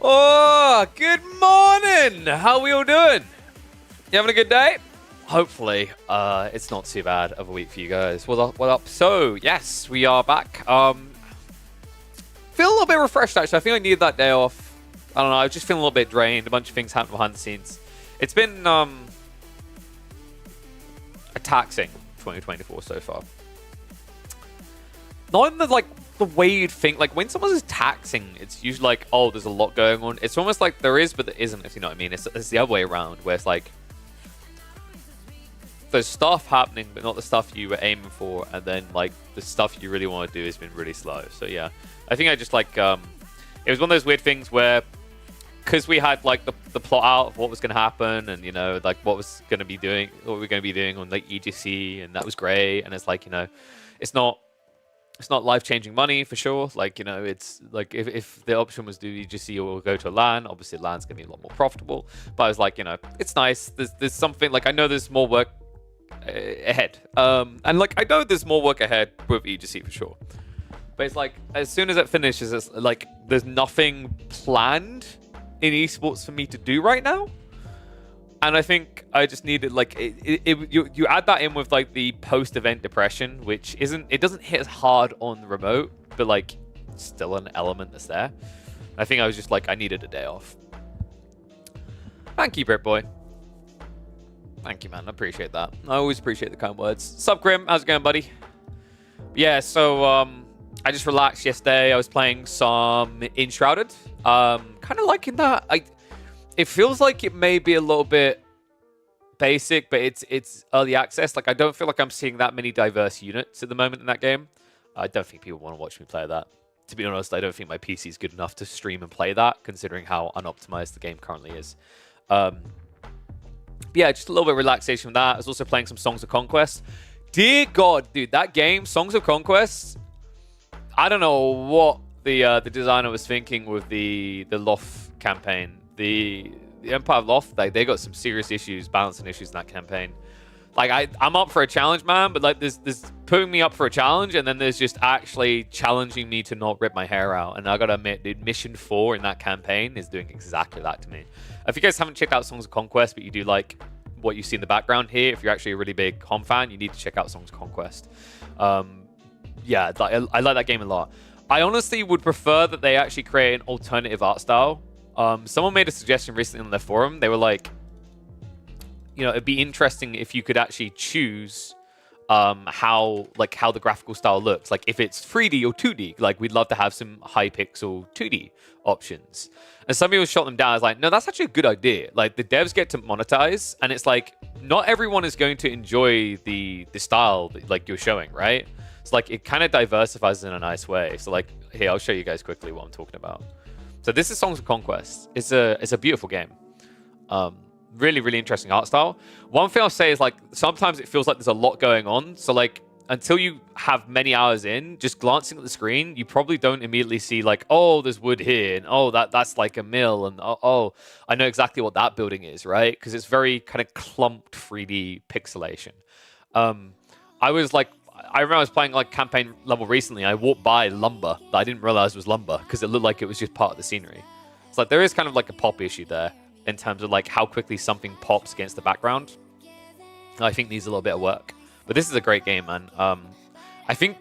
Oh, good morning! How are we all doing? You having a good day? Hopefully, it's not too bad of a week for you guys. What up? What up? So, yes, we are back. Feel a little bit refreshed, actually. I think I needed that day off. I don't know, I was just feeling a little bit drained. A bunch of things happened behind the scenes. It's been, a taxing 2024 so far. Not in the, the way you'd think. Like, when someone is taxing, it's usually like, oh, there's a lot going on. It's almost like there is, but there isn't, if you know what I mean. It's the other way around, where it's like, there's stuff happening, but not the stuff you were aiming for, and then, like, the stuff you really want to do has been really slow. So, yeah. I think I just, like, it was one of those weird things where, because we had, like, the plot out of what was going to happen, and, you know, like, what was going to be doing, what we were going to be doing on, like, EGC, and that was great, and it's like, you know, it's not life-changing money for sure. Like, you know, it's like if the option was do EGC or go to a LAN, obviously LAN's gonna be a lot more profitable. But I was like, you know, it's nice. There's something, like, I know there's more work ahead. And like, I know there's more work ahead with EGC for sure. But it's like, as soon as it finishes, it's like there's nothing planned in esports for me to do right now. And I think I just needed, like, you add that in with, like, the post-event depression, which it doesn't hit as hard on the remote, but, like, still an element that's there. I think I was just like, I needed a day off. Thank you, Britboy. Thank you, man. I appreciate that. I always appreciate the kind words. Sup, Grim? How's it going, buddy? Yeah, so, I just relaxed yesterday. I was playing some Enshrouded. Kind of liking that. It feels like it may be a little bit basic, but it's early access. Like, I don't feel like I'm seeing that many diverse units at the moment in that game. I don't think people want to watch me play that. To be honest, I don't think my PC is good enough to stream and play that, considering how unoptimized the game currently is. Yeah, just a little bit of relaxation with that. I was also playing some Songs of Conquest. Dear God, dude, that game, Songs of Conquest, I don't know what the designer was thinking with the Loth campaign. The Empire of Loth, like, they got some serious issues, balancing issues in that campaign. Like, I'm up for a challenge, man, but, like, there's putting me up for a challenge, and then there's just actually challenging me to not rip my hair out. And I gotta admit, dude, Mission 4 in that campaign is doing exactly that to me. If you guys haven't checked out Songs of Conquest, but you do like what you see in the background here, if you're actually a really big HoM fan, you need to check out Songs of Conquest. Yeah, I like that game a lot. I honestly would prefer that they actually create an alternative art style. Someone made a suggestion recently on their forum. They were like, you know, it'd be interesting if you could actually choose how the graphical style looks. Like, if it's 3D or 2D, like, we'd love to have some high pixel 2D options. And some people shot them down. I was like, no, that's actually a good idea. Like, the devs get to monetize, and it's like, not everyone is going to enjoy the style that, like, you're showing, right? It's like, it kind of diversifies in a nice way. So, like, here, I'll show you guys quickly what I'm talking about. So this is Songs of Conquest. It's a beautiful game. Really, really interesting art style. One thing I'll say is, like, sometimes it feels like there's a lot going on. So, like, until you have many hours in, just glancing at the screen, you probably don't immediately see, like, oh, there's wood here, and oh, that's like a mill, and oh, I know exactly what that building is, right? Because it's very kind of clumped 3D pixelation. I remember I was playing, like, campaign level recently. I walked by lumber that I didn't realize was lumber because it looked like it was just part of the scenery. It's like there is kind of like a pop issue there in terms of, like, how quickly something pops against the background. I think needs a little bit of work. But this is a great game, man. I think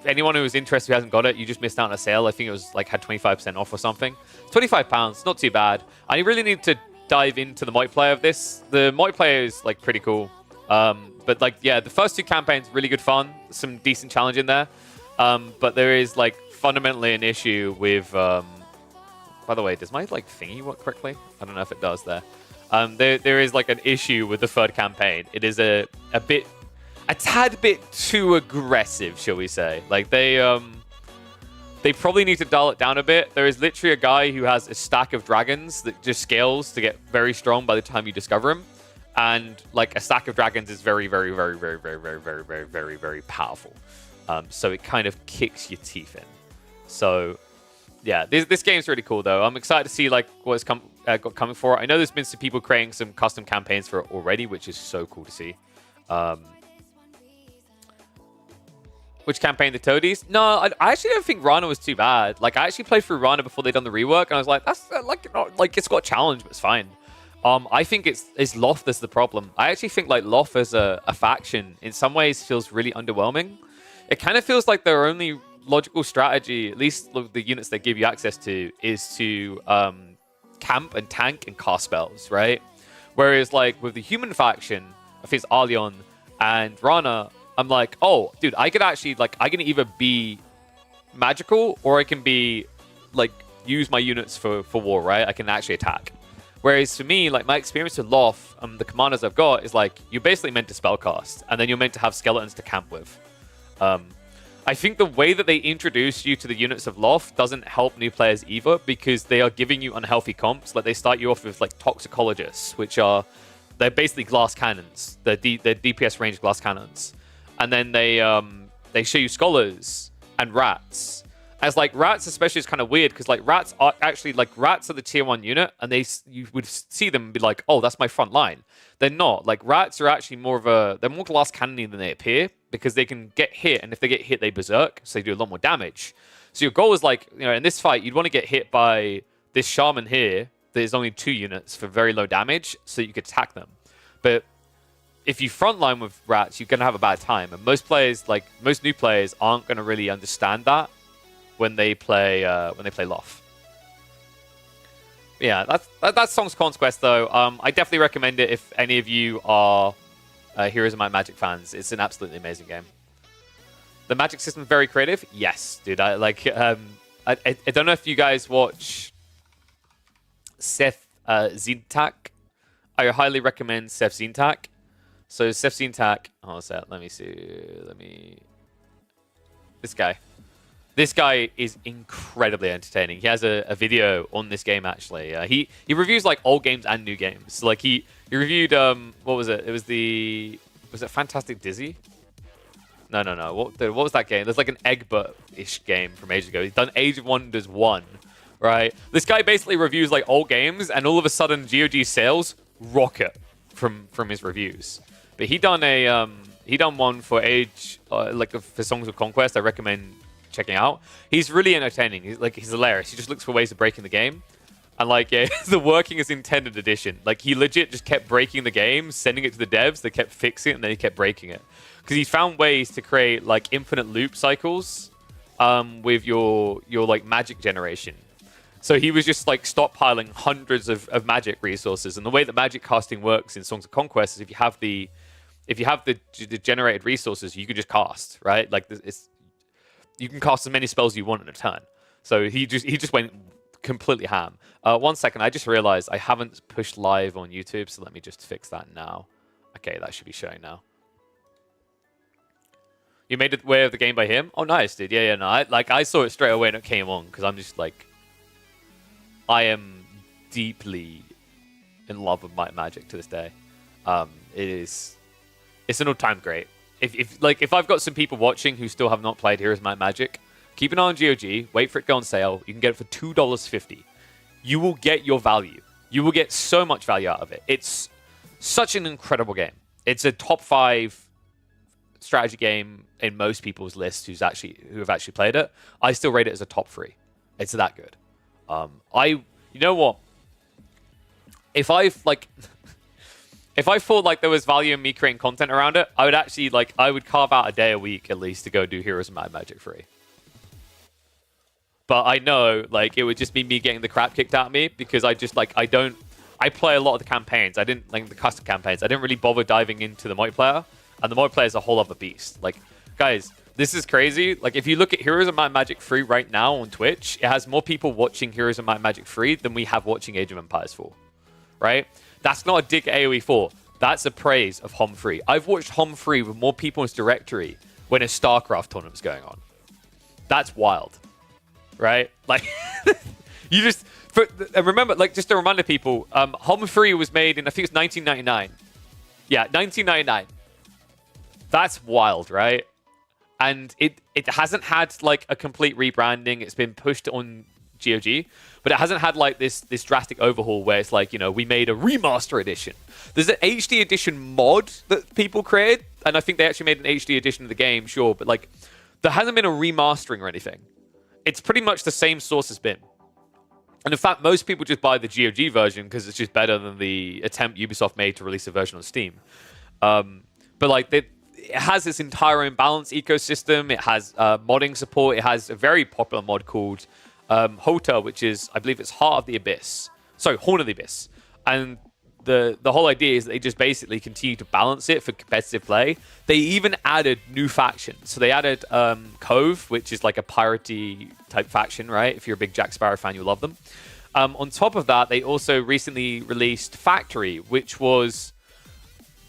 anyone who is interested who hasn't got it, you just missed out on a sale. I think it was, like, had 25% off or something. £25, not too bad. I really need to dive into the multiplayer of this. The multiplayer is, like, pretty cool. But, like, yeah, the first two campaigns, really good fun. Some decent challenge in there. But there is, like, fundamentally an issue with... by the way, does my, like, thingy work correctly? I don't know if it does there. There is, like, an issue with the third campaign. It is a tad bit too aggressive, shall we say. Like, they probably need to dial it down a bit. There is literally a guy who has a stack of dragons that just scales to get very strong by the time you discover him. And, like, a stack of dragons is very, very, very, very, very, very, very, very, very, very powerful. So it kind of kicks your teeth in. So, yeah, this game's really cool, though. I'm excited to see, like, what it's got coming for it. I know there's been some people creating some custom campaigns for it already, which is so cool to see. Which campaign, the Toadies? No, I actually don't think Rana was too bad. Like, I actually played through Rana before they'd done the rework, and I was like, that's like it's got a challenge, but it's fine. I think it's Loth that's the problem. I actually think like Loth as a faction in some ways feels really underwhelming. It kind of feels like their only logical strategy, at least the units they give you access to, is to camp and tank and cast spells, right? Whereas like with the human faction, I think it's Arleon and Rana, I'm like, oh, dude, I could actually, like, I can either be magical or I can be, like, use my units for war, right? I can actually attack. Whereas for me, like, my experience with Loth, the commanders I've got, is like, you're basically meant to spellcast, and then you're meant to have skeletons to camp with. I think the way that they introduce you to the units of Loth doesn't help new players either, because they are giving you unhealthy comps. Like, they start you off with, like, toxicologists, which are, they're basically glass cannons. They're DPS range glass cannons. And then they show you scholars and rats. As like rats especially is kind of weird because like rats are actually like rats are the tier 1 unit, and you would see them and be like, oh, that's my front line. They're not. Like rats are actually they're more glass cannony than they appear, because they can get hit, and if they get hit they berserk, so they do a lot more damage. So your goal is like, you know, in this fight you'd want to get hit by this shaman here. There's only 2 units for very low damage, so you could attack them. But if you frontline with rats, you're going to have a bad time. And most players, like most new players, aren't going to really understand that when they play Loth. Yeah, that's Songs of Conquest though. I definitely recommend it if any of you are Heroes of Might and Magic fans. It's an absolutely amazing game. The magic system is very creative. Yes, dude. I like. I don't know if you guys watch Seth Zintak. I highly recommend Seth Zintak. So Seth Zintak, let me see. This guy is incredibly entertaining. He has a video on this game actually. He reviews like old games and new games. So, like he reviewed what was it? Was it Fantastic Dizzy? No. What was that game? There's like an Egbert-ish game from ages ago. He's done Age of Wonders 1, right? This guy basically reviews like old games, and all of a sudden GOG sales rocket from his reviews. But he done one for for Songs of Conquest. I recommend checking out. He's really entertaining. He's hilarious. He just looks for ways of breaking the game. And like, yeah, the working as intended edition. Like he legit just kept breaking the game, sending it to the devs. They kept fixing it, and then he kept breaking it because he found ways to create like infinite loop cycles with your like magic generation. So he was just like stockpiling hundreds of magic resources. And the way that magic casting works in Songs of Conquest is if you have the generated resources, you can just cast, right? Like you can cast as many spells as you want in a turn. So he just went completely ham. 1 second, I just realized I haven't pushed live on YouTube, so let me just fix that now. Okay, that should be showing now. You made it way of the game by him? Oh, nice, dude. Yeah, no. I saw it straight away when it came on because I'm just like, I am deeply in love with Might and Magic to this day. It's an all-time great. If I've got some people watching who still have not played Heroes of Might and Magic, keep an eye on GOG, wait for it to go on sale. You can get it for $2.50. You will get your value. You will get so much value out of it. It's such an incredible game. It's a top 5 strategy game in most people's lists who have actually played it. I still rate it as a top 3. It's that good. You know what? If I thought like there was value in me creating content around it, I would actually I would carve out a day a week at least to go do Heroes of Might and Magic free. But I know it would just be me getting the crap kicked out of me because I play a lot of the campaigns. I didn't like the custom campaigns. I didn't really bother diving into the multiplayer, and the multiplayer is a whole other beast. Guys, this is crazy. If you look at Heroes of Might and Magic free right now on Twitch, it has more people watching Heroes of Might and Magic free than we have watching Age of Empires 4. Right? That's not a dig at AoE 4. That's a praise of HOM free. I've watched HOM free with more people in its directory when a StarCraft tournament was going on. That's wild. Right? You just... remember, just to remind people, HOM free was made in, I think it's 1999. Yeah, 1999. That's wild, right? And it hasn't had a complete rebranding. It's been pushed on GOG, but it hasn't had this drastic overhaul where it's we made a remaster edition. There's an HD edition mod that people created, and I think they actually made an HD edition of the game, sure, but there hasn't been a remastering or anything. It's pretty much the same source as been. And in fact, most people just buy the GOG version because it's just better than the attempt Ubisoft made to release a version on Steam. But like, it has this entire own balance ecosystem. It has modding support. It has a very popular mod called HOTA, which is, I believe it's Heart of the Abyss. Sorry, Horn of the Abyss. And the whole idea is that they just basically continue to balance it for competitive play. They even added new factions. So they added Cove, which is like a piratey type faction, right? If you're a big Jack Sparrow fan, you'll love them. On top of that, they also recently released Factory, which was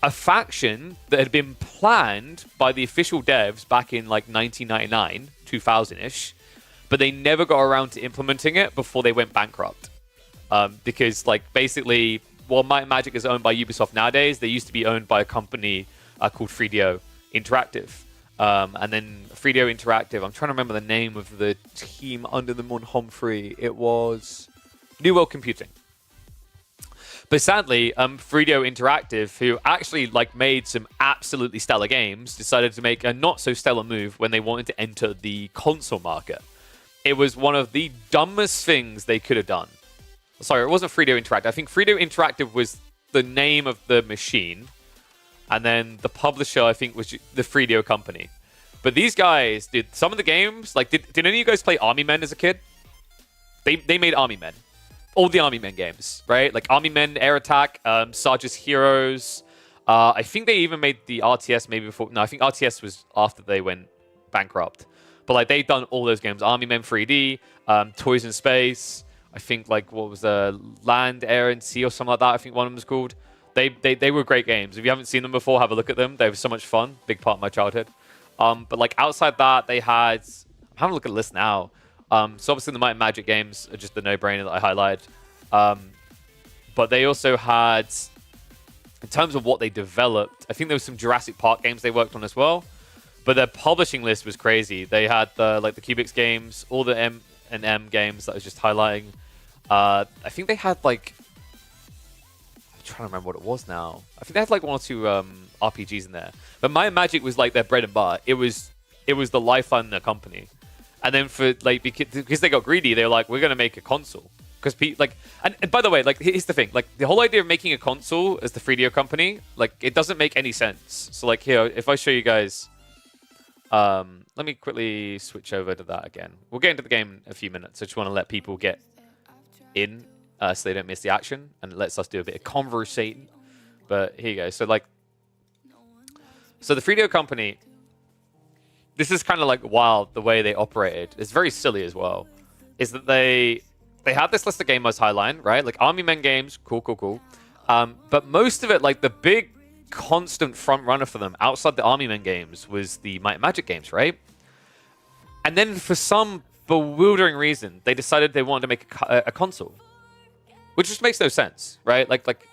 a faction that had been planned by the official devs back in like 1999, 2000-ish, but they never got around to implementing it before they went bankrupt. Because like basically, while Might and Magic is owned by Ubisoft nowadays, they used to be owned by a company called Fredio Interactive. And then Fredio Interactive, I'm trying to remember the name of the team under them on Humphrey. It was New World Computing. But sadly, Fredio Interactive, who actually like made some absolutely stellar games, decided to make a not so stellar move when they wanted to enter the console market. It was one of the dumbest things they could have done. Sorry, it wasn't Fredio Interactive. I think Fredio Interactive was the name of the machine. And then the publisher, I think, was the Fredio company. But these guys did some of the games. Like, did any of you guys play Army Men as a kid? They made Army Men. All the Army Men games, right? Like Army Men, Air Attack, Sarge's Heroes. I think they even made the RTS maybe before. No, I think RTS was after they went bankrupt. But like they've done all those games. Army Men 3D, Toys in Space. I think like what was Land, Air, and Sea or something like that. I think one of them was called. They were great games. If you haven't seen them before, have a look at them. They were so much fun. Big part of my childhood. But like outside that, they had. I'm having a look at the list now. So obviously the Might and Magic games are just the no-brainer that I highlighted. But they also had, in terms of what they developed, I think there was some Jurassic Park games they worked on as well. But their publishing list was crazy. They had the Cubics games, all the M&M games that I was just highlighting. I think they had like, I'm trying to remember what it was now. I think they had like one or two RPGs in there. But Might and Magic was like their bread and butter. It was the lifeline in their company. And then for like because they got greedy, they were like, we're gonna make a console. Because and by the way, like here's the thing, like the whole idea of making a console as the Fredio company, like it doesn't make any sense. So like here, if I show you guys, let me quickly switch over to that again. We'll get into the game in a few minutes. I just want to let people get in so they don't miss the action, and it lets us do a bit of conversating. But here you go. So the Fredio company. This is kind of like wild the way they operated. It's very silly as well. Is that they had this list of game modes highline, right? Like Army Men games, cool. But most of it, like the big constant front runner for them outside the Army Men games was the Might and Magic games, right? And then for some bewildering reason, they decided they wanted to make a console, which just makes no sense, right? Like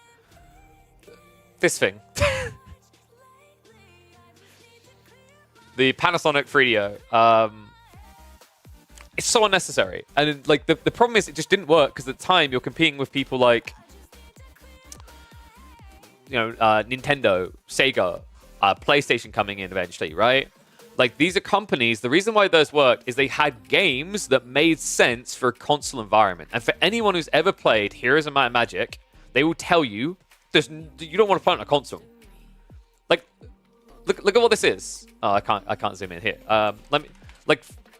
this thing. The Panasonic Fredio, it's so unnecessary. And like the problem is it just didn't work because at the time you're competing with people like, Nintendo, Sega, PlayStation coming in eventually, right? Like these are companies, the reason why those worked is they had games that made sense for a console environment. And for anyone who's ever played Heroes of Might and Magic, they will tell you you don't want to play on a console. Like, Look at what this is. Oh, I can't zoom in here. Let me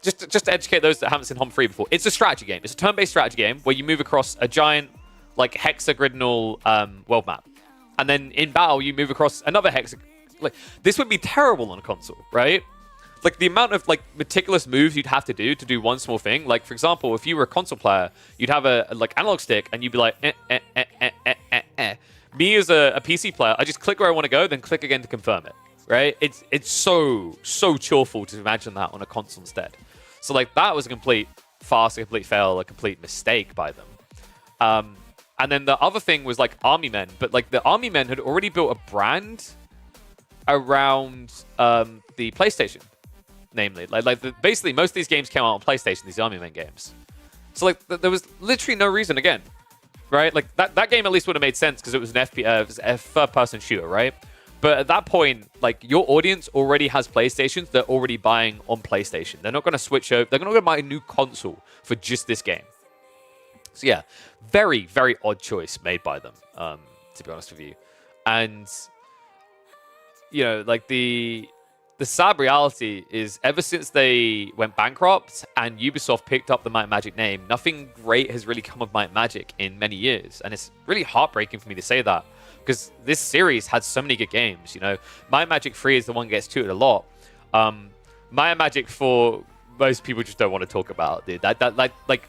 just to educate those that haven't seen Hom 3 before. It's a strategy game. It's a turn-based strategy game where you move across a giant like hexagonal world map, and then in battle you move across another hexagon. Like this would be terrible on a console, right? Like the amount of like meticulous moves you'd have to do one small thing. Like for example, if you were a console player, you'd have a like analog stick, and you'd be like. Me as a PC player, I just click where I want to go, then click again to confirm it. Right? It's so choreful to imagine that on a console instead. So like that was a complete farce, a complete fail, a complete mistake by them. And then the other thing was like Army Men, but like the Army Men had already built a brand around the PlayStation, namely. Basically most of these games came out on PlayStation, these Army Men games. So like there was literally no reason again, right? Like that game at least would have made sense because it was an third-person shooter, right? But at that point, like, your audience already has PlayStations. They're already buying on PlayStation. They're not going to switch over. They're not going to buy a new console for just this game. So yeah, very, very odd choice made by them, to be honest with you. And, you know, like, the sad reality is ever since they went bankrupt and Ubisoft picked up the Might and Magic name, nothing great has really come of Might and Magic in many years. And it's really heartbreaking for me to say that, because this series had so many good games. You know, Might and Magic 3 is the one that gets tooted a lot. Might and Magic 4, most people just don't want to talk about, dude. Like,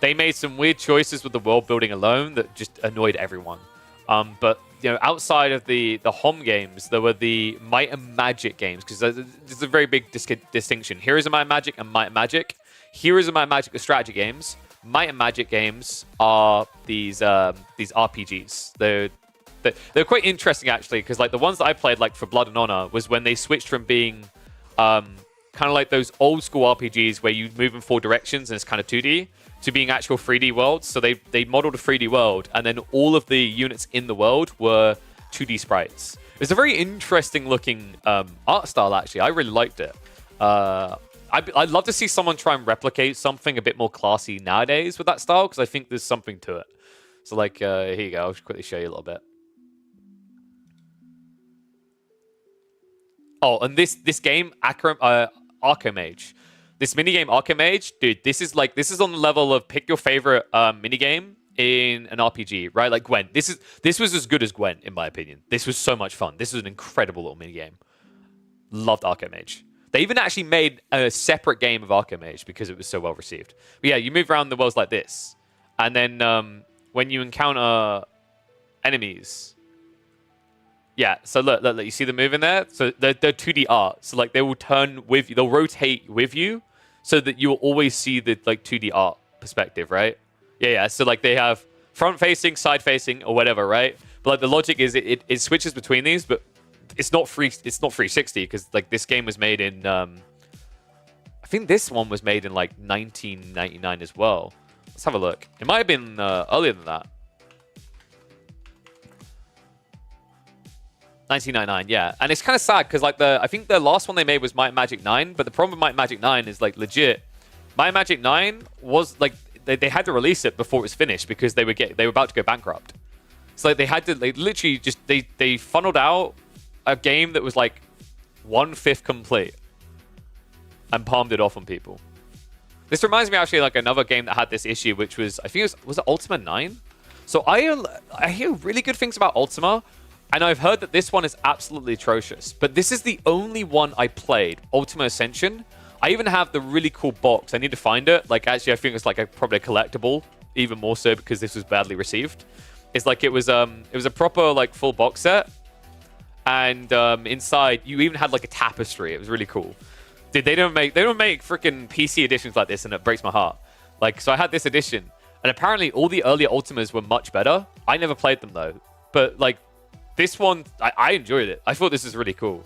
they made some weird choices with the world building alone that just annoyed everyone. But, you know, outside of the home games, there were the Might and Magic games, because there's a very big distinction. Heroes of Might and Magic and Might and Magic. Heroes of Might and Magic are strategy games. Might and Magic games are these RPGs. They're quite interesting, actually, because, like, the ones that I played, like, for Blood and Honor, was when they switched from being kind of like those old school RPGs where you move in 4 directions and it's kind of 2D, to being actual 3D worlds. So they modeled a 3D world, and then all of the units in the world were 2D sprites. It's a very interesting looking art style, actually. I really liked it. I'd love to see someone try and replicate something a bit more classy nowadays with that style, because I think there's something to it. So, like, here you go. I'll just quickly show you a little bit. Oh, and this game, Arcomage. This minigame Arcomage, dude, this is on the level of pick your favorite minigame in an RPG, right? Like Gwent. This was as good as Gwent, in my opinion. This was so much fun. This was an incredible little minigame. Loved Arcomage. They even actually made a separate game of Arcomage because it was so well received. But yeah, you move around the worlds like this. And then when you encounter enemies... Yeah, so look, you see the move in there? So they're 2D art. So, like, they will turn with you. They'll rotate with you so that you will always see the, like, 2D art perspective, right? Yeah. So, like, they have front-facing, side-facing, or whatever, right? But, like, the logic is it switches between these, but it's not 360, because, like, this game was made in... I think this one was made in, like, 1999 as well. Let's have a look. It might have been earlier than that. 1999, yeah. And it's kind of sad because, like, I think the last one they made was Might and Magic 9, but the problem with Might and Magic 9 is, like, legit. Might and Magic 9 was, like, they had to release it before it was finished because they were about to go bankrupt. So, like, they literally just, they funneled out a game that was, like, 1/5 complete and palmed it off on people. This reminds me, actually, like, another game that had this issue, which was, I think was it Ultima 9? So I hear really good things about Ultima. And I've heard that this one is absolutely atrocious. But this is the only one I played, Ultima Ascension. I even have the really cool box. I need to find it. Like, actually, I think it's like probably a collectible, even more so because this was badly received. It's like it was a proper, like, full box set. And inside, you even had, like, a tapestry. It was really cool. Dude, they don't make freaking PC editions like this, and it breaks my heart. Like, so I had this edition. And apparently all the earlier Ultimas were much better. I never played them, though. But, like, this one, I enjoyed it. I thought this was really cool.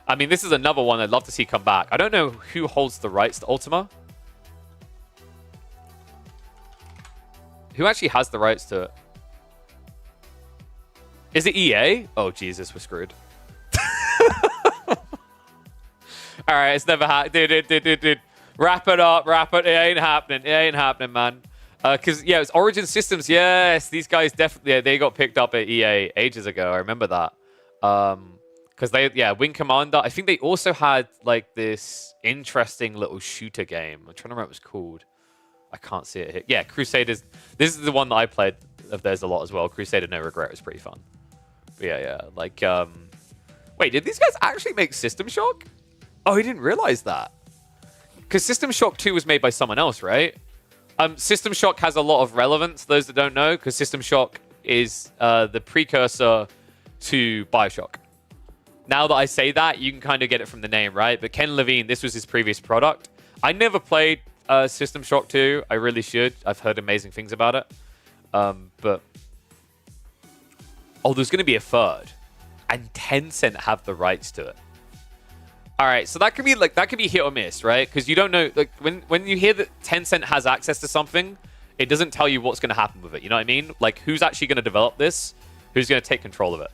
I mean, this is another one I'd love to see come back. I don't know who holds the rights to Ultima. Who actually has the rights to it? Is it EA? Oh, Jesus, we're screwed. All right, it's never happened. Dude. Wrap it up. It ain't happening, man. Because, yeah, it was Origin Systems. Yes, these guys definitely, they got picked up at EA ages ago. I remember that. Because Wing Commander. I think they also had, like, this interesting little shooter game. I'm trying to remember what it was called. I can't see it here. Yeah, Crusaders. This is the one that I played of theirs a lot as well. Crusader No Regret was pretty fun. But yeah. Like, wait, did these guys actually make System Shock? Oh, I didn't realize that. Because System Shock 2 was made by someone else, right? System Shock has a lot of relevance, those that don't know, because System Shock is the precursor to Bioshock. Now that I say that, you can kind of get it from the name, right? But Ken Levine, this was his previous product. I never played System Shock 2. I really should. I've heard amazing things about it. But... Oh, there's going to be a third. And Tencent have the rights to it. All right, so that could be hit or miss, right? Because you don't know, like, when you hear that Tencent has access to something, it doesn't tell you what's going to happen with it. You know what I mean? Like, who's actually going to develop this? Who's going to take control of it?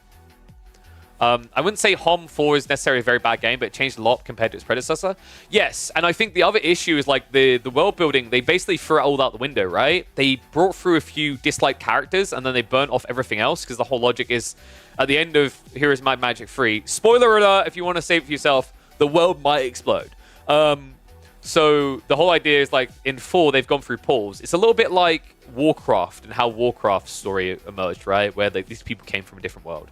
I wouldn't say HOM 4 is necessarily a very bad game, but it changed a lot compared to its predecessor. Yes, and I think the other issue is like the world building, they basically threw it all out the window, right? They brought through a few disliked characters and then they burnt off everything else because the whole logic is at the end of Heroes Might and Magic 3, spoiler alert, if you want to save it for yourself, the world might explode. So the whole idea is like in 4, they've gone through pools. It's a little bit like Warcraft and how Warcraft's story emerged, right? Where these people came from a different world.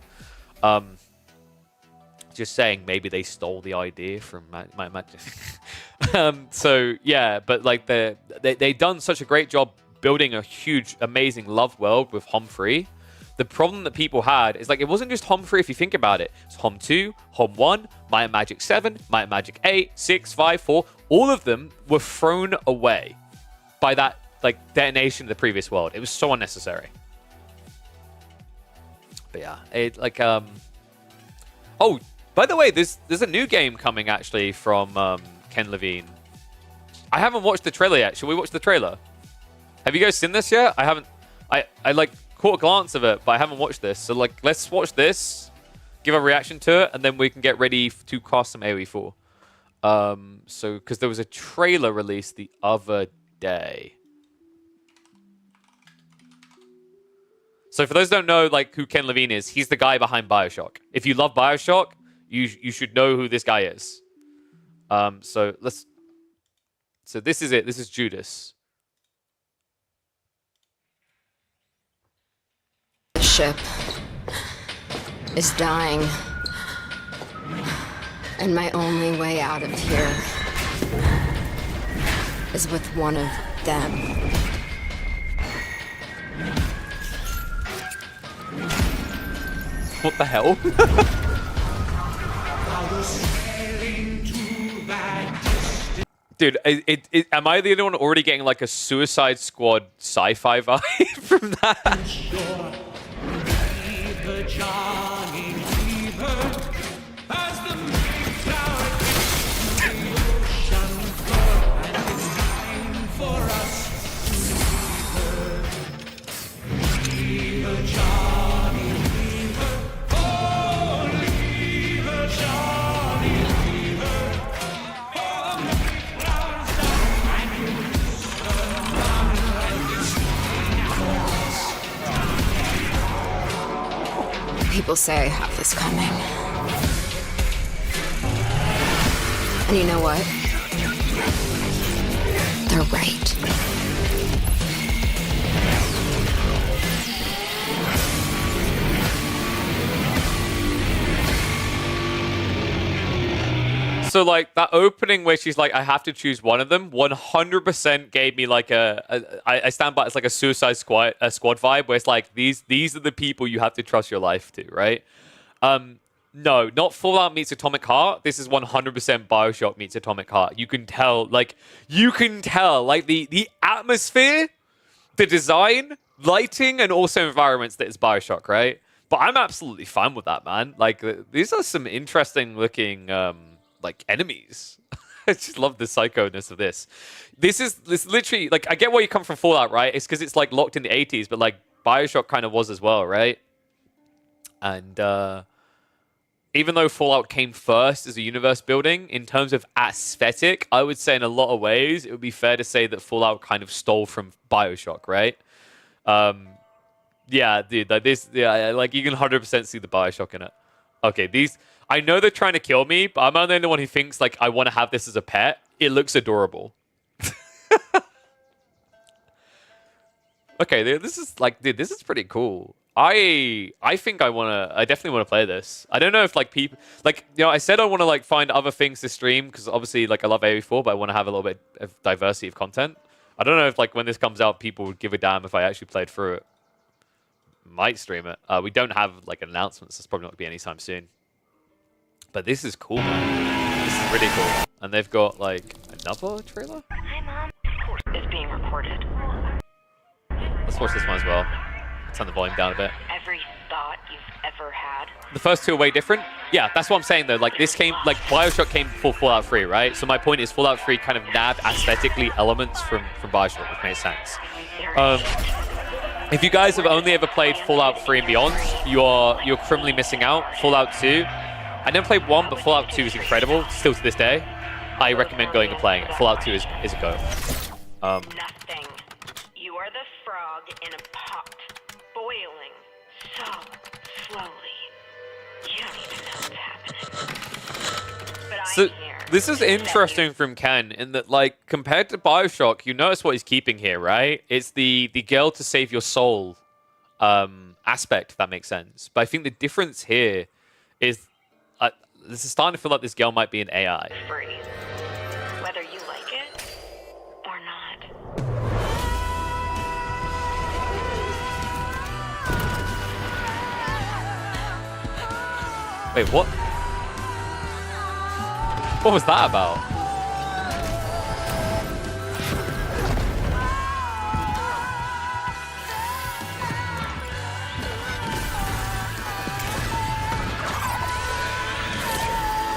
Just saying, maybe they stole the idea from my Magic. So yeah, but like they've done such a great job building a huge, amazing love world with HOM 3. The problem that people had is like it wasn't just HOM 3 if you think about it. It's HOM 2, HOM 1, Might and Magic 7, Might and Magic 8, 6, 5, 4. All of them were thrown away by that like detonation of the previous world. It was so unnecessary. But yeah, it like oh, by the way, there's a new game coming actually from Ken Levine. I haven't watched the trailer yet. Should we watch the trailer? Have you guys seen this yet? I haven't. I like caught a glance of it, but I haven't watched this. So like, let's watch this, give a reaction to it, and then we can get ready to cast some AoE 4. So because there was a trailer released the other day. So for those who don't know, like who Ken Levine is, he's the guy behind BioShock. If you love BioShock, you should know who this guy is. So this is it. This is Judas. The ship is dying, and my only way out of here is with one of them. What the hell? Dude, am I the only one already getting like a Suicide Squad sci-fi vibe from that? People say I have this coming. And you know what? They're right. So like that opening where she's like, I have to choose one of them, 100% gave me like I stand by, it's like a Suicide Squad vibe where it's like these are the people you have to trust your life to, right? No, not Fallout meets Atomic Heart. This is 100% BioShock meets Atomic Heart. You can tell like the atmosphere, the design, lighting, and also environments that is BioShock, right? But I'm absolutely fine with that, man. Like these are some interesting looking like enemies. I just love the psycho-ness of this. This literally like I get where you come from Fallout, right? It's because it's like locked in the 80s, but like BioShock kind of was as well, right? And even though Fallout came first as a universe building, in terms of aesthetic, I would say in a lot of ways, it would be fair to say that Fallout kind of stole from BioShock, right? Yeah, dude, like this, yeah, like you can 100% see the BioShock in it. Okay, these, I know they're trying to kill me, but I'm not the only one who thinks like I want to have this as a pet. It looks adorable. Okay, this is like, dude, this is pretty cool. I think I definitely want to play this. I don't know if like people, like, you know, I said I want to like find other things to stream because obviously like I love AoE4, but I want to have a little bit of diversity of content. I don't know if like when this comes out, people would give a damn if I actually played through it. Might stream it. We don't have like announcements. That's probably not going to be anytime soon. But this is cool, man. This is really cool. And they've got like another trailer? Hi, Mom. This course is being recorded. Let's watch this one as well. Turn the volume down a bit. Every thought you've ever had. The first two are way different. Yeah, that's what I'm saying though. Like this came, like BioShock came before Fallout 3, right? So my point is Fallout 3 kind of nabbed aesthetically elements from BioShock, which makes sense. If you guys have only ever played Fallout 3 and Beyond, you're criminally missing out. Fallout 2, I never played 1, but Fallout 2 is incredible, still to this day. I recommend going and playing it. Fallout 2 is a go. Nothing. You are the frog in a pot, boiling so slowly. You don't even know what's happening. But So I'm here. this is interesting from Ken in that, like, compared to Bioshock, you notice what he's keeping here, right? It's the girl to save your soul aspect, if that makes sense. But I think the difference here is this is starting to feel like this girl might be an AI. Free. Whether you like it or not. Wait, what? What was that about?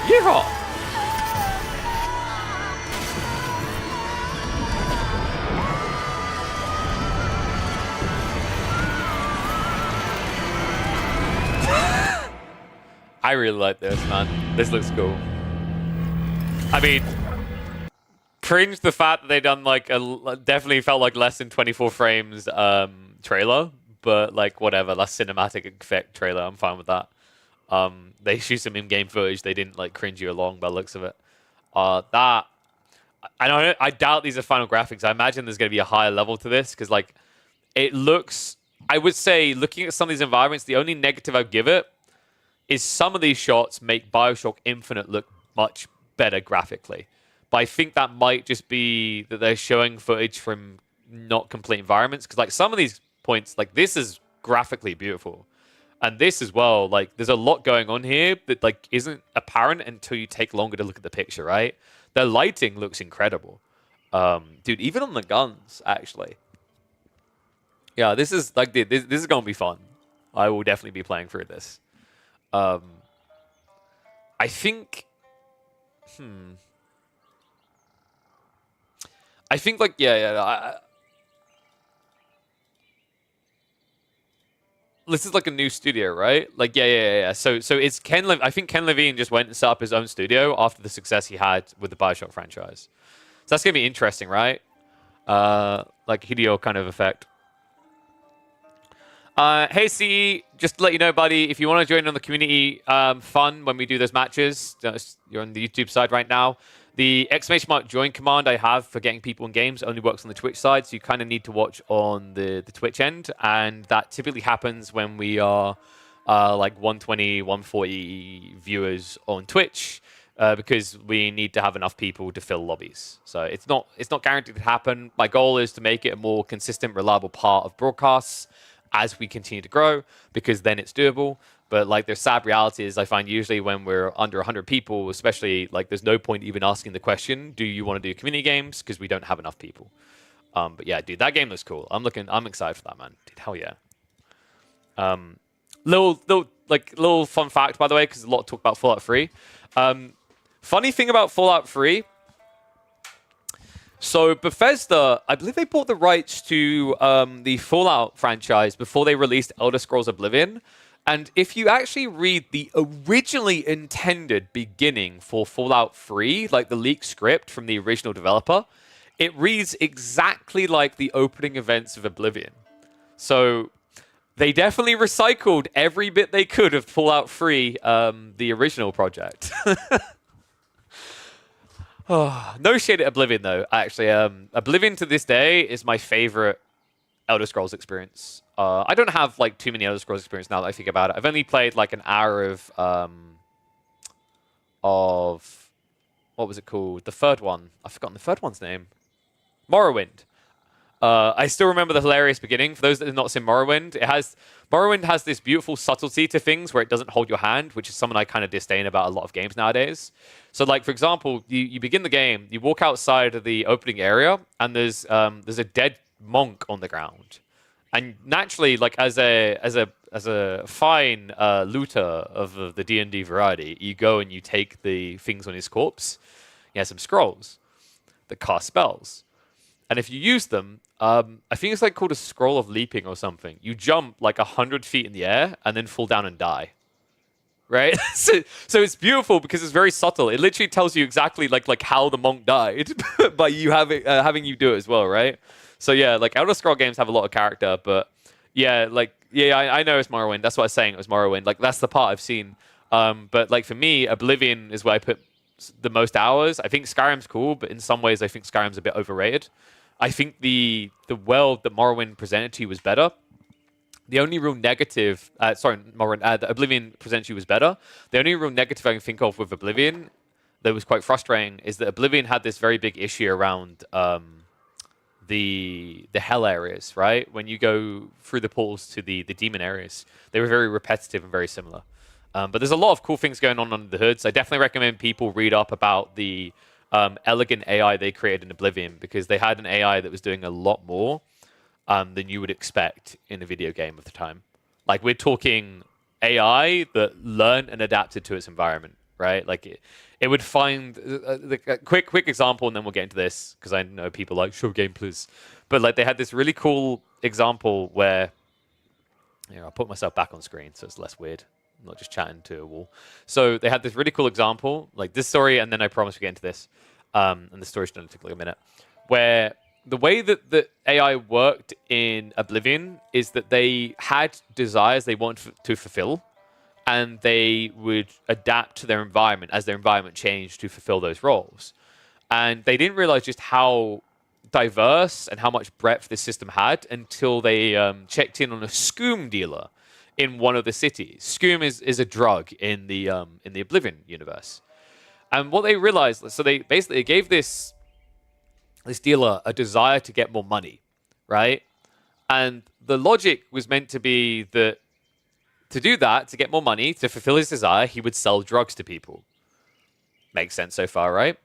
Yeehaw! I really like this, man. This looks cool. I mean, cringe the fact that they done like definitely felt like less than 24 frames trailer, but like whatever, that's cinematic effect trailer. I'm fine with that. They shoot some in-game footage. They didn't like cringe you along by the looks of it. I doubt these are final graphics. I imagine there's going to be a higher level to this because like it looks. I would say looking at some of these environments, the only negative I'd give it is some of these shots make Bioshock Infinite look much better graphically. But I think that might just be that they're showing footage from not complete environments. Because like some of these points, like this is graphically beautiful. And this as well, like there's a lot going on here that like isn't apparent until you take longer to look at the picture, right? The lighting looks incredible. Dude, even on the guns, actually. Yeah, this is like this is gonna be fun. I will definitely be playing through this. I think I think like this is like a new studio, right? Like yeah. So it's I think Ken Levine just went and set up his own studio after the success he had with the Bioshock franchise. So that's gonna be interesting, right? Like Hideo kind of effect. Hey CE, just to let you know, buddy, if you want to join on the community fun when we do those matches, you're on the YouTube side right now. The !join command I have for getting people in games only works on the Twitch side, so you kind of need to watch on the Twitch end, and that typically happens when we are like 120, 140 viewers on Twitch, because we need to have enough people to fill lobbies. So it's not guaranteed to happen. My goal is to make it a more consistent, reliable part of broadcasts as we continue to grow, because then it's doable. But like the sad reality is I find usually when we're under 100 people, especially, like there's no point even asking the question, do you want to do community games? Because we don't have enough people. But yeah, dude, that game looks cool. I'm excited for that, man. Dude, hell yeah. Little fun fact, by the way, because a lot of talk about Fallout 3. Funny thing about Fallout 3, so Bethesda, I believe they bought the rights to the Fallout franchise before they released Elder Scrolls Oblivion. And if you actually read the originally intended beginning for Fallout 3, like the leaked script from the original developer, it reads exactly like the opening events of Oblivion. So they definitely recycled every bit they could of Fallout 3, the original project. Oh, no shade at Oblivion, though, actually. Oblivion to this day is my favorite Elder Scrolls experience. I don't have like too many Elder Scrolls experience now that I think about it. I've only played like an hour of what was it called? The third one. I've forgotten the third one's name. Morrowind. I still remember the hilarious beginning. For those that have not seen Morrowind, Morrowind has this beautiful subtlety to things where it doesn't hold your hand, which is something I kind of disdain about a lot of games nowadays. So, like for example, you begin the game, you walk outside of the opening area, and there's a dead monk on the ground, and naturally, like as a fine looter of the D&D variety, you go and you take the things on his corpse. He has some scrolls that cast spells. And if you use them, I think it's like called a scroll of leaping or something. You jump like 100 feet in the air and then fall down and die. Right? so it's beautiful because it's very subtle. It literally tells you exactly like how the monk died by you having you do it as well, right? So yeah, like Elder Scroll games have a lot of character, but yeah, I know it's Morrowind. That's what I was saying. It was Morrowind. Like that's the part I've seen. But like for me, Oblivion is where I put the most hours. I think Skyrim's cool, but in some ways I think Skyrim's a bit overrated. I think the world that Morrowind presented to you was better. The only real negative, that Oblivion presents you was better. The only real negative I can think of with Oblivion that was quite frustrating is that Oblivion had this very big issue around the hell areas, right? When you go through the portals to the demon areas, they were very repetitive and very similar. But there's a lot of cool things going on under the hood, so I definitely recommend people read up about the elegant AI they created in Oblivion, because they had an AI that was doing a lot more than you would expect in a video game of the time. Like, we're talking AI that learned and adapted to its environment, right? Like, it would find... a quick example, and then we'll get into this, because I know people like, show gameplays. But, like, they had this really cool example where... I'll put myself back on screen so it's less weird. I'm not just chatting to a wall. So they had this really cool example, like this story, and then I promise we'll get into this. And the story's going to take like a minute. Where... the way that the AI worked in Oblivion is that they had desires they wanted to fulfill, and they would adapt to their environment as their environment changed to fulfill those roles. And they didn't realize just how diverse and how much breadth this system had until they checked in on a Skoom dealer in one of the cities. Skoom is a drug in the Oblivion universe. And what they realized, so they basically gave this dealer a desire to get more money, right? And the logic was meant to be that to do that, to get more money, to fulfill his desire, he would sell drugs to people. Makes sense so far, right?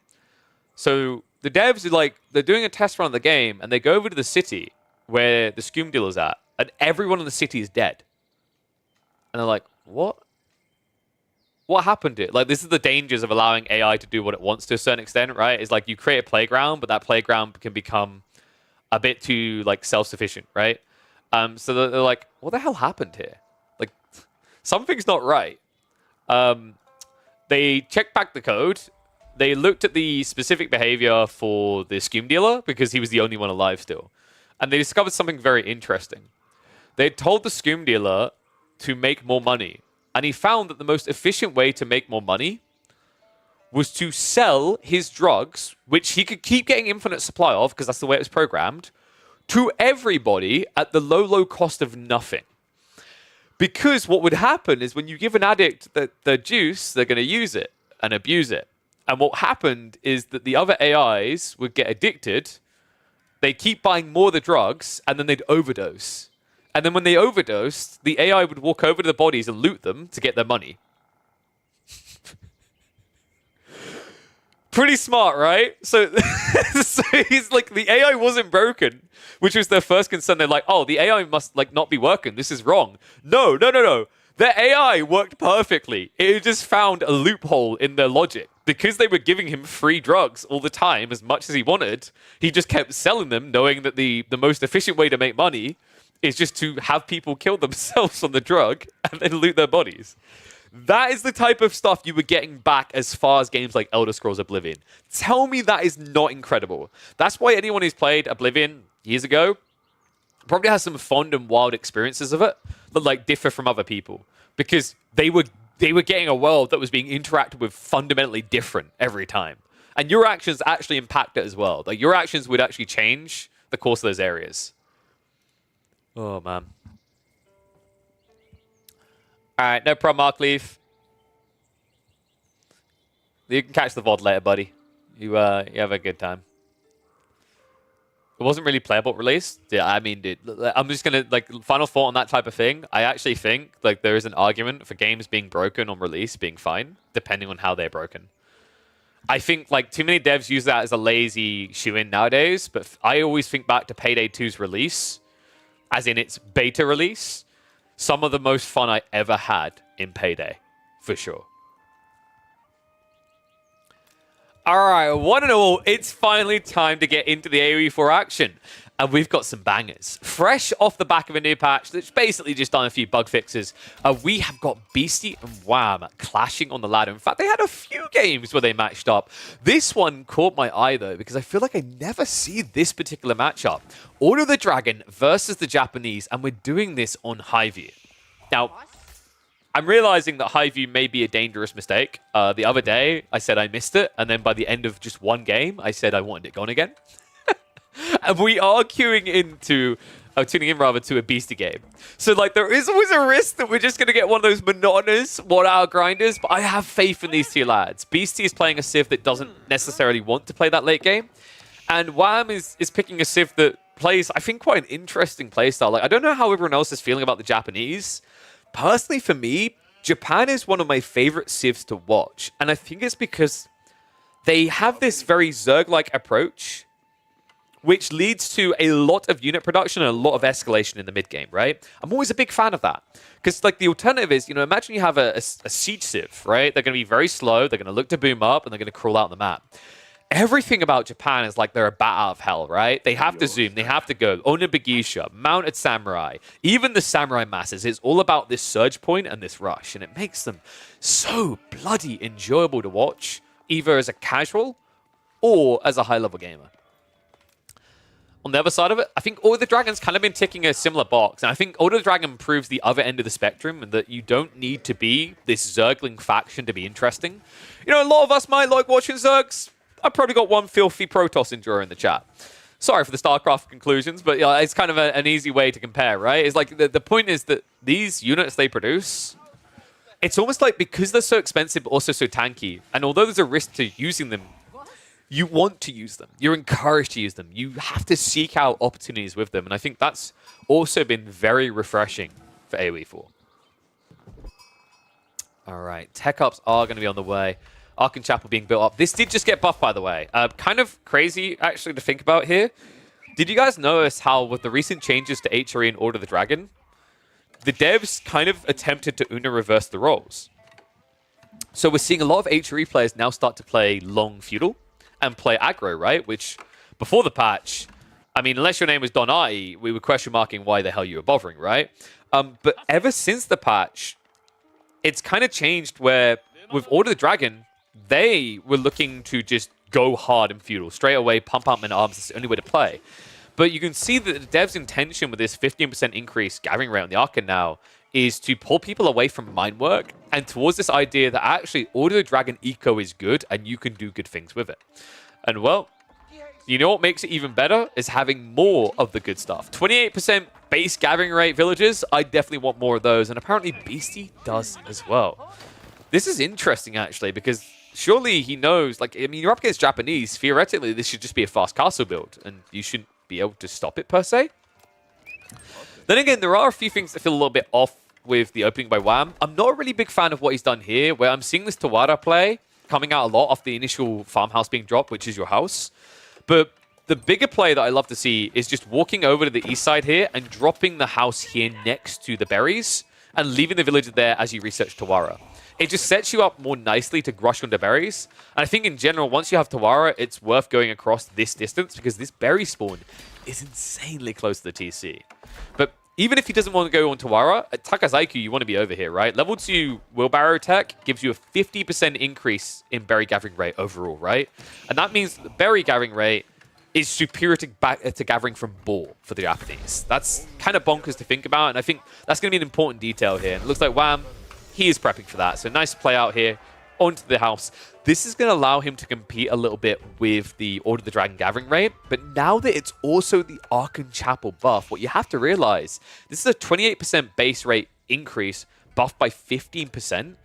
So the devs are like, they're doing a test run of the game, and they go over to the city where the Skoom dealer's at, and everyone in the city is dead. And they're like, what? What happened to it? Like, this is the dangers of allowing AI to do what it wants to a certain extent, right? It's like you create a playground, but that playground can become a bit too, like, self-sufficient, right? So they're like, what the hell happened here? Like, something's not right. They checked back the code. They looked at the specific behavior for the Skoom dealer, because he was the only one alive still. And they discovered something very interesting. They told the Skoom dealer to make more money. And he found that the most efficient way to make more money was to sell his drugs, which he could keep getting infinite supply of, because that's the way it was programmed, to everybody at the low cost of nothing. Because what would happen is when you give an addict the juice, they're going to use it and abuse it. And what happened is that the other AIs would get addicted, they'd keep buying more of the drugs, and then they'd overdose. And then when they overdosed, the AI would walk over to the bodies and loot them to get their money. Pretty smart, right? So, so he's like, the AI wasn't broken, which was their first concern. They're like, oh, the AI must like not be working. This is wrong. No. Their AI worked perfectly. It just found a loophole in their logic. Because they were giving him free drugs all the time, as much as he wanted, he just kept selling them, knowing that the most efficient way to make money is just to have people kill themselves on the drug and then loot their bodies. That is the type of stuff you were getting back as far as games like Elder Scrolls Oblivion. Tell me that is not incredible. That's why anyone who's played Oblivion years ago probably has some fond and wild experiences of it that like differ from other people, because they were getting a world that was being interacted with fundamentally different every time. And your actions actually impact it as well. Like, your actions would actually change the course of those areas. Oh, man. All right, no problem, Mark Leaf. You can catch the VOD later, buddy. You have a good time. It wasn't really playable at release. Yeah, I mean, dude, I'm just going to, like, final thought on that type of thing. I actually think, like, there is an argument for games being broken on release being fine, depending on how they're broken. I think, like, too many devs use that as a lazy shoe-in nowadays, but I always think back to Payday 2's release, as in its beta release. Some of the most fun I ever had in Payday, for sure. All right, one and all, it's finally time to get into the AoE4 action. And we've got some bangers. Fresh off the back of a new patch that's basically just done a few bug fixes, we have got Beastie and Wham clashing on the ladder. In fact, they had a few games where they matched up. This one caught my eye, though, because I feel like I never see this particular matchup. Order of the Dragon versus the Japanese, and we're doing this on Highview. Now, I'm realizing that Highview may be a dangerous mistake. The other day, I said I missed it, and then by the end of just one game, I said I wanted it gone again. And we are tuning in to a Beastie game. So, like, there is always a risk that we're just going to get one of those monotonous one-hour grinders, but I have faith in these two lads. Beastie is playing a Civ that doesn't necessarily want to play that late game, and Wham is picking a Civ that plays, I think, quite an interesting playstyle. Like, I don't know how everyone else is feeling about the Japanese. Personally, for me, Japan is one of my favorite Civs to watch, and I think it's because they have this very Zerg-like approach, which leads to a lot of unit production and a lot of escalation in the mid-game, right? I'm always a big fan of that. Because, like, the alternative is, you know, imagine you have a siege Civ, right? They're going to be very slow, they're going to look to boom up, and they're going to crawl out on the map. Everything about Japan is like they're a bat out of hell, right? They have to zoom, they have to go. Onibagisha, Mounted Samurai, even the Samurai masses, it's all about this surge point and this rush, and it makes them so bloody enjoyable to watch, either as a casual or as a high-level gamer. On the other side of it, I think Order of the Dragon's kind of been ticking a similar box. And I think Order of the Dragon proves the other end of the spectrum and that you don't need to be this Zergling faction to be interesting. You know, a lot of us might like watching Zergs. I've probably got one filthy Protoss endurer in the chat. Sorry for the StarCraft conclusions, but it's kind of an easy way to compare, right? It's like the point is that these units they produce, it's almost like because they're so expensive but also so tanky, and although there's a risk to using them, you want to use them. You're encouraged to use them. You have to seek out opportunities with them. And I think that's also been very refreshing for AoE4. All right. Tech ups are going to be on the way. Ark and Chapel being built up. This did just get buffed, by the way. Kind of crazy, actually, to think about here. Did you guys notice how with the recent changes to HRE and Order of the Dragon, the devs kind of attempted to Una reverse the roles? So we're seeing a lot of HRE players now start to play long feudal and play aggro, right? Which, before the patch, I mean, unless your name was Donati, we were question marking why the hell you were bothering, right? But ever since the patch, it's kind of changed where, with Order of the Dragon, they were looking to just go hard in feudal. Straight away, pump up men at arms is the only way to play. But you can see that the dev's intention with this 15% increase gathering rate on the Archon now is to pull people away from mine work and towards this idea that actually Order of the Dragon eco is good and you can do good things with it. And well, you know what makes it even better is having more of the good stuff. 28% base gathering rate villagers, I definitely want more of those, and apparently Beastie does as well. This is interesting actually, because surely he knows, like, I mean, you're up against Japanese, theoretically this should just be a fast castle build, and you shouldn't be able to stop it per se. Then again, there are a few things that feel a little bit off with the opening by Wham. I'm not a really big fan of what he's done here, where I'm seeing this Tawara play coming out a lot off the initial farmhouse being dropped, which is your house. But the bigger play that I love to see is just walking over to the east side here and dropping the house here next to the berries and leaving the villager there as you research Tawara. It just sets you up more nicely to rush onto berries. And I think in general, once you have Tawara, it's worth going across this distance because this berry spawn is insanely close to the TC. But even if he doesn't want to go on Tawara, at Takazaiku, you want to be over here, right? Level 2 wheelbarrow tech gives you a 50% increase in berry gathering rate overall, right? And that means the berry gathering rate is superior to gathering from boar for the Japanese. That's kind of bonkers to think about, and I think that's going to be an important detail here. And it looks like Wham, he is prepping for that. So nice play out here onto the house. This is going to allow him to compete a little bit with the Order of the Dragon gathering rate. But now that it's also the Archon Chapel buff, what you have to realize, this is a 28% base rate increase buffed by 15%.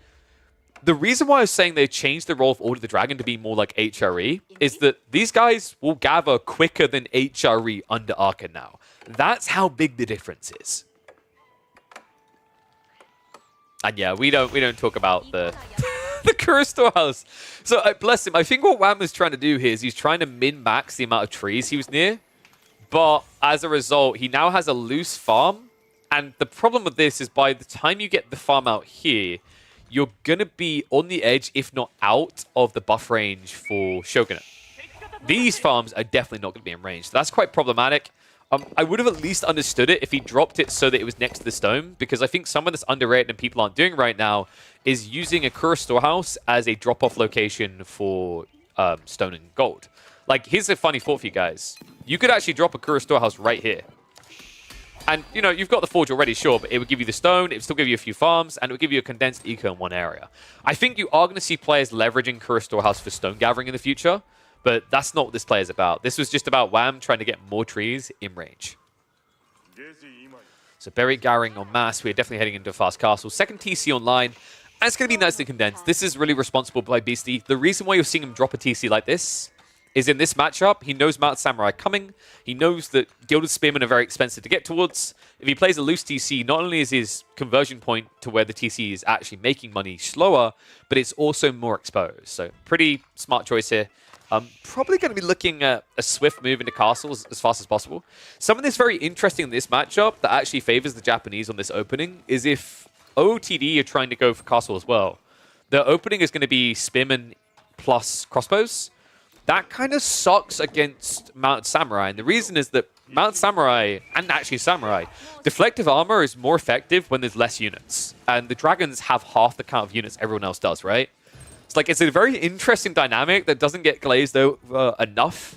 The reason why I was saying they changed the role of Order of the Dragon to be more like HRE is that these guys will gather quicker than HRE under Archon now. That's how big the difference is. And yeah, we don't talk about the the Kura storehouse. So bless him. I think what Wham was trying to do here is he's trying to min-max the amount of trees he was near. But as a result, he now has a loose farm. And the problem with this is by the time you get the farm out here, you're going to be on the edge, if not out of the buff range for Shogunate. These farms are definitely not going to be in range. So that's quite problematic. I would have at least understood it if he dropped it so that it was next to the stone, because I think something that's underrated and people aren't doing right now is using a Kura Storehouse as a drop-off location for stone and gold. Like, here's a funny thought for you guys. You could actually drop a Kura Storehouse right here. And, you know, you've got the forge already, sure, but it would give you the stone, it would still give you a few farms, and it would give you a condensed eco in one area. I think you are going to see players leveraging Kura Storehouse for stone gathering in the future, but that's not what this play is about. This was just about Wham trying to get more trees in range. So Berry gathering en masse. We're definitely heading into a fast castle. Second TC online. And it's going to be nicely condensed. This is really responsible by Beastie. The reason why you're seeing him drop a TC like this is in this matchup, he knows Mount Samurai coming. He knows that Gilded Spearmen are very expensive to get towards. If he plays a loose TC, not only is his conversion point to where the TC is actually making money slower, but it's also more exposed. So pretty smart choice here. Probably going to be looking at a swift move into castles as fast as possible. Something that's very interesting in this matchup that actually favors the Japanese on this opening is if OOTD are trying to go for castle as well. The opening is going to be Spearmen plus crossbows. That kind of sucks against Mount Samurai. And the reason is that Mount Samurai, and actually Samurai, deflective armor is more effective when there's less units. And the dragons have half the count of units everyone else does, right? It's like, it's a very interesting dynamic that doesn't get glazed over enough.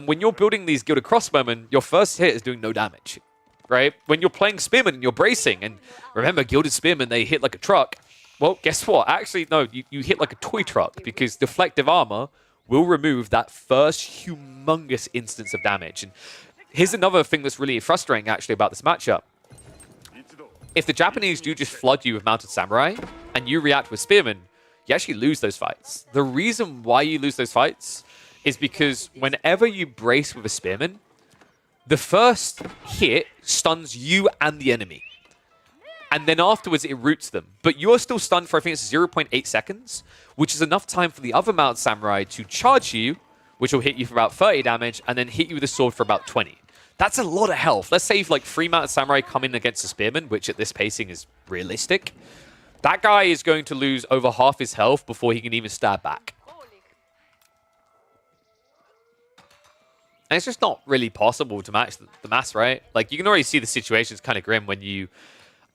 When you're building these Gilded Crossbowmen, your first hit is doing no damage, right? When you're playing Spearmen and you're bracing, and remember, Gilded Spearmen, they hit like a truck. Well, guess what? Actually, no, you hit like a toy truck, because deflective armor will remove that first humongous instance of damage. And here's another thing that's really frustrating, actually, about this matchup. If the Japanese do just flood you with Mounted Samurai, and you react with Spearmen, you actually lose those fights. The reason why you lose those fights is because whenever you brace with a Spearman, the first hit stuns you and the enemy. And then afterwards, it roots them. But you're still stunned for, I think it's 0.8 seconds, which is enough time for the other Mounted Samurai to charge you, which will hit you for about 30 damage, and then hit you with a sword for about 20. That's a lot of health. Let's say if like 3 Mounted Samurai come in against a Spearman, which at this pacing is realistic. That guy is going to lose over half his health before he can even stab back. And it's just not really possible to match the mass, right? Like, you can already see the situation's kind of grim when you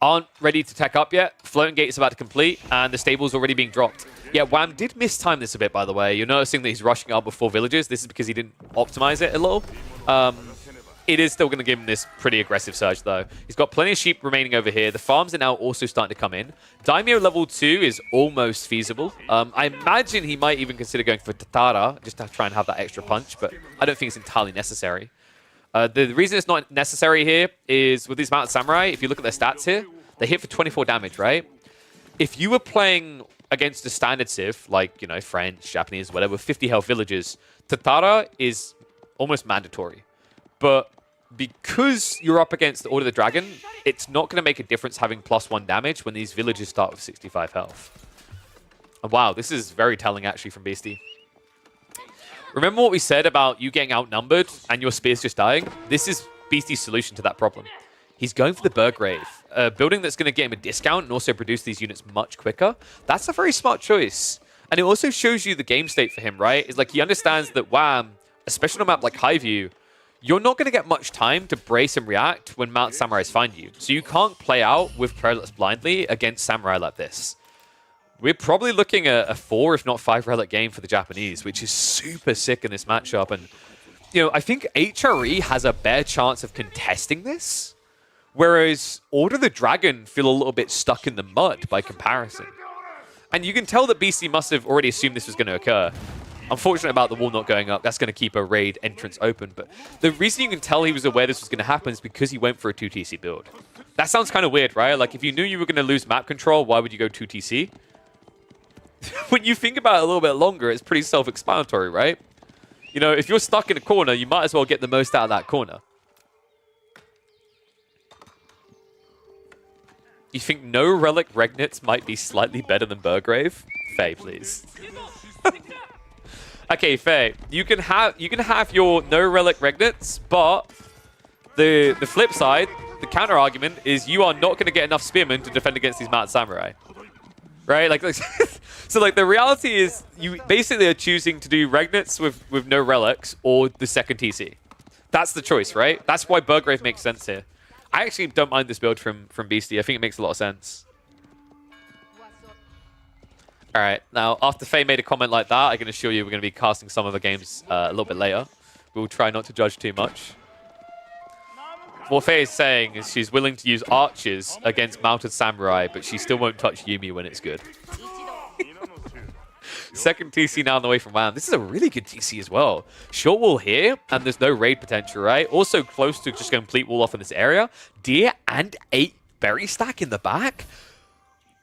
aren't ready to tech up yet. Floating Gate is about to complete, and the stable's already being dropped. Yeah, Wham did mistime this a bit, by the way. You're noticing that he's rushing out before villages. This is because he didn't optimize it a little. It is still going to give him this pretty aggressive surge, though. He's got plenty of sheep remaining over here. The farms are now also starting to come in. Daimyo level 2 is almost feasible. I imagine he might even consider going for Tatara, just to try and have that extra punch, but I don't think it's entirely necessary. The reason it's not necessary here is with these Mounted Samurai, if you look at their stats here, they hit for 24 damage, right? If you were playing against a standard civ, like, you know, French, Japanese, whatever, 50 health villages, Tatara is almost mandatory. But because you're up against the Order of the Dragon, it's not going to make a difference having +1 damage when these villages start with 65 health. And wow, this is very telling, actually, from Beastie. Remember what we said about you getting outnumbered and your spear's just dying? This is Beastie's solution to that problem. He's going for the Burgrave, a building that's going to get him a discount and also produce these units much quicker. That's a very smart choice. And it also shows you the game state for him, right? It's like he understands that Wham, especially on a map like Highview, you're not going to get much time to brace and react when Mounted Samurais find you. So you can't play out with Prelates blindly against Samurai like this. We're probably looking at a 4, if not 5 relic game for the Japanese, which is super sick in this matchup. And, you know, I think HRE has a better chance of contesting this, whereas Order of the Dragon feel a little bit stuck in the mud by comparison. And you can tell that BC must have already assumed this was going to occur. Unfortunate about the wall not going up. That's going to keep a raid entrance open. But the reason you can tell he was aware this was going to happen is because he went for a 2TC build. That sounds kind of weird, right? Like, if you knew you were going to lose map control, why would you go 2TC? When you think about it a little bit longer, it's pretty self-explanatory, right? You know, if you're stuck in a corner, you might as well get the most out of that corner. You think no relic Regnits might be slightly better than Burgrave? Faye, please. Okay, Faye, you can have your no relic Regnits, but the flip side, the counter argument is you are not going to get enough spearmen to defend against these Mounted Samurai. right? Like, so like the reality is you basically are choosing to do Regnets with no relics or the second TC. That's the choice, right? That's why Burgrave makes sense here. I actually don't mind this build from Beastie. I think it makes a lot of sense. All right, now after Faye made a comment like that, I can assure you we're going to be casting some of the games a little bit later. We'll try not to judge too much. What Faye is saying is she's willing to use archers against mounted samurai, but she still won't touch Yuumi when it's good. Second TC now on the way from WAM. This is a really good TC as well. Short wall here, and there's no raid potential, right? Also close to just complete wall off in this area. Deer and 8 berry stack in the back.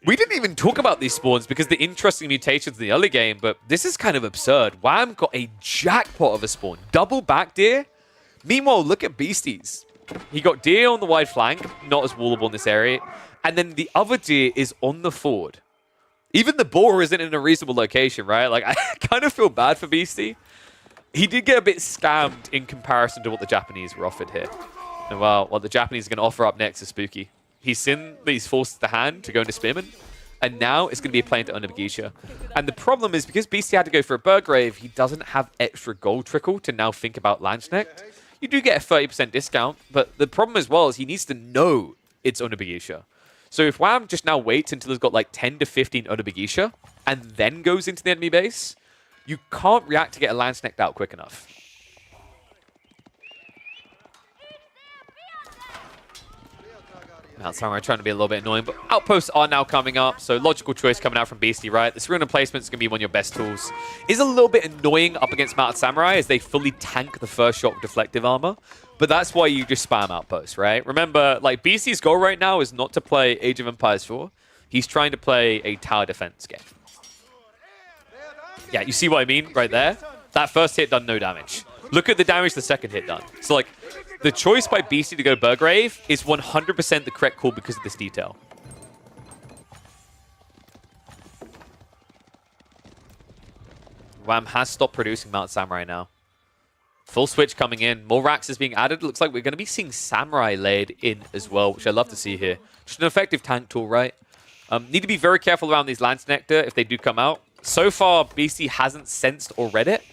We didn't even talk about these spawns because the interesting mutations in the early game, but this is kind of absurd. WAM got a jackpot of a spawn. Double back deer. Meanwhile, look at Beasties. He got deer on the wide flank, not as wallable in this area. And then the other deer is on the forward. Even the boar isn't in a reasonable location, right? Like, I kind of feel bad for Beastie. He did get a bit scammed in comparison to what the Japanese were offered here. And well, what the Japanese are going to offer up next is spooky. He's seen these forced to hand to go into Spearman, and now it's going to be a play into Onibugisha. And the problem is, because Beastie had to go for a Burgrave, he doesn't have extra gold trickle to now think about Landsknecht. You do get a 30% discount, but the problem as well is he needs to know it's Onibugisha. So if WAM just now waits until he's got like 10 to 15 Onibugisha and then goes into the enemy base, you can't react to get a Landsknecht out quick enough. Mount Samurai trying to be a little bit annoying, but outposts are now coming up, so logical choice coming out from Beastie, right? This rune of placement is going to be one of your best tools. Is a little bit annoying up against Mount Samurai as they fully tank the first shot with deflective armor, but that's why you just spam outposts, right? Remember, like, Beastie's goal right now is not to play Age of Empires 4. He's trying to play a tower defense game. Yeah, you see what I mean right there? That first hit done no damage. Look at the damage the second hit done. So, like, the choice by Beastie to go Burgrave is 100% the correct call because of this detail. WAM has stopped producing Mount Samurai now. Full switch coming in. More racks is being added. Looks like we're going to be seeing Samurai laid in as well, which I love to see here. Just an effective tank tool, right? Need to be very careful around these Landsknecht if they do come out. So far, Beastie hasn't sensed or read it.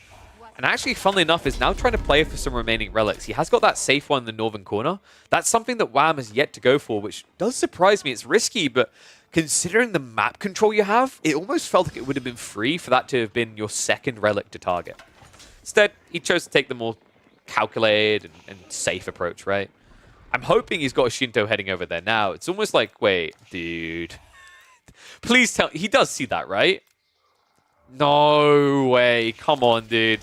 And actually, funnily enough, is now trying to play for some remaining relics. He has got that safe one in the northern corner. That's something that WAM has yet to go for, which does surprise me. It's risky, but considering the map control you have, it almost felt like it would have been free for that to have been your second relic to target. Instead, he chose to take the more calculated and safe approach, right? I'm hoping he's got a Shinto heading over there now. It's almost like, wait, dude. Please tell... He does see that, right? No way. Come on, dude.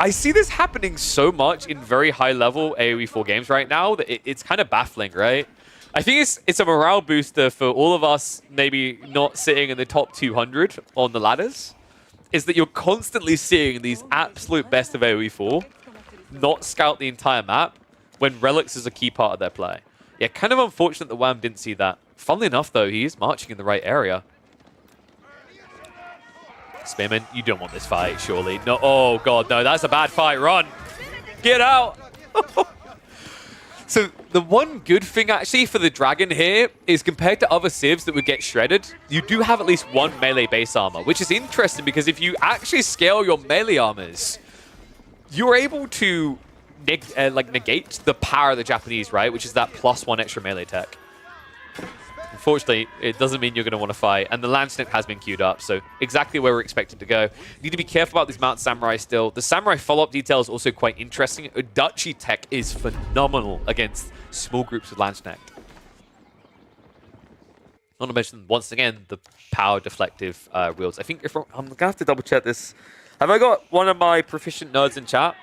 I see this happening so much in very high-level AoE 4 games right now that it's kind of baffling, right? I think it's a morale booster for all of us maybe not sitting in the top 200 on the ladders, is that you're constantly seeing these absolute best of AoE 4 not scout the entire map when relics is a key part of their play. Yeah, kind of unfortunate that WAM didn't see that. Funnily enough, though, he is marching in the right area. Spearman, you don't want this fight, surely. No, oh god, no, that's a bad fight. Run! Get out! So the one good thing actually for the Dragon here is compared to other civs that would get shredded, you do have at least one melee base armor, which is interesting because if you actually scale your melee armors, you're able to negate the power of the Japanese, right? Which is that +1 extra melee tech. Unfortunately, it doesn't mean you're going to want to fight. And the Landsknecht has been queued up, so exactly where we're expected to go. You need to be careful about this Mount Samurai still. The Samurai follow-up detail is also quite interesting. Udachi tech is phenomenal against small groups of Landsknecht. Not to mention, once again, the power deflective wheels. I think if I'm going to have to double-check this. Have I got one of my proficient nerds in chat?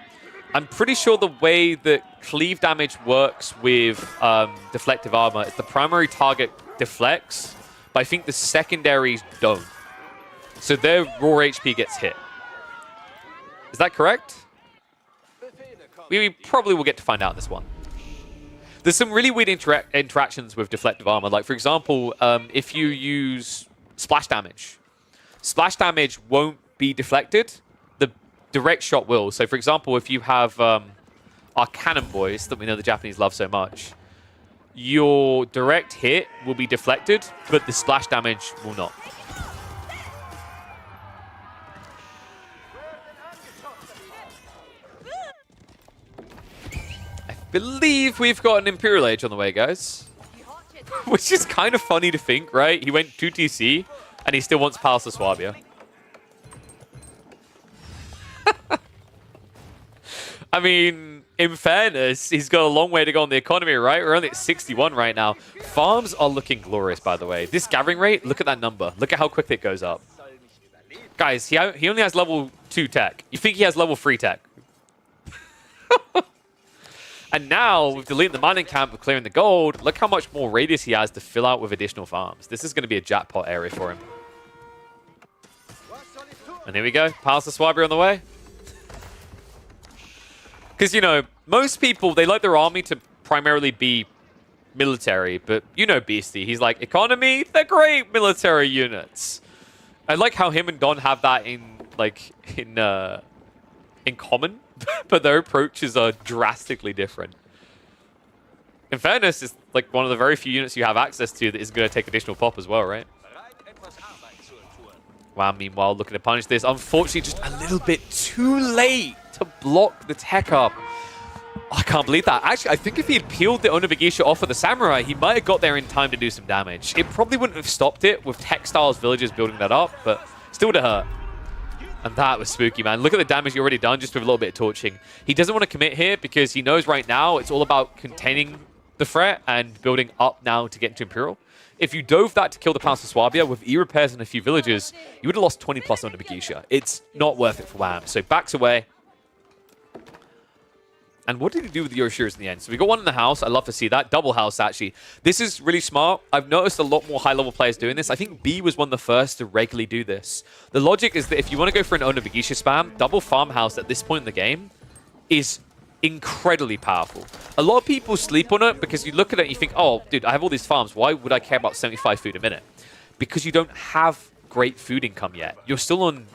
I'm pretty sure the way that cleave damage works with deflective armor is the primary target deflects, but I think the secondaries don't. So their raw HP gets hit. Is that correct? We probably will get to find out in this one. There's some really weird interactions with deflective armor. Like, for example, if you use splash damage won't be deflected. The direct shot will. So, for example, if you have our cannon boys that we know the Japanese love so much, your direct hit will be deflected, but the splash damage will not. I believe we've got an Imperial Age on the way, guys. Which is kind of funny to think, right? He went 2 TC, and he still wants Palace of Swabia. I mean, in fairness, he's got a long way to go on the economy, right? We're only at 61 right now. Farms are looking glorious, by the way. This gathering rate, look at that number. Look at how quickly it goes up. Guys, he only has level 2 tech. You think he has level 3 tech? And now, with deleting the mining camp, with clearing the gold, look how much more radius he has to fill out with additional farms. This is going to be a jackpot area for him. And here we go. Palace of Swabia on the way. Because, you know, most people, they like their army to primarily be military. But you know Beastie. He's like, economy, they're great military units. I like how him and Don have that in common. But their approaches are drastically different. In fairness, it's like one of the very few units you have access to that is going to take additional pop as well, right? Wow, meanwhile, looking to punish this. Unfortunately, just a little bit too late to block the tech up. I can't believe that. Actually, I think if he had peeled the Onagigisha off of the Samurai, he might have got there in time to do some damage. It probably wouldn't have stopped it with Textiles villagers building that up, but still would have hurt. And that was spooky, man. Look at the damage he already done just with a little bit of torching. He doesn't want to commit here because he knows right now it's all about containing the threat and building up now to get into Imperial. If you dove that to kill the Palace of Swabia with E-repairs and a few villages, you would have lost 20 plus on the Nagisha. It's not worth it for Wham. So backs away. And what did he do with the Yoroshiras in the end? So we got one in the house. I love to see that. Double house, actually. This is really smart. I've noticed a lot more high-level players doing this. I think B was one of the first to regularly do this. The logic is that if you want to go for an Onagigisha spam, double farmhouse at this point in the game is incredibly powerful. A lot of people sleep on it because you look at it and you think, oh, dude, I have all these farms. Why would I care about 75 food a minute? Because you don't have great food income yet. You're still on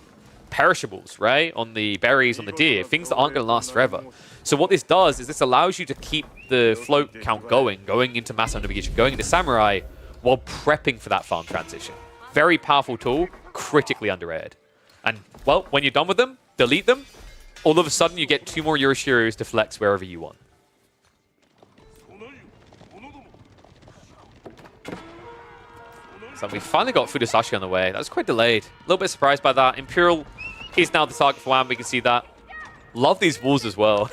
perishables, right? On the berries, on the deer, things that aren't going to last forever. So what this does is this allows you to keep the float count going into Mass Onagigisha, going into Samurai, while prepping for that farm transition. Very powerful tool, critically underrated. And, well, when you're done with them, delete them. All of a sudden, you get 2 more Yoroshiros to flex wherever you want. So we finally got Fudesashi on the way. That was quite delayed. A little bit surprised by that. Imperial is now the target for Wham. We can see that. Love these walls as well.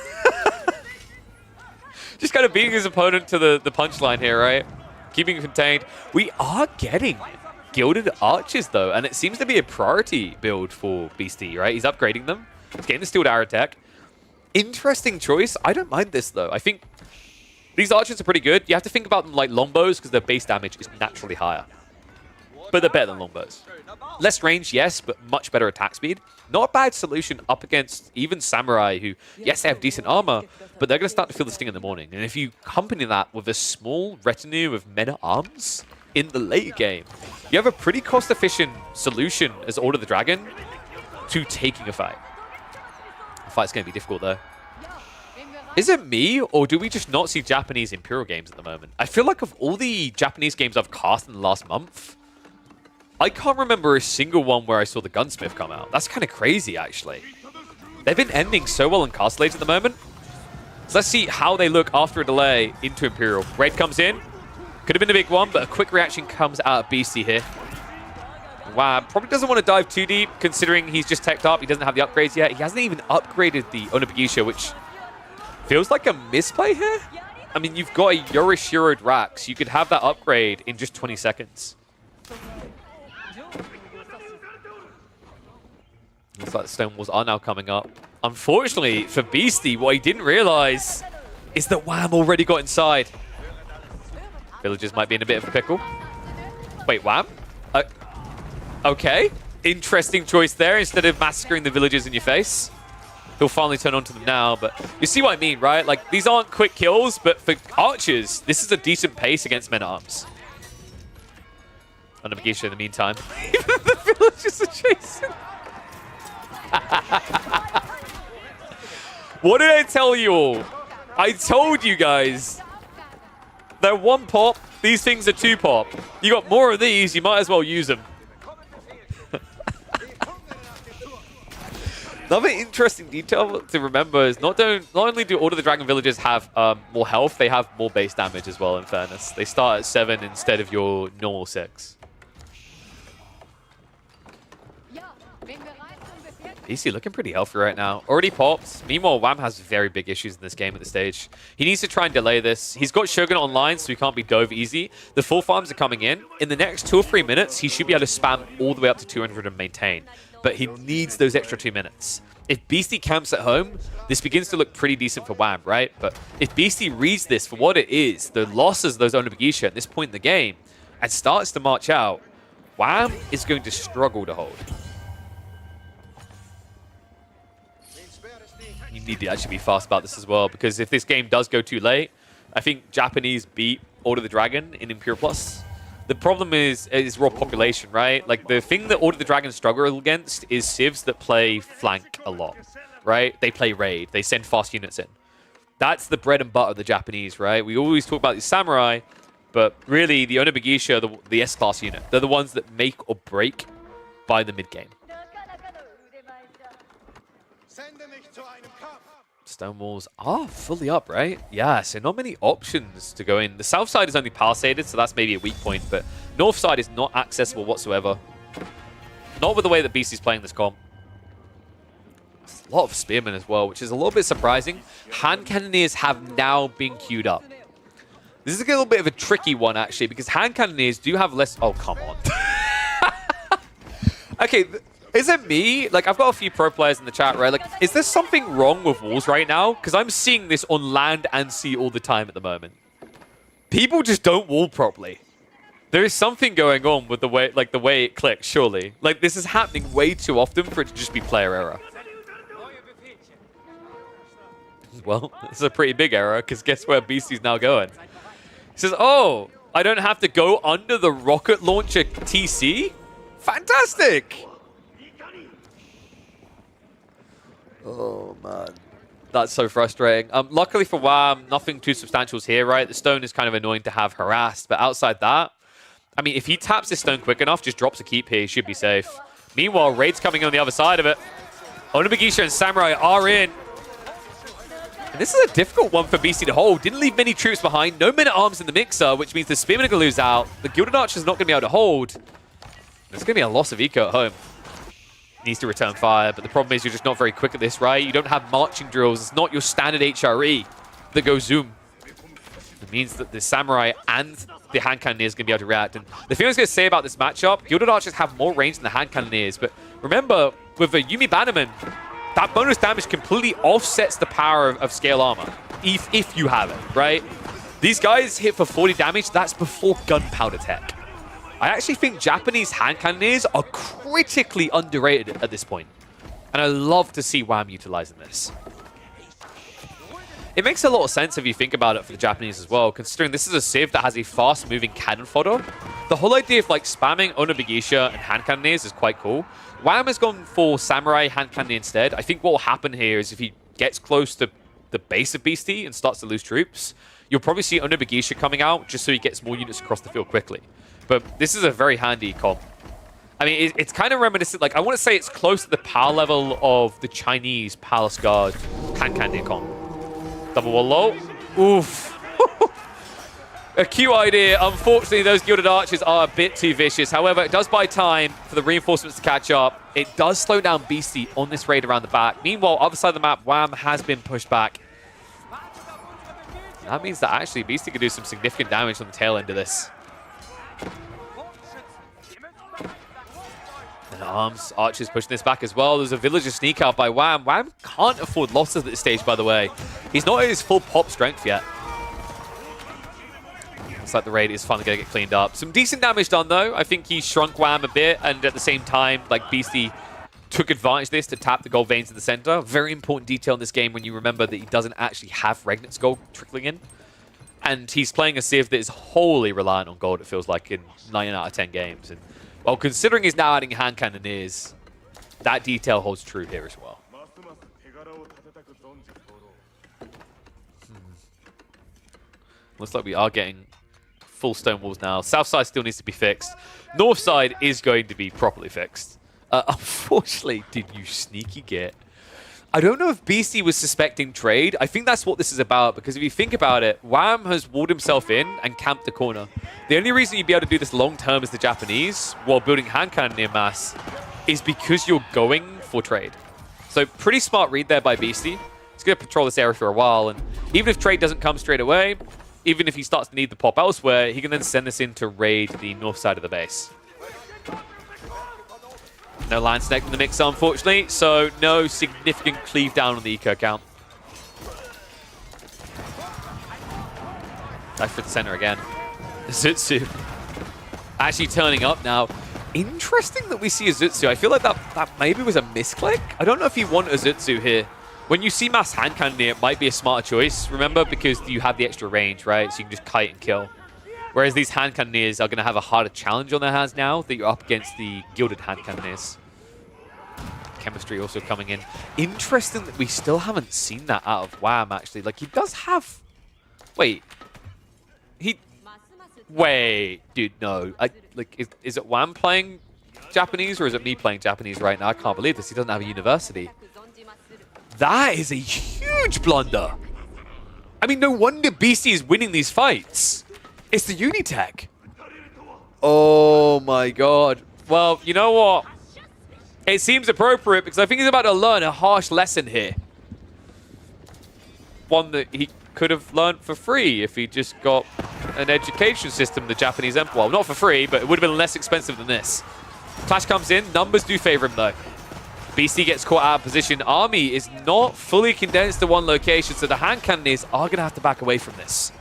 Just kind of beating his opponent to the punchline here, right? Keeping it contained. We are getting Gilded Archers, though, and it seems to be a priority build for Beastie, right? He's upgrading them. He's getting the Steeled Arrow tech. Interesting choice. I don't mind this, though. I think these archers are pretty good. You have to think about them like longbows because their base damage is naturally higher. But they're better than longbows. Less range, yes, but much better attack speed. Not a bad solution up against even Samurai, who, yes, they have decent armor, but they're going to start to feel the sting in the morning. And if you accompany that with a small retinue of men-at-arms in the late game, you have a pretty cost-efficient solution as Order of the Dragon to taking a fight. The fight's going to be difficult, though. Is it me, or do we just not see Japanese Imperial games at the moment? I feel like of all the Japanese games I've cast in the last month, I can't remember a single one where I saw the Gunsmith come out. That's kind of crazy, actually. They've been ending so well in Castle Age at the moment. So let's see how they look after a delay into Imperial. Raid comes in. Could have been a big one, but a quick reaction comes out of Beastie here. Wow, probably doesn't want to dive too deep, considering he's just teched up. He doesn't have the upgrades yet. He hasn't even upgraded the Onagigisha, which feels like a misplay here. I mean, you've got a Yoroshiro'd Rax. You could have that upgrade in just 20 seconds. Looks like the stone walls are now coming up. Unfortunately for Beastie, what he didn't realize is that Wham already got inside. Villagers might be in a bit of a pickle. Wait, Wham? Okay. Interesting choice there. Instead of massacring the villagers in your face, he'll finally turn onto them now. But you see what I mean, right? Like, these aren't quick kills, but for archers, this is a decent pace against men-at-arms. Onagigisha in the meantime. Even the villagers are chasing. What did I tell you all? I told you guys They're 1 pop. These things are 2 pop. You got more of these, you might as well use them. Another interesting detail to remember is not only do Order of the Dragon villagers have more health, they have more base damage as well, in fairness. They start at 7 instead of your normal 6. BC looking pretty healthy right now. Already popped. Meanwhile, Wham has very big issues in this game at this stage. He needs to try and delay this. He's got Shogun online, so he can't be dove easy. The full farms are coming in. In the next 2 or 3 minutes, he should be able to spam all the way up to 200 and maintain. But he needs those extra 2 minutes. If Beastie camps at home, this begins to look pretty decent for Wham, right? But if Beastie reads this for what it is, the losses of those Onibagisha at this point in the game, and starts to march out, Wham is going to struggle to hold. You need to actually be fast about this as well, because if this game does go too late, I think Japanese beat Order of the Dragon in Imperial Plus. The problem is raw population, right? Like, the thing that Order of the Dragon struggle against is civs that play flank a lot, right? They play raid. They send fast units in. That's the bread and butter of the Japanese, right? We always talk about the samurai, but really, the Onibagisha, the S-class unit, they're the ones that make or break by the mid-game. Stone walls are fully up, right? Yeah, so not many options to go in. The south side is only palisaded, so that's maybe a weak point, but north side is not accessible whatsoever. Not with the way that BC's playing this comp. There's a lot of spearmen as well, which is a little bit surprising. Hand cannoneers have now been queued up. This is a little bit of a tricky one, actually, because hand cannoneers do have less... Oh, come on. Okay, is it me? Like, I've got a few pro players in the chat, right? Like, is there something wrong with walls right now? Because I'm seeing this on land and sea all the time at the moment. People just don't wall properly. There is something going on with the way it clicks, surely. Like, this is happening way too often for it to just be player error. Well, it's a pretty big error, because guess where BC's now going? He says, oh, I don't have to go under the rocket launcher TC? Fantastic! Oh, man. That's so frustrating. Luckily for Wham, nothing too substantial is here, right? The stone is kind of annoying to have harassed, but outside that, I mean, if he taps this stone quick enough, just drops a keep here, he should be safe. Meanwhile, Raid's coming on the other side of it. Onibagisha and Samurai are in. And this is a difficult one for BC to hold. Didn't leave many troops behind. No men-at-arms in the mixer, which means the Spearmen are going to lose out. The Gilded Archer is not going to be able to hold. There's going to be a loss of eco at home. Needs to return fire, but the problem is you're just not very quick at this, right? You don't have marching drills. It's not your standard HRE that goes zoom. It means that the Samurai and the Hand Cannoneers are going to be able to react. And the thing I was going to say about this matchup, Gilded Archers have more range than the Hand Cannoneers, but remember, with the Yumi Bannerman, that bonus damage completely offsets the power of scale armor, if you have it, right? These guys hit for 40 damage. That's before gunpowder tech. I actually think Japanese hand cannoneers are critically underrated at this point. And I love to see Wham utilizing this. It makes a lot of sense if you think about it for the Japanese as well, considering this is a civ that has a fast-moving cannon fodder. The whole idea of like spamming Onibagisha and hand cannoneers is quite cool. Wham has gone for Samurai hand cannoneer instead. I think what will happen here is if he gets close to the base of Beastie and starts to lose troops, you'll probably see Onibagisha coming out just so he gets more units across the field quickly. But this is a very handy comp. I mean, it's kind of reminiscent. Like, I want to say it's close to the power level of the Chinese Palace Guard hand cannoneer comp. Double wall low. Oof. A cute idea. Unfortunately, those Gilded Archers are a bit too vicious. However, it does buy time for the reinforcements to catch up. It does slow down Beastie on this raid around the back. Meanwhile, other side of the map, Wham has been pushed back. That means that actually Beastie could do some significant damage on the tail end of this. And Arms, Archers pushing this back as well. There's a villager sneak out by Wham. Wham can't afford losses at this stage, by the way. He's not at his full pop strength yet. Looks like the raid is finally going to get cleaned up. Some decent damage done, though. I think he shrunk Wham a bit, and at the same time, like, Beastie took advantage of this to tap the gold veins in the center. Very important detail in this game when you remember that he doesn't actually have Regnit's gold trickling in. And he's playing a civ that is wholly reliant on gold, it feels like, in 9 out of 10 games. And well, considering he's now adding hand cannoneers, that detail holds true here as well. Looks like we are getting full stone walls now. South side still needs to be fixed. North side is going to be properly fixed. Unfortunately, did you sneaky git? I don't know if BC was suspecting trade. I think that's what this is about, because if you think about it, Wham has walled himself in and camped the corner. The only reason you'd be able to do this long term as the Japanese, while building hand cannon near mass, is because you're going for trade. So pretty smart read there by BC. He's going to patrol this area for a while, and even if trade doesn't come straight away, even if he starts to need the pop elsewhere, he can then send this in to raid the north side of the base. No Land Snake in the mix, unfortunately, so no significant cleave down on the eco count. Back for the center again. Zutsu actually turning up now. Interesting that we see a Zutsu. I feel like that maybe was a misclick. I don't know if you want a Zutsu here. When you see mass hand cannon near, it might be a smarter choice, remember, because you have the extra range, right? So you can just kite and kill. Whereas these hand cannoneers are going to have a harder challenge on their hands now that you're up against the gilded hand cannoneers. Chemistry also coming in. Interesting that we still haven't seen that out of Wham, actually. Like, he does have... Wait. Wait. Dude, no. Is it Wham playing Japanese, or is it me playing Japanese right now? I can't believe this. He doesn't have a university. That is a huge blunder. I mean, no wonder BC is winning these fights. It's the Unitech. Oh my god. Well, you know what? It seems appropriate because I think he's about to learn a harsh lesson here. One that he could have learned for free if he just got an education system, the Japanese Empire. Well, not for free, but it would have been less expensive than this. Clash comes in. Numbers do favor him, though. BC gets caught out of position. Army is not fully condensed to one location, so the hand cannoneers are going to have to back away from this.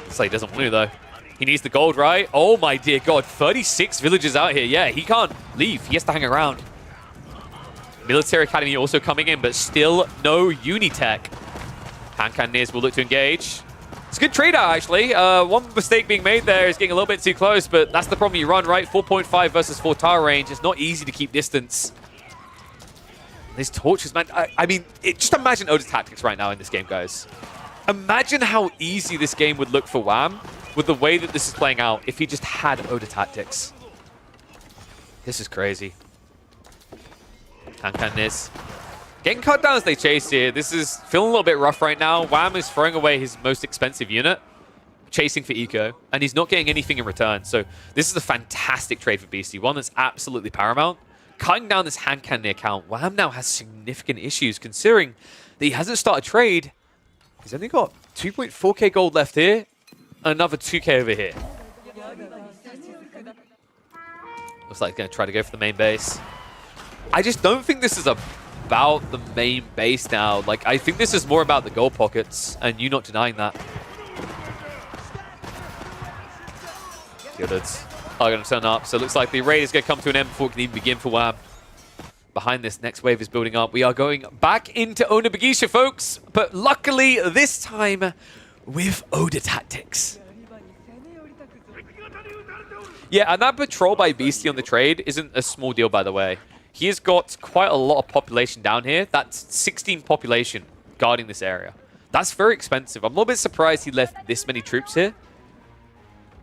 Looks like he doesn't want to, though. He needs the gold, right? Oh, my dear God. 36 villagers out here. Yeah, he can't leave. He has to hang around. Military Academy also coming in, but still no Unitech. Hand cannoneers will look to engage. It's a good trade out, actually. One mistake being made there is getting a little bit too close, but that's the problem you run, right? 4.5 versus 4 tower range. It's not easy to keep distance. These torches, man. I mean, just imagine Oda tactics right now in this game, guys. Imagine how easy this game would look for Wham with the way that this is playing out if he just had Oda tactics. This is crazy. Hand cannoneers. Getting cut down as they chase here. This is feeling a little bit rough right now. Wham is throwing away his most expensive unit, chasing for eco, and he's not getting anything in return. So this is a fantastic trade for BC, one that's absolutely paramount. Cutting down this hand cannoneer count, Wham now has significant issues considering that he hasn't started trade. He's only got 2.4k gold left here, and another 2k over here. Looks like he's going to try to go for the main base. I just don't think this is about the main base now. Like, I think this is more about the gold pockets, and you not denying that. Gildeds are going to turn up, so it looks like the raid is going to come to an end before it can even begin for Wham. Behind this, next wave is building up. We are going back into Onibagisha, folks, but luckily this time with Oda tactics. Yeah, and that patrol by BC on the trade isn't a small deal, by the way. He has got quite a lot of population down here. That's 16 population guarding this area. That's very expensive. I'm a little bit surprised he left this many troops here.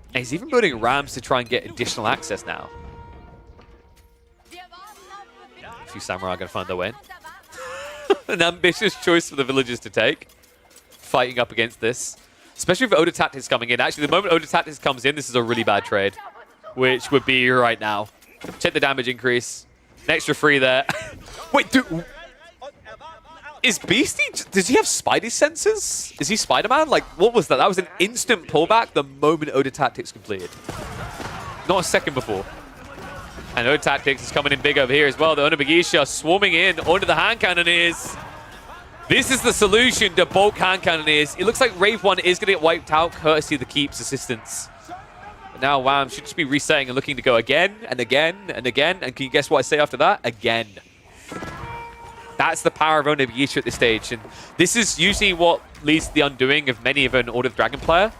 And he's even building rams to try and get additional access now. A few samurai are going to find their way in. An ambitious choice for the villagers to take. Fighting up against this. Especially with Oda Tactics coming in. Actually, the moment Oda Tactics comes in, this is a really bad trade. Which would be right now. Check the damage increase. An extra 3 there. Wait, dude. Is Beastie... Does he have Spidey senses? Is he Spider-Man? Like, what was that? That was an instant pullback the moment Oda Tactics completed. Not a second before. And Oda Tactics is coming in big over here as well. The Onibagisha swarming in onto the hand cannoneers. This is the solution to bulk hand cannoneers. It looks like Rave 1 is going to get wiped out courtesy of the Keep's assistance. But now Wham should just be resetting and looking to go again and again and again. And can you guess what I say after that? Again. That's the power of Onibagisha at this stage. And this is usually what leads to the undoing of many of an Order of Dragon player,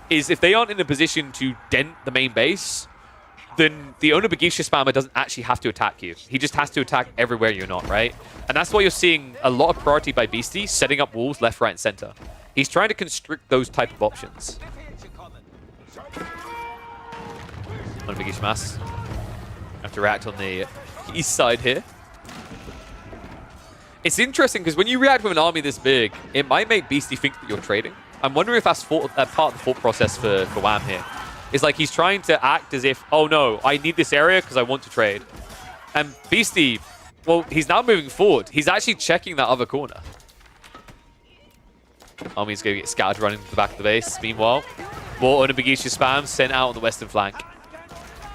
is if they aren't in a position to dent the main base, then the Onibagisha spammer doesn't actually have to attack you. He just has to attack everywhere you're not, right? And that's why you're seeing a lot of priority by Beastie setting up walls left, right, and center. He's trying to constrict those type of options. On Big Ishmas. Have to react on the east side here. It's interesting because when you react with an army this big, it might make Beastie think that you're trading. I'm wondering if that's part of the thought process for Wham here. It's like he's trying to act as if, oh no, I need this area because I want to trade. And Beastie, well, he's now moving forward. He's actually checking that other corner. Army's going to get scattered running to the back of the base. Meanwhile, more Onabagisha spam sent out on the western flank.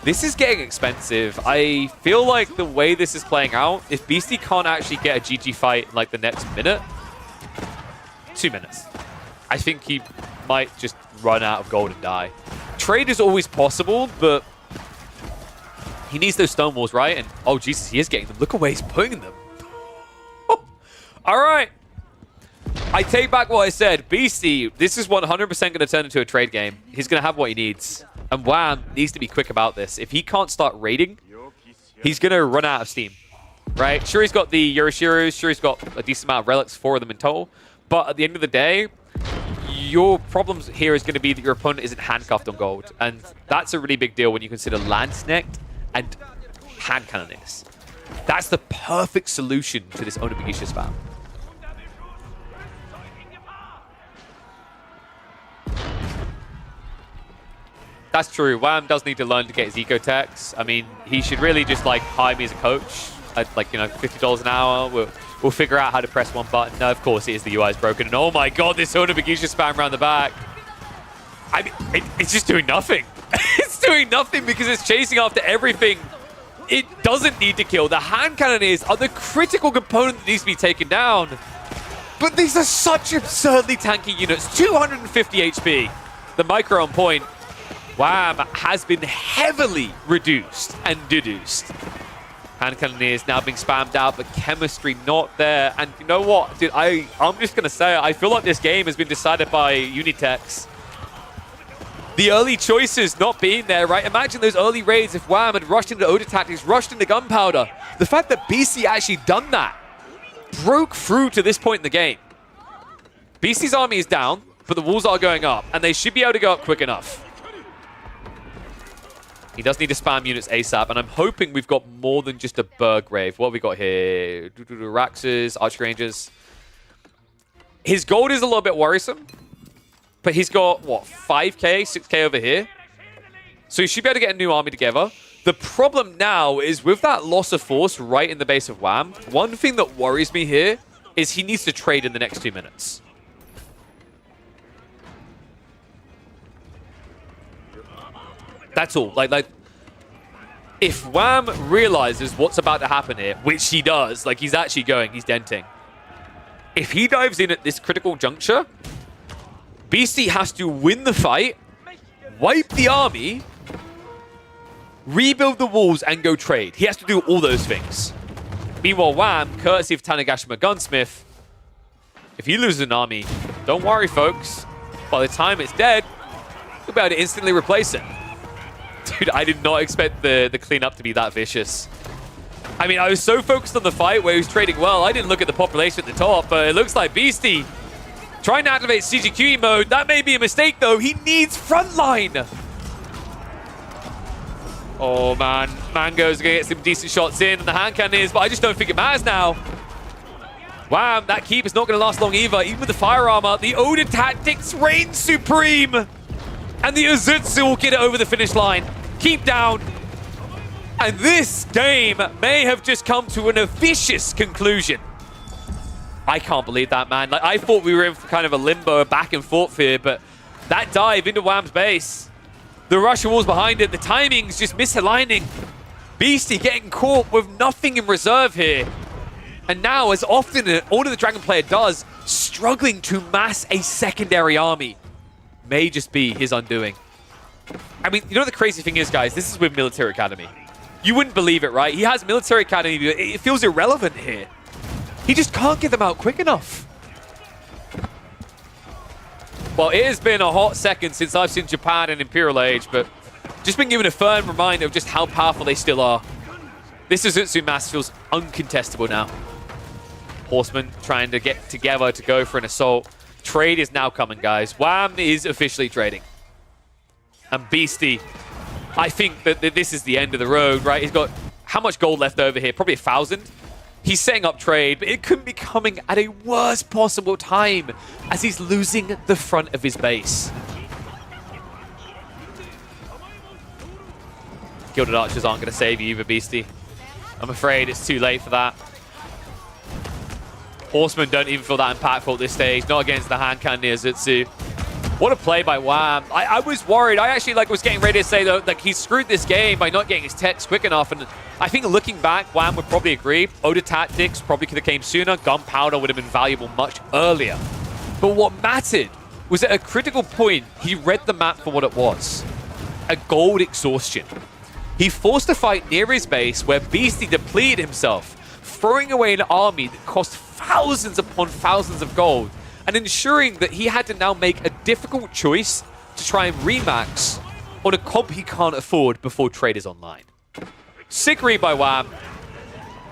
This is getting expensive. I feel like the way this is playing out, if Beastie can't actually get a GG fight in like the next minute, 2 minutes, I think he might just run out of gold and die. Trade is always possible, but he needs those stone walls, right? And oh Jesus, he is getting them. Look at where he's putting them. Oh. All right. I take back what I said. Beastie, this is 100% going to turn into a trade game. He's going to have what he needs. And Wham needs to be quick about this. If he can't start raiding, he's going to run out of steam, right? Sure, he's got the Yoroshirus. Sure, he's got a decent amount of relics, 4 of them in total. But at the end of the day, your problems here is going to be that your opponent isn't handcuffed on gold. And that's a really big deal when you consider Landsnecht and hand cannoneers. That's the perfect solution to this Onabagisha spam. That's true. Wham does need to learn to get his eco techs. I mean, he should really just like hire me as a coach at like, you know, $50 an hour. We'll figure out how to press one button. No, of course it is. The UI is broken. And oh my god, this Onabagisha spam around the back. I mean, it's just doing nothing. It's doing nothing because it's chasing after everything it doesn't need to kill. The hand cannoneers are the critical component that needs to be taken down. But these are such absurdly tanky units. 250 HP. The micro on point. Wham has been heavily reduced and deduced. Hand cannoneers now being spammed out, but chemistry not there. And you know what, dude? I'm just gonna say, I feel like this game has been decided by Unitex. The early choices not being there, right? Imagine those early raids if Wham had rushed into Oda Tactics, rushed into Gunpowder. The fact that BC actually done that broke through to this point in the game. BC's army is down, but the walls are going up, and they should be able to go up quick enough. He does need to spam units ASAP, and I'm hoping we've got more than just a Burgrave. What have we got here? Raxes, Archer Rangers. His gold is a little bit worrisome, but he's got, what, 5k, 6k over here? So he should be able to get a new army together. The problem now is with that loss of force right in the base of Wham, one thing that worries me here is he needs to trade in the next 2 minutes. That's all. Like, if Wham realizes what's about to happen here, which he does, like he's actually going, he's denting. If he dives in at this critical juncture, Beastie has to win the fight, wipe the army, rebuild the walls, and go trade. He has to do all those things. Meanwhile, Wham, courtesy of Tanegashima Gunsmith, if he loses an army, don't worry, folks. By the time it's dead, we'll be able to instantly replace it. Dude, I did not expect the cleanup to be that vicious. I mean, I was so focused on the fight where he was trading well, I didn't look at the population at the top, but it looks like Beastie trying to activate CGQE mode. That may be a mistake, though. He needs frontline. Oh, man. Mango's going to get some decent shots in, and the hand cannon is, but I just don't think it matters now. Wham, that keep is not going to last long either. Even with the fire armor, the Oda Tactics reign supreme. And the Azutsu will get it over the finish line. Keep down. And this game may have just come to an vicious conclusion. I can't believe that, man. Like, I thought we were in for kind of a limbo, a back and forth here, but that dive into Wham's base, the Russian walls behind it, the timing's just misaligning. Beastie getting caught with nothing in reserve here. And now, as often Order the Dragon player does, struggling to mass a secondary army may just be his undoing. I mean, you know what the crazy thing is, guys? This is with Military Academy. You wouldn't believe it, right? He has Military Academy, but it feels irrelevant here. He just can't get them out quick enough. Well, it has been a hot second since I've seen Japan in Imperial Age, but just been given a firm reminder of just how powerful they still are. This Azutsu mass feels uncontestable now. Horsemen trying to get together to go for an assault. Trade is now coming, guys. Wham is officially trading. And Beastie, I think that this is the end of the road, right? He's got how much gold left over here? Probably 1,000. He's setting up trade, but it couldn't be coming at a worst possible time as he's losing the front of his base. Gilded Archers aren't going to save you either, Beastie. I'm afraid it's too late for that. Horsemen don't even feel that impactful at this stage, not against the hand cannon Neozutsu. What a play by Wham. I was worried. I actually was getting ready to say, though, he screwed this game by not getting his techs quick enough. And I think looking back, Wham would probably agree. Oda Tactics probably could have came sooner. Gunpowder would have been valuable much earlier. But what mattered was at a critical point, he read the map for what it was. A gold exhaustion. He forced a fight near his base where Beastie depleted himself, throwing away an army that cost thousands upon thousands of gold, and ensuring that he had to now make a difficult choice to try and remax on a comp he can't afford before trade is online. Sick read by Wham,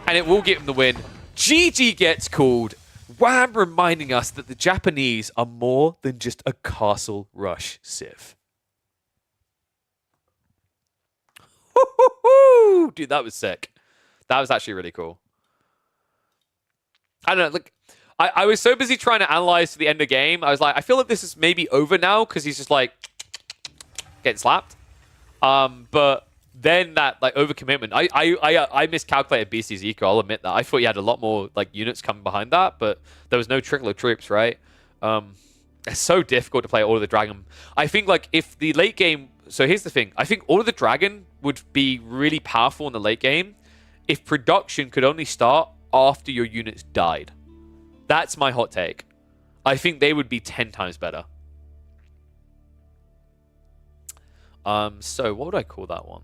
and it will give him the win. GG gets called. Wham reminding us that the Japanese are more than just a castle rush civ. Dude, that was sick. That was actually really cool. I don't know, I was so busy trying to analyze for the end of the game. I was like, I feel like this is maybe over now because he's just getting slapped. But then that overcommitment, I miscalculated Beastie's eco. I'll admit that. I thought he had a lot more units coming behind that, but there was no trickle of troops, right? It's so difficult to play Order of the Dragon. I think if the late game. So here's the thing. I think Order of the Dragon would be really powerful in the late game if production could only start after your units died. That's my hot take. I think they would be 10 times better. So what would I call that one?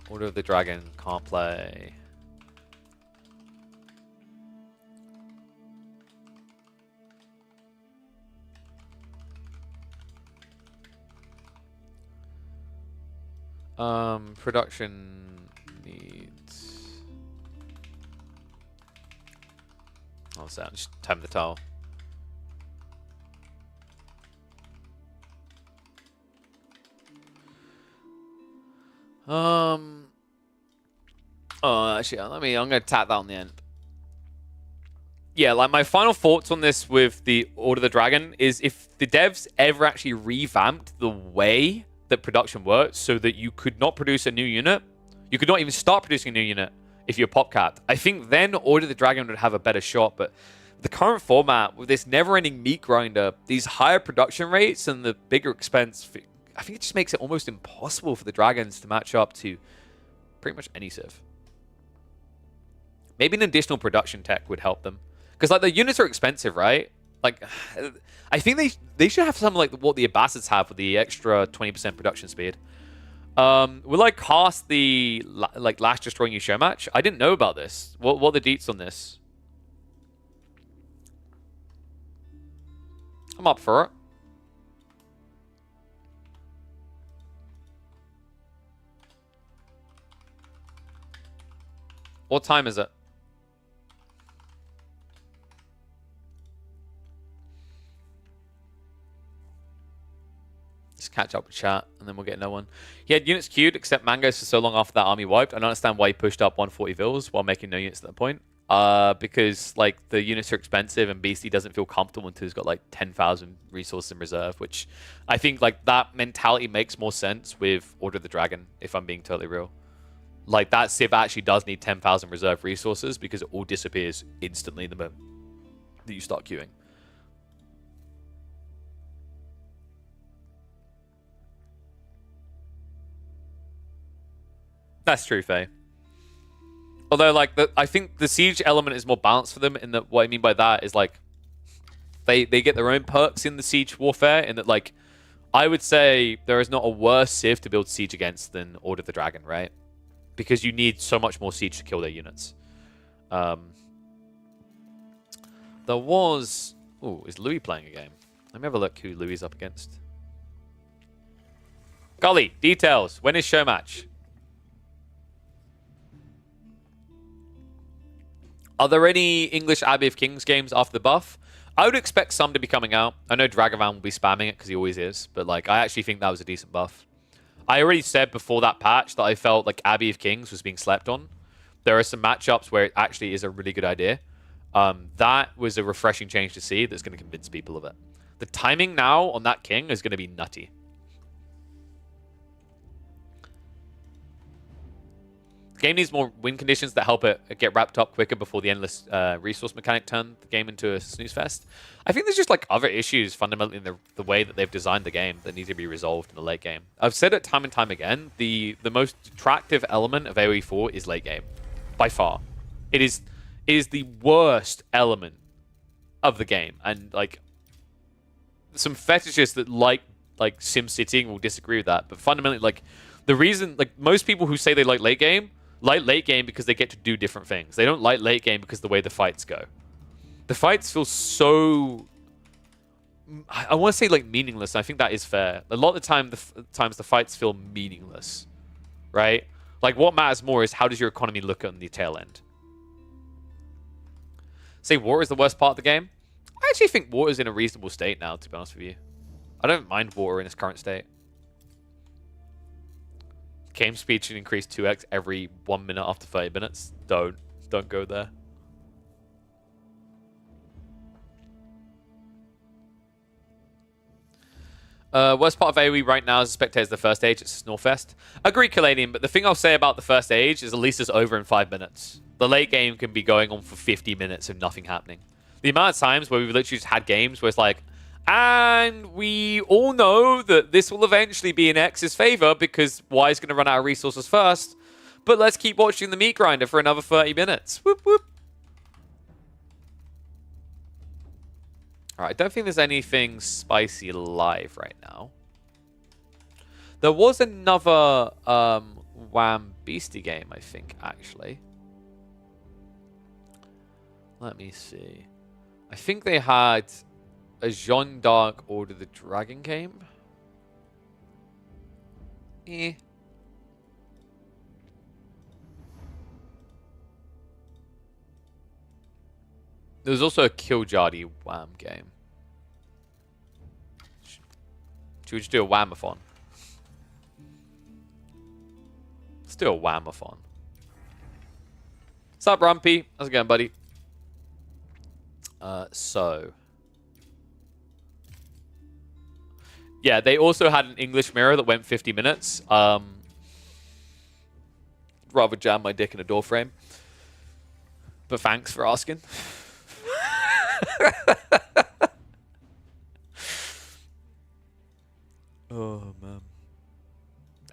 Order of the Dragon can't play. Production needs. Oh, so just time the towel. Oh, actually, I'm gonna tap that on the end. Yeah, my final thoughts on this with the Order of the Dragon is if the devs ever actually revamped the way that production works so that you could not produce a new unit, you could not even start producing a new unit if you're pop capped. I think then Order of the Dragon would have a better shot, but the current format with this never-ending meat grinder, these higher production rates and the bigger expense, I think it just makes it almost impossible for the Dragons to match up to pretty much any civ. Maybe an additional production tech would help them. Because the units are expensive, right? I think they should have something like what the Abbasids have with the extra 20% production speed. Will I cast the last destroying you show match? I didn't know about this. What are the deets on this? I'm up for it. What time is it? Just catch up with chat, and then we'll get another one. He had units queued, except Mangoes for so long after that army wiped. I don't understand why he pushed up 140 vills while making no units at that point. Because the units are expensive, and Beastie doesn't feel comfortable until he's got 10,000 resources in reserve, which I think that mentality makes more sense with Order of the Dragon, if I'm being totally real. That civ actually does need 10,000 reserve resources because it all disappears instantly the moment that you start queuing. That's true, Faye. Although, I think the siege element is more balanced for them in that what I mean by that is, they get their own perks in the siege warfare in that, I would say there is not a worse civ to build siege against than Order of the Dragon, right? Because you need so much more siege to kill their units. There was Oh, is Louis playing a game? Let me have a look who Louis is up against. Golly, details. When is show match? Are there any English Abbey of Kings games after the buff? I would expect some to be coming out. I know Dragavan will be spamming it because he always is, but like I actually think that was a decent buff. I already said before that patch that I felt like Abbey of Kings was being slept on. There are some matchups where it actually is a really good idea. That was a refreshing change to see that's going to convince people of it. The timing now on that king is going to be nutty. The game needs more win conditions that help it get wrapped up quicker before the endless resource mechanic turn the game into a snooze fest. I think there's just like other issues fundamentally in the way that they've designed the game that need to be resolved in the late game. I've said it time and time again, the most attractive element of AoE 4 is late game. By far. It is the worst element of the game. And like some fetishists that like SimCity will disagree with that. But fundamentally, like the reason, like most people who say they like late game because they get to do different things. They don't like late game because the way the fights go. The fights feel so, I want to say like meaningless. I think that is fair. A lot of the time, the fights feel meaningless, right? Like what matters more is how does your economy look on the tail end? Say water is the worst part of the game. I actually think water is in a reasonable state now, to be honest with you. I don't mind water in its current state. Game speed should increase 2x every 1 minute after 30 minutes. Don't go there. Worst part of AoE right now is Spectators the first age. It's Snorefest. Agree, Caladium, but the thing I'll say about the first age is at least it's over in 5 minutes. The late game can be going on for 50 minutes of nothing happening. The amount of times where we've literally just had games where it's like, and we all know that this will eventually be in X's favor because Y is going to run out of resources first, but let's keep watching the meat grinder for another 30 minutes. Whoop, whoop. All right, I don't think there's anything spicy live right now. There was another Wham Beastie game, I think, actually. Let me see. I think they had a Jeanne d'Arc Order the Dragon game. Eh. There was also a Killjadi Wham game. Should we just do a Whamathon? Let's do a Whamathon. What's up, Rumpy? How's it going, buddy? Yeah, they also had an English mirror that went 50 minutes. Rather jam my dick in a door frame. But thanks for asking. Oh, man.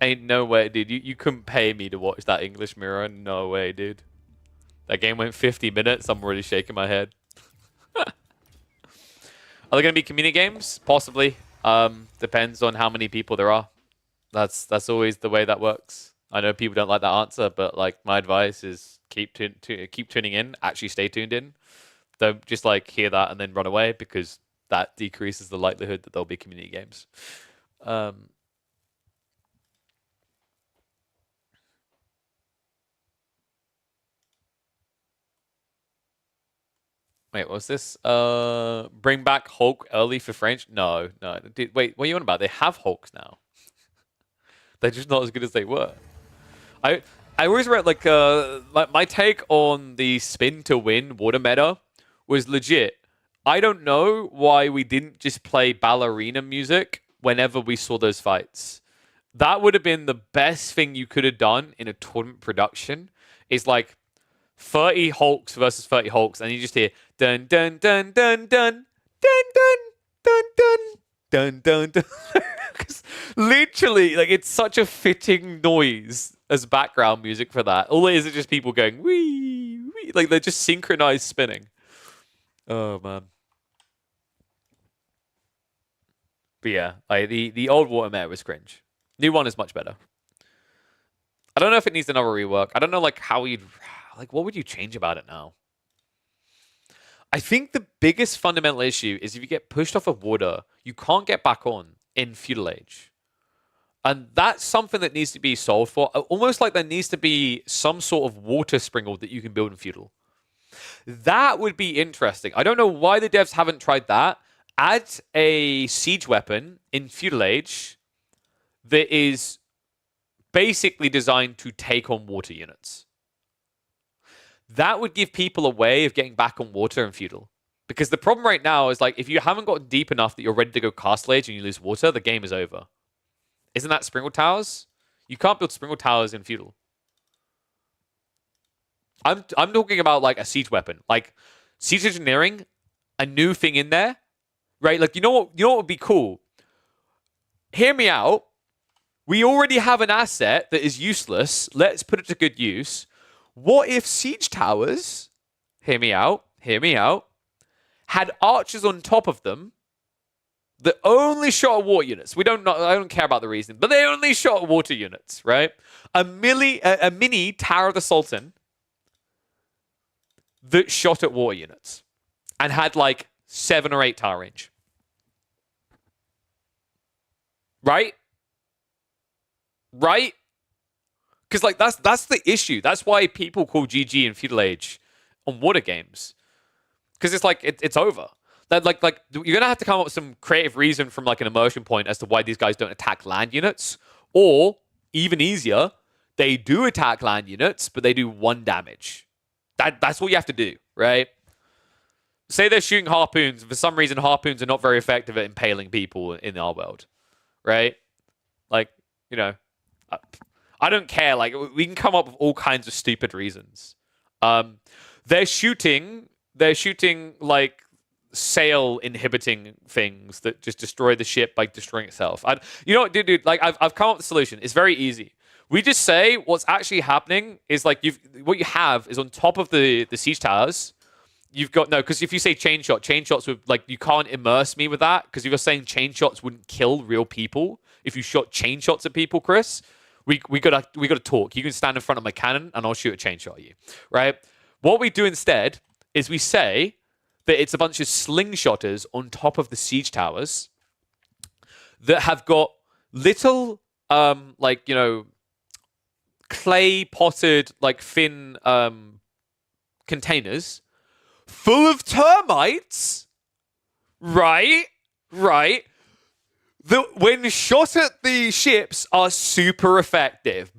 Ain't no way, dude. You couldn't pay me to watch that English mirror. No way, dude. That game went 50 minutes. I'm already shaking my head. Are there going to be community games? Possibly. Depends on how many people there are. That's always the way that works. I know people don't like that answer, but like my advice is keep tuning in. Actually, stay tuned in. Don't just like hear that and then run away because that decreases the likelihood that there'll be community games. Wait, what's this? Bring back Hulk early for French? No. Dude, wait, what are you on about? They have Hulks now. They're just not as good as they were. I always read like my take on the spin to win water meta was legit. I don't know why we didn't just play ballerina music whenever we saw those fights. That would have been the best thing you could have done in a tournament production. Is like 30 Hulks versus 30 Hulks, and you just hear dun dun dun dun dun dun dun dun dun dun dun. Literally, like it's such a fitting noise as background music for that. All it is just people going wee wee, like they're just synchronized spinning. Oh man. But yeah, like the old water meta was cringe. New one is much better. I don't know if it needs another rework. I don't know like how you'd like what would you change about it now? I think the biggest fundamental issue is if you get pushed off of water, you can't get back on in Feudal Age. And that's something that needs to be solved for. Almost like there needs to be some sort of water sprinkle that you can build in Feudal. That would be interesting. I don't know why the devs haven't tried that. Add a siege weapon in Feudal Age that is basically designed to take on water units. That would give people a way of getting back on water in Feudal. Because the problem right now is like, if you haven't gotten deep enough that you're ready to go Castle Age and you lose water, the game is over. Isn't that Sprinkle Towers? You can't build Sprinkle Towers in Feudal. I'm talking about like a siege weapon. Like siege engineering, a new thing in there. Right? Like you know what would be cool? Hear me out. We already have an asset that is useless. Let's put it to good use. What if siege towers, hear me out, had archers on top of them that only shot at water units? I don't care about the reason, but they only shot at water units, right? A mini Tower of the Sultan that shot at water units and had like 7 or 8 tower range. Right? Because like that's the issue. That's why people call GG in Feudal Age on water games. Because it's like it's over. That like you're gonna have to come up with some creative reason from like an immersion point as to why these guys don't attack land units, or even easier, they do attack land units, but they do 1 damage. That's what you have to do, right? Say they're shooting harpoons, and for some reason harpoons are not very effective at impaling people in our world, right? Like, you know, I don't care. Like, we can come up with all kinds of stupid reasons. They're shooting like sail inhibiting things that just destroy the ship by destroying itself. You know what, dude? Like, I've come up with a solution. It's very easy. We just say what's actually happening is like what you have is on top of the siege towers. You've got because if you say chain shots would like you can't immerse me with that because if you're saying chain shots wouldn't kill real people if you shot chain shots at people, Chris. We gotta talk. You can stand in front of my cannon and I'll shoot a chain shot at you, right? What we do instead is we say that it's a bunch of slingshotters on top of the siege towers that have got little like you know clay potted like thin containers full of termites, right? That when shot at the ships are super effective.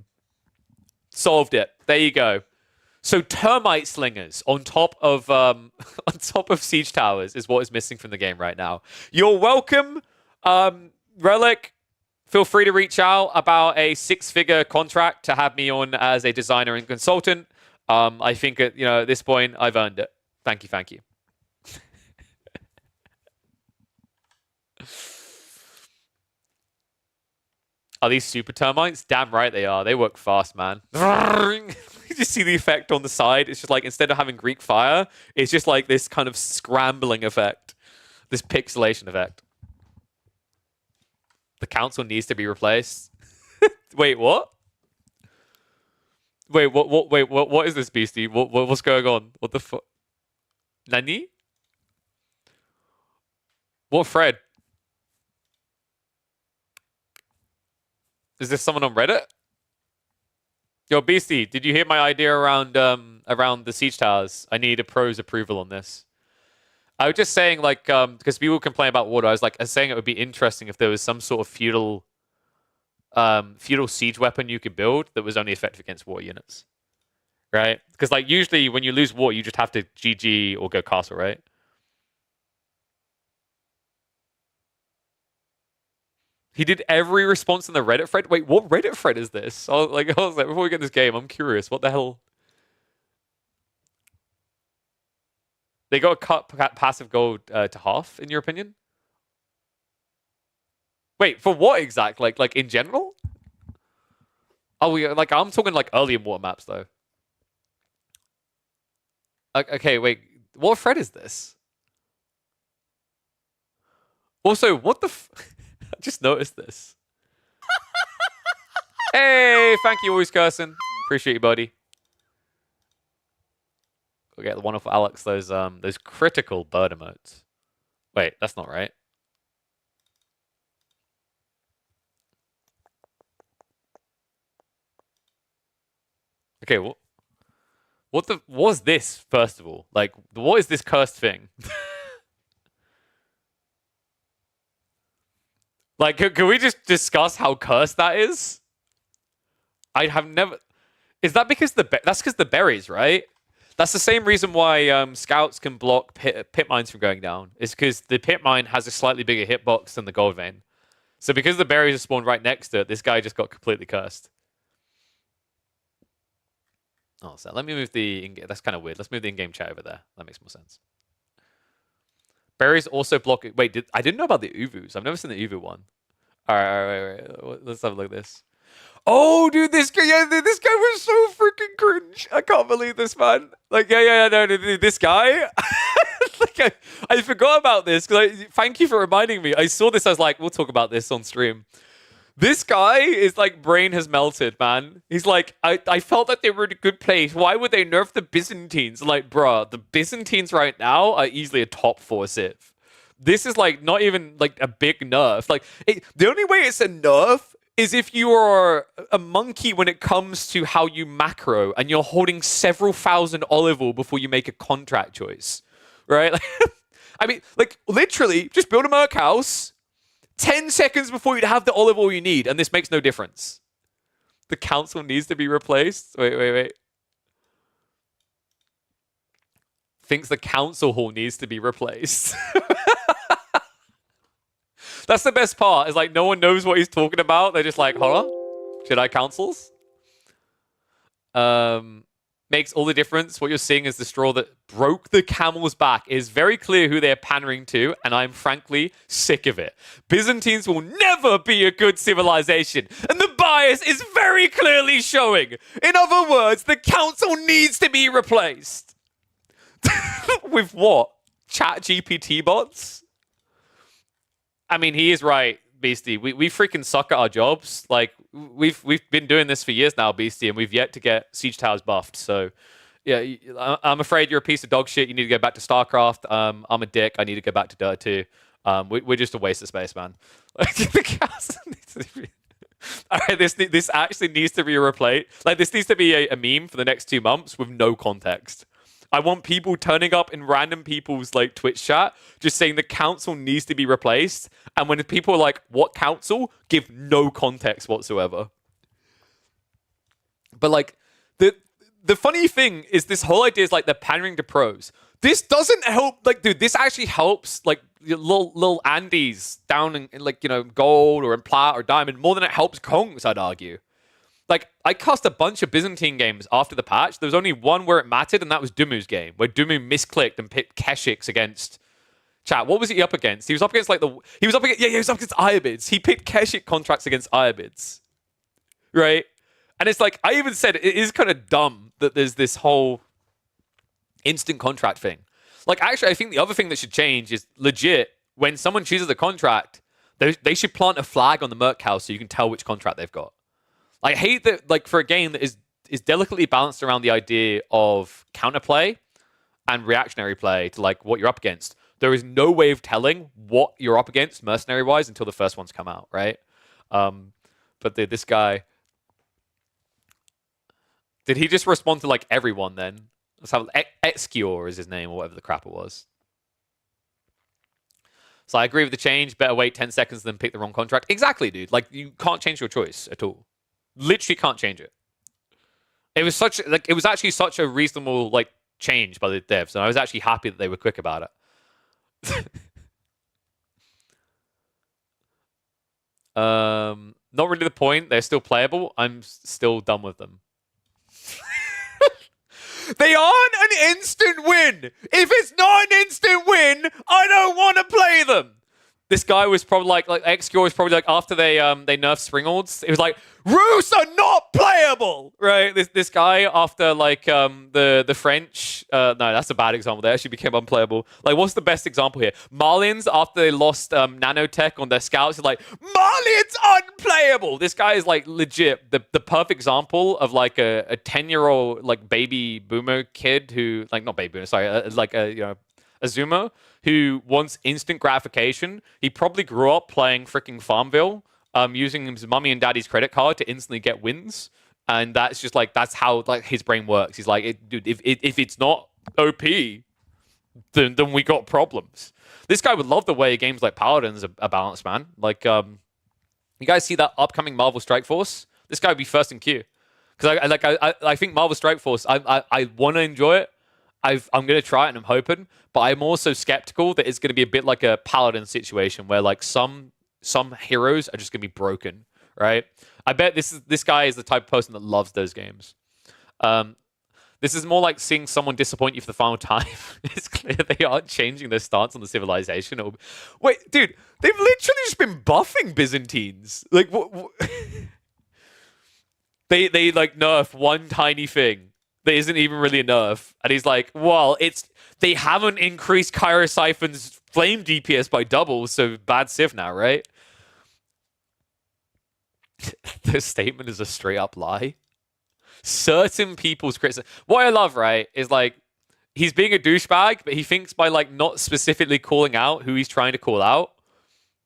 Solved it. There you go. So termite slingers on top of siege towers is what is missing from the game right now. You're welcome, Relic. Feel free to reach out about a 6-figure contract to have me on as a designer and consultant. I think at this point I've earned it. Thank you. Are these super termites? Damn right they are. They work fast, man. You just see the effect on the side. It's just like instead of having Greek fire, it's just like this kind of scrambling effect, this pixelation effect. The council needs to be replaced. Wait, what? Wait, what? Wait, what is this, Beastie? What's going on? What the fuck? Nani? What Fred? Is this someone on Reddit? Yo, Beastie, did you hear my idea around the siege towers? I need a pro's approval on this. I was just saying, like, because people complain about water. I was saying it would be interesting if there was some sort of feudal siege weapon you could build that was only effective against water units, right? Because like usually when you lose water, you just have to GG or go castle, right? He did every response in the Reddit thread. Wait, what Reddit thread is this? I was like, before we get in this game, I'm curious. What the hell? They got to cut passive gold to half, in your opinion? Wait, for what exactly? Like in general? Oh, I'm talking like early in water maps though. Okay, wait. What thread is this? Also, what the? I just noticed this. Hey, thank you, always cursing. Appreciate you, buddy. We'll get the one off Alex. Those critical bird emotes. Wait, that's not right. Okay, what was this, first of all? Like, what is this cursed thing? Like, can we just discuss how cursed that is? I have never... Is that because that's because the berries, right? That's the same reason why scouts can block pit mines from going down. It's because the pit mine has a slightly bigger hitbox than the gold vein. So because the berries are spawned right next to it, this guy just got completely cursed. Oh, so let me move the... That's kind of weird. Let's move the in-game chat over there. That makes more sense. Berries also block... Wait, I didn't know about the Uvus. I've never seen the Uvu one. All right. Let's have a look at this. Oh, dude, this guy was so freaking cringe. I can't believe this, man. Like, no, this guy... like, I forgot about this. Thank you for reminding me. I saw this. I was like, we'll talk about this on stream. This guy is like, brain has melted, man. He's like, I felt that they were in a good place. Why would they nerf the Byzantines? Like, bruh, the Byzantines right now are easily a top 4 civ. This is like not even like a big nerf. Like, the only way it's a nerf is if you are a monkey when it comes to how you macro and you're holding several thousand olive oil before you make a contract choice, right? I mean, like, literally, just build a Merc house 10 seconds before you'd have the olive oil you need, and this makes no difference. The council needs to be replaced. Wait. Thinks the council hall needs to be replaced. That's the best part, is like no one knows what he's talking about. They're just like, hold on, should I councils? Makes all the difference. What you're seeing is the straw that broke the camel's back. It is very clear who they're pandering to, and I'm frankly sick of it. Byzantines will never be a good civilization, and the bias is very clearly showing. In other words, the council needs to be replaced. With what? ChatGPT bots? I mean, he is right, Beastie. We freaking suck at our jobs. Like, we've been doing this for years now, Beastie, and we've yet to get Siege Towers buffed. So, yeah, I'm afraid you're a piece of dog shit. You need to go back to StarCraft. I'm a dick. I need to go back to Dirt 2. We're just a waste of space, man. The castle needs to be... All right, this actually needs to be replaced. Like, this needs to be a meme for the next 2 months with no context. I want people turning up in random people's like Twitch chat, just saying the council needs to be replaced. And when people are like, what council? Give no context whatsoever. But like, the funny thing is this whole idea is like they're pandering to pros. This doesn't help. Like, dude, this actually helps like little Andes down in like, you know, gold or in plat or diamond more than it helps Kongs, I'd argue. Like, I cast a bunch of Byzantine games after the patch. There was only one where it mattered, and that was Dumu's game, where Dumu misclicked and picked Keshix against... Chat, what was he up against? He was up against, like, he was up against Iobids. He picked Keshik contracts against Iobids. Right? And it's like, I even said, it is kind of dumb that there's this whole instant contract thing. Like, actually, I think the other thing that should change is, legit, when someone chooses a contract, they should plant a flag on the Merc house so you can tell which contract they've got. I hate that, like, for a game that is delicately balanced around the idea of counterplay and reactionary play to, like, what you're up against. There is no way of telling what you're up against mercenary-wise until the first ones come out, right? But this guy... Did he just respond to, like, everyone, then? Let's have... Exkior is his name, or whatever the crap it was. So I agree with the change. Better wait 10 seconds than pick the wrong contract. Exactly, dude. Like, you can't change your choice at all. Literally can't change it. It was actually such a reasonable like change by the devs, and I was actually happy that they were quick about it. Not really the point. They're still playable. I'm still done with them. They aren't an instant win. If it's not an instant win, I don't want to play them. This guy was probably like XCure was probably like after they nerfed Springolds, it was like Roos are not playable, right? This guy after like the French no, that's a bad example. They actually became unplayable. Like, what's the best example here? Marlians after they lost nanotech on their scouts is like Marlians unplayable. This guy is like legit the perfect example of like a 10-year-old like baby boomer kid who like not baby boomer, sorry, like a Azuma who wants instant gratification. He probably grew up playing freaking Farmville, using his mummy and daddy's credit card to instantly get wins, and that's just like that's how like his brain works. He's like, dude, if it's not OP, then we got problems. This guy would love the way games like Paladins are balanced, man. Like, you guys see that upcoming Marvel Strike Force? This guy would be first in queue because I think Marvel Strike Force. I want to enjoy it. I'm going to try it and I'm hoping, but I'm also skeptical that it's going to be a bit like a Paladin situation where like some heroes are just going to be broken, right? I bet this guy is the type of person that loves those games. This is more like seeing someone disappoint you for the final time. It's clear they aren't changing their stance on the civilization. Wait, dude, they've literally just been buffing Byzantines. Like, what? They like nerf one tiny thing that isn't even really a nerf. And he's like, well, they haven't increased Cairo Siphon's flame DPS by double, so bad Civ now, right? This statement is a straight up lie. Certain people's criticism. What I love, right, is like, he's being a douchebag, but he thinks by like not specifically calling out who he's trying to call out,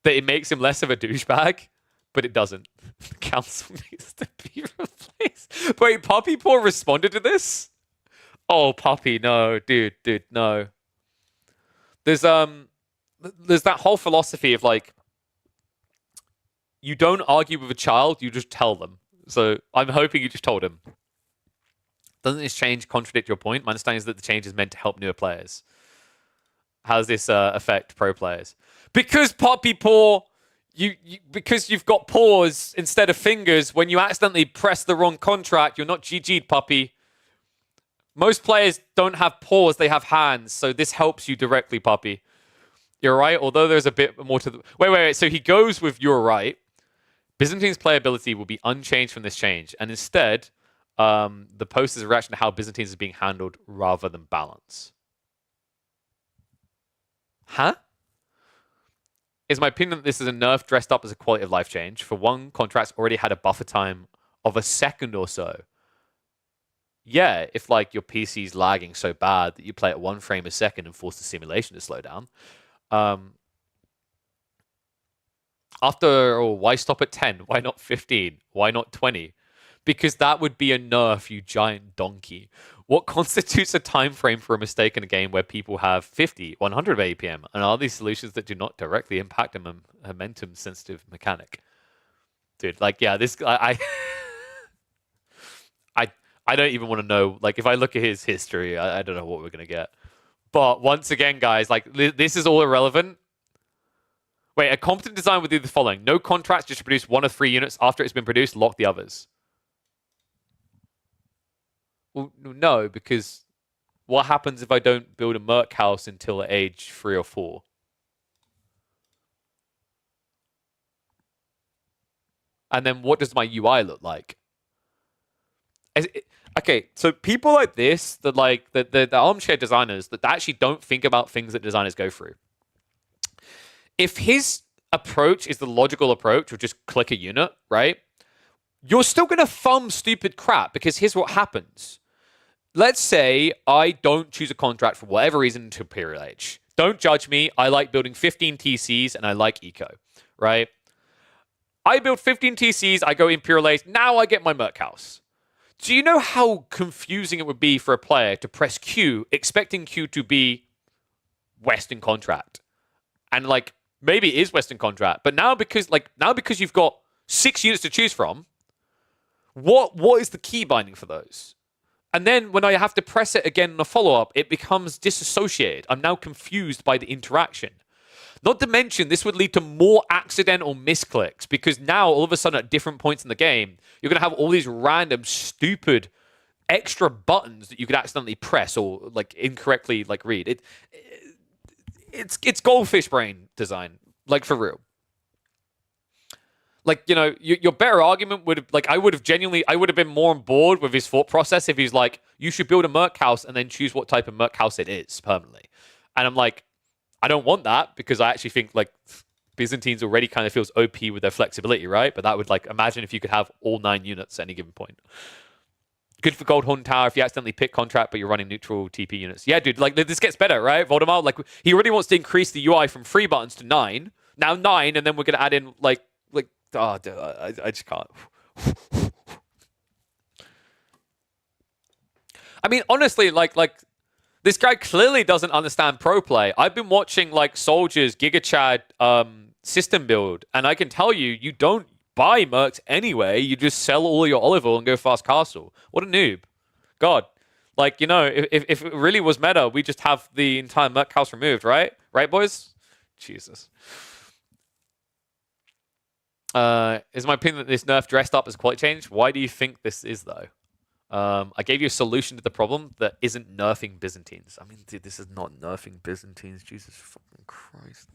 that it makes him less of a douchebag, but it doesn't. The council needs to be replaced. Wait, Puppy Paw responded to this? Oh, Puppy, no, dude, no. There's that whole philosophy of like, you don't argue with a child, you just tell them. So I'm hoping you just told him. Doesn't this change contradict your point? My understanding is that the change is meant to help newer players. How does this affect pro players? Because Puppy Paw, because you've got paws instead of fingers, when you accidentally press the wrong contract, you're not GG'd, Puppy. Most players don't have paws, they have hands, so this helps you directly, Puppy. You're right, although there's a bit more to the... Wait. So he goes with you're right. Byzantine's playability will be unchanged from this change, and instead, the post is a reaction to how Byzantines is being handled rather than balance. Huh? It's my opinion that this is a nerf dressed up as a quality of life change. For one, contracts already had a buffer time of a second or so. Yeah, if like your PC's lagging so bad that you play at 1 frame a second and force the simulation to slow down. Why stop at 10? Why not 15? Why not 20? Because that would be a nerf, you giant donkey. What constitutes a time frame for a mistake in a game where people have 50, 100 APM? And are these solutions that do not directly impact a momentum-sensitive mechanic? Dude, like, yeah, this... I don't even want to know. Like, if I look at his history, I don't know what we're going to get. But once again, guys, like, this is all irrelevant. Wait, a competent design would do the following. No contracts, just produce 1 of 3 units. After it's been produced, lock the others. Well, no, because what happens if I don't build a Merc house until age 3 or 4? And then what does my UI look like? Okay, so people like this, that like the armchair designers that actually don't think about things that designers go through. If his approach is the logical approach of just click a unit, right? You're still going to thumb stupid crap, because here's what happens. Let's say I don't choose a contract for whatever reason to Imperial Age. Don't judge me. I like building 15 TCs and I like eco, right? I build 15 TCs, I go Imperial Age, now I get my Merc house. Do you know how confusing it would be for a player to press Q, expecting Q to be Western contract? And like, maybe it is Western contract, but now because you've got 6 units to choose from, what is the key binding for those? And then when I have to press it again in a follow-up, it becomes disassociated. I'm now confused by the interaction. Not to mention, this would lead to more accidental misclicks, because now, all of a sudden, at different points in the game, you're going to have all these random, stupid, extra buttons that you could accidentally press or like incorrectly like read. It's goldfish brain design. Like, for real. Like, you know, your better argument would have, like, I would have been more on board with his thought process if he's like, you should build a Merc house and then choose what type of Merc house it is permanently. And I'm like, I don't want that because I actually think, like, Byzantines already kind of feels OP with their flexibility, right? But that would, like, imagine if you could have all 9 units at any given point. Good for Goldhorn Tower if you accidentally pick contract, but you're running neutral TP units. Yeah, dude, like, this gets better, right? Voldemort, like, he already wants to increase the UI from 3 buttons to 9. Now 9, and then we're going to add in, like, oh, dude, I just can't. I mean, honestly, like, this guy clearly doesn't understand pro play. I've been watching, like, Soldiers, GigaChad system build, and I can tell you, you don't buy mercs anyway. You just sell all your olive oil and go fast castle. What a noob. God. Like, you know, if it really was meta, we just have the entire merc house removed, right? Right, boys? Jesus. Is my opinion that this nerf dressed up as quality change? Why do you think this is, though? I gave you a solution to the problem that isn't nerfing Byzantines. I mean, dude, this is not nerfing Byzantines. Jesus fucking Christ.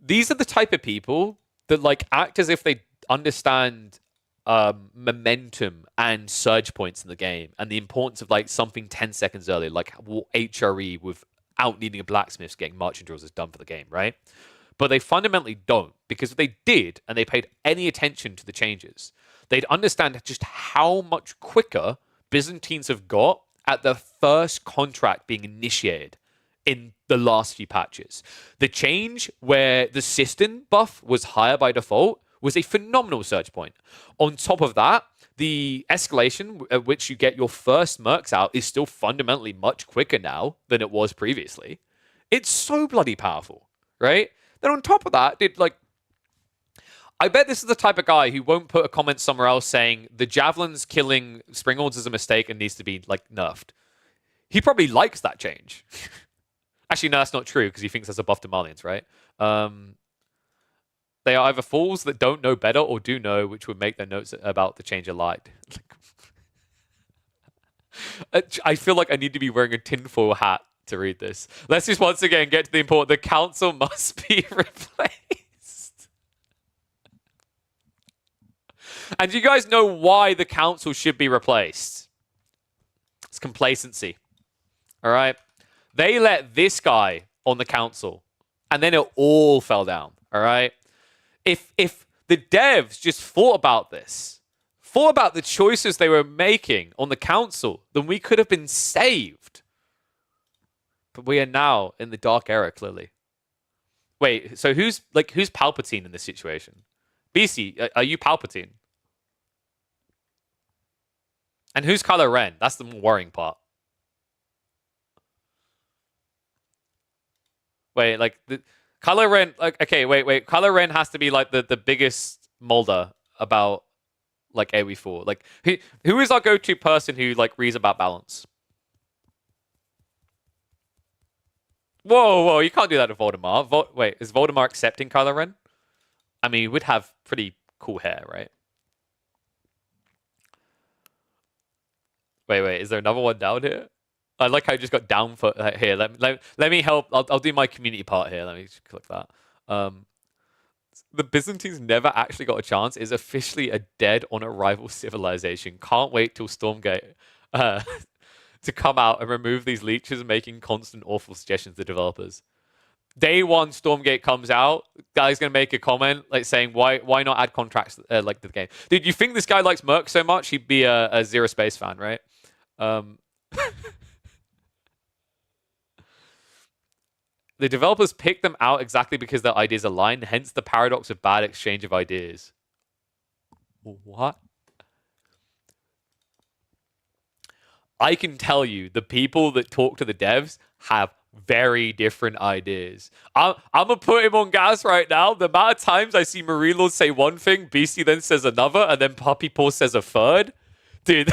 These are the type of people that, like, act as if they understand momentum and surge points in the game and the importance of, like, something 10 seconds earlier, like what HRE without needing a blacksmith getting marching drills is done for the game, right? But they fundamentally don't, because if they did and they paid any attention to the changes, they'd understand just how much quicker Byzantines have got at the first contract being initiated in the last few patches. The change where the Sistine buff was higher by default was a phenomenal surge point. On top of that, the escalation at which you get your first mercs out is still fundamentally much quicker now than it was previously. It's so bloody powerful, right? Then on top of that, I bet this is the type of guy who won't put a comment somewhere else saying the javelins killing Springalds is a mistake and needs to be, like, nerfed. He probably likes that change. Actually, no, that's not true because he thinks there's a buff to Malians, right? They are either fools that don't know better or do know, which would make their notes about the change a lie. I feel like I need to be wearing a tinfoil hat to read this. Let's just once again get to the important. The council must be replaced. And do you guys know why the council should be replaced? It's complacency. All right? They let this guy on the council, and then it all fell down. All right? If the devs just thought about this, thought about the choices they were making on the council, then we could have been saved. But we are now in the dark era, clearly. Wait, so who's Palpatine in this situation? BC, are you Palpatine? And who's Kylo Ren? That's the more worrying part. Wait, like, Kylo Ren, like, okay, wait. Kylo Ren has to be, like, the biggest molder about, like, AoE4. Like, who is our go-to person who, like, reads about balance? Whoa, you can't do that to Voldemort. Wait, is Voldemort accepting Kylo Ren? I mean, he would have pretty cool hair, right? Wait, is there another one down here? I like how I just got down for here. Let me help. I'll do my community part here. Let me just click that. The Byzantines never actually got a chance. Is officially a dead on arrival civilization. Can't wait till Stormgate to come out and remove these leeches, making constant awful suggestions to developers. Day one, Stormgate comes out. Guy's gonna make a comment like saying, "Why not add contracts like to the game?" Dude, you think this guy likes Merc so much? He'd be a Zero Space fan, right? The developers pick them out exactly because their ideas align, hence the paradox of bad exchange of ideas. What? I can tell you, the people that talk to the devs have very different ideas. I'm going to put him on gas right now. The amount of times I see Marie-Lord say one thing, Beastie then says another, and then Puppy Paw says a third. Dude,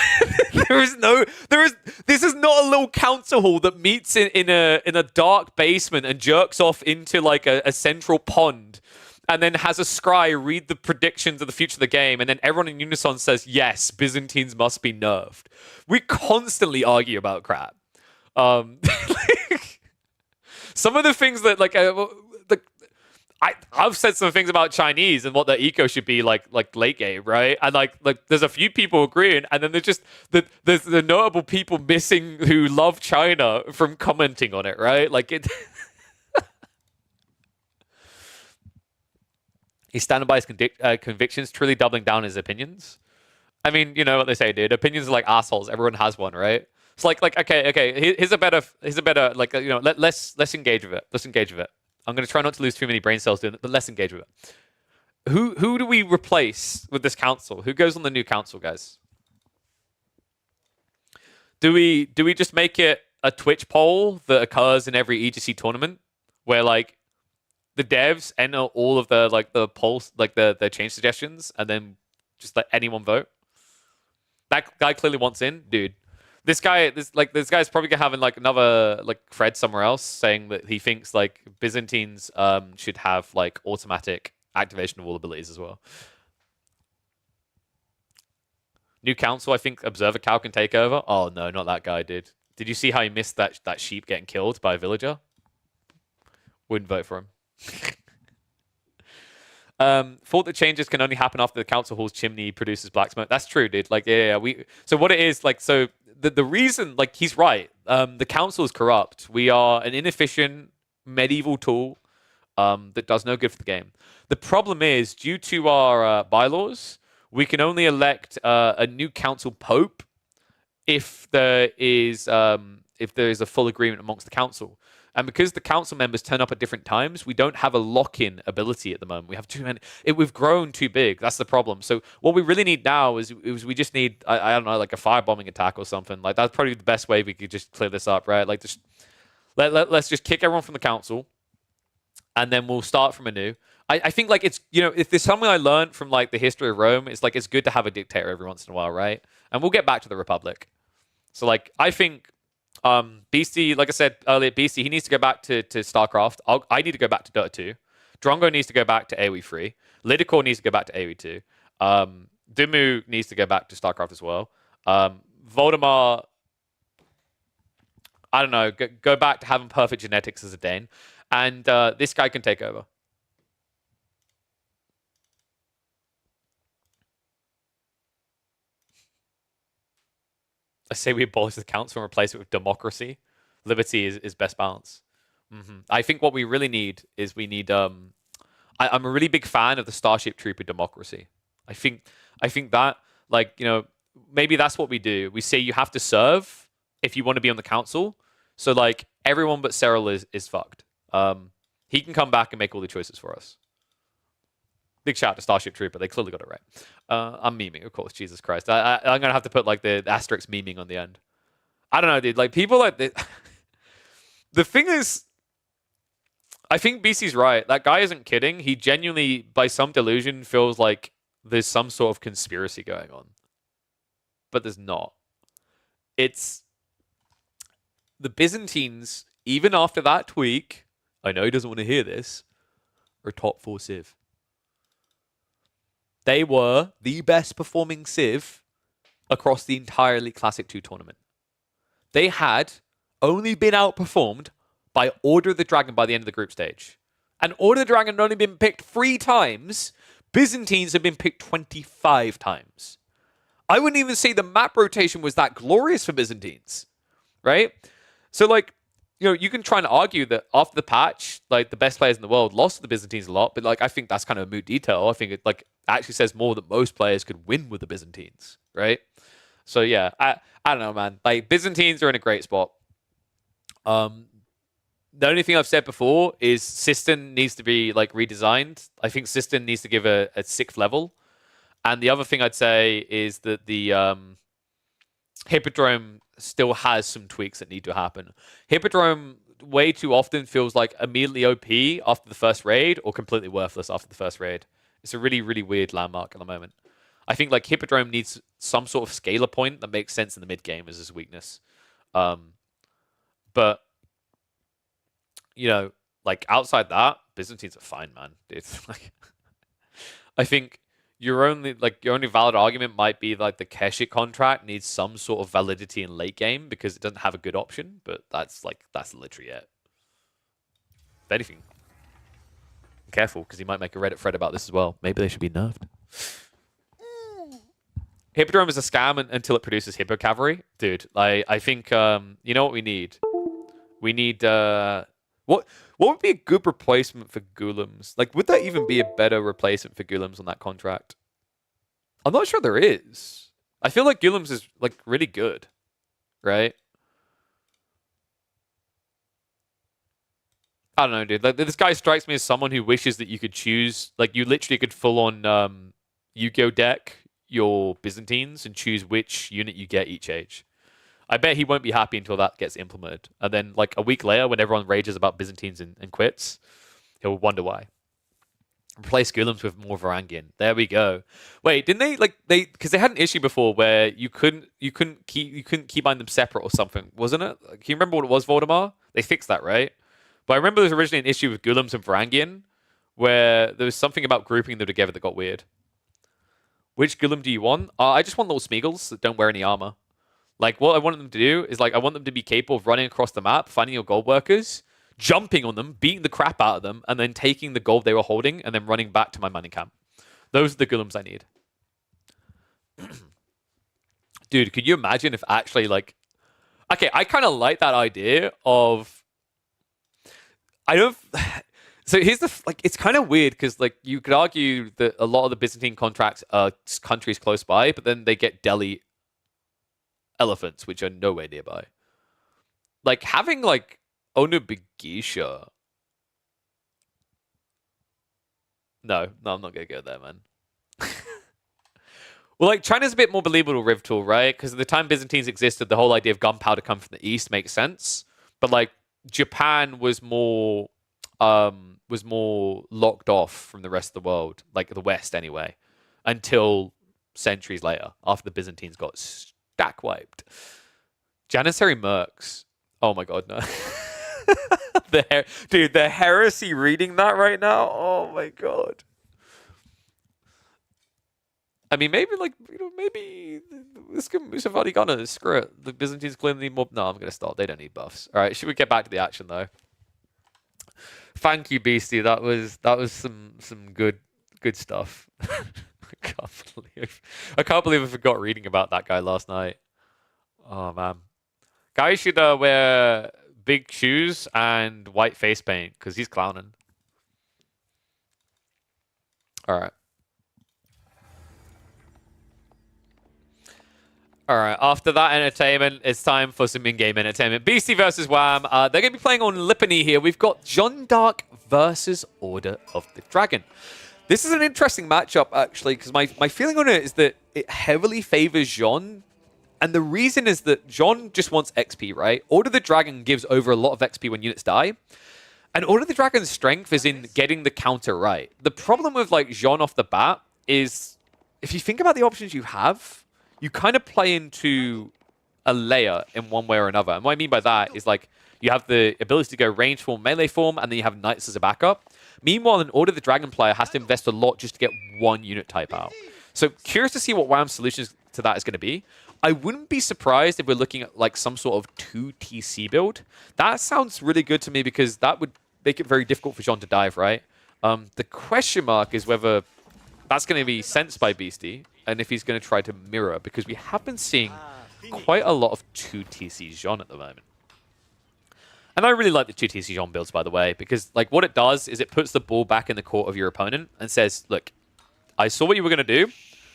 this is not a little council hall that meets in a dark basement and jerks off into like a central pond and then has a scry read the predictions of the future of the game, and then everyone in unison says, yes, Byzantines must be nerfed. We constantly argue about crap. Some of the things that, like, I've said some things about Chinese and what their eco should be like late game, right? And like there's a few people agreeing, and then there's just there's the notable people missing who love China from commenting on it, right? Like it. He's standing by his convictions, truly doubling down his opinions. I mean, you know what they say, dude. Opinions are like assholes. Everyone has one, right? It's like okay. Here's a better like you know. Let's engage with it. Let's engage with it. I'm gonna try not to lose too many brain cells doing it, but let's engage with it. Who do we replace with this council? Who goes on the new council, guys? Do we just make it a Twitch poll that occurs in every EGC tournament, where like the devs enter all of the polls, like the change suggestions, and then just let anyone vote? That guy clearly wants in, dude. This guy's probably gonna have like another like thread somewhere else saying that he thinks like Byzantines should have like automatic activation of all abilities as well. New council, I think Observer Cow can take over. Oh no, not that guy, dude. Did you see how he missed that sheep getting killed by a villager? Wouldn't vote for him. Thought that changes can only happen after the council hall's chimney produces black smoke. That's true, dude. Like, yeah. So what it is, like, so the reason, like, he's right. The council is corrupt. We are an inefficient medieval tool that does no good for the game. The problem is, due to our bylaws, we can only elect a new council pope if there is a full agreement amongst the council. And because the council members turn up at different times, we don't have a lock-in ability at the moment. We have too many. We've grown too big. That's the problem. So what we really need now is we just need, I don't know, like a firebombing attack or something. Like that's probably the best way we could just clear this up, right? Like just let's just kick everyone from the council, and then we'll start from anew. I think like it's, you know, if there's something I learned from like the history of Rome, it's like it's good to have a dictator every once in a while, right? And we'll get back to the Republic. So like I think. Beastie, like I said earlier, Beastie, he needs to go back to StarCraft. I need to go back to Dota 2. Drongo needs to go back to AoE 3. Lidicor needs to go back to AoE 2. Dumu needs to go back to StarCraft as well. Voldemar, I don't know, go back to having perfect genetics as a Dane. And this guy can take over. I say we abolish the council and replace it with democracy. Liberty is best balance. I think what we really need is I'm a really big fan of the Starship Trooper democracy. I think that, like, you know, maybe that's what we do. We say you have to serve if you want to be on the council. So like everyone but Cyril is fucked. He can come back and make all the choices for us. Big shout out to Starship Trooper. They clearly got it right. I'm memeing, of course. Jesus Christ. I'm going to have to put like the asterisk memeing on the end. I don't know, dude. Like people like the thing is, I think BC's right. That guy isn't kidding. He genuinely, by some delusion, feels like there's some sort of conspiracy going on. But there's not. It's the Byzantines, even after that tweak, I know he doesn't want to hear this, are top 4 Civ. They were the best performing Civ across the entire Elite Classic 2 tournament. They had only been outperformed by Order of the Dragon by the end of the group stage. And Order of the Dragon had only been picked 3 times. Byzantines had been picked 25 times. I wouldn't even say the map rotation was that glorious for Byzantines, right? So, like, you know, you can try and argue that after the patch, like, the best players in the world lost to the Byzantines a lot, but, like, I think that's kind of a moot detail. I think it, like, actually says more that most players could win with the Byzantines, right? So, yeah, I don't know, man. Like, Byzantines are in a great spot. The only thing I've said before is Sistan needs to be, like, redesigned. I think Sistan needs to give a 6th level. And the other thing I'd say is that the Hippodrome still has some tweaks that need to happen. Hippodrome way too often feels like immediately OP after the first raid or completely worthless after the first raid. It's a really, really weird landmark at the moment. I think like Hippodrome needs some sort of scalar point that makes sense in the mid game as his weakness. But you know, like outside that, Byzantines are fine, man. It's like I think your only valid argument might be like the Keshik contract needs some sort of validity in late game because it doesn't have a good option, but that's literally it. If anything, Careful, because he might make a Reddit thread about this as well. Maybe they should be nerfed. Hippodrome is a scam until it produces Hippo Cavalry. Dude, I think, you know what we need? We need, what would be a good replacement for Golems? Like, would that even be a better replacement for Golems on that contract? I'm not sure there is. I feel like Golems is, like, really good, right? I don't know, dude. Like, this guy strikes me as someone who wishes that you could choose, like, you literally could full-on Yu-Gi-Oh deck your Byzantines and choose which unit you get each age. I bet he won't be happy until that gets implemented. And then, like, a week later, when everyone rages about Byzantines and quits, he'll wonder why. Replace Golems with more Varangian. There we go. Wait, didn't they, because they had an issue before where you couldn't keybind them separate or something, wasn't it? Can you remember what it was, Voldemar? They fixed that, right? But I remember there was originally an issue with Golems and Varangian where there was something about grouping them together that got weird. Which Golem do you want? I just want little Smeagol's that don't wear any armor. Like, what I want them to do is, like, I want them to be capable of running across the map, finding your gold workers, jumping on them, beating the crap out of them, and then taking the gold they were holding, and then running back to my mining camp. Those are the Golems I need. Dude, could you imagine if actually, like... Okay, I kind of like that idea of... I don't... So here's the like. It's kind of weird because like you could argue that a lot of the Byzantine contracts are countries close by, but then they get Delhi elephants, which are nowhere nearby. Like having like Onubigisha. No, I'm not gonna go there, man. Well, like China's a bit more believable, Rivtool, right? Because at the time Byzantines existed, the whole idea of gunpowder come from the east makes sense. But like Japan was more locked off from the rest of the world, like the West anyway, until centuries later, after the Byzantines got stack wiped. Janissary Mercs. Oh my god, no. Dude, the heresy reading that right now. Oh my god. I mean, maybe like, you know, maybe this Musavadi Gunners, screw it. The Byzantines clearly need more. No, I'm gonna stop. They don't need buffs. All right, should we get back to the action though? Thank you, Beastie. That was some good stuff. I can't believe I forgot reading about that guy last night. Oh man, guys should wear big shoes and white face paint because he's clowning. All right. All right, after that entertainment, it's time for some in-game entertainment. Beastie versus Wham. They're going to be playing on Lipany here. We've got Jeanne d'Arc versus Order of the Dragon. This is an interesting matchup, actually, because my feeling on it is that it heavily favors Jeanne. And the reason is that Jeanne just wants XP, right? Order of the Dragon gives over a lot of XP when units die. And Order of the Dragon's strength is in getting the counter right. The problem with like Jeanne off the bat is, if you think about the options you have, you kind of play into a layer in one way or another. And what I mean by that is like you have the ability to go range form, melee form, and then you have knights as a backup. Meanwhile, an Order of the Dragon player has to invest a lot just to get one unit type out. So curious to see what Wham's solution to that is going to be. I wouldn't be surprised if we're looking at like some sort of 2 TC build. That sounds really good to me because that would make it very difficult for Jeanne to dive, right? The question mark is whether that's going to be sensed by Beastie, and if he's going to try to mirror, because we have been seeing quite a lot of 2 TC Jeanne at the moment. And I really like the 2 TC Jeanne builds, by the way, because like what it does is it puts the ball back in the court of your opponent and says, look, I saw what you were going to do,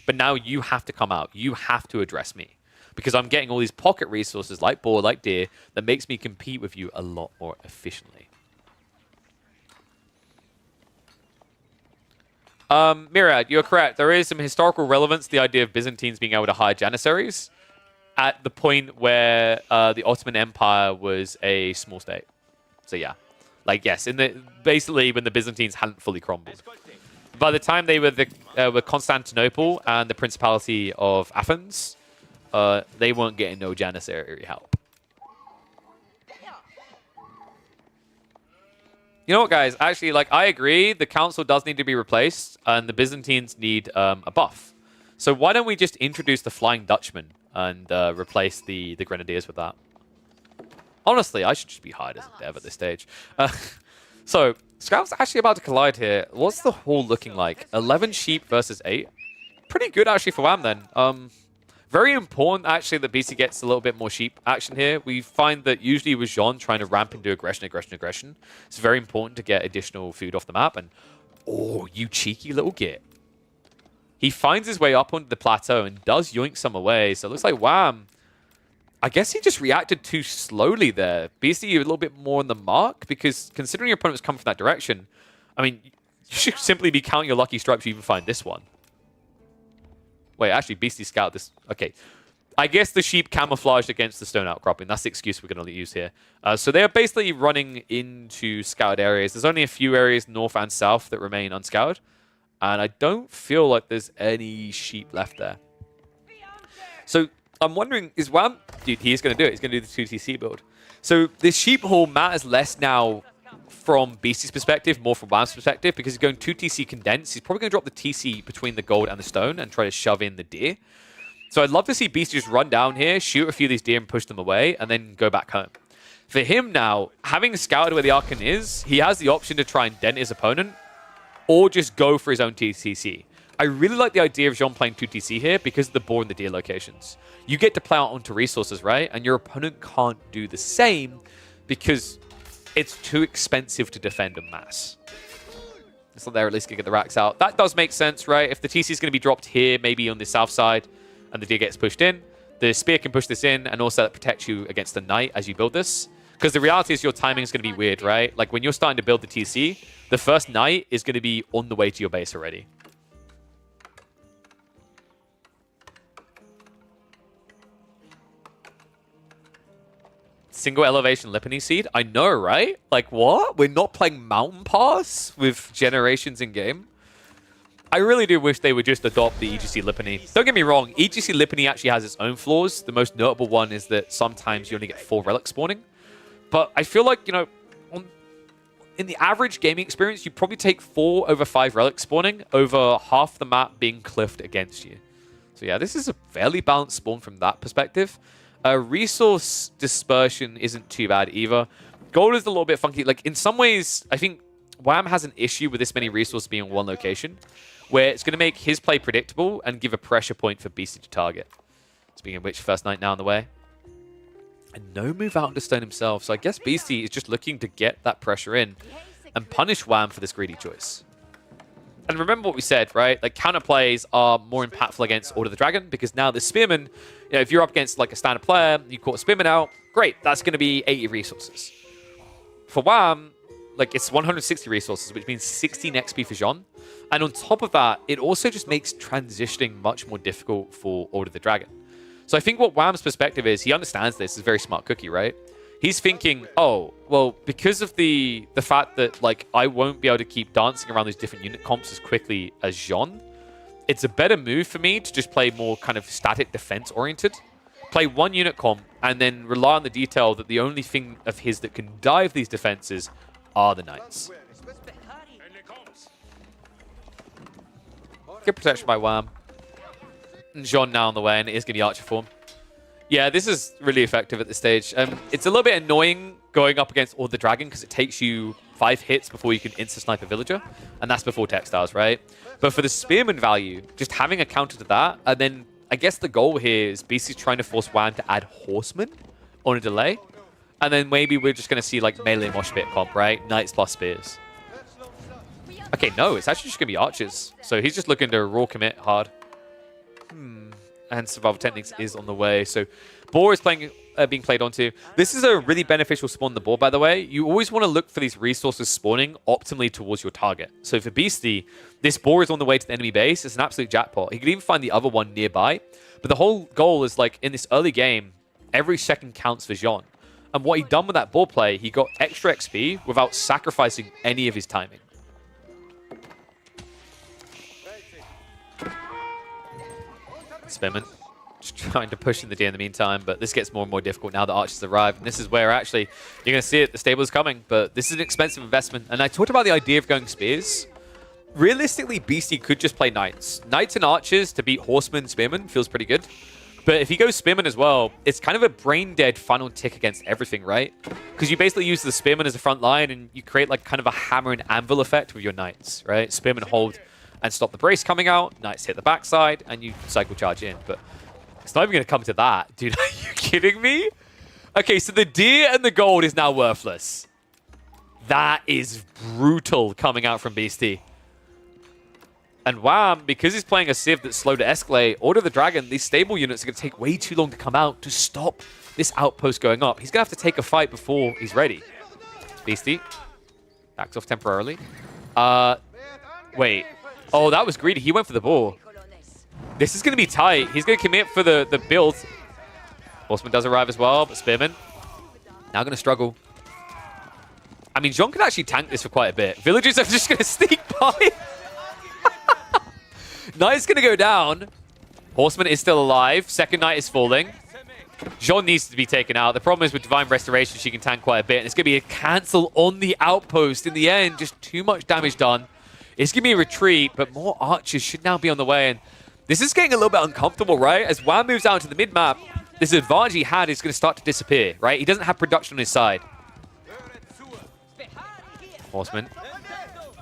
but now you have to come out. You have to address me, because I'm getting all these pocket resources like Boar, like Deer, that makes me compete with you a lot more efficiently. Mirad, you're correct. There is some historical relevance to the idea of Byzantines being able to hire Janissaries at the point where the Ottoman Empire was a small state. So yeah, like yes, basically when the Byzantines hadn't fully crumbled. By the time they were with Constantinople and the Principality of Athens, they weren't getting no Janissary help. You know what, guys? Actually, like, I agree. The council does need to be replaced, and the Byzantines need a buff. So why don't we just introduce the Flying Dutchman and replace the Grenadiers with that? Honestly, I should just be hired as a dev at this stage. So, Scout's actually about to collide here. What's the haul looking like? 11 sheep versus 8. Pretty good, actually, for Wham, then. Very important, actually, that BC gets a little bit more sheep action here. We find that usually with Jean trying to ramp into aggression, it's very important to get additional food off the map. And, oh, you cheeky little git. He finds his way up onto the plateau and does yoink some away. So it looks like Wham, I guess he just reacted too slowly there. BC, a little bit more on the mark, because considering your opponent was coming from that direction, I mean, you should simply be counting your lucky strikes to even find this one. Wait, actually, Beastie Scout this. Okay. I guess the sheep camouflaged against the stone outcropping. That's the excuse we're going to use here. So they're basically running into scouted areas. There's only a few areas north and south that remain unscouted. And I don't feel like there's any sheep left there. So I'm wondering, is Wham... Dude, he is going to do it. He's going to do the 2TC build. So this sheep haul matters less now from Beastie's perspective, more from Wham's perspective, because he's going 2TC condense. He's probably going to drop the TC between the gold and the stone and try to shove in the deer. So I'd love to see Beastie just run down here, shoot a few of these deer and push them away, and then go back home. For him now, having scouted where the Archon is, he has the option to try and dent his opponent, or just go for his own TCC. I really like the idea of Jean playing 2TC here because of the boar and the deer locations. You get to play out onto resources, right? And your opponent can't do the same because it's too expensive to defend en masse. So they're at least going to get the racks out. That does make sense, right? If the TC is going to be dropped here, maybe on the south side, and the deer gets pushed in, the spear can push this in, and also that protects you against the knight as you build this. Because the reality is your timing is going to be weird, right? Like when you're starting to build the TC, the first knight is going to be on the way to your base already. Single elevation Lipany seed? I know, right? Like, what? We're not playing Mountain Pass with generations in game? I really do wish they would just adopt the EGC Lipany. Don't get me wrong, EGC Lipany actually has its own flaws. The most notable one is that sometimes you only get 4 relic spawning. But I feel like, you know, in the average gaming experience, you probably take 4 over 5 relic spawning over half the map being cliffed against you. So yeah, this is a fairly balanced spawn from that perspective. Resource dispersion isn't too bad either. Gold is a little bit funky. Like, in some ways, I think Wham has an issue with this many resources being in one location, where it's going to make his play predictable and give a pressure point for Beastie to target. Speaking of which, first knight now on the way. And no move out into stone himself, so I guess Beastie is just looking to get that pressure in and punish Wham for this greedy choice. And remember what we said, right? Like, counterplays are more impactful against Order of the Dragon, because now the Spearman, you know, if you're up against like a standard player, you caught a Spearman out, great, that's going to be 80 resources. For Wham, like, it's 160 resources, which means 16 XP for Jean. And on top of that, it also just makes transitioning much more difficult for Order of the Dragon. So I think what Wham's perspective is, he understands this, is a very smart cookie, right? He's thinking, oh, well, because of the fact that, like, I won't be able to keep dancing around these different unit comps as quickly as Jean, it's a better move for me to just play more kind of static defense-oriented. Play one unit comp, and then rely on the detail that the only thing of his that can dive these defenses are the knights. Good protection by Wham. And Jean now on the way, and it is going to be Archer form. Yeah, this is really effective at this stage. It's a little bit annoying going up against Order of the Dragon because it takes you 5 hits before you can insta-snipe a villager, and that's before textiles, right? But for the Spearman value, just having a counter to that, and then I guess the goal here is BC's trying to force Wham to add Horsemen on a delay, and then maybe we're just going to see like melee mosh pit comp, right? Knights plus spears. Okay, no, it's actually just going to be archers. So he's just looking to raw commit hard. And Survival Techniques is on the way. So boar is being played onto. This is a really beneficial spawn, the boar, by the way. You always want to look for these resources spawning optimally towards your target. So for Beastie, this boar is on the way to the enemy base. It's an absolute jackpot. He could even find the other one nearby. But the whole goal is, like, in this early game, every second counts for Jean. And what he done with that boar play, he got extra XP without sacrificing any of his timing. Spearman just trying to push in the deer in the meantime, but this gets more and more difficult now that archers arrive. And this is where actually you're going to see it, the stable is coming, but this is an expensive investment. And I talked about the idea of going spears. Realistically, Beastie could just play knights. Knights and archers to beat horsemen, spearmen feels pretty good. But if he goes Spearman as well, it's kind of a brain-dead final tick against everything, right? Because you basically use the Spearman as a front line, and you create like kind of a hammer and anvil effect with your Knights, right? Spearman hold and stop the brace coming out, Knights hit the backside, and you cycle charge in. But it's not even going to come to that. Dude, are you kidding me? Okay, so the deer and the gold is now worthless. That is brutal coming out from Beastie. And Wham, because he's playing a Civ that's slow to escalate, Order of the Dragon, these stable units are going to take way too long to come out to stop this outpost going up. He's going to have to take a fight before he's ready. Beastie backs off temporarily. Wait. Oh, that was greedy. He went for the ball. This is going to be tight. He's going to commit for the build. Horseman does arrive as well, but Spearman now going to struggle. I mean, Jean could actually tank this for quite a bit. Villagers are just going to sneak by. Knight's going to go down. Horseman is still alive. Second Knight is falling. Jean needs to be taken out. The problem is with Divine Restoration, she can tank quite a bit. And it's going to be a cancel on the outpost in the end. Just too much damage done. It's going to be a retreat, but more archers should now be on the way. And this is getting a little bit uncomfortable, right? As Wham moves out to the mid-map, this advantage he had is going to start to disappear, right? He doesn't have production on his side. Horseman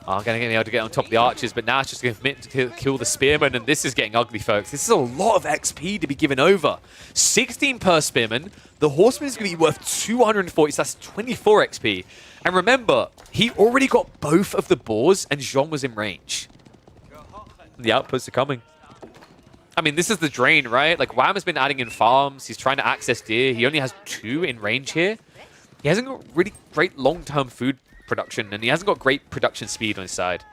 are going to be able to get on top of the archers, but now it's just going to commit to kill the Spearman, and this is getting ugly, folks. This is a lot of XP to be given over. 16 per Spearman. The Horseman is going to be worth 240, so that's 24 XP. And remember, he already got both of the boars, and Jean was in range. The outposts are coming. I mean, this is the drain, right? Like, Wham has been adding in farms. He's trying to access deer. He only has 2 in range here. He hasn't got really great long-term food production, and he hasn't got great production speed on his side.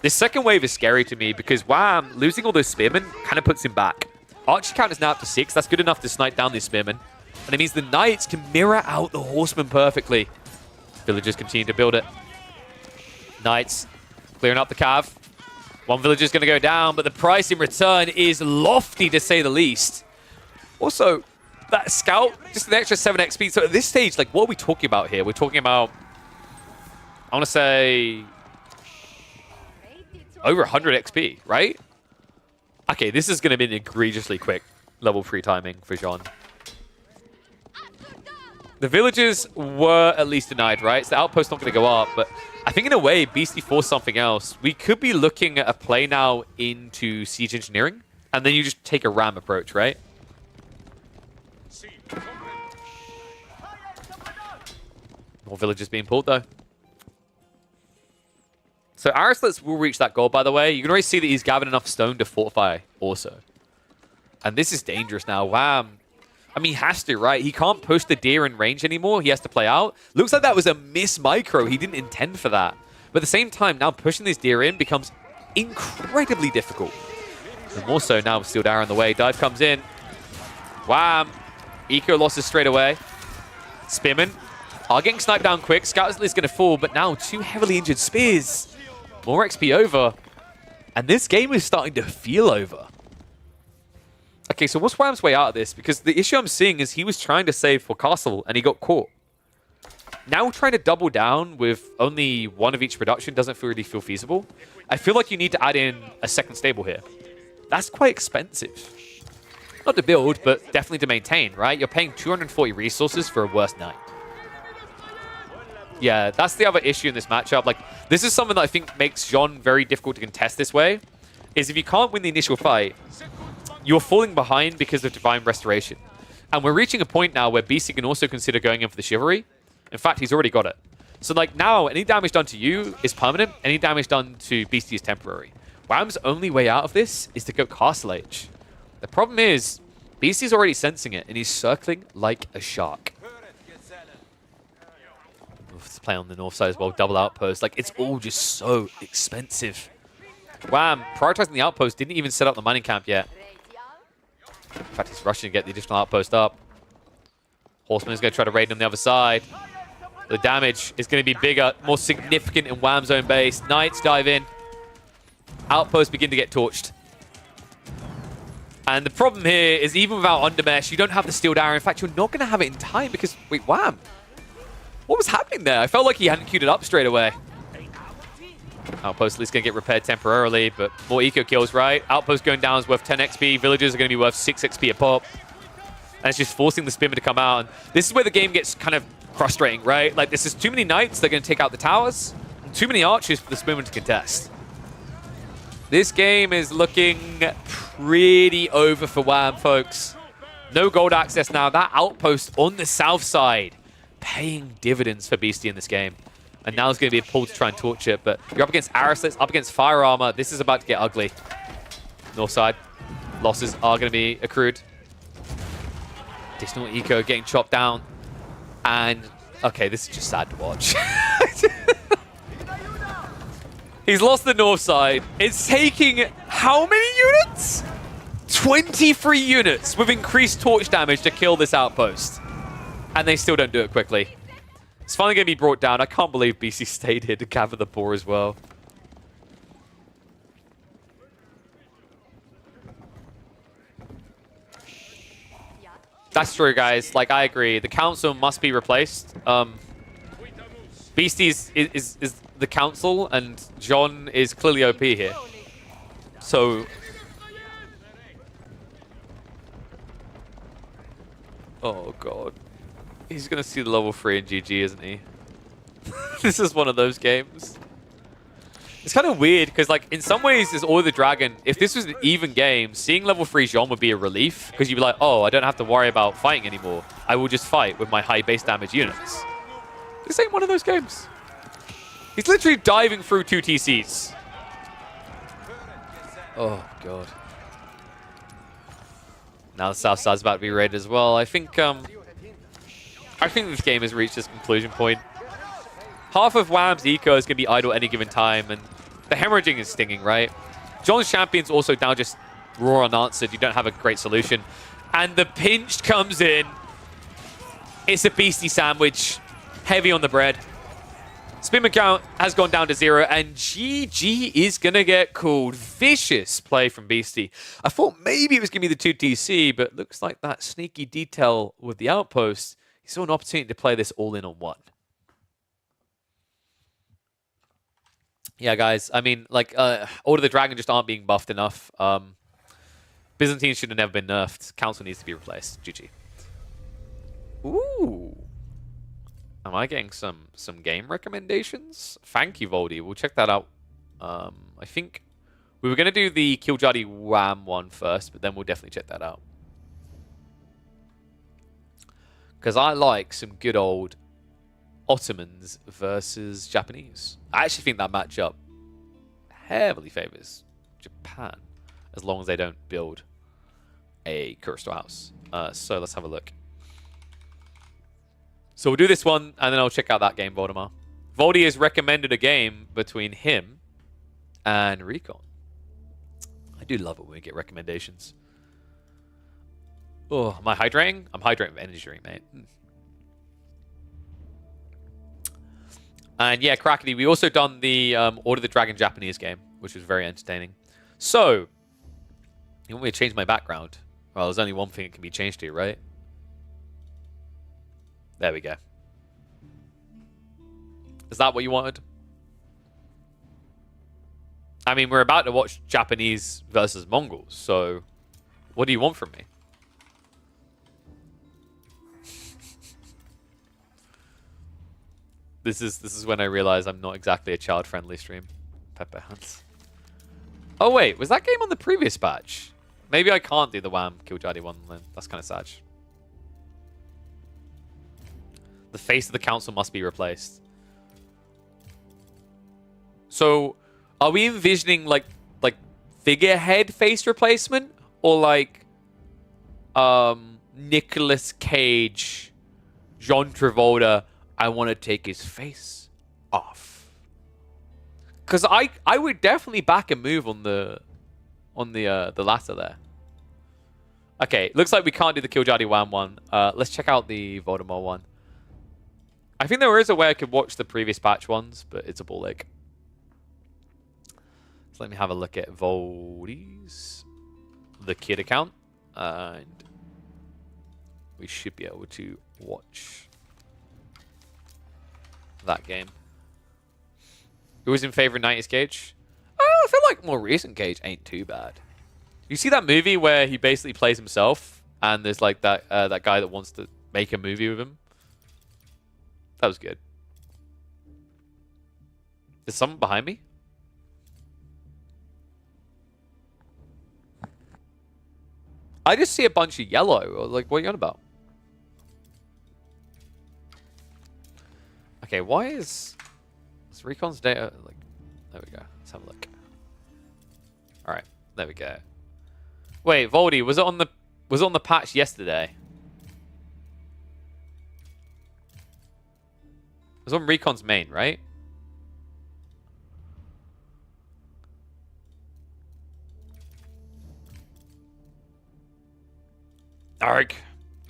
This second wave is scary to me because Wham, losing all those Spearmen kind of puts him back. Archer count is now up to 6. That's good enough to snipe down these Spearmen. And it means the Knights can mirror out the Horsemen perfectly. Villagers continue to build it. Knights clearing up the cav. One villager's going to go down, but the price in return is lofty to say the least. Also, that scout, just an extra 7 XP. So at this stage, like, what are we talking about here? We're talking about, I want to say, over 100 XP, right? Okay, this is going to be an egregiously quick level 3 timing for Jean. The villagers were at least denied, right? So the outpost's not going to go up, but I think in a way, Beastie forced something else. We could be looking at a play now into siege engineering, and then you just take a ram approach, right? More villagers being pulled, though. So Arislets will reach that goal, by the way. You can already see that he's gathered enough stone to fortify also. And this is dangerous now. Wham. I mean, he has to, right? He can't push the deer in range anymore. He has to play out. Looks like that was a miss micro. He didn't intend for that. But at the same time, now pushing this deer in becomes incredibly difficult. And more so now with Sealed Arrow on the way. Dive comes in. Wham. Eco losses straight away. Spearmen are getting sniped down quick. Scout is going to fall, but now 2 heavily injured spears. More XP over. And this game is starting to feel over. Okay, so what's Wham's way out of this? Because the issue I'm seeing is he was trying to save for Castle, and he got caught. Now trying to double down with only 1 of each production doesn't really feel feasible. I feel like you need to add in a second stable here. That's quite expensive. Not to build, but definitely to maintain, right? You're paying 240 resources for a worse knight. Yeah, that's the other issue in this matchup. Like, this is something that I think makes Jean very difficult to contest this way, is if you can't win the initial fight, you're falling behind because of Divine Restoration. And we're reaching a point now where Beastie can also consider going in for the Chivalry. In fact, he's already got it. So, like, now, any damage done to you is permanent. Any damage done to Beastie is temporary. Wham's only way out of this is to go Castle Age. The problem is, Beastie's already sensing it, and he's circling like a shark. Let's play on the north side as well. Double outpost. Like, it's all just so expensive. Wham, prioritizing the outpost, didn't even set up the mining camp yet. In fact, he's rushing to get the additional outpost up. Horseman is going to try to raid on the other side. The damage is going to be bigger, more significant in Wham's own base. Knights dive in. Outposts begin to get torched. And the problem here is even without Undermesh, you don't have the Steeled Arrow. In fact, you're not going to have it in time because... Wait, Wham! What was happening there? I felt like he hadn't queued it up straight away. Outpost at least going to get repaired temporarily, but more eco kills, right? Outpost going down is worth 10 XP. Villagers are going to be worth 6 XP a pop. And it's just forcing the Spearman to come out. And this is where the game gets kind of frustrating, right? Like, this is too many Knights. They're going to take out the towers. And too many Archers for the Spearman to contest. This game is looking pretty over for WAM, folks. No gold access now. That Outpost on the south side paying dividends for Beastie in this game. And now it's going to be a pull to try and torch it. But you're up against Araslets, up against Fire Armor. This is about to get ugly. North side. Losses are going to be accrued. Additional eco getting chopped down. And, okay, this is just sad to watch. He's lost the north side. It's taking how many units? 23 units with increased torch damage to kill this outpost. And they still don't do it quickly. It's finally going to be brought down. I can't believe BC stayed here to gather the boar as well. That's true, guys. Like, I agree. The council must be replaced. Beastie is the council, and John is clearly OP here. So... oh, God. He's going to see the level 3 in GG, isn't he? This is one of those games. It's kind of weird, because, like, in some ways, this Order of the Dragon, if this was an even game, seeing level 3 Jean would be a relief, because you'd be like, oh, I don't have to worry about fighting anymore. I will just fight with my high base damage units. This ain't one of those games. He's literally diving through 2 TCs. Oh, God. Now the south side's about to be raided as well. I think this game has reached its conclusion point. Half of WAM's eco is going to be idle at any given time, and the hemorrhaging is stinging, right? John's champion's also now just raw unanswered. You don't have a great solution. And the pinch comes in. It's a Beastie sandwich. Heavy on the bread. Spearman count has gone down to 0, and GG is going to get called. Vicious play from Beastie. I thought maybe it was going to be the 2 TC, but looks like that sneaky detail with the outpost. He saw an opportunity to play this all in on 1. Yeah, guys. I mean, like, Order of the Dragon just aren't being buffed enough. Byzantine should have never been nerfed. Council needs to be replaced. GG. Ooh. Am I getting some game recommendations? Thank you, Voldy. We'll check that out. I think we were going to do the Killjadi WAM one first, but then we'll definitely check that out. Because I like some good old Ottomans versus Japanese. I actually think that matchup heavily favors Japan, as long as they don't build a Kurosawa house. So let's have a look. So we'll do this one, and then I'll check out that game, Voldemar. Voldy has recommended a game between him and Recon. I do love it when we get recommendations. Oh, am I hydrating? I'm hydrating with energy drink, mate. And yeah, Crackety, we also done the Order of the Dragon Japanese game, which was very entertaining. So, you want me to change my background? Well, there's only one thing it can be changed to, right? There we go. Is that what you wanted? I mean, we're about to watch Japanese versus Mongols, so what do you want from me? This is when I realize I'm not exactly a child-friendly stream. Pepper Hunts. Oh wait, was that game on the previous batch? Maybe I can't do the WAM Killjadi one then. That's kind of sad. The face of the council must be replaced. So, are we envisioning like figurehead face replacement, or like Nicolas Cage, John Travolta? I want to take his face off. Because I would definitely back a move on the latter there. Okay, looks like we can't do the Killjadi WAM one. Let's check out the Voldemort one. I think there is a way I could watch the previous batch ones, but it's a ball ache. So let me have a look at Voldy's, the kid account, and we should be able to watch that game. Who was in favor of 90s Cage? I feel like more recent Cage ain't too bad. You see that movie where he basically plays himself, and there's like that that guy that wants to make a movie with him? That was good. Is someone behind me? I just see a bunch of yellow. Like, what are you on about? Okay, why is Recon's data like? There we go. Let's have a look. All right, there we go. Wait, Voldy, was it on the patch yesterday? It was on Recon's main, right? Arg.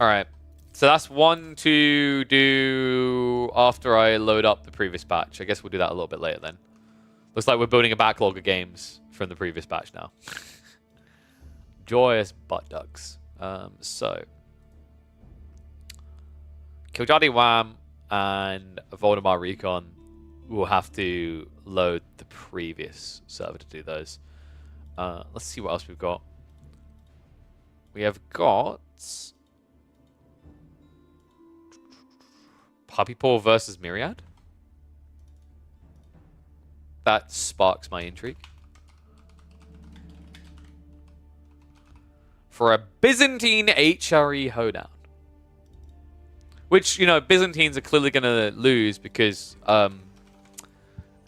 All right. So that's one to do after I load up the previous patch. I guess we'll do that a little bit later then. Looks like we're building a backlog of games from the previous patch now. Joyous butt ducks. So Killjoy Wham and Voldemort Recon will have to load the previous server to do those. Let's see what else we've got. We have got Puppy Paw versus Myriad. That sparks my intrigue. For a Byzantine HRE hoedown. Which, you know, Byzantines are clearly going to lose because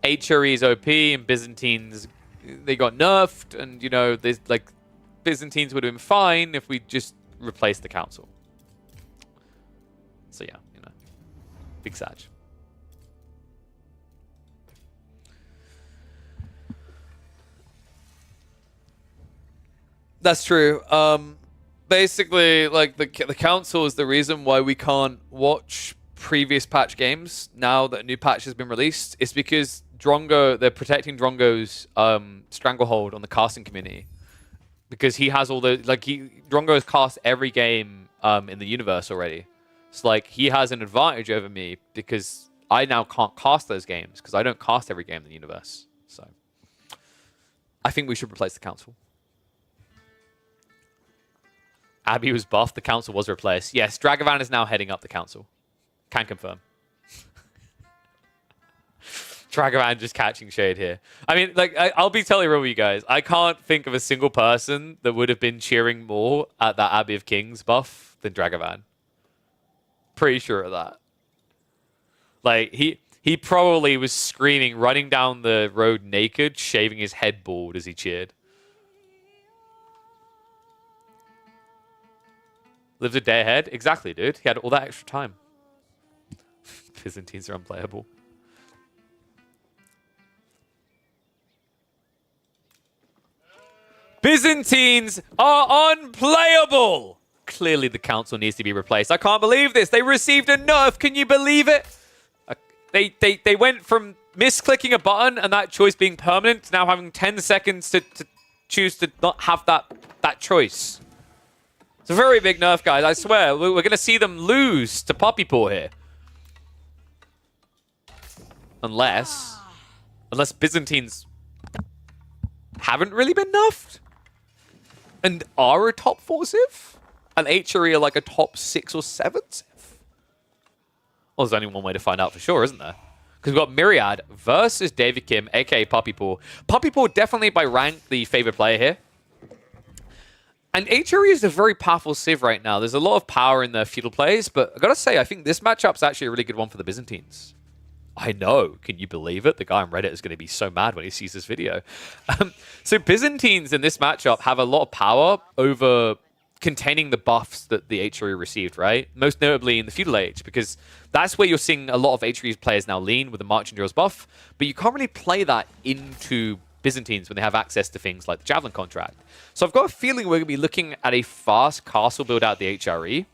HRE is OP and Byzantines, they got nerfed. And, you know, there's like Byzantines would have been fine if we just replaced the council. So, yeah, you know, big Sag. That's true. Basically, like the council is the reason why we can't watch previous patch games now that a new patch has been released. It's because Drongo, they're protecting Drongo's stranglehold on the casting community because he has all the Drongo has cast every game in the universe already. So like he has an advantage over me because I now can't cast those games because I don't cast every game in the universe. So I think we should replace the council. Abby was buffed. The council was replaced. Yes, Dragavan is now heading up the council. Can confirm. Dragavan just catching shade here. I mean, like, I'll be totally real with you guys. I can't think of a single person that would have been cheering more at that Abbey of Kings buff than Dragavan. Pretty sure of that. Like, he probably was screaming, running down the road naked, shaving his head bald as he cheered. Lived a day ahead? Exactly, dude. He had all that extra time. Byzantines are unplayable. Byzantines are unplayable! Clearly the council needs to be replaced. I can't believe this. They received a nerf. Can you believe it? They went from misclicking a button and that choice being permanent to now having 10 seconds to choose to not have that choice. It's a very big nerf, guys. I swear. We're going to see them lose to Puppy Paw here. Unless Byzantines haven't really been nerfed. And are a top 4 Civ. And HRE are like a top 6 or 7 Civ. Well, there's only one way to find out for sure, isn't there? Because we've got Myriad versus David Kim, aka Puppy Paw. Puppy Paw definitely by rank the favorite player here. And HRE is a very powerful Civ right now. There's a lot of power in the feudal plays, but I gotta say, I think this matchup's actually a really good one for the Byzantines. I know. Can you believe it? The guy on Reddit is going to be so mad when he sees this video. So Byzantines in this matchup have a lot of power over containing the buffs that the HRE received, right? Most notably in the feudal age, because that's where you're seeing a lot of HRE players now lean with the March and Drills buff, but you can't really play that into Byzantines when they have access to things like the Javelin contract. So I've got a feeling we're going to be looking at a fast castle build out the HRE.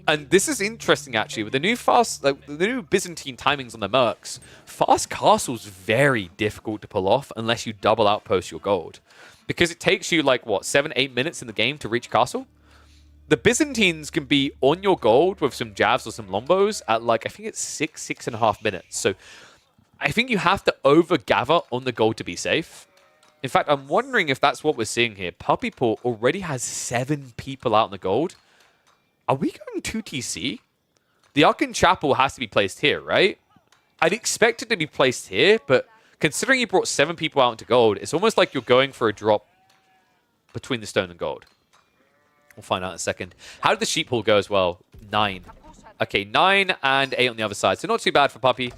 And this is interesting, actually. With the new the new Byzantine timings on the Mercs, fast castle's very difficult to pull off unless you double outpost your gold. Because it takes you, like, what, 7-8 minutes in the game to reach castle? The Byzantines can be on your gold with some jabs or some lombos at, like, I think it's 6.5 minutes. So I think you have to over-gather on the gold to be safe. In fact, I'm wondering if that's what we're seeing here. Puppy Paw already has 7 people out in the gold. Are we going 2TC? The Arkan Chapel has to be placed here, right? I'd expect it to be placed here, but considering you brought 7 people out into gold, it's almost like you're going for a drop between the stone and gold. We'll find out in a second. How did the sheep haul go as well? 9. Okay, 9 and 8 on the other side. So not too bad for Puppy.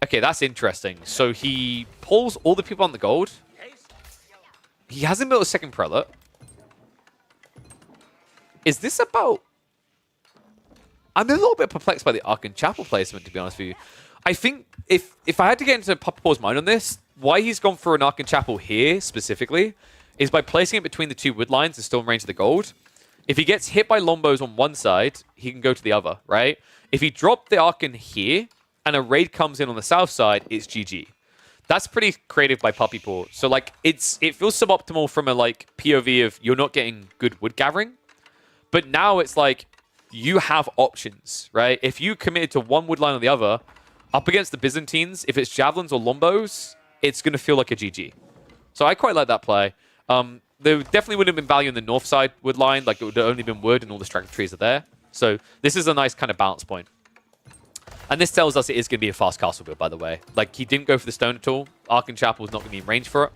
Okay, that's interesting. So he pulls all the people on the gold. He hasn't built a second prelate. Is this about... I'm a little bit perplexed by the Arkan Chapel placement, to be honest with you. I think if I had to get into Puppy Paw's mind on this, why he's gone for an Arkan Chapel here, specifically, is by placing it between the 2 wood lines and still in range of the gold. If he gets hit by Lombos on one side, he can go to the other, right? If he dropped the Arkan here, and a raid comes in on the south side, it's GG. That's pretty creative by Puppy Paw. So, like, it feels suboptimal from a, like, POV of you're not getting good wood gathering. But now it's like, you have options, right? If you committed to one wood line or the other, up against the Byzantines, if it's Javelins or Lombos, it's going to feel like a GG. So I quite like that play. There definitely wouldn't have been value in the north side wood line. Like, it would have only been wood and all the strategy trees are there. So this is a nice kind of balance point. And this tells us it is going to be a fast castle build, by the way. Like, he didn't go for the stone at all. Arkan Chapel was not going to be in range for it.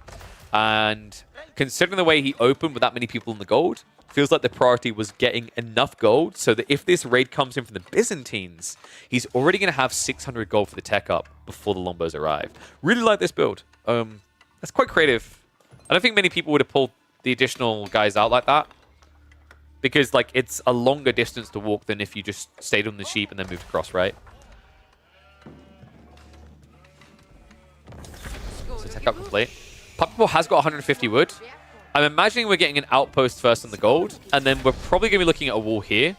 And considering the way he opened with that many people in the gold, feels like the priority was getting enough gold so that if this raid comes in from the Byzantines, he's already going to have 600 gold for the tech up before the Lombos arrive. Really like this build. That's quite creative. I don't think many people would have pulled the additional guys out like that. Because, like, it's a longer distance to walk than if you just stayed on the sheep and then moved across, right? So tech up complete. Puppy Paw has got 150 wood. I'm imagining we're getting an outpost first on the gold, and then we're probably going to be looking at a wall here.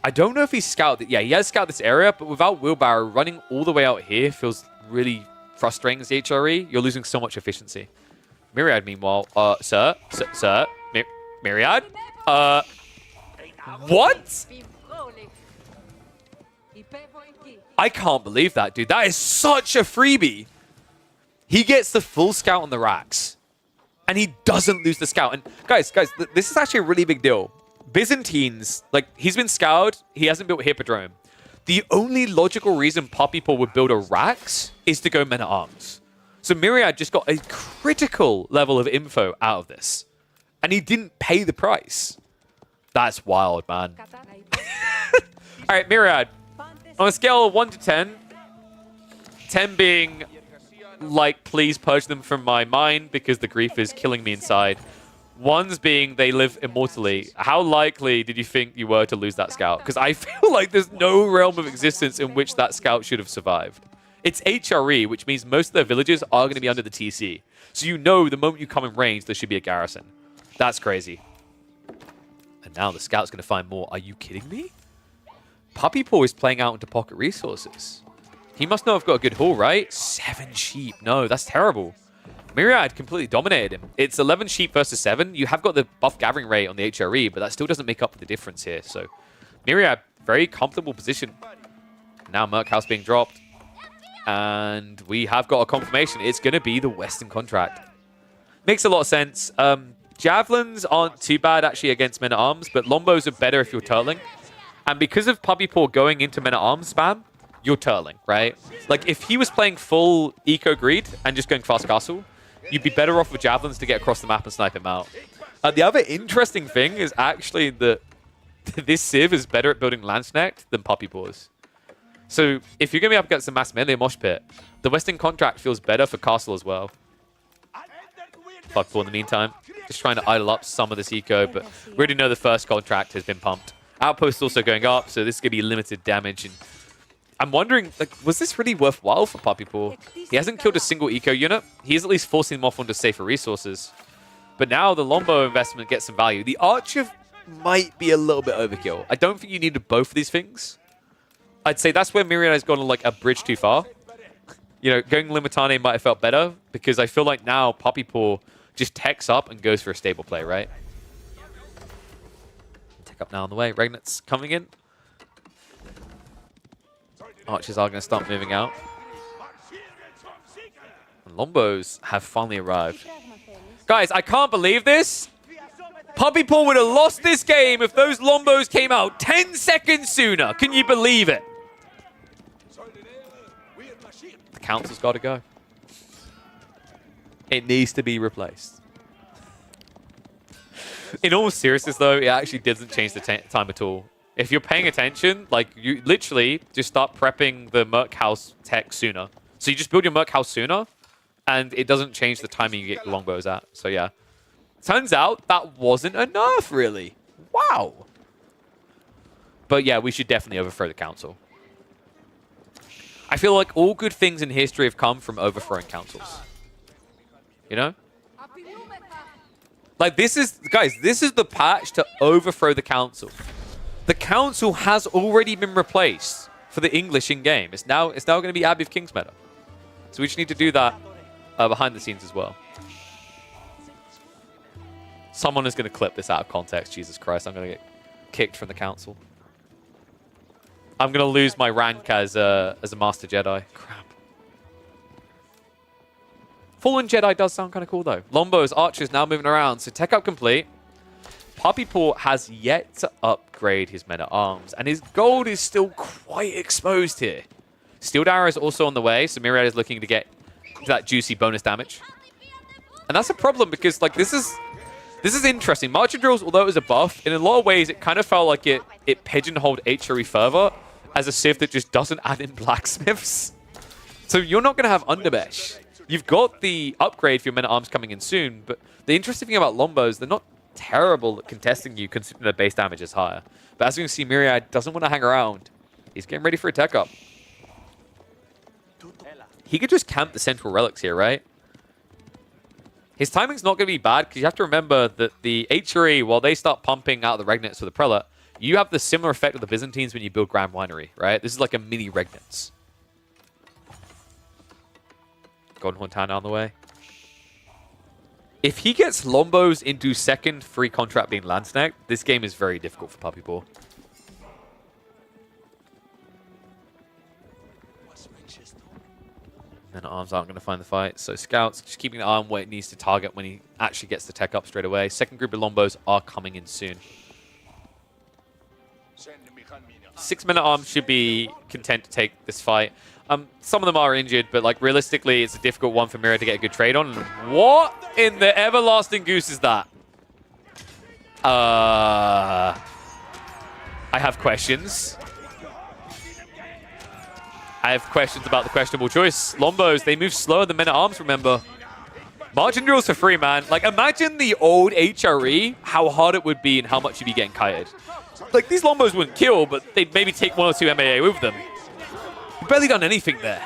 I don't know if he's scouted. Yeah, he has scouted this area, but without Wheelbarrow, running all the way out here feels really frustrating as the HRE. You're losing so much efficiency. Myriad, meanwhile, sir, Myriad? What? I can't believe that, dude. That is such a freebie. He gets the full scout on the racks. And he doesn't lose the scout. And guys, this is actually a really big deal. Byzantines, like, he's been scoured. He hasn't built Hippodrome. The only logical reason Puppy Paw would build a racks is to go Men-at-Arms. So Myriad just got a critical level of info out of this. And he didn't pay the price. That's wild, man. All right, Myriad. On a scale of 1 to 10, 10 being, like, please purge them from my mind because the grief is killing me inside. 1's being they live immortally. How likely did you think you were to lose that scout? Because I feel like there's no realm of existence in which that scout should have survived. It's HRE, which means most of their villages are going to be under the TC. So you know the moment you come in range, there should be a garrison. That's crazy. And now the scout's going to find more. Are you kidding me? Puppy Paw is playing out into pocket resources. He must not have got a good haul, right? 7 sheep. No, that's terrible. Myriad completely dominated him. It's 11 sheep versus 7. You have got the buff gathering rate on the HRE, but that still doesn't make up for the difference here. So Myriad, very comfortable position. Now Merc House being dropped. And we have got a confirmation. It's going to be the Western contract. Makes a lot of sense. Javelins aren't too bad, actually, against Men-at-Arms, but Lombos are better if you're turtling. And because of Puppy Paw going into Men-at-Arms spam, you're turtling, right? Like, if he was playing full Eco Greed and just going fast castle, you'd be better off with Javelins to get across the map and snipe him out. The other interesting thing is actually that this Civ is better at building Landsknecht than Puppy Paw is. So if you're going to be up against the mass melee mosh pit, the Western contract feels better for castle as well. Puppy Paw in the meantime, just trying to idle up some of this eco, but we already know the first contract has been pumped. Outpost also going up, so this is going to be limited damage. And I'm wondering, like, was this really worthwhile for Puppy Paw? He hasn't killed a single eco unit. He's at least forcing them off onto safer resources. But now the Lombo investment gets some value. The Archer might be a little bit overkill. I don't think you needed both of these things. I'd say that's where Myriad has gone like a bridge too far. You know, going Limitane might have felt better because I feel like now Puppy Paw just techs up and goes for a stable play, right? Tech up now on the way. Regnet's coming in. Archers are going to start moving out. And Lombos have finally arrived. Guys, I can't believe this. Puppy Paw would have lost this game if those Lombos came out 10 seconds sooner. Can you believe it? The council's got to go. It needs to be replaced. In all seriousness, though, it actually doesn't change the time at all. If you're paying attention, like, you literally just start prepping the Merc House tech sooner. So you just build your Merc House sooner, and it doesn't change the timing you get longbows at. So, yeah. Turns out that wasn't enough, really. Wow. But, yeah, we should definitely overthrow the council. I feel like all good things in history have come from overthrowing councils. You know? Like, this is... Guys, this is the patch to overthrow the council. The council has already been replaced for the English in-game. It's now going to be Abbey of King's meta. So we just need to do that behind the scenes as well. Someone is going to clip this out of context. Jesus Christ, I'm going to get kicked from the council. I'm going to lose my rank as a Master Jedi. Crap. Fallen Jedi does sound kind of cool, though. Lombos, archers now moving around. So tech up complete. Puppy Paw has yet to upgrade his men-at-arms, and his gold is still quite exposed here. Steel Arrow is also on the way, so Myriad is looking to get that juicy bonus damage. And that's a problem because, like, this is interesting. Marching Drills, although it was a buff, in a lot of ways it kind of felt like it pigeonholed HRE further as a civ that just doesn't add in blacksmiths. So you're not going to have Undermesh. You've got the upgrade for your men-at-arms coming in soon, but the interesting thing about Lombos, they're not terrible at contesting you considering their base damage is higher. But as you can see, Myriad doesn't want to hang around. He's getting ready for a tech up. He could just camp the central relics here, right? His timing's not going to be bad because you have to remember that the HRE, while they start pumping out the Regnants for the Prelate, you have the similar effect of the Byzantines when you build Grand Winery, right? This is like a mini Regnants. Golden Horn Town on the way. If he gets Lombos into second free contract being Landsnack, this game is very difficult for Puppy Paw. And arms aren't going to find the fight, so Scouts just keeping an eye on where it needs to target when he actually gets the tech up straight away. Second group of Lombos are coming in soon. 6 men-at-arms should be content to take this fight. Some of them are injured, but like realistically, it's a difficult one for Myriad to get a good trade on. What in the everlasting goose is that? I have questions. I have questions about the questionable choice. Lombos, they move slower than men-at-arms, remember. Marching Drills for free, man. Like, imagine the old HRE, how hard it would be and how much you'd be getting kited. Like, these Lombos wouldn't kill, but they'd maybe take 1 or 2 MAA with them. You've barely done anything there.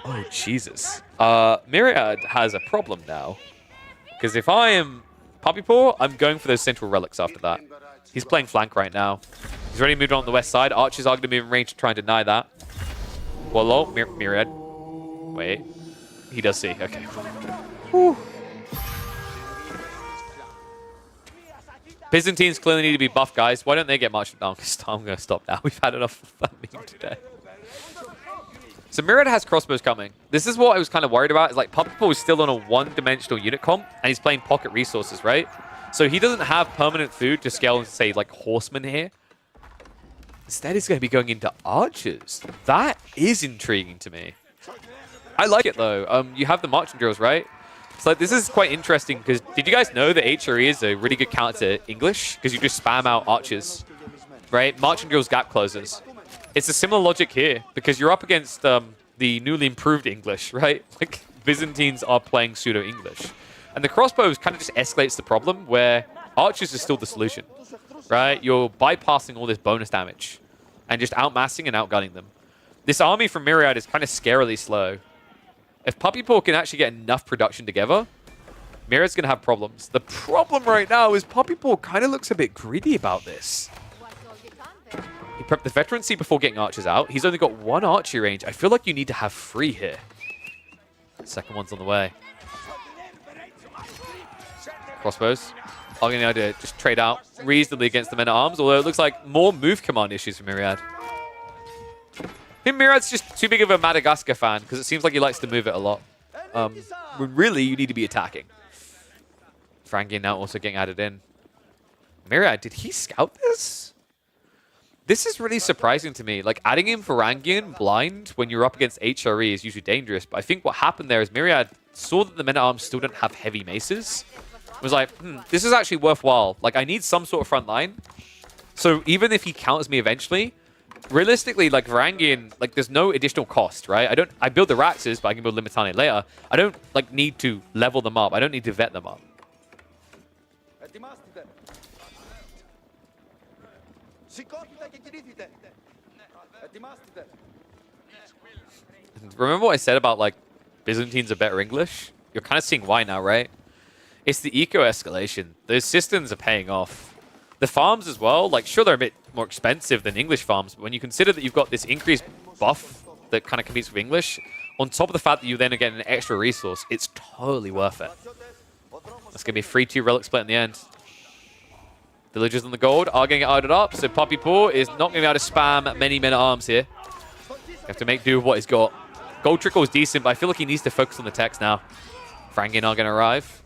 Oh, Jesus. Myriad has a problem now. Because if I am Puppy Paw, I'm going for those central relics after that. He's playing flank right now. He's already moved on the west side. Archers are going to be in range to try and deny that. Well, Myriad. Wait. He does see. Okay. Whew. Byzantines clearly need to be buffed, guys. Why don't they get marched down? I'm going to stop now. We've had enough of that meme today. So Myriad has crossbows coming. This is what I was kind of worried about. Is like Puppy Paw is still on a one-dimensional unit comp, and he's playing pocket resources, right? So he doesn't have permanent food to scale and say like horsemen here. Instead, he's going to be going into archers. That is intriguing to me. I like it though. You have the marching drills, right? So like, this is quite interesting because did you guys know that HRE is a really good counter to English? Because you just spam out archers, right? Marching drills gap closers. It's a similar logic here because you're up against the newly improved English, right? Like Byzantines are playing pseudo-English. And the crossbows kind of just escalates the problem where archers is still the solution, right? You're bypassing all this bonus damage and just outmassing and outgunning them. This army from Myriad is kind of scarily slow. If Puppy Paw can actually get enough production together, Myriad's going to have problems. The problem right now is Puppy Paw kind of looks a bit greedy about this. He prepped the veterancy before getting archers out. He's only got 1 archery range. I feel like you need to have 3 here. Second one's on the way. Crossbows are going to just trade out reasonably against the men-at-arms, although it looks like more move command issues for Myriad. I think Myriad's just too big of a Madagascar fan because it seems like he likes to move it a lot. when really you need to be attacking. Varangian now also getting added in. Myriad, did he scout this? This is really surprising to me. Like, adding in Varangian blind when you're up against HRE is usually dangerous, but I think what happened there is Myriad saw that the Men-at-Arms still didn't have heavy maces. Was like, this is actually worthwhile. Like, I need some sort of front line. So even if he counters me eventually, realistically, like, Varangian, like, there's no additional cost, right? I build the Raxes, but I can build Limitane later. I don't, like, need to level them up. I don't need to vet them up. Remember what I said about, like, Byzantines are better English? You're kind of seeing why now, right? It's the eco-escalation. Those systems are paying off. The farms as well, like, sure, they're a bit more expensive than English farms, but when you consider that you've got this increased buff that kind of competes with English, on top of the fact that you then are getting an extra resource, it's totally worth it. That's going to be a 3-2 relic split in the end. Villagers on the gold are getting it added up, so Puppy Paw is not going to be able to spam many Men-at-Arms here. You have to make do with what he's got. Gold Trickle is decent, but I feel like he needs to focus on the text now. Varangian are going to arrive.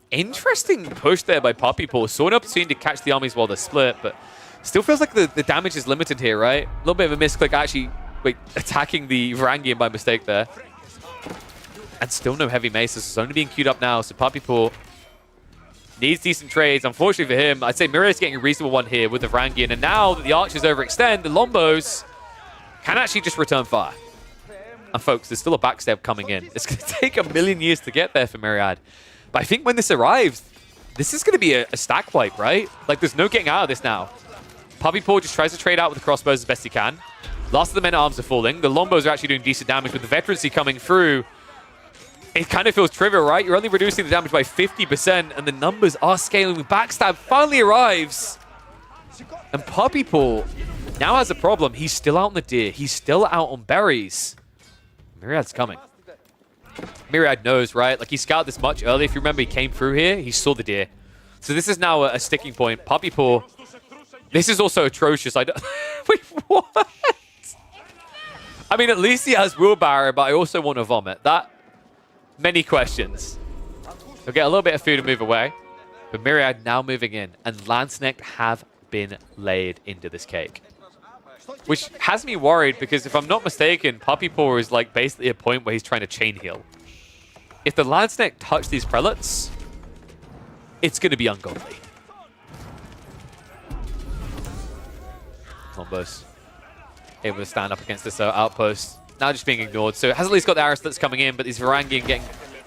Interesting push there by Puppy Paw. Saw an opportunity to catch the armies while they're split, but still feels like the damage is limited here, right? A little bit of a misclick actually attacking the Varangian by mistake there. And still no heavy maces. It's only being queued up now, so Puppy Paw needs decent trades. Unfortunately for him, I'd say Myriad's getting a reasonable one here with the Varangian. And now that the archers overextend, the Lombos can actually just return fire. And folks, there's still a backstab coming in. It's going to take a million years to get there for Myriad. But I think when this arrives, this is going to be a stack wipe, right? Like, there's no getting out of this now. Puppy Paw just tries to trade out with the crossbows as best he can. Last of the Men-at-Arms are falling. The Lombos are actually doing decent damage with the veterancy coming through. It kind of feels trivial, right? You're only reducing the damage by 50%, and the numbers are scaling. Backstab finally arrives. And Puppy Paw now has a problem. He's still out on the deer. He's still out on berries. Myriad's coming. Myriad knows, right? Like, he scouted this much earlier. If you remember, he came through here. He saw the deer. So this is now a sticking point. Puppy Paw. This is also atrocious. I don't... Wait, what? I mean, at least he has Wheelbarrow, but I also want to vomit. That... Many questions. He'll get a little bit of food and move away. But Myriad now moving in. And Lanzknecht have been laid into this cake. Which has me worried because if I'm not mistaken, Puppy Paw is like basically a point where he's trying to chain heal. If the Lanzknecht touch these prelates, it's going to be ungodly. Lombos able to stand up against this outpost. Now just being ignored. So has at least got the Aristots coming in, but these Varangian getting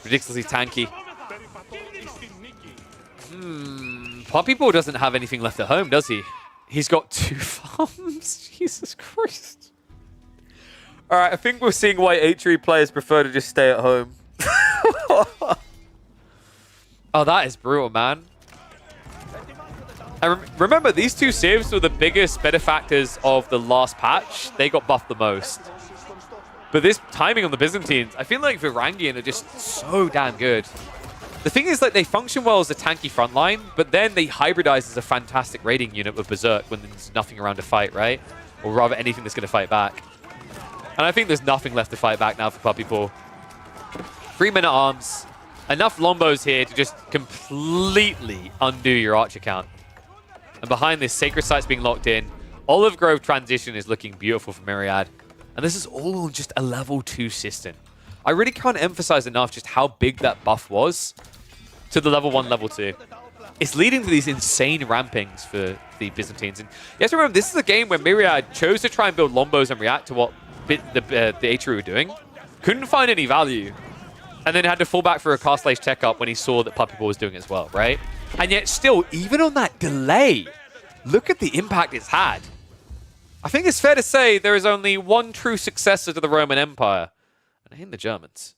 ridiculously tanky. Puppy Paw doesn't have anything left at home, does he? He's got 2 farms. Jesus Christ. All right, I think we're seeing why HRE players prefer to just stay at home. Oh, that is brutal, man. I remember, these 2 civs were the biggest benefactors of the last patch. They got buffed the most. But this timing on the Byzantines, I feel like Varangian are just so damn good. The thing is, like, they function well as a tanky frontline, but then they hybridize as a fantastic raiding unit with Berserk when there's nothing around to fight, right? Or rather, anything that's going to fight back. And I think there's nothing left to fight back now for Puppy Paw. 3 Men-at-Arms. Enough Lombos here to just completely undo your archer count. And behind this, Sacred Site's being locked in. Olive Grove transition is looking beautiful for Myriad. And this is all just a level 2 system. I really can't emphasize enough just how big that buff was to the level 1, level 2. It's leading to these insane rampings for the Byzantines. And you have to remember, this is a game where Myriad chose to try and build Lombos and react to what the HRE were doing. Couldn't find any value. And then had to fall back for a Castlage tech-up when he saw that Puppy Paw was doing as well, right? And yet still, even on that delay, look at the impact it's had. I think it's fair to say there is only one true successor to the Roman Empire. And I hate the Germans.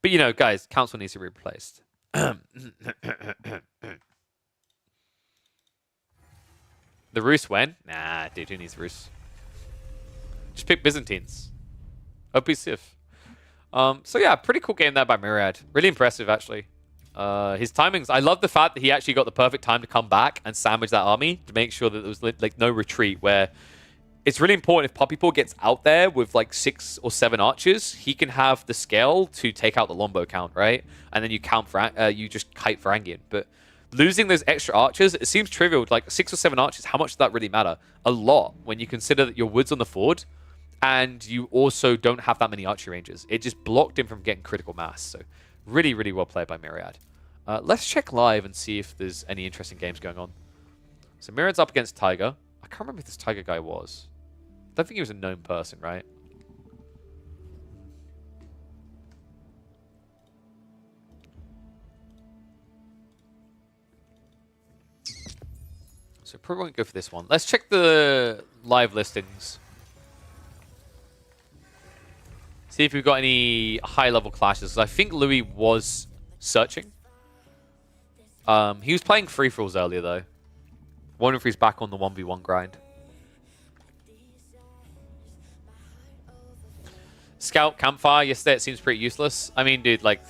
But, you know, guys, Council needs to be replaced. The Rus when? Nah, dude, who needs Rus? Just pick Byzantines. OP Civ. So yeah, pretty cool game there by Myriad. Really impressive, actually. His timings, I love the fact that he actually got the perfect time to come back and sandwich that army to make sure that there was like no retreat, where it's really important if Puppy Paw gets out there with like 6 or 7 archers, he can have the scale to take out the longbow count, right? And then you count for you just kite Varangian. But losing those extra archers, it seems trivial. Like 6 or 7 archers, how much does that really matter? A lot, when you consider that your wood's on the ford and you also don't have that many archery ranges. It just blocked him from getting critical mass. So really, really well played by Myriad. Let's check live and see if there's any interesting games going on. So Myriad's up against Tiger. I can't remember who this Tiger guy was. I don't think he was a known person, right? So probably won't go for this one. Let's check the live listings. See if we've got any high-level clashes. I think Louis was searching. He was playing free-for-alls earlier, though. Wonder if he's back on the 1v1 grind. Scout Campfire, yesterday it seems pretty useless. I mean, dude, like...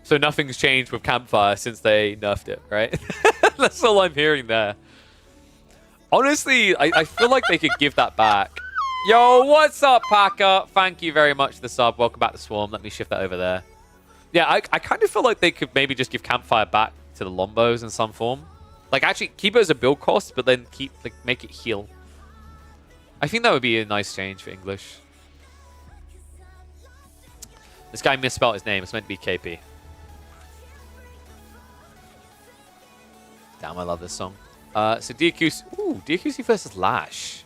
So nothing's changed with Campfire since they nerfed it, right? That's all I'm hearing there. Honestly, I feel like they could give that back. Yo, what's up, Packer? Thank you very much for the sub. Welcome back to Swarm. Let me shift that over there. Yeah, I kind of feel like they could maybe just give Campfire back to the Lombos in some form. Like, actually, keep it as a build cost, but then make it heal. I think that would be a nice change for English. This guy misspelled his name. It's meant to be KP. Damn, I love this song. So DQC... Ooh, DQC versus Lash.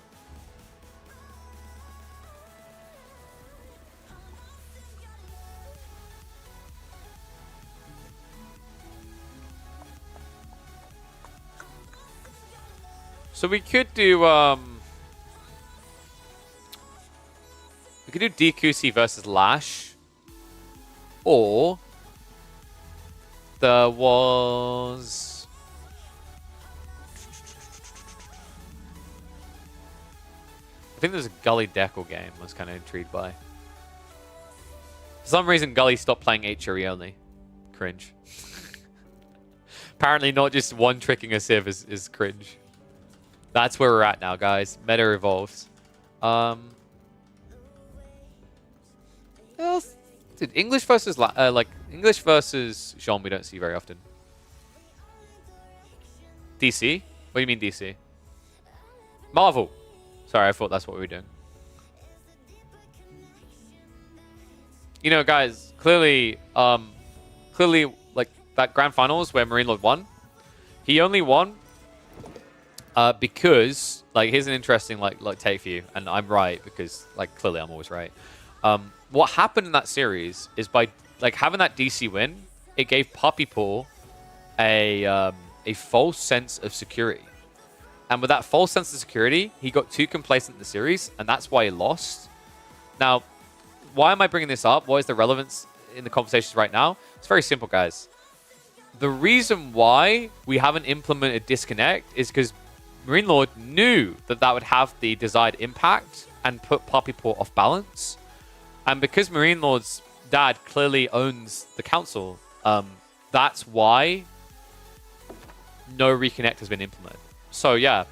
So we could do DQC versus Lash, or there was I think there's a Gully Deckle game I was kind of intrigued by. For some reason, Gully stopped playing HRE only. Cringe. Apparently, not just one tricking a Civ is cringe. That's where we're at now, guys. Meta evolves. Dude, English versus English versus Jean we don't see very often. DC? What do you mean DC? Marvel. Sorry, I thought that's what we were doing. You know, guys, clearly, like that grand finals where Marine Lord won, he only won because, like, here's an interesting like take for you, and I'm right because, like, clearly I'm always right. What happened in that series is by like having that DC win, it gave Puppy Paw a false sense of security, and with that false sense of security, he got too complacent in the series, and that's why he lost. Now, why am I bringing this up? What is the relevance in the conversations right now? It's very simple, guys. The reason why we haven't implemented disconnect is because Marine Lord knew that that would have the desired impact and put Puppy Paw off balance. And because Marine Lord's dad clearly owns the council, that's why no reconnect has been implemented. So yeah,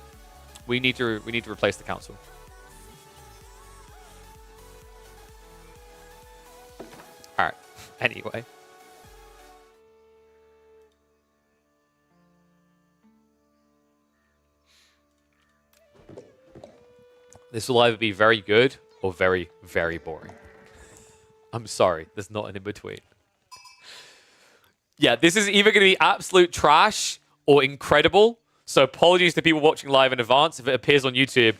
we need to replace the council. All right. Anyway. This will either be very good or very, very boring. I'm sorry, there's not an in-between. Yeah, this is either going to be absolute trash or incredible. So apologies to people watching live in advance. If it appears on YouTube,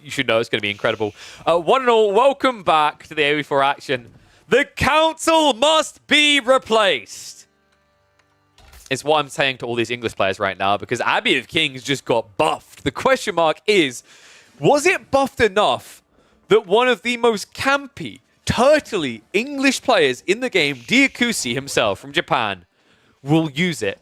you should know it's going to be incredible. One and all, welcome back to the AoE4 action. The council must be replaced. It's what I'm saying to all these English players right now, because Abbey of Kings just got buffed. The question mark is, was it buffed enough that one of the most campy, turtly English players in the game, Diakusi himself from Japan, will use it?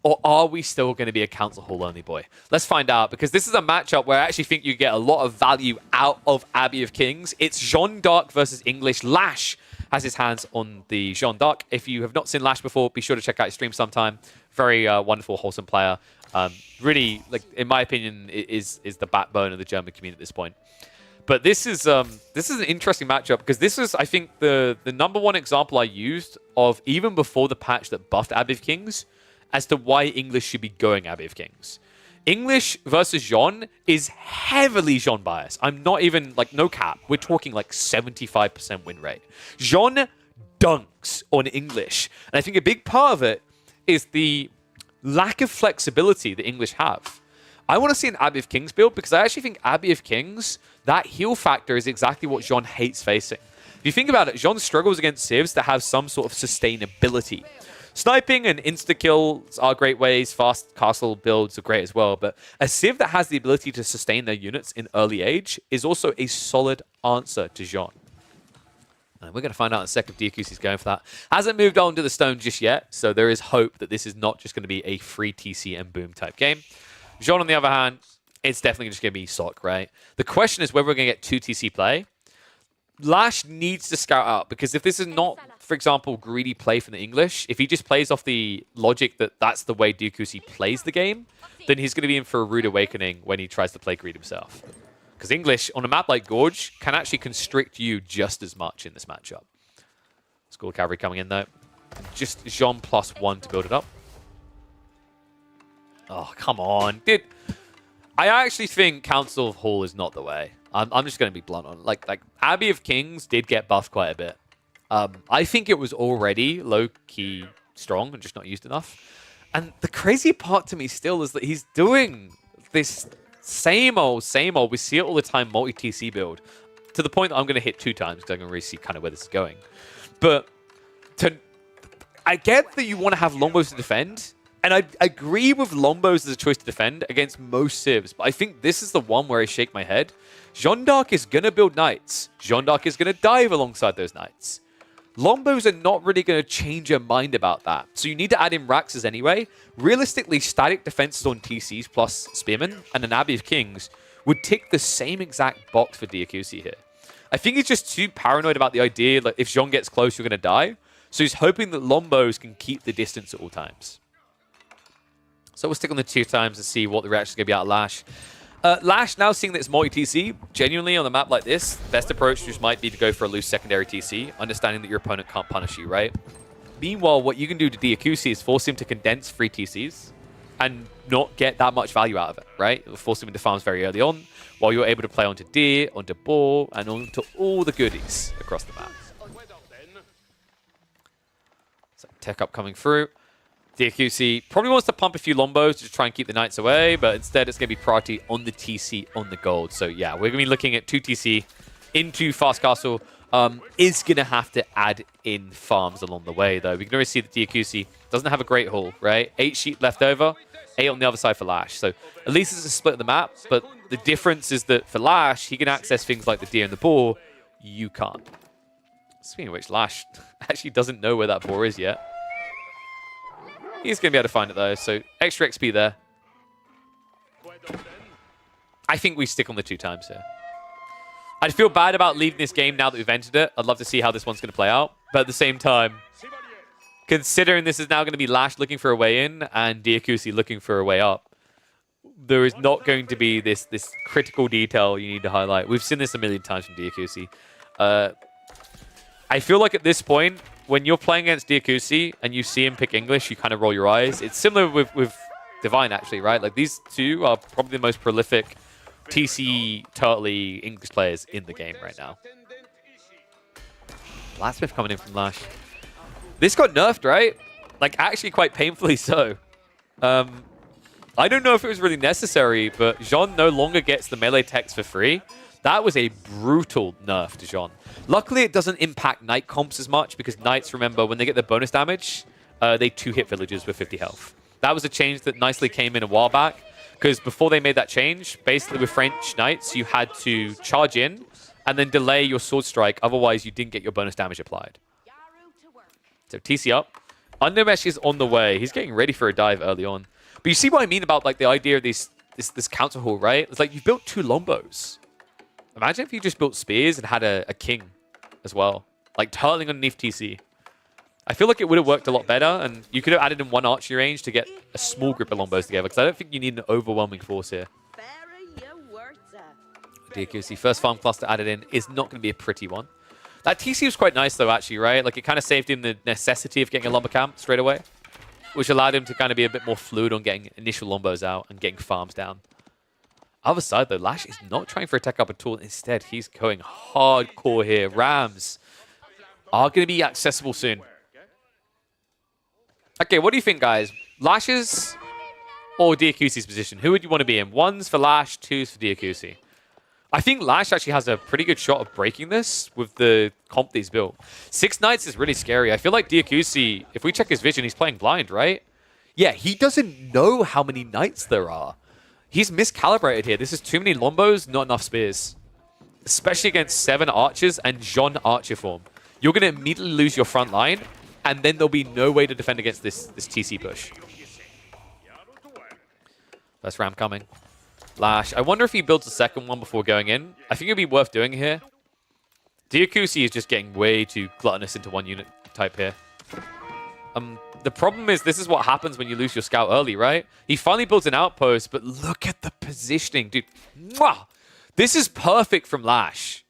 Or are we still going to be a council hall only boy? Let's find out, because this is a matchup where I actually think you get a lot of value out of Abbey of Kings. It's Jeanne d'Arc versus English. Lash has his hands on the Jeanne d'Arc. If you have not seen Lash before, be sure to check out his stream sometime. Very wonderful, wholesome player. Really, like in my opinion, is the backbone of the German community at this point. But this is an interesting matchup because this is, I think, the number one example I used of even before the patch that buffed Abbey of Kings as to why English should be going Abbey of Kings. English versus Jean is heavily Jean bias. I'm not even, like, no cap. We're talking like 75% win rate. Jean dunks on English. And I think a big part of it is the lack of flexibility that English have. I want to see an Abbey of Kings build because I actually think Abbey of Kings, that heal factor is exactly what Jean hates facing. If you think about it, Jean struggles against civs that have some sort of sustainability. Sniping and insta-kills are great ways. Fast castle builds are great as well. But a civ that has the ability to sustain their units in early age is also a solid answer to Jean. And we're going to find out in a second if DQC is going for that. Hasn't moved on to the stone just yet, so there is hope that this is not just going to be a free TC and boom type game. Jean, on the other hand, it's definitely just going to be Sok, right? The question is whether we're going to get 2 TC play. Lash needs to scout out, because if this is not, for example, greedy play from the English, if he just plays off the logic that that's the way DQC plays the game, then he's going to be in for a rude awakening when he tries to play greed himself. Because English, on a map like Gorge, can actually constrict you just as much in this matchup. School Cavalry coming in, though. Just Jean +1 to build it up. Oh, come on. Dude, I actually think Council of Hall is not the way. I'm just going to be blunt on it. Like Abbey of Kings did get buffed quite a bit. I think it was already low-key strong and just not used enough. And the crazy part to me still is that he's doing this same old. We see it all the time, multi-TC build. To the point that I'm going to hit 2 times because I can really see kind of where this is going. But I get that you want to have Longbows to defend. And I agree with Longbows as a choice to defend against most civs. But I think this is the one where I shake my head. Jeanne d'Arc is going to build knights. Jeanne d'Arc is going to dive alongside those knights. Longbows are not really going to change your mind about that. So you need to add in Raxes anyway. Realistically, static defenses on TCs plus Spearmen and an Abbey of Kings would tick the same exact box for Diakusi here. I think he's just too paranoid about the idea that if Jean gets close, you're going to die. So he's hoping that Longbows can keep the distance at all times. So we'll stick on the 2 times and see what the reaction is going to be out of Lash. Lash, now seeing that it's multi-TC, genuinely on a map like this, best approach just might be to go for a loose secondary TC, understanding that your opponent can't punish you, right? Meanwhile, what you can do to Diakusi is force him to condense free TCs and not get that much value out of it, right? It'll force him into farms very early on, while you're able to play onto Deer, onto Boar, and onto all the goodies across the map. So tech up coming through. DQC probably wants to pump a few Longbows to try and keep the Knights away, but instead it's going to be priority on the TC, on the gold. So yeah, we're going to be looking at 2 TC into Fast Castle. Is going to have to add in farms along the way, though. We can already see that DQC doesn't have a great haul, right? 8 sheep left over, 8 on the other side for Lash. So at least it's a split of the map, but the difference is that for Lash, he can access things like the Deer and the Boar. You can't. Speaking of which, Lash actually doesn't know where that Boar is yet. He's going to be able to find it, though, so extra XP there. I think we stick on the 2 times here. I'd feel bad about leaving this game now that we've entered it. I'd love to see how this one's going to play out. But at the same time, considering this is now going to be Lash looking for a way in and Diakusi looking for a way up, there is not going to be this critical detail you need to highlight. We've seen this a million times from Diakusi. I feel like at this point, when you're playing against Diakusi and you see him pick English, you kind of roll your eyes. It's similar with Divine, actually, right? Like, these 2 are probably the most prolific TC turtley English players in the game right now. Blacksmith coming in from Lash. This got nerfed, right? Like, actually quite painfully so. I don't know if it was really necessary, but Jean no longer gets the melee text for free. That was a brutal nerf to Jean. Luckily, it doesn't impact Knight comps as much, because Knights, remember, when they get their bonus damage, they 2-hit villagers with 50 health. That was a change that nicely came in a while back, because before they made that change, basically with French Knights, you had to charge in and then delay your sword strike, otherwise you didn't get your bonus damage applied. So TC up. Undermesh is on the way. He's getting ready for a dive early on. But you see what I mean about, like, the idea of this counter haul, right? It's like, you've built 2 Longbows. Imagine if you just built spears and had a king as well. like turtling underneath TC. I feel like it would have worked a lot better, and you could have added in one archery range to get a small group of Lombos together, because I don't think you need an overwhelming force here. DQC, first farm cluster added in, is not going to be a pretty one. That TC was quite nice, though, actually, right? Like, it kind of saved him the necessity of getting a Lumber Camp straight away, which allowed him to kind of be a bit more fluid on getting initial Lombos out and getting farms down. Other side, though, Lash is not trying for a tech up at all. Instead, he's going hardcore here. Rams are going to be accessible soon. Okay, what do you think, guys? Lash's or Diakusi's position? Who would you want to be in? One's for Lash, two's for Diakusi. I think Lash actually has a pretty good shot of breaking this with the comp that he's built. 6 Knights is really scary. I feel like Diakusi, if we check his vision, he's playing blind, right? Yeah, he doesn't know how many Knights there are. He's miscalibrated here. This is too many Lombos, not enough Spears. Especially against 7 Archers and Jean Archer form. You're going to immediately lose your front line, and then there'll be no way to defend against this TC push. First Ram coming. Lash. I wonder if he builds a second one before going in. I think it'd be worth doing here. Diakusi is just getting way too gluttonous into one unit type here. The problem is this is what happens when you lose your scout early, right? He finally builds an outpost, but look at the positioning, dude. Mwah! This is perfect from Lash.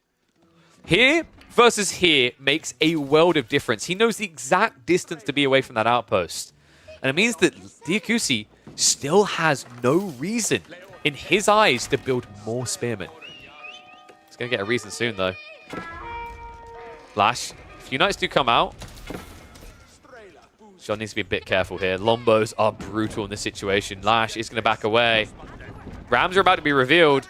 Here versus here makes a world of difference. He knows the exact distance to be away from that outpost. And it means that Diakusi still has no reason in his eyes to build more Spearmen. He's going to get a reason soon, though. Lash, if Unites do come out, John needs to be a bit careful here. Lombos are brutal in this situation. Lash is going to back away. Rams are about to be revealed.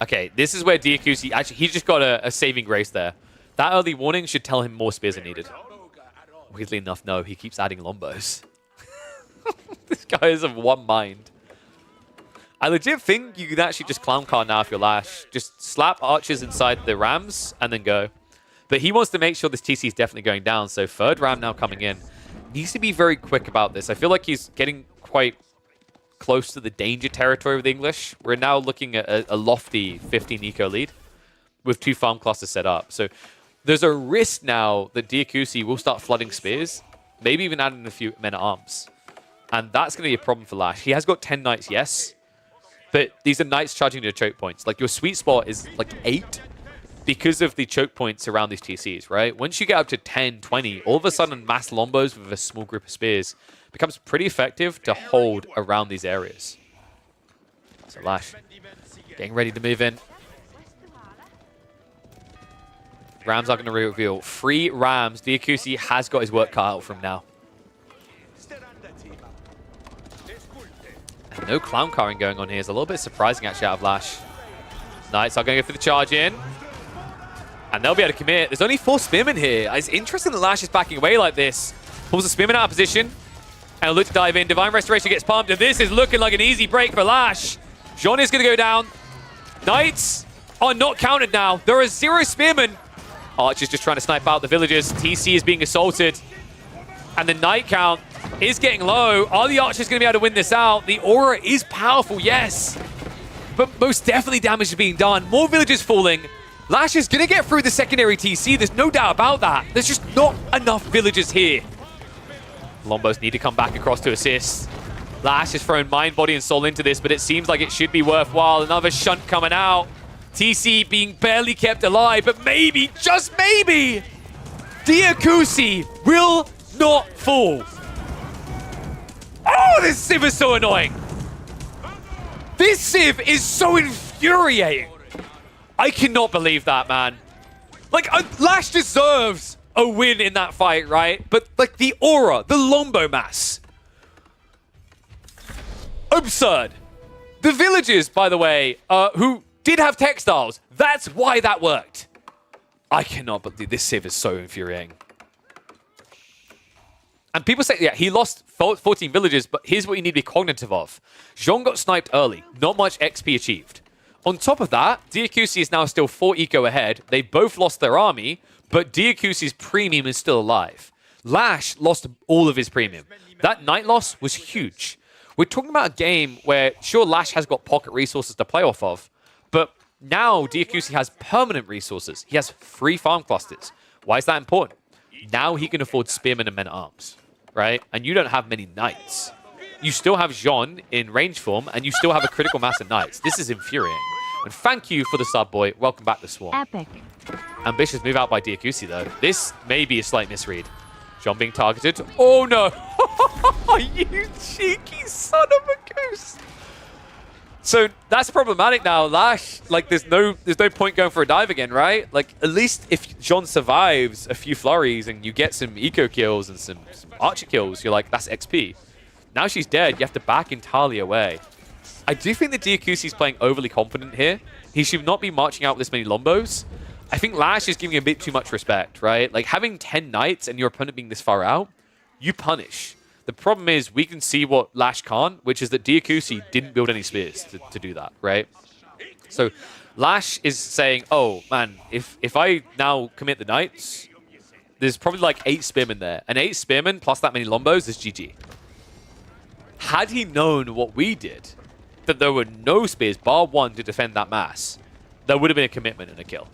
Okay, this is where Diakusi, actually, he just got a saving grace there. That early warning should tell him more Spears are needed. Weirdly enough, no, he keeps adding Lombos. This guy is of one mind. I legit think you can actually just clown car now if you're Lash. Just slap archers inside the Rams and then go. But he wants to make sure this TC is definitely going down. So third Ram now coming in. Needs to be very quick about this. I feel like he's getting quite close to the danger territory with English. We're now looking at a lofty 15 eco lead with 2 farm clusters set up. So there's a risk now that Diakusi will start flooding Spears, maybe even adding a few men-at-arms. And that's going to be a problem for Lash. He has got 10 Knights, yes. But these are Knights charging to choke points. Like, your sweet spot is like 8 because of the choke points around these TCs, right? Once you get up to 10, 20, all of a sudden mass Lombos with a small group of Spears becomes pretty effective to hold around these areas. So Lash getting ready to move in. Rams are going to reveal 3 Rams. Diakusi has got his work cut out from now. And no clown carring going on here is a little bit surprising actually out of Lash. Knights are going to go for the charge in. And they'll be able to commit. There's only 4 Spearmen here. It's interesting that Lash is backing away like this. Pulls the Spearmen out of position. And he'll look to dive in. Divine Restoration gets pumped. And this is looking like an easy break for Lash. Jean is going to go down. Knights are not counted now. There are 0 Spearmen. Archer's just trying to snipe out the villagers. TC is being assaulted. And the Knight count is getting low. Are the Archers going to be able to win this out? The aura is powerful, yes. But most definitely damage is being done. More villagers falling. Lash is going to get through the secondary TC. There's no doubt about that. There's just not enough villagers here. Lombos need to come back across to assist. Lash has thrown mind, body, and soul into this, but it seems like it should be worthwhile. Another shunt coming out. TC being barely kept alive, but maybe, just maybe, Diakusi will not fall. Oh, this Civ is so annoying. This Civ is so infuriating. I cannot believe that, man. Like, Lash deserves a win in that fight, right? But, like, the aura, the Lombo mass. Absurd. The villagers, by the way, who did have textiles, that's why that worked. I cannot believe this Civ is so infuriating. And people say, yeah, he lost 14 villagers, but here's what you need to be cognitive of. Jean got sniped early. Not much XP achieved. On top of that, Diakusi is now still 4 eco ahead. They both lost their army, but Diakusi's premium is still alive. Lash lost all of his premium. That Knight loss was huge. We're talking about a game where, sure, Lash has got pocket resources to play off of, but Now, Diakusi has permanent resources. He has 3 farm clusters. Why is that important? Now he can afford spearmen and men-at-arms, right? And you don't have many knights. You still have Jean in range form, and you still have a critical mass of knights. This is infuriating. And thank you for the sub, boy. Welcome back to Swarm. Epic. Ambitious move out by Diakusi, though. This may be a slight misread. Jean being targeted. Oh, no. You cheeky son of a goose. So that's problematic now. Lash, like, there's no point going for a dive again, right? Like, at least if Jean survives a few flurries and you get some eco kills and some archer kills, you're like, that's XP. Now she's dead. You have to back entirely away. I do think that Diakusi's playing overly confident here. He should not be marching out with this many Lombos. I think Lash is giving a bit too much respect, right? Like, having 10 knights and your opponent being this far out, you punish. The problem is we can see what Lash can't, which is that Diakusi didn't build any spears to do that, right? So Lash is saying, oh, man, if I now commit the knights, there's probably like 8 spearmen there. And 8 spearmen plus that many Lombos is GG. Had he known what we did, that there were no spears, bar 1, to defend that mass, there would have been a commitment and a kill.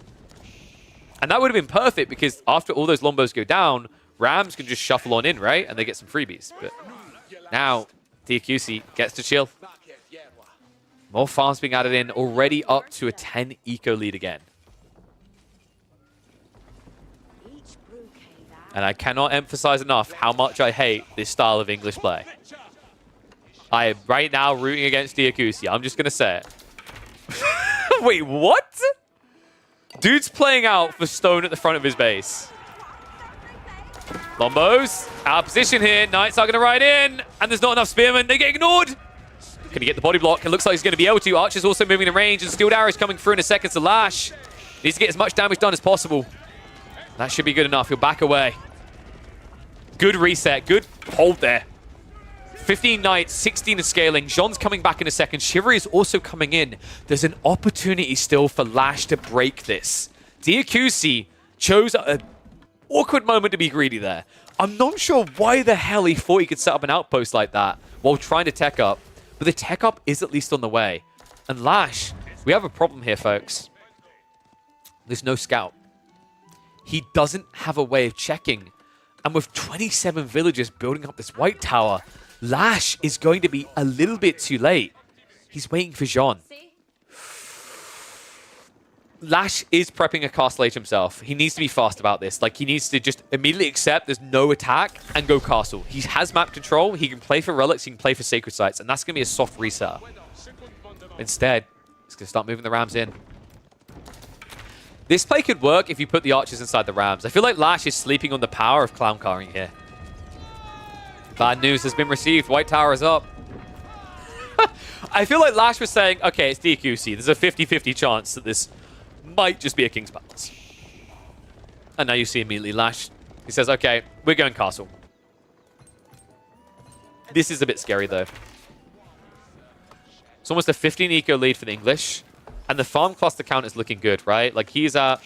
And that would have been perfect because after all those Lombos go down, Rams can just shuffle on in, right? And they get some freebies. But now, Diakusi gets to chill. More farms being added in, already up to a 10 eco lead again. And I cannot emphasize enough how much I hate this style of English play. I am right now rooting against Diakusi. I'm just going to say it. Wait, what? Dude's playing out for Stone at the front of his base. Lombos, out of position here. Knights are going to ride in. And there's not enough spearmen. They get ignored. Can he get the body block? It looks like he's going to be able to. Archer's also moving in range. And Steeled Arrow's coming through in a second to Lash. Needs to get as much damage done as possible. That should be good enough. He'll back away. Good reset. Good hold there. 15 knights, 16 is scaling. Jean's coming back in a second. Chivalry is also coming in. There's an opportunity still for Lash to break this. Diakusi chose an awkward moment to be greedy there. I'm not sure why the hell he thought he could set up an outpost like that while trying to tech up. But the tech up is at least on the way. And Lash, we have a problem here, folks. There's no scout. He doesn't have a way of checking. And with 27 villagers building up this white tower, Lash is going to be a little bit too late. He's waiting for Jean. Lash is prepping a castle age himself. He needs to be fast about this. Like, he needs to just immediately accept there's no attack and go castle. He has map control. He can play for relics. He can play for sacred sites. And that's going to be a soft reset. Instead, he's going to start moving the Rams in. This play could work if you put the archers inside the Rams. I feel like Lash is sleeping on the power of clown carring here. Bad news has been received. White Tower is up. I feel like Lash was saying, okay, it's Diakusi. There's a 50-50 chance that this might just be a King's Palace. And now you see immediately Lash. He says, okay, we're going castle. This is a bit scary, though. It's almost a 15 eco lead for the English. And the farm cluster count is looking good, right? Like, he's at...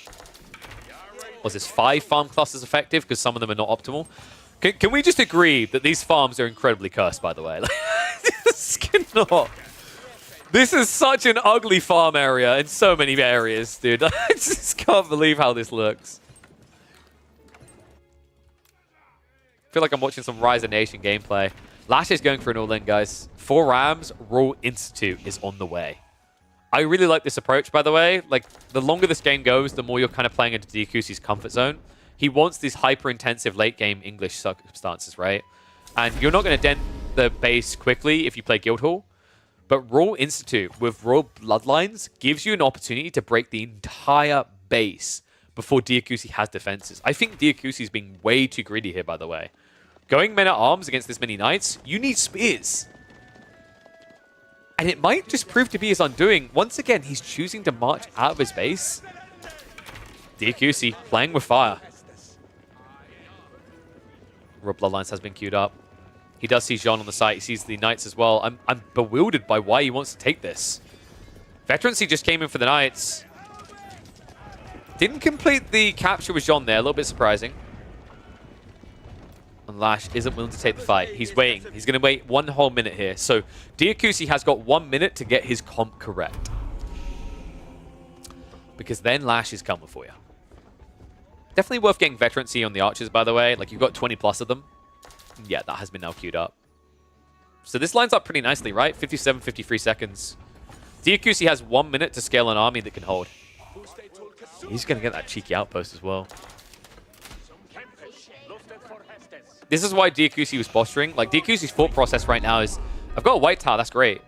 Was this 5 farm clusters effective? Because some of them are not optimal. Can we just agree that these farms are incredibly cursed, by the way? This cannot... This is such an ugly farm area in so many areas, dude. I just can't believe how this looks. I feel like I'm watching some Rise of Nation gameplay. Lash is going for an all-in, guys. 4 Rams, Royal Institute is on the way. I really like this approach, by the way. Like, the longer this game goes, the more you're kind of playing into Diakusi's comfort zone. He wants these hyper-intensive late-game English circumstances, right? And you're not going to dent the base quickly if you play Guildhall. But Royal Institute with Royal Bloodlines gives you an opportunity to break the entire base before Diakusi has defenses. I think Diakusi's being way too greedy here, by the way. Going men-at-arms against this many knights, you need spears. And it might just prove to be his undoing. Once again, he's choosing to march out of his base. Diakusi playing with fire. Royal Bloodlines has been queued up. He does see Jean on the site. He sees the Knights as well. I'm bewildered by why he wants to take this. Veterancy just came in for the Knights. Didn't complete the capture with Jean there. A little bit surprising. And Lash isn't willing to take the fight. He's waiting. He's going to wait 1 whole minute here. So Diakusi has got 1 minute to get his comp correct. because then Lash is coming for you. Definitely worth getting veterancy on the archers, by the way. Like, you've got 20 plus of them. Yeah, that has been now queued up. So this lines up pretty nicely, right? 57, 53 seconds. Diakusi has 1 minute to scale an army that can hold. He's going to get that cheeky outpost as well. This is why Diakusi was posturing. Like, Diakusi's thought process right now is, I've got a white tower, that's great.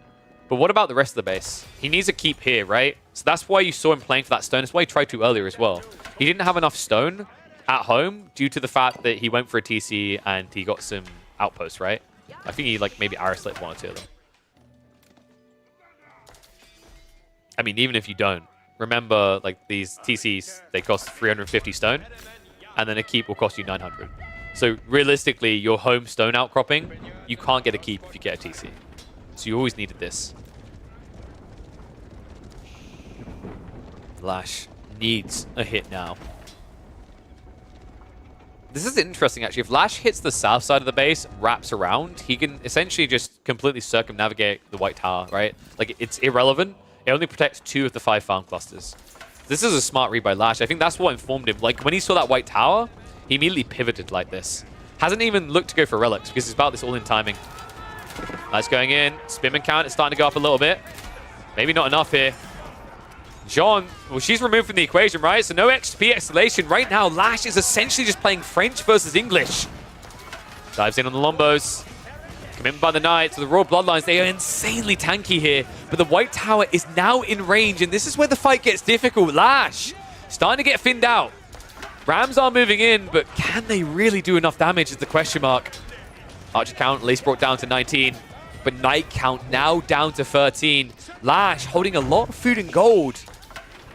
But what about the rest of the base? He needs to keep here, right? So that's why you saw him playing for that stone. That's why he tried to earlier as well. He didn't have enough stone at home due to the fact that he went for a TC and he got some outposts, right? I think he, like, maybe arrow slit one or two of them. I mean, even if you don't, remember, like, these TCs, they cost 350 stone, and then a keep will cost you 900. So, realistically, your home stone outcropping, you can't get a keep if you get a TC. So you always needed this. Lash needs a hit now. This is interesting, actually. If Lash hits the south side of the base, wraps around, he can essentially just completely circumnavigate the white tower, right? Like, it's irrelevant. It only protects 2 of the 5 farm clusters. This is a smart read by Lash. I think that's what informed him. Like, when he saw that white tower, he immediately pivoted like this. Hasn't even looked to go for relics because it's about this all-in timing. Nice going in. Spinman count is starting to go up a little bit. Maybe not enough here. Jean, well, she's removed from the equation, right? So no XP escalation. Right now, Lash is essentially just playing French versus English. Dives in on the Lombos. Commitment by the Knights. The Raw Bloodlines, they are insanely tanky here. But the White Tower is now in range, and this is where the fight gets difficult. Lash starting to get thinned out. Rams are moving in, but can they really do enough damage is the question mark. Archer count at least brought down to 19, but Knight count now down to 13. Lash holding a lot of food and gold.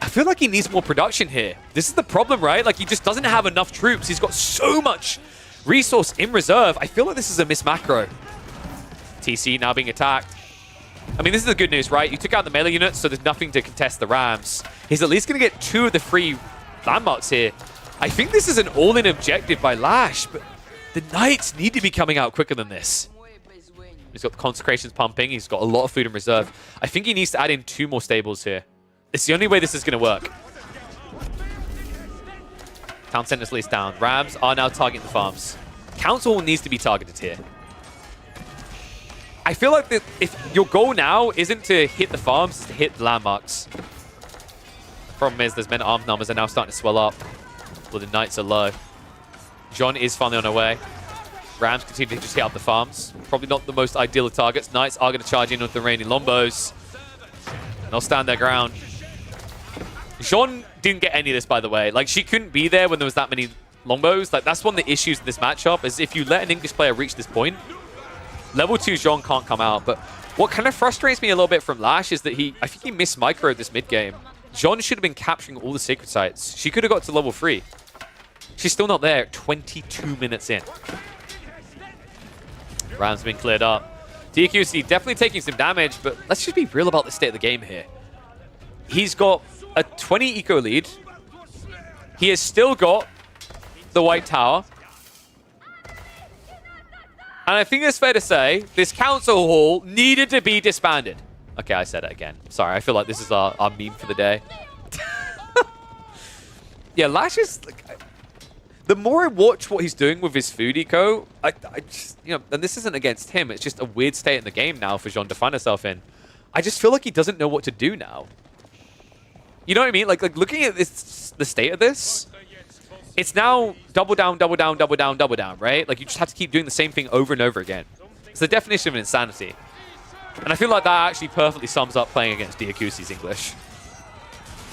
I feel like he needs more production here. This is the problem, right? Like, he just doesn't have enough troops. He's got so much resource in reserve. I feel like this is a miss macro. TC now being attacked. I mean, this is the good news, right? You took out the melee units, so there's nothing to contest the Rams. He's at least going to get 2 of the 3 landmarks here. I think this is an all-in objective by Lash, but the Knights need to be coming out quicker than this. He's got the Consecrations pumping. He's got a lot of food in reserve. I think he needs to add in 2 more stables here. It's the only way this is going to work. Town Center's least down. Rams are now targeting the farms. Council needs to be targeted here. I feel like that if your goal now isn't to hit the farms, it's to hit the landmarks. The problem is there's men-at-arms numbers are now starting to swell up. Well, the Knights are low. John is finally on her way. Rams continue to just hit up the farms. Probably not the most ideal of targets. Knights are going to charge in with the reigning Lombos. And they'll stand their ground. Jean didn't get any of this, by the way. Like, she couldn't be there when there was that many Lombos. Like, that's one of the issues with this matchup, is if you let an English player reach this point, level 2 Jean can't come out. But what kind of frustrates me a little bit from Lash is that I think he missed-microed this mid-game. Jean should have been capturing all the sacred sites. She could have got to level 3. She's still not there 22 minutes in. Rams been cleared up. DQC definitely taking some damage, but let's just be real about the state of the game here. He's got a 20 eco lead. He has still got the White Tower. And I think it's fair to say this council hall needed to be disbanded. Okay, I said it again. Sorry, I feel like this is our meme for the day. Yeah, Lash is... Like, the more I watch what he's doing with his food eco, I just, you know, and this isn't against him, it's just a weird state in the game now for Jean to find herself in. I just feel like he doesn't know what to do now. You know what I mean? Like looking at this, the state of this, it's now double down, double down, double down, double down, right? Like, you just have to keep doing the same thing over and over again. It's the definition of insanity. And I feel like that actually perfectly sums up playing against Diakusi's English.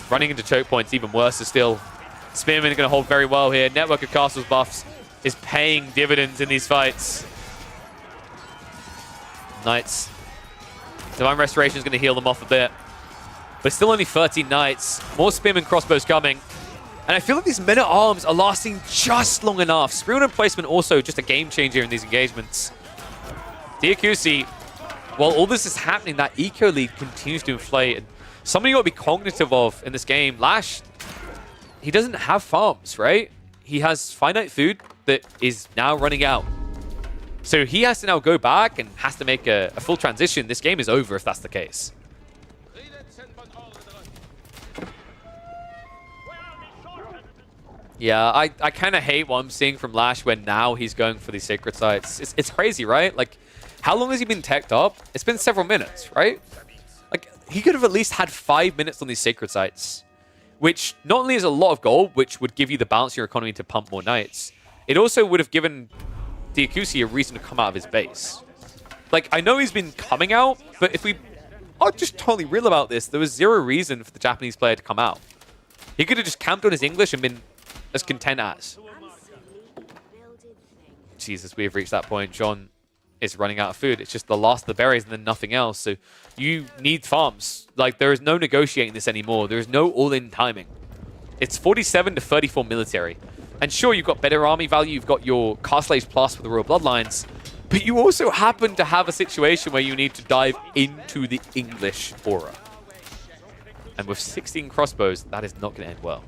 Running into choke points even worse is still... Spearman is going to hold very well here. Network of Castles buffs is paying dividends in these fights. Knights. Divine Restoration is going to heal them off a bit. But still only 13 Knights. More Spearman crossbows coming. And I feel like these men-at-arms are lasting just long enough. Spearman placement also just a game changer in these engagements. Diakusi, while all this is happening, that eco lead continues to inflate. And something you got to be cognitive of in this game. Lash, he doesn't have farms, right? He has finite food that is now running out. So he has to now go back and has to make a full transition. This game is over if that's the case. Yeah, I kind of hate what I'm seeing from Lash when now he's going for these sacred sites. It's crazy, right? Like, how long has he been teched up? It's been several minutes, right? Like, he could have at least had 5 minutes on these sacred sites, which not only is a lot of gold, which would give you the balance in your economy to pump more knights, it also would have given Diakusi a reason to come out of his base. Like, I know he's been coming out, but if we are just totally real about this, there was zero reason for the Japanese player to come out. He could have just camped on his English and been as content as. Jesus, we have reached that point. John is running out of food. It's just the last of the berries and then nothing else. So you need farms. Like, there is no negotiating this anymore. There is no all-in timing. It's 47 to 34 military. And sure, you've got better army value. You've got your Castle Age Plus for the Royal Bloodlines. But you also happen to have a situation where you need to dive into the English aura. And with 16 crossbows, that is not going to end well.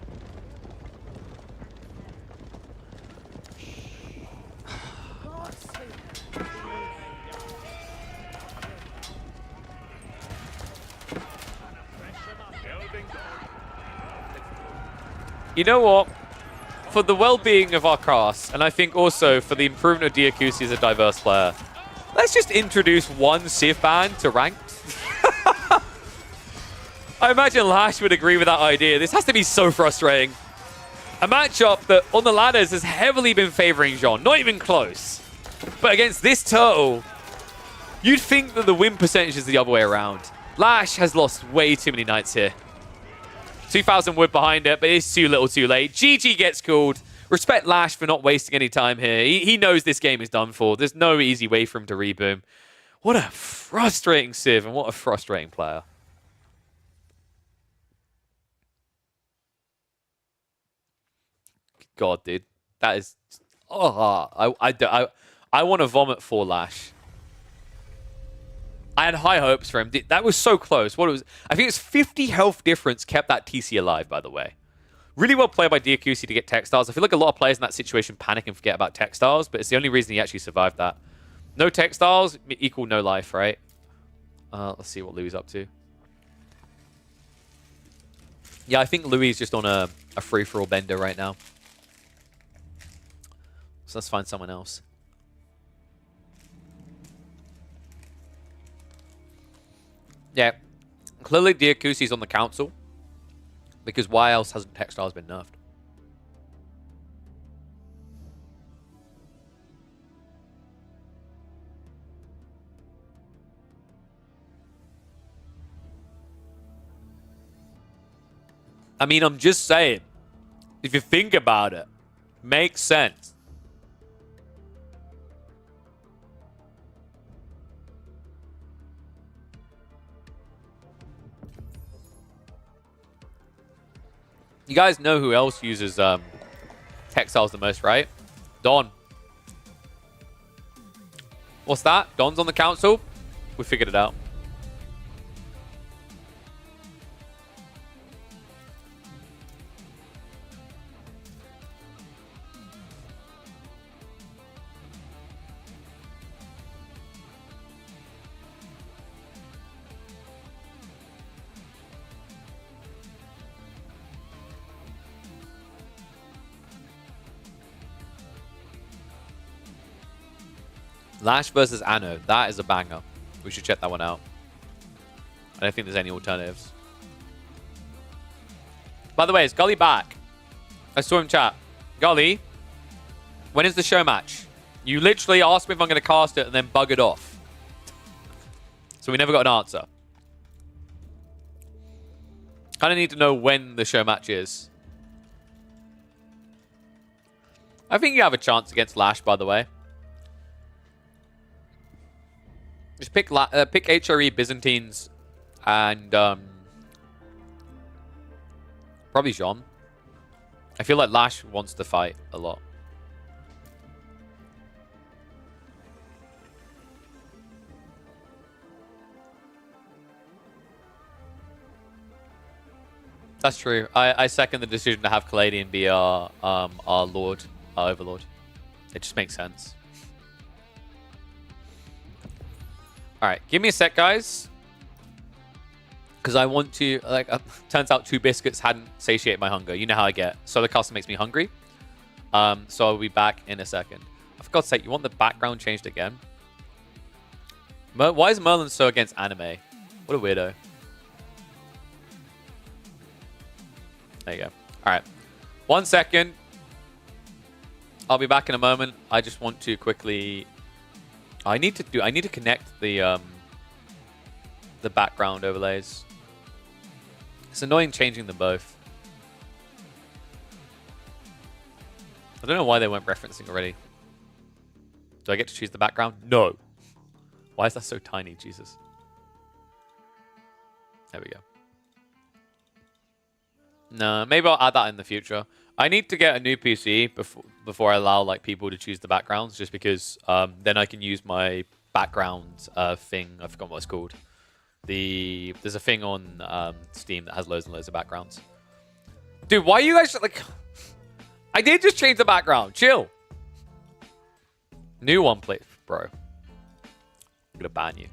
You know what? For the well-being of our cast, and I think also for the improvement of Diakusi as a diverse player, let's just introduce one Civ ban to ranked. I imagine Lash would agree with that idea. This has to be so frustrating. A matchup that on the ladders has heavily been favoring Jean. Not even close. But against this turtle, you'd think that the win percentage is the other way around. Lash has lost way too many knights here. 2,000 wood behind it, but it's too little too late. GG gets called. Respect Lash for not wasting any time here. He knows this game is done for. There's no easy way for him to reboom. What a frustrating Civ and what a frustrating player. God, dude. That is... Oh, I want to vomit for Lash. I had high hopes for him. That was so close. What it was, I think it's 50 health difference kept that TC alive, by the way. Really well played by Diakusi to get textiles. I feel like a lot of players in that situation panic and forget about textiles, but it's the only reason he actually survived that. No textiles equal no life, right? Let's see what Louis is up to. Yeah, I think Louis is just on a free-for-all bender right now. So let's find someone else. Yeah, clearly Diakusi's on the council, because why else hasn't textiles been nerfed? I mean, I'm just saying, if you think about it, makes sense. You guys know who else uses textiles the most, right? Don. What's that? Don's on the council? We figured it out. Lash versus Anno. That is a banger. We should check that one out. I don't think there's any alternatives. By the way, is Gully back? I saw him chat. Gully, when is the show match? You literally asked me if I'm going to cast it and then buggered off. So we never got an answer. Kind of need to know when the show match is. I think you have a chance against Lash, by the way. Just pick HRE Byzantines and probably Jean. I feel like Lash wants to fight a lot. That's true. I second the decision to have Caladian be our Lord, our Overlord. It just makes sense. All right, give me a sec, guys. Because I want to, like, turns out 2 biscuits hadn't satiated my hunger. You know how I get. Solar Castle makes me hungry. So I'll be back in a second. For God's sake, you want the background changed again? Why is Merlin so against anime? What a weirdo. There you go. All right. 1 second. I'll be back in a moment. I just want to quickly... I need to connect the background overlays. It's annoying changing them both. I don't know why they weren't referencing already. Do I get to choose the background? No. Why is that so tiny? Jesus. There we go. No, maybe I'll add that in the future. I need to get a new PC before I allow like people to choose the backgrounds, just because then I can use my background thing. I forgot what it's called. There's a thing on Steam that has loads and loads of backgrounds. Dude, why are you guys like... I did just change the background. Chill. New one, please, bro. I'm gonna ban you.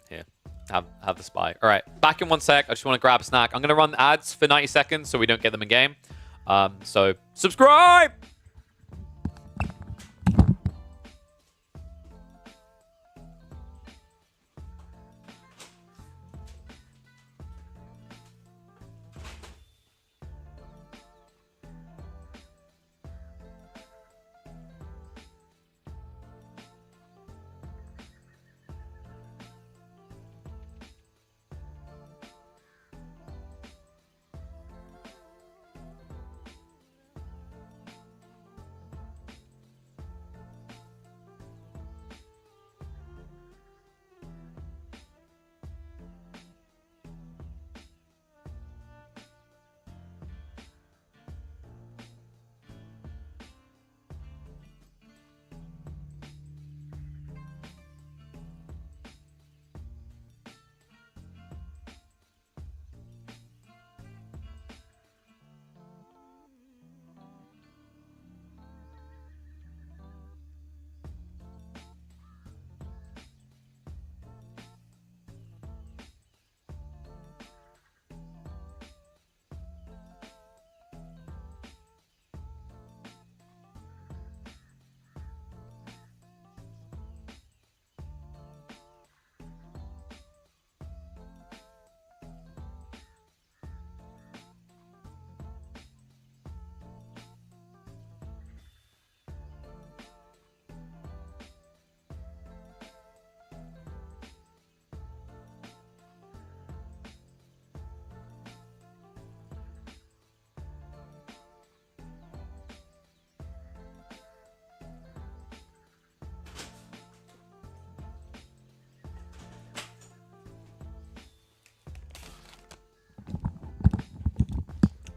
Here, have the spy. All right, back in 1 sec. I just want to grab a snack. I'm gonna run ads for 90 seconds so we don't get them in game. So subscribe.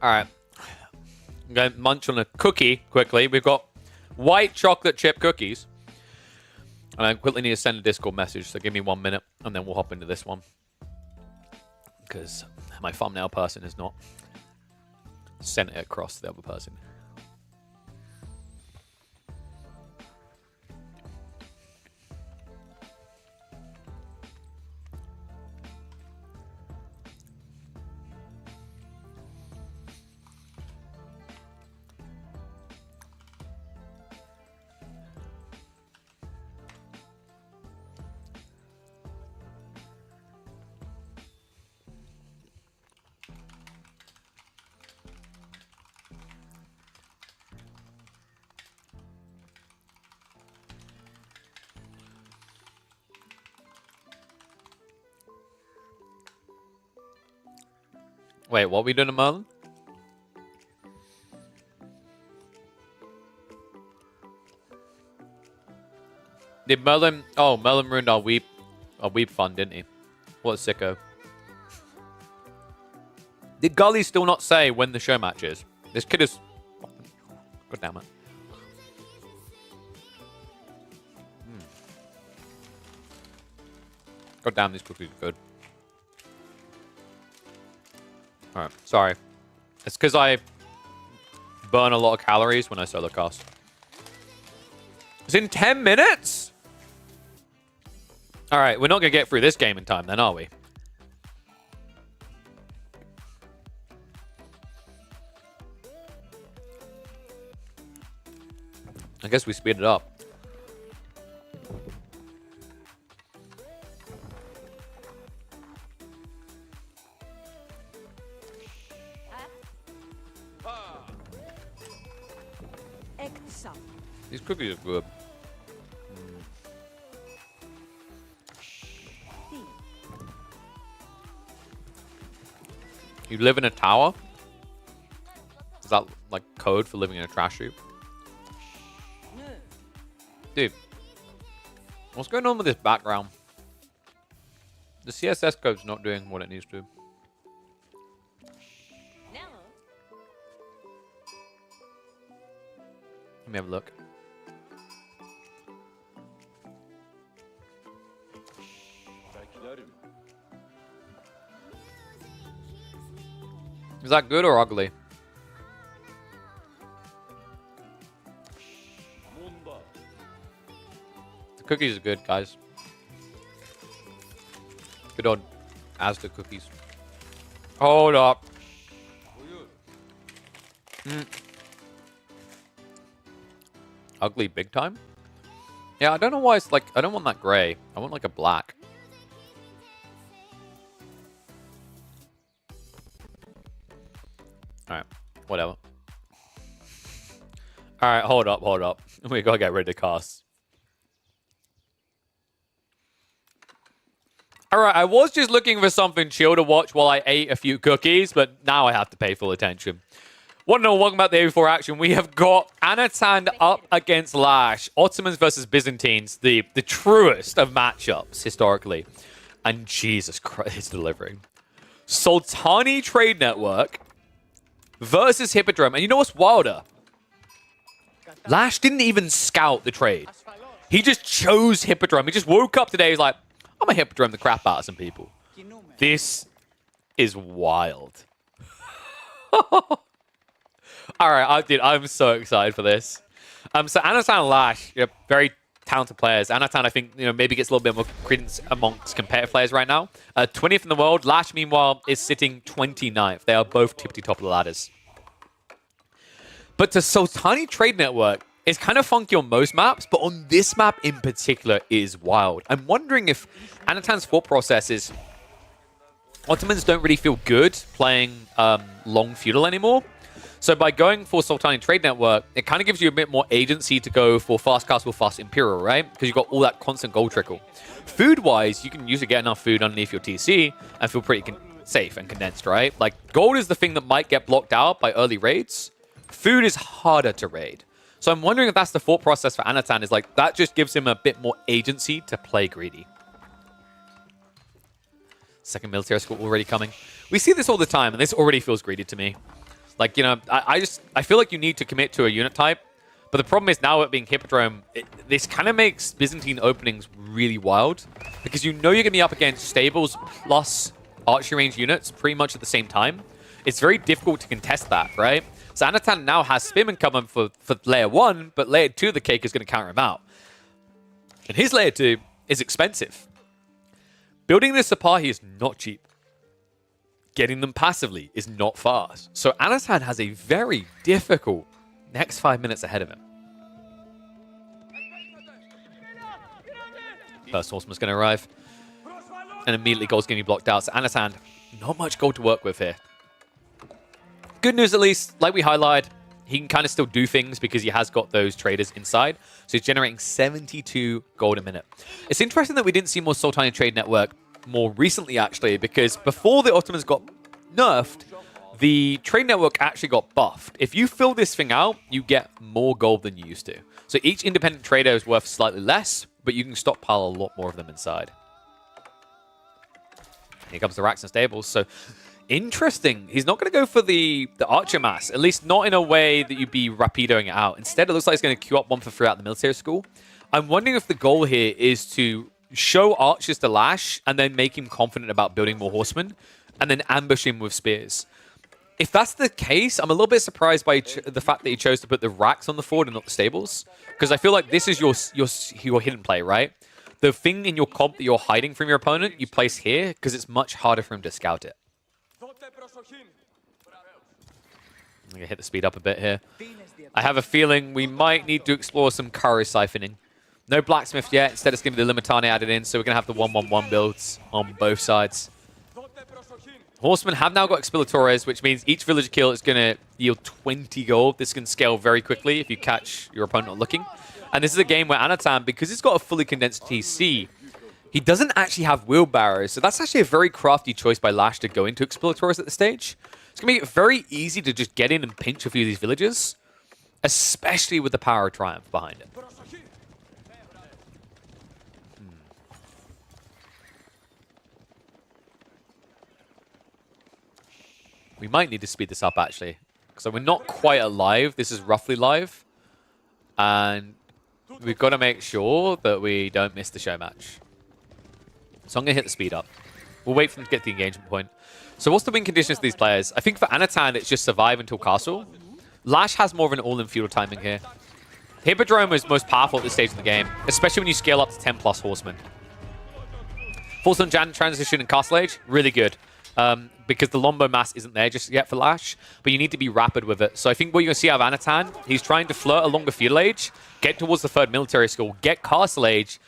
All right. I'm going to munch on a cookie quickly. We've got white chocolate chip cookies. And I quickly need to send a Discord message, so give me 1 minute, and then we'll hop into this one. Because my thumbnail person has not sent it across to the other person. Wait, what are we doing to Merlin? Did Merlin... Oh, Merlin ruined our weep fun, didn't he? What a sicko. Did Gully still not say when the show match is? This kid is... God damn it. God damn, these cookies are good. Alright, sorry. It's because I burn a lot of calories when I solo cast. It's in 10 minutes? All right, we're not going to get through this game in time then, are we? I guess we speed it up. These cookies are good. You live in a tower? Is that like code for living in a trash heap? Dude, what's going on with this background? The CSS code's not doing what it needs to. Let me have a look. Is that good or ugly? The cookies are good, guys. Good on Asda cookies. Hold up. Ugly big time? Yeah, I don't know why it's like, I don't want that gray. I want like a black. Alright, whatever. Alright, hold up. We gotta get rid of cast. Alright, I was just looking for something chill to watch while I ate a few cookies, but now I have to pay full attention. Welcome back to the A4 action. We have got Anatan up against Lash. Ottomans versus Byzantines, the truest of matchups historically. And Jesus Christ, it's delivering. Sultani Trade Network versus Hippodrome. And you know what's wilder? Lash didn't even scout the trade. He just chose Hippodrome. He just woke up today. He's like, I'm going to Hippodrome the crap out of some people. This is wild. All right, dude, I'm so excited for this. So Anatan and Lash, very talented players. Anatan, I think, maybe gets a little bit more credence amongst competitive players right now. 20th in the world. Lash, meanwhile, is sitting 29th. They are both tippity top of the ladders. But the Sultani Trade Network is kind of funky on most maps, but on this map in particular is wild. I'm wondering if Anatan's thought process is Ottomans don't really feel good playing long feudal anymore. So by going for Sultani Trade Network, it kind of gives you a bit more agency to go for fast castle, fast imperial, right? Because you've got all that constant gold trickle. Food-wise, you can usually get enough food underneath your TC and feel pretty safe and condensed, right? Like, gold is the thing that might get blocked out by early raids. Food is harder to raid. So I'm wondering if that's the thought process for Anatan, is like, that just gives him a bit more agency to play greedy. Second military school already coming. We see this all the time, and this already feels greedy to me. Like, I feel like you need to commit to a unit type, but the problem is now it being Hippodrome, this kind of makes Byzantine openings really wild, because you're going to be up against stables plus archery range units pretty much at the same time. It's very difficult to contest that, right? So Anatan now has Spearman coming for layer 1, but layer 2, the cake is going to counter him out. And his layer 2 is expensive. Building this Sipahi is not cheap. Getting them passively is not fast. So Anatan has a very difficult next 5 minutes ahead of him. First horseman's going to arrive. And immediately gold's going to be blocked out. So Anatan, not much gold to work with here. Good news at least, like we highlighted, he can kind of still do things because he has got those traders inside. So he's generating 72 gold a minute. It's interesting that we didn't see more Sultani Trade Network more recently, actually, because before the Ottomans got nerfed, the trade network actually got buffed. If you fill this thing out, you get more gold than you used to. So each independent trader is worth slightly less, but you can stockpile a lot more of them inside. Here comes the racks and stables. So interesting. He's not going to go for the archer mass, at least not in a way that you'd be rapidoing it out. Instead, it looks like he's going to queue up 1 for 3 out the military school. I'm wondering if the goal here is to show archers to Lash and then make him confident about building more horsemen and then ambush him with spears. if that's the case, I'm a little bit surprised by the fact that he chose to put the racks on the forward and not the stables. Because I feel like this is your hidden play, right? The thing in your comp that you're hiding from your opponent, you place here because it's much harder for him to scout it. I'm going to hit the speed up a bit here. I have a feeling we might need to explore some Kari siphoning. No Blacksmith yet. Instead, it's going to be the Limitane added in, so we're going to have the 1-1-1 builds on both sides. Horsemen have now got Expilatores, which means each villager kill is going to yield 20 gold. This can scale very quickly if you catch your opponent not looking. And this is a game where Anatan, because he's got a fully condensed TC, he doesn't actually have wheelbarrows. So that's actually a very crafty choice by Lash to go into Expilatores at this stage. It's going to be very easy to just get in and pinch a few of these villagers, especially with the power of Triumph behind it. We might need to speed this up, actually. So we're not quite alive. This is roughly live. And we've got to make sure that we don't miss the show match. So I'm going to hit the speed up. We'll wait for them to get the engagement point. So what's the win conditions for these players? I think for Anatan, it's just survive until castle. Lash has more of an all-in feudal timing here. Hippodrome is most powerful at this stage of the game, especially when you scale up to 10 plus horsemen. Full Sun transition and castle age, really good. Because the Lombo mass isn't there just yet for Lash, but you need to be rapid with it. So I think what you're going to see out of Anatan, he's trying to flirt along the feudal age, get towards the third military school, get castle age,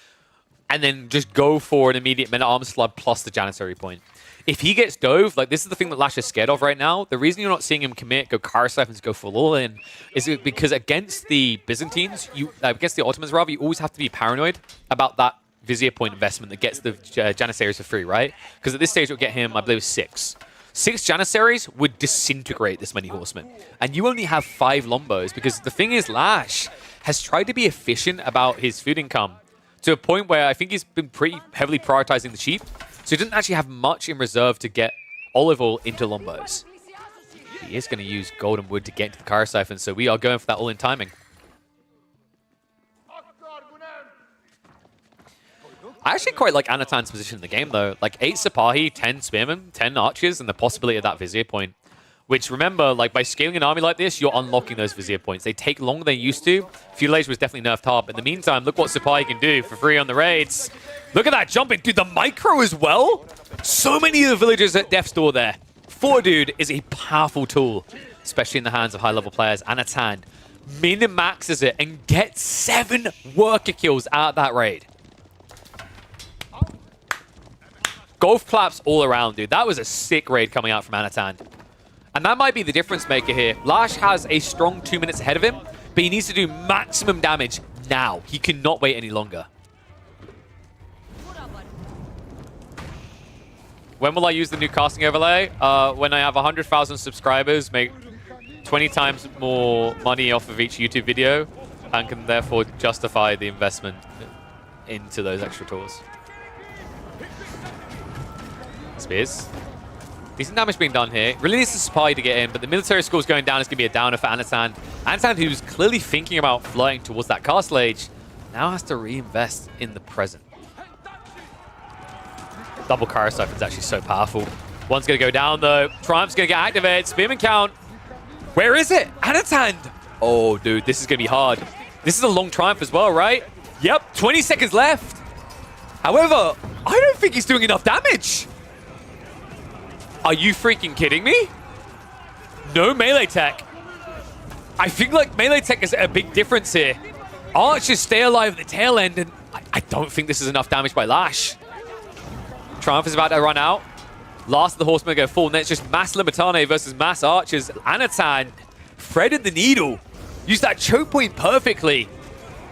and then just go for an immediate men-at-arms flood plus the Janissary point. If he gets dove, like this is the thing that Lash is scared of right now. The reason you're not seeing him commit, go Kara Siphons, go full all-in, is because against the Byzantines, against the Ottomans rather, you always have to be paranoid about that Vizier point investment that gets the Janissaries for free, right? Because at this stage, it'll get him, I believe, 6. 6 Janissaries would disintegrate this many horsemen. And you only have 5 Lombos, because the thing is, Lash has tried to be efficient about his food income to a point where I think he's been pretty heavily prioritizing the sheep. So he doesn't actually have much in reserve to get olive oil into Lombos. He is going to use golden wood to get into the Kara Siphon, so we are going for that all-in timing. I actually quite like Anatan's position in the game, though. Like, 8 Sipahi, 10 Spearmen, 10 Archers, and the possibility of that Vizier point. Which, remember, like, by scaling an army like this, you're unlocking those Vizier points. They take longer than they used to. Feudal Age was definitely nerfed hard. But in the meantime, look what Sipahi can do for free on the raids. Look at that jumping. Dude, the micro as well? So many of the villagers at Death's Door there. 4 dude is a powerful tool, especially in the hands of high-level players. Anatan min-maxes it and gets 7 worker kills out of that raid. Golf claps all around, dude. That was a sick raid coming out from Anatan. And that might be the difference maker here. Lash has a strong 2 minutes ahead of him, but he needs to do maximum damage now. He cannot wait any longer. When will I use the new casting overlay? When I have 100,000 subscribers, make 20 times more money off of each YouTube video, and can therefore justify the investment into those extra tools. Spears. Decent damage being done here. Really needs the Spy to get in, but the military school's going down. It's going to be a downer for Anatan. Anatan, who's clearly thinking about flirting towards that castle age, now has to reinvest in the present. Double Kara Siphon is actually so powerful. One's going to go down, though. Triumph's going to get activated. Spearman count. Where is it? Anatan! Oh, dude, this is going to be hard. This is a long Triumph as well, right? Yep, 20 seconds left. However, I don't think he's doing enough damage. Are you freaking kidding me? No melee tech. I think like melee tech is a big difference here. Archers stay alive at the tail end, and I don't think this is enough damage by Lash. Triumph is about to run out. Last of the horsemen go full, and then it's just mass Limitane versus mass Archers. Anatan threaded the needle, used that choke point perfectly,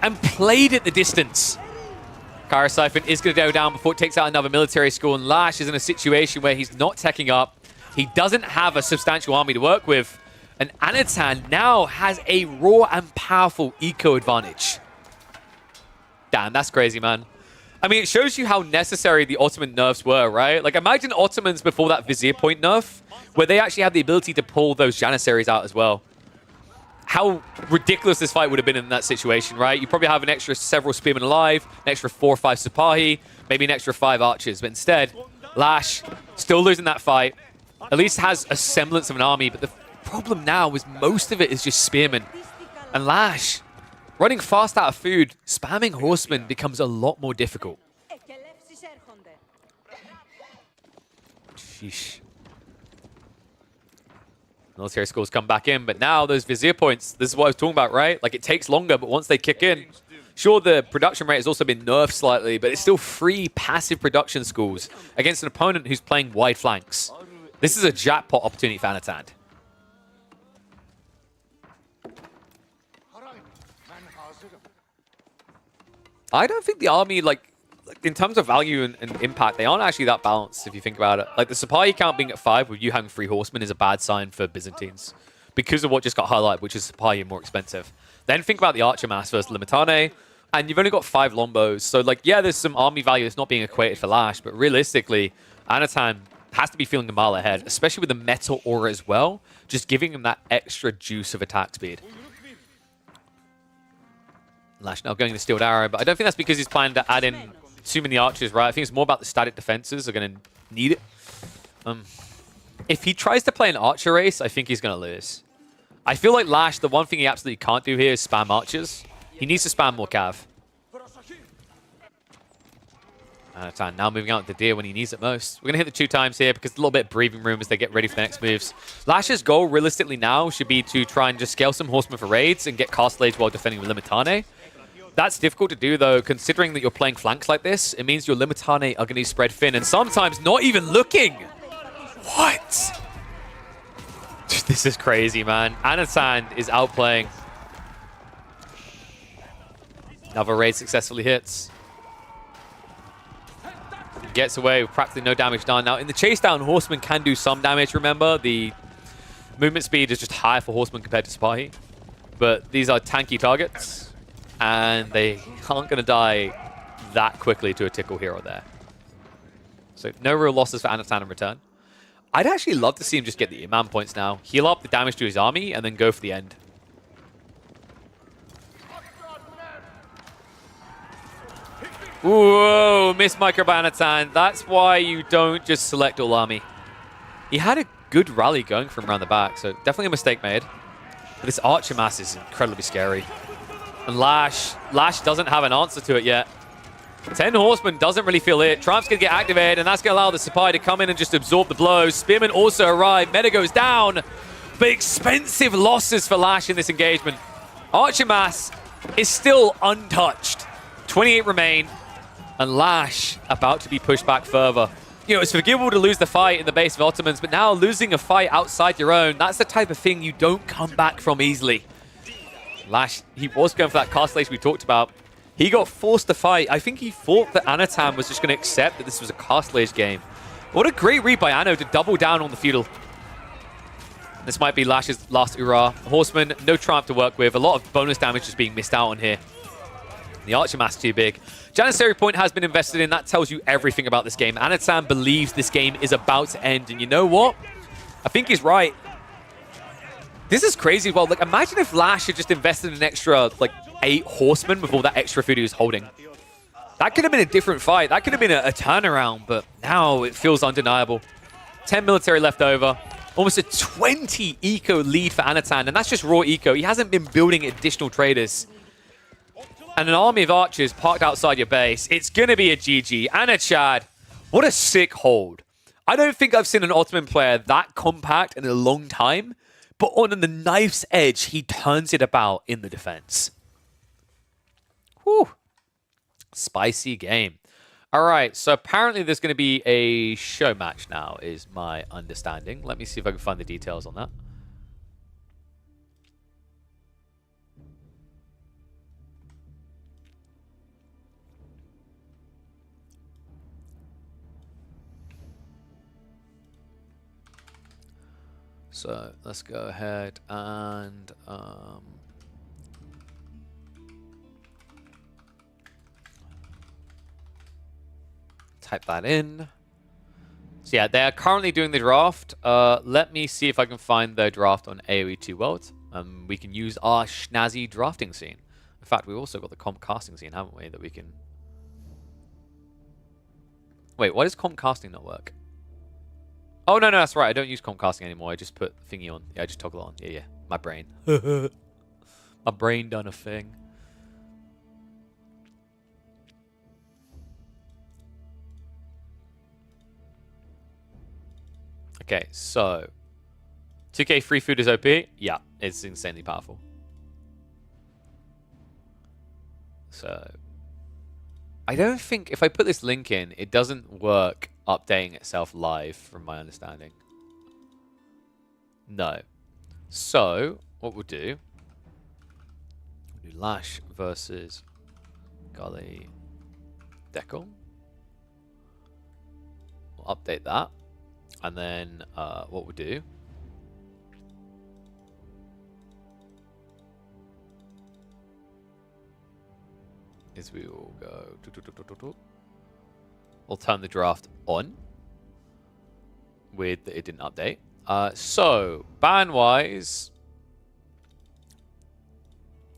and played at the distance. Kara Siphon is going to go down before it takes out another military school, and Lash is in a situation where he's not teching up. He doesn't have a substantial army to work with, and Anatan now has a raw and powerful eco advantage. Damn, that's crazy, man. I mean, it shows you how necessary the Ottoman nerfs were, right? Like, imagine Ottomans before that Vizier point nerf, where they actually had the ability to pull those Janissaries out as well. How ridiculous this fight would have been in that situation, right? You probably have an extra several Spearmen alive, an extra 4 or 5 Sipahi, maybe an extra 5 Archers. But instead, Lash still losing that fight. at least has a semblance of an army, but the problem now is most of it is just spearmen. And Lash, running fast out of food, spamming horsemen becomes a lot more difficult. Sheesh. Military schools come back in, but now those Vizier points, this is what I was talking about, right? Like, it takes longer, but once they kick in, sure, the production rate has also been nerfed slightly, but it's still free passive production schools against an opponent who's playing wide flanks. This is a jackpot opportunity for Anatan. I don't think the army, like in terms of value and impact, they aren't actually that balanced if you think about it. Like, the Sipahi count being at 5 with you having 3 horsemen is a bad sign for Byzantines because of what just got highlighted, which is Sipahi more expensive. Then think about the Archer Mass versus Limitane, and you've only got 5 Lombos. So, like, yeah, there's some army value that's not being equated for Lash, but realistically, Anatan has to be feeling a mile ahead, especially with the Metal Aura as well, just giving him that extra juice of attack speed. Lash now going the Steeled Arrow, but I don't think that's because he's planning to add in too many archers, right? I think it's more about the static defenses are going to need it. If he tries to play an archer race, I think he's going to lose. I feel like Lash, the one thing he absolutely can't do here is spam archers. He needs to spam more cav. Anatan now moving out the deer when he needs it most. We're going to hit the 2 times here because a little bit of breathing room as they get ready for the next moves. Lash's goal realistically now should be to try and just scale some horsemen for raids and get Castlades while defending with Limitane. That's difficult to do, though, considering that you're playing flanks like this. It means your Limitane are going to be spread thin and sometimes not even looking. What? This is crazy, man. Anatan is outplaying. Another raid successfully hits. Gets away with practically no damage done. Now, in the chase down, Horseman can do some damage, remember. The movement speed is just higher for Horseman compared to Sipahi. But these are tanky targets. And they aren't going to die that quickly to a tickle here or there. So no real losses for Anatan in return. I'd actually love to see him just get the Imam points now. Heal up the damage to his army and then go for the end. Whoa, missed micro by Anatan. That's why you don't just select all army. He had a good rally going from around the back, so definitely a mistake made. But this Archer Mass is incredibly scary. And Lash doesn't have an answer to it yet. 10 Horsemen doesn't really feel it. Triumph's going to get activated, and that's going to allow the Sipahi to come in and just absorb the blows. Spearmen also arrive. Meta goes down. But expensive losses for Lash in this engagement. Archer Mass is still untouched. 28 remain. And Lash about to be pushed back further. You know, it's forgivable to lose the fight in the base of Ottomans, but now losing a fight outside your own, that's the type of thing you don't come back from easily. Lash, he was going for that Castlade we talked about. He got forced to fight. I think he thought that Anatan was just going to accept that this was a Castlade game. What a great read by Anno to double down on the feudal. This might be Lash's last hurrah. Horseman, no Triumph to work with. A lot of bonus damage just being missed out on here. The Archer Mass too big. Janissary Point has been invested in. That tells you everything about this game. Anatan believes this game is about to end. And you know what? I think he's right. This is crazy. Well, like, imagine if Lash had just invested an extra, like, 8 horsemen with all that extra food he was holding. That could have been a different fight. That could have been a turnaround, but now it feels undeniable. 10 military left over. Almost a 20 eco lead for Anatan, and that's just raw eco. He hasn't been building additional traders. And an army of archers parked outside your base. It's going to be a GG. Anachad, what a sick hold. I don't think I've seen an Ottoman player that compact in a long time. But on the knife's edge, he turns it about in the defense. Whew. Spicy game. All right, so apparently there's going to be a show match now, is my understanding. Let me see if I can find the details on that. So let's go ahead and type that in. So yeah, they are currently doing the draft. Let me see if I can find the draft on AoE 2 World. We can use our snazzy drafting scene. In fact, we've also got the comp casting scene, haven't we? That we can... Wait, why does comp casting not work? Oh, no, that's right. I don't use Comcasting anymore. I just put thingy on. Yeah, I just toggle it on. Yeah. My brain. My brain done a thing. Okay, so 2K free food is OP? Yeah, it's insanely powerful. So I don't think if I put this link in, it doesn't work updating itself live from my understanding. No. So what we'll do Lash versus Gully Deckle. We'll update that. And then what we'll do is we will go. We'll turn the draft on with that it didn't update. So ban wise,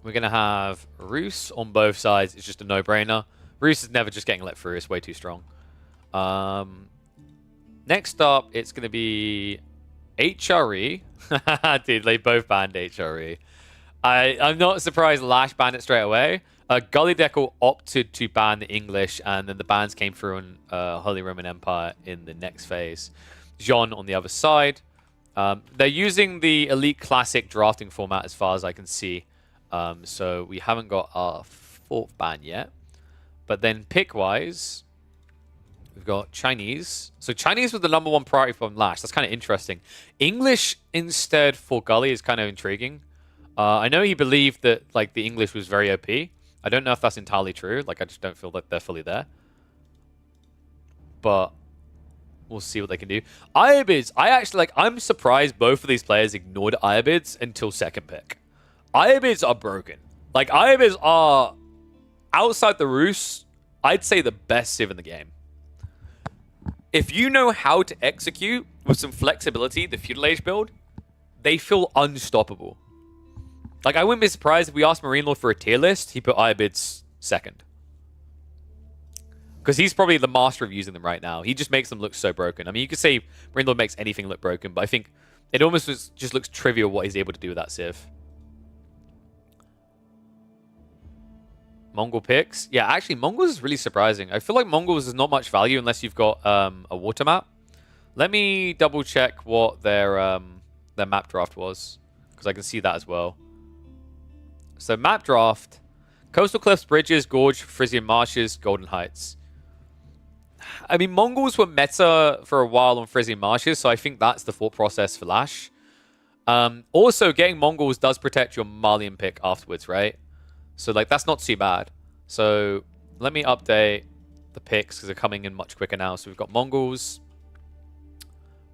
we're gonna have Roos on both sides. It's just a no-brainer. Roos is never just getting let through. It's way too strong. Next up, it's gonna be HRE. Dude, they both banned HRE. I'm not surprised Lash banned it straight away. Gully Deckle opted to ban the English, and then the bans came through on Holy Roman Empire in the next phase. Jean on the other side. They're using the Elite Classic drafting format as far as I can see. So we haven't got our fourth ban yet. But then pick-wise, we've got Chinese. So Chinese was the #1 priority from Lash. That's kind of interesting. English instead for Gully is kind of intriguing. I know he believed that like the English was very OP. I don't know if that's entirely true. Like, I just don't feel that they're fully there. But we'll see what they can do. Iobids, I'm surprised both of these players ignored Iobids until second pick. Iobids are broken. Like, Iobids are, outside the Roos, I'd say the best Civ in the game. If you know how to execute with some flexibility the Feudal Age build, they feel unstoppable. Like, I wouldn't be surprised if we asked Marine Lord for a tier list, he put Iobids second. Because he's probably the master of using them right now. He just makes them look so broken. I mean, you could say Marine Lord makes anything look broken, but I think it almost just looks trivial what he's able to do with that Civ. Mongol picks. Yeah, actually, Mongols is really surprising. I feel like Mongols is not much value unless you've got a water map. Let me double check what their map draft was, because I can see that as well. So map draft, Coastal Cliffs, Bridges, Gorge, Frisian Marshes, Golden Heights. I mean, Mongols were meta for a while on Frisian Marshes, so I think that's the thought process for Lash. Also, getting Mongols does protect your Malian pick afterwards, right? So, like, that's not too bad. So, let me update the picks, because they're coming in much quicker now. So, we've got Mongols.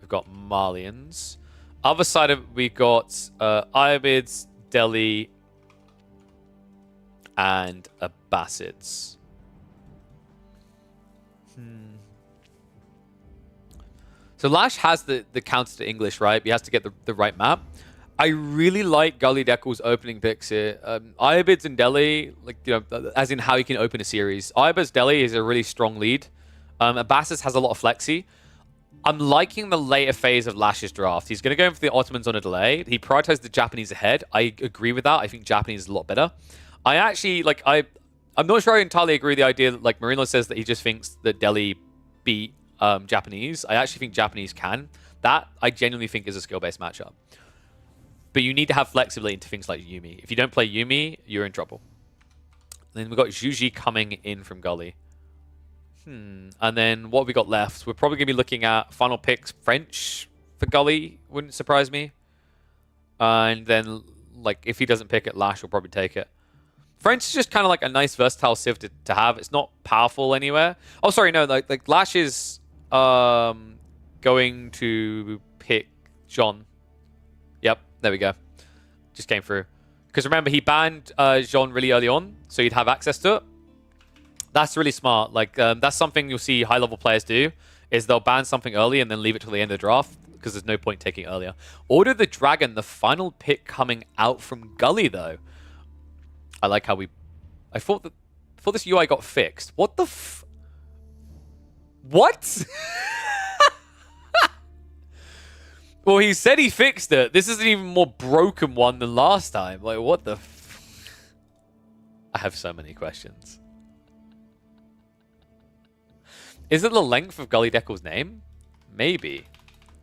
We've got Malians. Other side of we got Iobids, Delhi, and Abbasids. So Lash has the counter to English, right? He has to get the right map. I really like Gully Deckle's opening picks here. Iobids and Delhi, like, you know, as in how you can open a series. Iobids Delhi is a really strong lead. Abbasids has a lot of flexi. I'm liking the later phase of Lash's draft. He's going to go in for the Ottomans on a delay. He prioritized the Japanese ahead. I agree with that. I think Japanese is a lot better. I actually, like, I'm not sure I entirely agree with the idea that, like, Marino says that he just thinks that Delhi beat Japanese. I actually think Japanese can. That, I genuinely think, is a skill-based matchup. But you need to have flexibility into things like Yuumi. If you don't play Yuumi, you're in trouble. Then we've got Zhuji coming in from Gully. And then what have we got left? We're probably going to be looking at final picks. French for Gully wouldn't surprise me. And then, like, if he doesn't pick it, Lash will probably take it. French is just kind of like a nice versatile Civ to have. It's not powerful anywhere. Oh, sorry, no. Like Lash is going to pick Jean. Yep, there we go. Just came through. Because remember, he banned Jean really early on, so you'd have access to it. That's really smart. Like, that's something you'll see high-level players do, is they'll ban something early and then leave it till the end of the draft, because there's no point taking it earlier. Order the Dragon, the final pick coming out from Gully, though. I like how I thought this UI got fixed. What the What? Well, he said he fixed it. This is an even more broken one than last time. Like, what the I have so many questions. Is it the length of Gully Deckel's name? Maybe.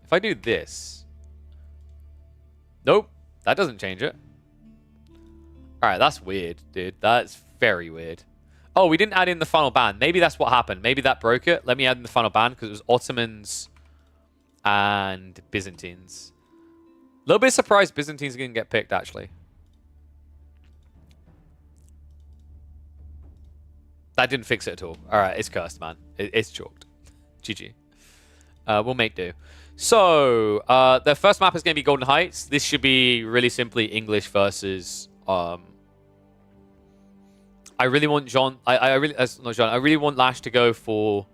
If I do this. Nope. That doesn't change it. Alright, that's weird, dude. That's very weird. Oh, we didn't add in the final ban. Maybe that's what happened. Maybe that broke it. Let me add in the final ban because it was Ottomans and Byzantines. A little bit surprised Byzantines are going to get picked, actually. That didn't fix it at all. Alright, it's cursed, man. It's chalked. GG. We'll make do. So, the first map is going to be Golden Heights. This should be really simply English versus... I really want John... I really want Lash to go for...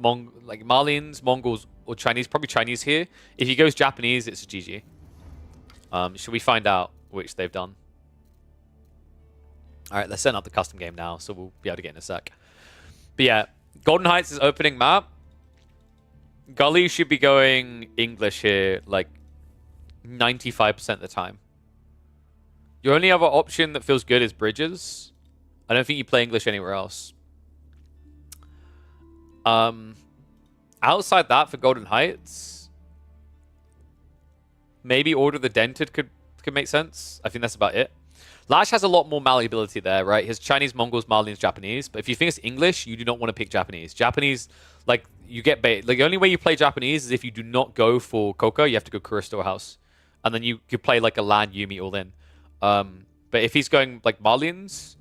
Malians, Mongols, or Chinese. Probably Chinese here. If he goes Japanese, it's a GG. Should we find out which they've done? Alright, let's set up the custom game now, so we'll be able to get in a sec. But yeah, Golden Heights is opening map. Gully should be going English here, like 95% of the time. Your only other option that feels good is Bridges. I don't think you play English anywhere else. Outside that, for Golden Heights, maybe Order of the Dented could make sense. I think that's about it. Lash has a lot more malleability there, right? His Chinese, Mongols, Malians, Japanese. But if you think it's English, you do not want to pick Japanese. Japanese, like, you get bait. Like, the only way you play Japanese is if you do not go for Coca, you have to go Kura Storehouse. And then you play, like, a Lan Yumi all in. But if he's going, like, Malians,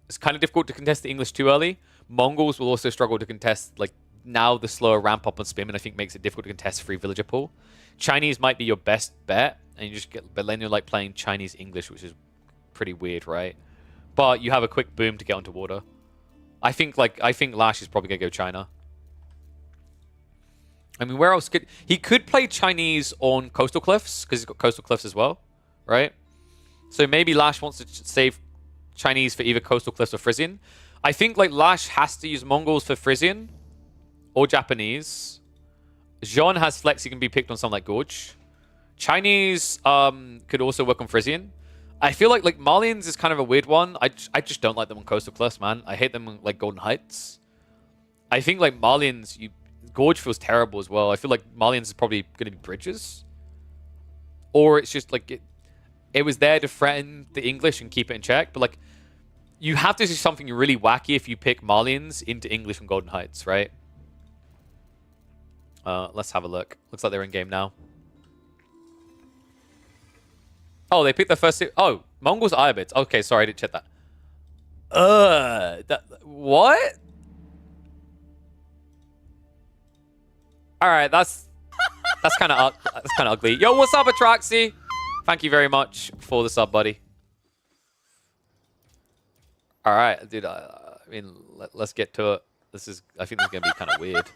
it's kind of difficult to contest the English too early. Mongols will also struggle to contest, like, now the slower ramp up on Spearman, I think, makes it difficult to contest free villager pool. Chinese might be your best bet, and you just get, but then you're, like, playing Chinese-English, which is pretty weird, right? But you have a quick boom to get onto water. I think Lash is probably gonna go China. I mean, where else could he could play Chinese on Coastal Cliffs because he's got Coastal Cliffs as well, right? So maybe Lash wants to save Chinese for either Coastal Cliffs or Frisian. I think like Lash has to use Mongols for Frisian or Japanese. Jean has flex; he can be picked on something like Gorge. Chinese could also work on Frisian. I feel like Malians is kind of a weird one. I just don't like them on Coastal Cliffs, man. I hate them on like Golden Heights. I think like Malians, Gorge feels terrible as well. I feel like Malians is probably going to be Bridges. Or it's just like it was there to threaten the English and keep it in check. But like you have to do something really wacky if you pick Malians into English from Golden Heights, right? Let's have a look. Looks like they're in game now. Oh, they picked the first... Oh, Mongols Iabids. Okay, sorry, I didn't check that. What? Alright, that's kind of ugly. Yo, what's up, Atraxi? Thank you very much for the sub, buddy. Alright, dude, I mean, let's get to it. I think this is going to be kind of weird.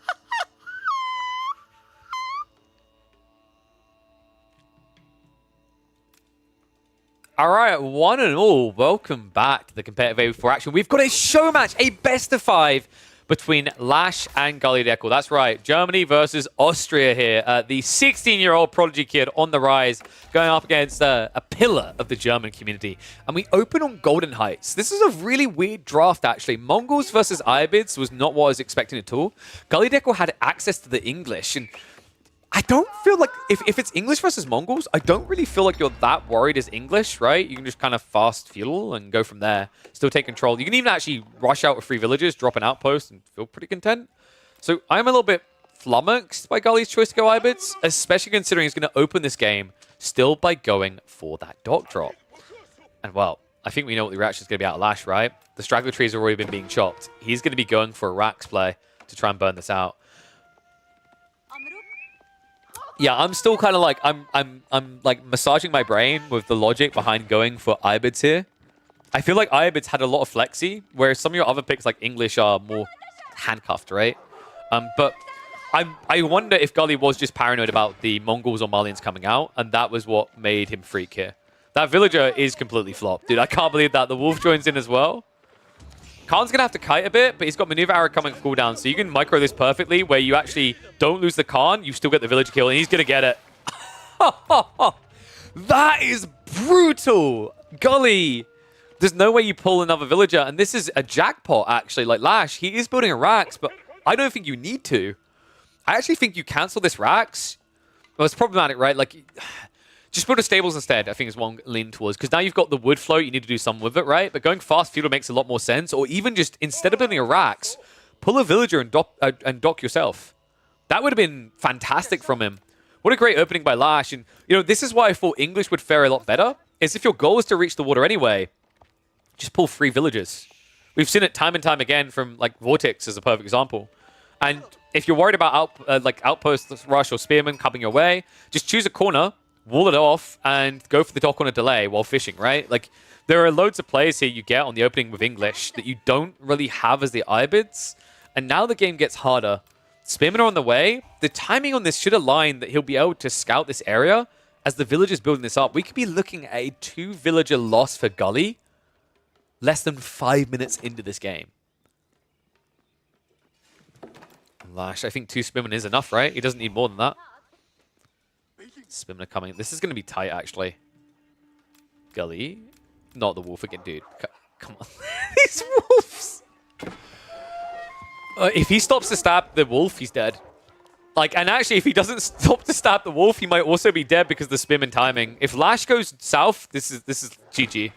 All right, one and all, welcome back to the competitive A4 action. We've got a show match, a best of 5 between Lash and Gully Deckel. That's right, Germany versus Austria here. The 16-year-old prodigy kid on the rise, going up against a pillar of the German community. And we open on Golden Heights. This is a really weird draft, actually. Mongols versus Iabids was not what I was expecting at all. Gully Deckel had access to the English, and I don't feel like, if it's English versus Mongols, I don't really feel like you're that worried as English, right? You can just kind of fast fuel and go from there. Still take control. You can even actually rush out with 3 villages, drop an outpost, and feel pretty content. So I'm a little bit flummoxed by Gully's choice to go Iabids, especially considering he's going to open this game still by going for that dock drop. And well, I think we know what the reaction is going to be out of Lash, right? The straggler trees have already been being chopped. He's going to be going for a Rax play to try and burn this out. Yeah, I'm still kind of like I'm like massaging my brain with the logic behind going for Iabids here. I feel like Iabids had a lot of flexi, whereas some of your other picks like English are more handcuffed, right? But I wonder if Gully was just paranoid about the Mongols or Malians coming out, and that was what made him freak here. That villager is completely flopped, dude. I can't believe that. The wolf joins in as well. Khan's going to have to kite a bit, but he's got Maneuver Arrow coming cooldown, so you can micro this perfectly where you actually don't lose the Khan, you still get the villager kill, and he's going to get it. That is brutal! Gully! There's no way you pull another villager, and this is a jackpot, actually. Like, Lash, he is building a Rax, but I don't think you need to. I actually think you cancel this Rax. Well, it's problematic, right? Like, just build a stables instead, I think is one lean towards. Because now you've got the wood float, you need to do something with it, right? But going fast feudal makes a lot more sense. Or even just, instead of building a Rax, pull a villager and dock yourself. That would have been fantastic from him. What a great opening by Lash. And, you know, this is why I thought English would fare a lot better. Is if your goal is to reach the water anyway, just pull 3 villagers. We've seen it time and time again from, like, Vortex as a perfect example. And if you're worried about outpost rush or spearmen coming your way, just choose a corner, wall it off, and go for the dock on a delay while fishing, right? Like, there are loads of players here you get on the opening with English that you don't really have as the Ibids. And now the game gets harder. Spearmen are on the way. The timing on this should align that he'll be able to scout this area as the villagers building this up. We could be looking at a 2-villager loss for Gully less than 5 minutes into this game. Lash, I think 2 Spearmen is enough, right? He doesn't need more than that. Spearmen are coming. This is going to be tight, actually. Gully. Not the wolf again, dude. Come on. These wolves! If he stops to stab the wolf, he's dead. Like, and actually, if he doesn't stop to stab the wolf, he might also be dead because of the Spearman timing. If Lash goes south, this is GG.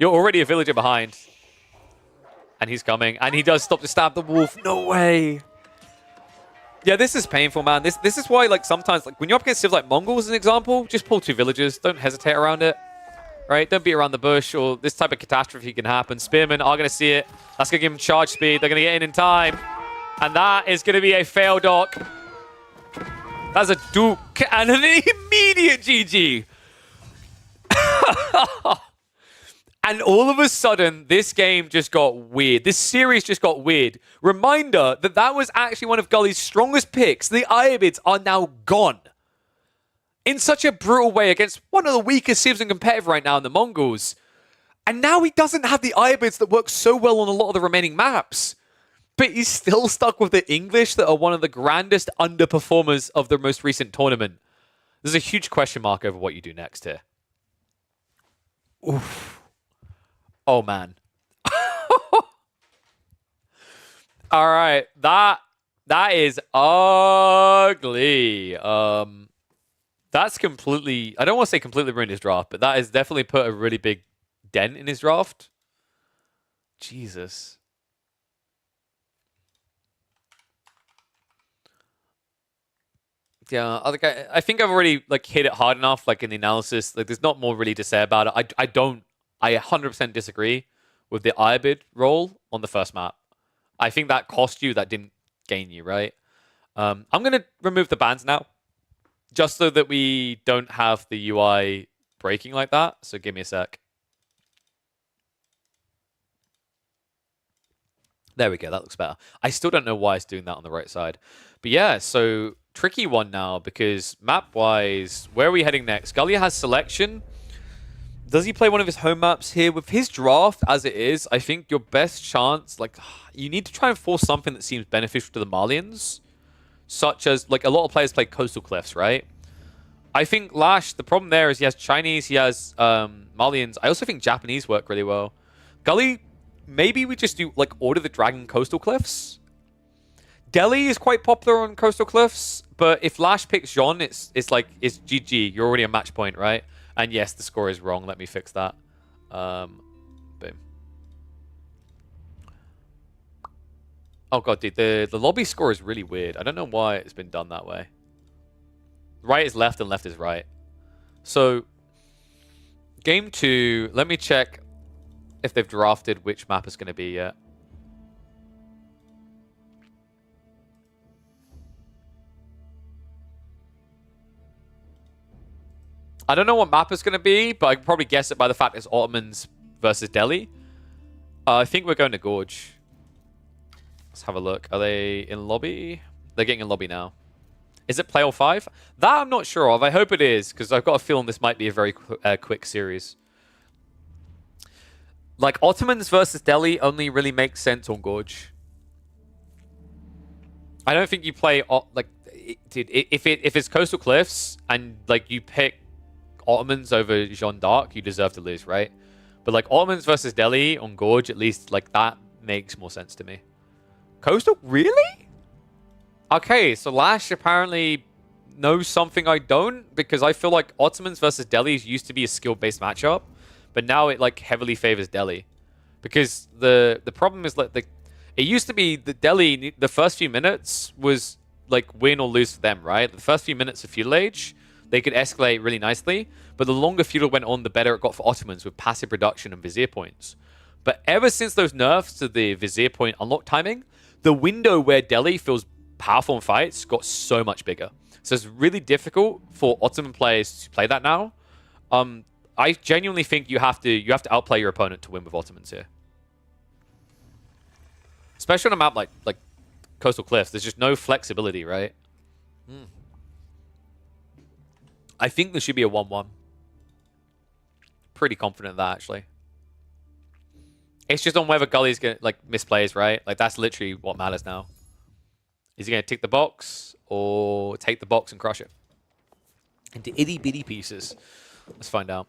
You're already a villager behind. And he's coming. And he does stop to stab the wolf. No way. Yeah, this is painful, man. This is why, like, sometimes, like, when you're up against civs like Mongols, as an example, just pull 2 villagers. Don't hesitate around it. Right? Don't beat around the bush, or this type of catastrophe can happen. Spearmen are going to see it. That's going to give them charge speed. They're going to get in time. And that is going to be a fail dock. That's a duke and an immediate GG. And all of a sudden, this game just got weird. This series just got weird. Reminder that that was actually one of Gully's strongest picks. The Ibids are now gone. In such a brutal way against one of the weakest civs and competitive right now in the Mongols. And now he doesn't have the Ibids that work so well on a lot of the remaining maps. But he's still stuck with the English that are one of the grandest underperformers of the most recent tournament. There's a huge question mark over what you do next here. Oof. Oh, man. All right. That is ugly. That's completely... I don't want to say completely ruined his draft, but that has definitely put a really big dent in his draft. Jesus. Yeah, I think I've already like hit it hard enough, like in the analysis. Like, there's not more really to say about it. I 100% disagree with the Ibid role on the first map. I think that cost you, that didn't gain you, right? I'm going to remove the bans now, just so that we don't have the UI breaking like that. So give me a sec. There we go. That looks better. I still don't know why it's doing that on the right side. But yeah, so tricky one now, because map-wise, where are we heading next? Gully has selection. Does he play one of his home maps here? With his draft as it is, I think your best chance, like, you need to try and force something that seems beneficial to the Malians. Such as, like, a lot of players play Coastal Cliffs, right? I think Lash, the problem there is he has Chinese, he has Malians. I also think Japanese work really well. Gully, maybe we just do, like, Order the Dragon Coastal Cliffs. Delhi is quite popular on Coastal Cliffs, but if Lash picks Jean, it's GG. You're already a match point, right? And yes, the score is wrong. Let me fix that. Boom. Oh god, dude, the lobby score is really weird. I don't know why it's been done that way. Right is left and left is right. So, game 2, let me check if they've drafted which map is going to be yet. I don't know what map it's going to be, but I can probably guess it by the fact it's Ottomans versus Delhi. I think we're going to Gorge. Let's have a look. Are they in lobby? They're getting in lobby now. Is it play all 5? That I'm not sure of. I hope it is, because I've got a feeling this might be a very quick series. Like, Ottomans versus Delhi only really makes sense on Gorge. I don't think you play dude. If it's Coastal Cliffs and like you pick Ottomans over Jeanne d'Arc, you deserve to lose, right? But like Ottomans versus Delhi on Gorge, at least like that makes more sense to me. Coastal, really? Okay, so Lash apparently knows something I don't, because I feel like Ottomans versus Delhi used to be a skill-based matchup, but now it like heavily favors Delhi, because the problem is like it used to be that Delhi, the first few minutes was like win or lose for them, right? The first few minutes of Feudal Age, they could escalate really nicely, but the longer Feudal went on, the better it got for Ottomans with passive reduction and Vizier points. But ever since those nerfs to the Vizier point unlock timing, the window where Delhi feels powerful in fights got so much bigger. So it's really difficult for Ottoman players to play that now. I genuinely think you have to outplay your opponent to win with Ottomans here. Especially on a map like Coastal Cliffs, there's just no flexibility, right? I think this should be a 1-1. Pretty confident of that, actually. It's just on whether Gully's gonna like misplays, right? Like that's literally what matters now. Is he gonna tick the box or take the box and crush it into itty bitty pieces? Let's find out.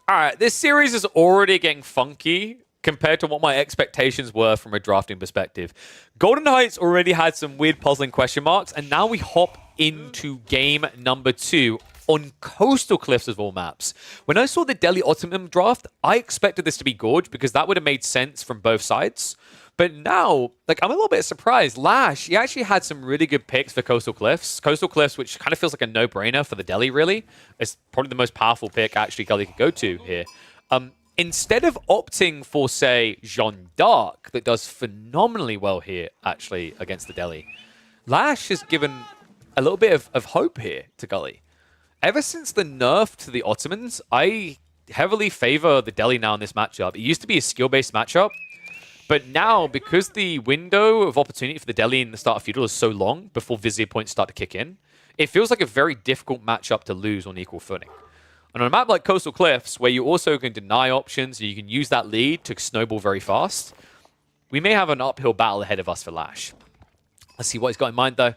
Alright, this series is already getting funky compared to what my expectations were from a drafting perspective. Golden Heights already had some weird puzzling question marks, and now we hop into game number 2 on Coastal Cliffs of all maps. When I saw the Delhi Ottoman draft, I expected this to be Gorge because that would have made sense from both sides. But now, like, I'm a little bit surprised. Lash, he actually had some really good picks for Coastal Cliffs. Coastal Cliffs, which kind of feels like a no-brainer for the Delhi, really. It's probably the most powerful pick, actually, Gully could go to here. Instead of opting for, say, Jeanne d'Arc, that does phenomenally well here, actually, against the Delhi, Lash has given a little bit of hope here to Gully. Ever since the nerf to the Ottomans, I heavily favor the Delhi now in this matchup. It used to be a skill-based matchup, but now, because the window of opportunity for the Delhi in the start of Feudal is so long before Vizier points start to kick in, it feels like a very difficult matchup to lose on equal footing. And on a map like Coastal Cliffs, where you also can deny options and you can use that lead to snowball very fast, we may have an uphill battle ahead of us for Lash. Let's see what he's got in mind, though.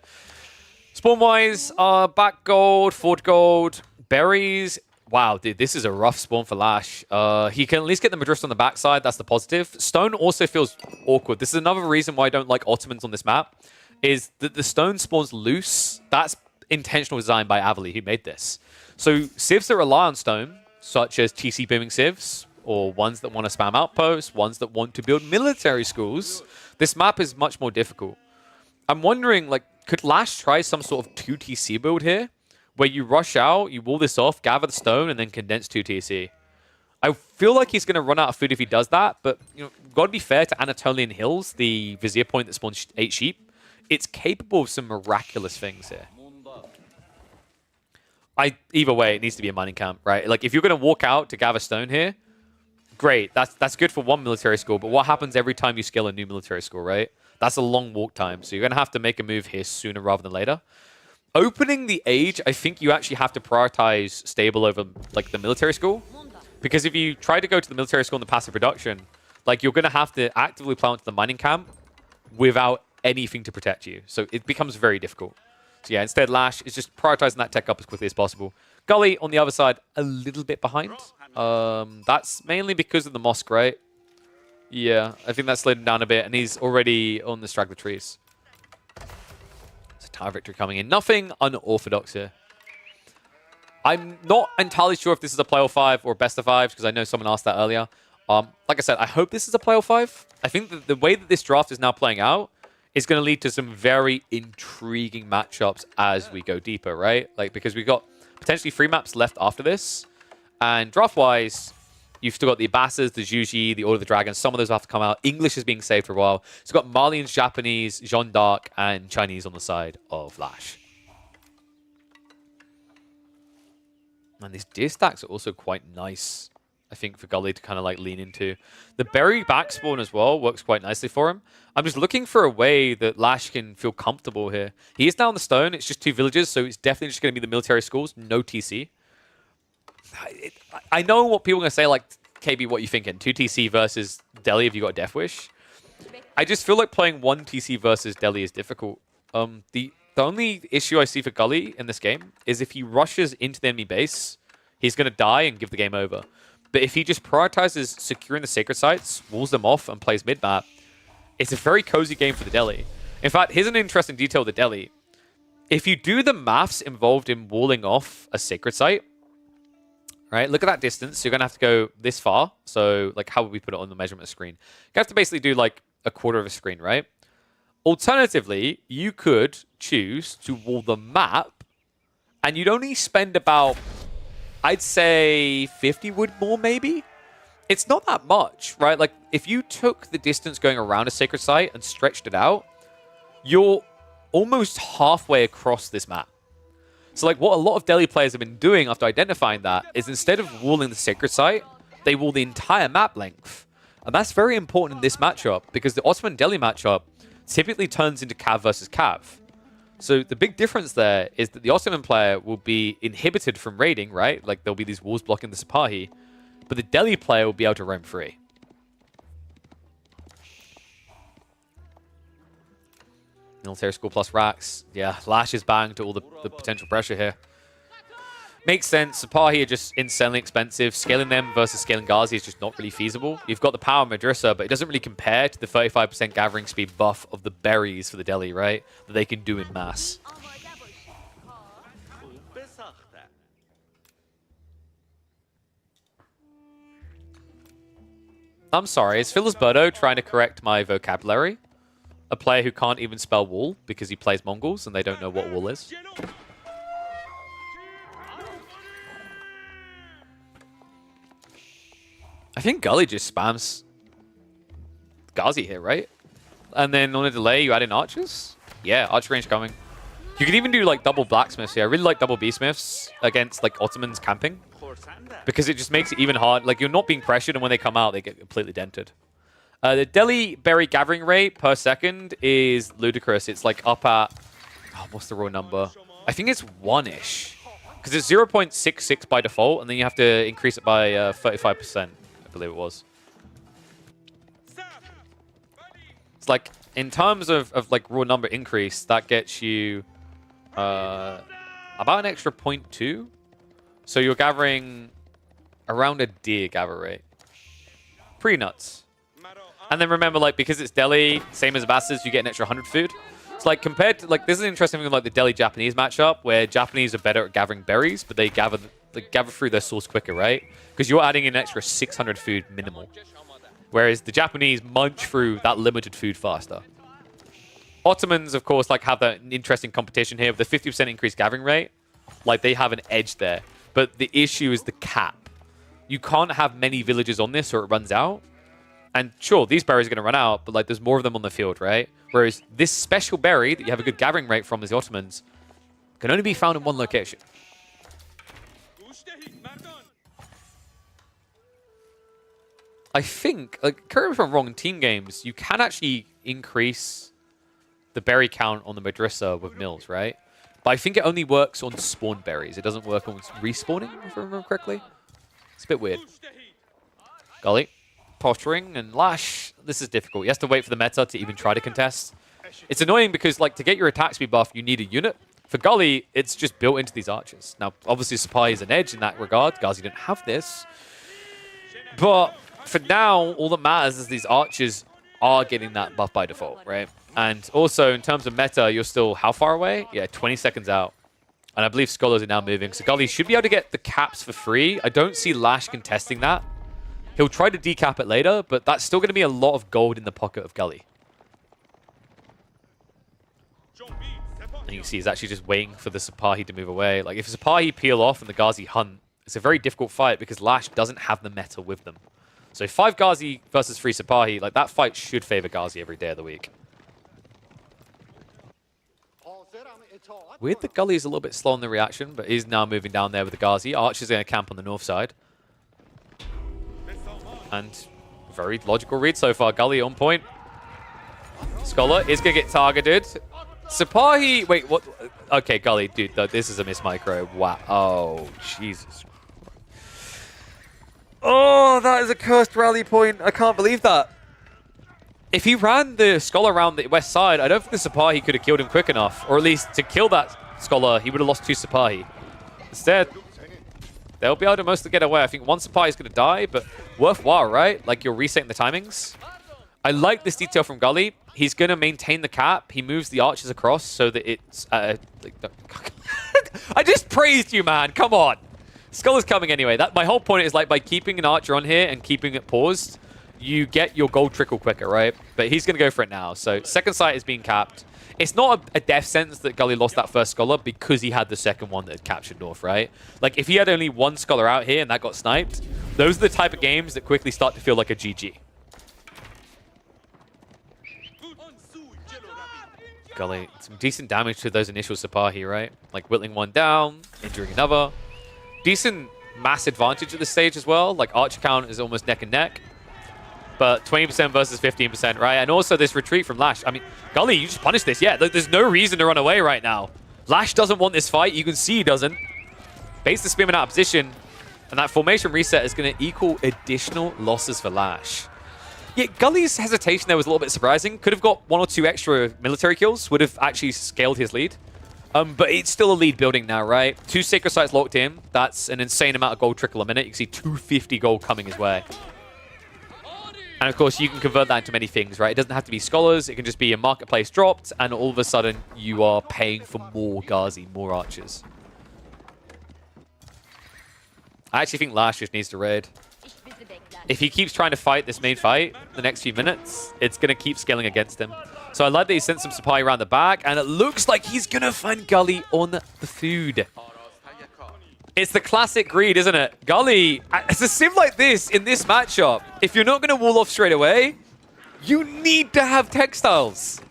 Spawn-wise, back gold, forward gold, berries. Wow, dude, this is a rough spawn for Lash. He can at least get the Madrist on the backside. That's the positive. Stone also feels awkward. This is another reason why I don't like Ottomans on this map, is that the stone spawns loose. That's intentional design by Avali, who made this. So civs that rely on stone, such as TC booming civs, or ones that want to spam outposts, ones that want to build military schools, this map is much more difficult. I'm wondering, like, could Lash try some sort of 2 TC build here? Where you rush out, you wall this off, gather the stone, and then condense 2 TC. I feel like he's going to run out of food if he does that, but you know, got to be fair to Anatolian Hills, the Vizier point that spawns 8 sheep. It's capable of some miraculous things here. Either way, it needs to be a mining camp, right? Like, if you're going to walk out to gather stone here, great. That's good for one military school, but what happens every time you scale a new military school, right? That's a long walk time, so you're going to have to make a move here sooner rather than later. Opening the age, I think you actually have to prioritize stable over like the military school, because if you try to go to the military school in the passive production, like you're going to have to actively plow into the mining camp without anything to protect you. So it becomes very difficult. So yeah, instead Lash is just prioritizing that tech up as quickly as possible. Gully on the other side, a little bit behind. That's mainly because of the mosque, right? Yeah, I think that's slowed him down a bit, and he's already on the straggler trees. Tower victory coming in. Nothing unorthodox here. I'm not entirely sure if this is a playoff 5 or best of 5, because I know someone asked that earlier. Like I said, I hope this is a playoff 5. I think that the way that this draft is now playing out is going to lead to some very intriguing matchups as we go deeper, right? Like, because we've got potentially 3 maps left after this. And draft-wise, you've still got the Abbasas, the Juji, the Order of the Dragon. Some of those will have to come out. English is being saved for a while. So you've got Malians, Japanese, Jeanne d'Arc, and Chinese on the side of Lash. And these deer stacks are also quite nice I think, for Gully to kind of like lean into. The berry back spawn as well works quite nicely for him. I'm just looking for a way that Lash can feel comfortable here. He is now on the stone. It's just 2 villages, so it's definitely just going to be the military schools. No TC. I know what people are going to say, like, KB, what are you thinking? 2 TC versus Delhi if you got a Death Wish? I just feel like playing 1 TC versus Delhi is difficult. The only issue I see for Gully in this game is if he rushes into the enemy base, he's going to die and give the game over. But if he just prioritizes securing the sacred sites, walls them off, and plays mid-map, it's a very cozy game for the Delhi. In fact, here's an interesting detail of the Delhi. If you do the maths involved in walling off a sacred site, right, look at that distance. You're going to have to go this far. So, like, how would we put it on the measurement screen? You have to basically do, like, a quarter of a screen, right? Alternatively, you could choose to wall the map, and you'd only spend about, I'd say 50 wood more, maybe? It's not that much, right? Like, if you took the distance going around a sacred site and stretched it out, you're almost halfway across this map. So, like, what a lot of Delhi players have been doing after identifying that is instead of walling the sacred site, they wall the entire map length. And that's very important in this matchup because the Ottoman Delhi matchup typically turns into Cav versus Cav. So the big difference there is that the Ottoman player will be inhibited from raiding, right? Like, there'll be these walls blocking the Sipahi. But the Delhi player will be able to roam free. Military school plus racks. Yeah, Lash is banged to all the potential pressure here. Makes sense. Sipahi are just insanely expensive. Scaling them versus scaling Ghazi is just not really feasible. You've got the power of Madrasa, but it doesn't really compare to the 35% gathering speed buff of the berries for the Delhi, right? That they can do in mass. I'm sorry, is Philisberto trying to correct my vocabulary? A player who can't even spell wall because he plays Mongols and they don't know what wall is? I think Gully just spams Ghazi here, right? And then on a delay, you add in archers? Yeah, archer range coming. You could even do like double blacksmiths here. I really like double beastsmiths against like Ottomans camping. Because it just makes it even hard. Like, you're not being pressured, and when they come out, they get completely dented. The Delhi berry gathering rate per second is ludicrous. It's like up at... Oh, what's the raw number? I think it's 1-ish. Because it's 0.66 by default, and then you have to increase it by 35%, I believe it was. It's like, in terms of like raw number increase, that gets you about an extra 0.2. So you're gathering around a deer gather rate. Pretty nuts. And then remember, like, because it's Delhi, same as Bastards, you get an extra 100 food. It's like, compared to, like, this is an interesting thing like the Delhi-Japanese matchup, where Japanese are better at gathering berries, but they gather through their source quicker, right? Because you're adding an extra 600 food minimal. Whereas the Japanese munch through that limited food faster. Ottomans, of course, like, have that interesting competition here with the 50% increased gathering rate. Like, they have an edge there. But the issue is the cap. You can't have many villages on this or it runs out. And sure, these berries are going to run out, but like there's more of them on the field, right? Whereas this special berry that you have a good gathering rate from as the Ottomans can only be found in one location. I think, like, correct me if I'm wrong, in team games, you can actually increase the berry count on the Madrasa with mills, right? But I think it only works on spawn berries. It doesn't work on respawning, if I remember correctly. It's a bit weird. Gully, posturing, and Lash. This is difficult. You have to wait for the meta to even try to contest. It's annoying because, like, to get your attack speed buff, you need a unit. For Gully, it's just built into these archers. Now, obviously, Sipahi is an edge in that regard. Ghazi didn't have this. But for now, all that matters is these archers are getting that buff by default, right? And also, in terms of meta, you're still how far away? Yeah, 20 seconds out. And I believe Scholars are now moving. So Gully should be able to get the caps for free. I don't see Lash contesting that. He'll try to decap it later, but that's still going to be a lot of gold in the pocket of Gully. And you can see he's actually just waiting for the Sipahi to move away. Like, if Sipahi peel off and the Ghazi hunt, it's a very difficult fight because Lash doesn't have the meta with them. So 5 Ghazi versus 3 Sipahi, like, that fight should favor Ghazi every day of the week. Weird that Gully is a little bit slow on the reaction, but he's now moving down there with the Ghazi. Archer's going to camp on the north side. And very logical read so far. Gully on point. Scholar is going to get targeted. Sapahi... Wait, what? Okay, Gully, dude, this is a miss micro. Wow. Oh, Jesus. Oh, that is a cursed rally point. I can't believe that. If he ran the Scholar around the west side, I don't think the Sapahi could have killed him quick enough. Or at least to kill that Scholar, he would have lost 2 Sapahi. Instead, they'll be able to mostly get away. I think 1 Sapahi is going to die, but worthwhile, right? Like, you're resetting the timings. I like this detail from Gully. He's going to maintain the cap. He moves the archers across so that it's... I just praised you, man. Come on. Scholar's coming anyway. My whole point is, like, by keeping an archer on here and keeping it paused, you get your gold trickle quicker, right? But he's going to go for it now. So second sight is being capped. It's not a death sentence that Gully lost that first Scholar because he had the second one that had captured North, right? Like, if he had only 1 Scholar out here and that got sniped, those are the type of games that quickly start to feel like a GG. Gully, some decent damage to those initial Sapahi, right? Like, whittling 1 down, injuring another. Decent mass advantage at this stage as well. Like, archer count is almost neck and neck. But 20% versus 15%, right? And also this retreat from Lash. I mean, Gully, you just punish this. Yeah, there's no reason to run away right now. Lash doesn't want this fight. You can see he doesn't. Baits the Spearman out of position. And that formation reset is going to equal additional losses for Lash. Yeah, Gully's hesitation there was a little bit surprising. Could have got 1 or 2 extra military kills. Would have actually scaled his lead. But it's still a lead building now, right? 2 Sacred Sites locked in. That's an insane amount of gold trickle a minute. You can see 250 gold coming his way. And of course, you can convert that into many things, right? It doesn't have to be Scholars. It can just be a marketplace dropped. And all of a sudden, you are paying for more Ghazi, more archers. I actually think Lash just needs to raid. If he keeps trying to fight this main fight the next few minutes, it's going to keep scaling against him. So I like that he sent some Sapahi around the back, and it looks like he's going to find Gully on the food. It's the classic greed, isn't it? Gully, it's a sim like this in this matchup. If you're not going to wall off straight away, you need to have textiles.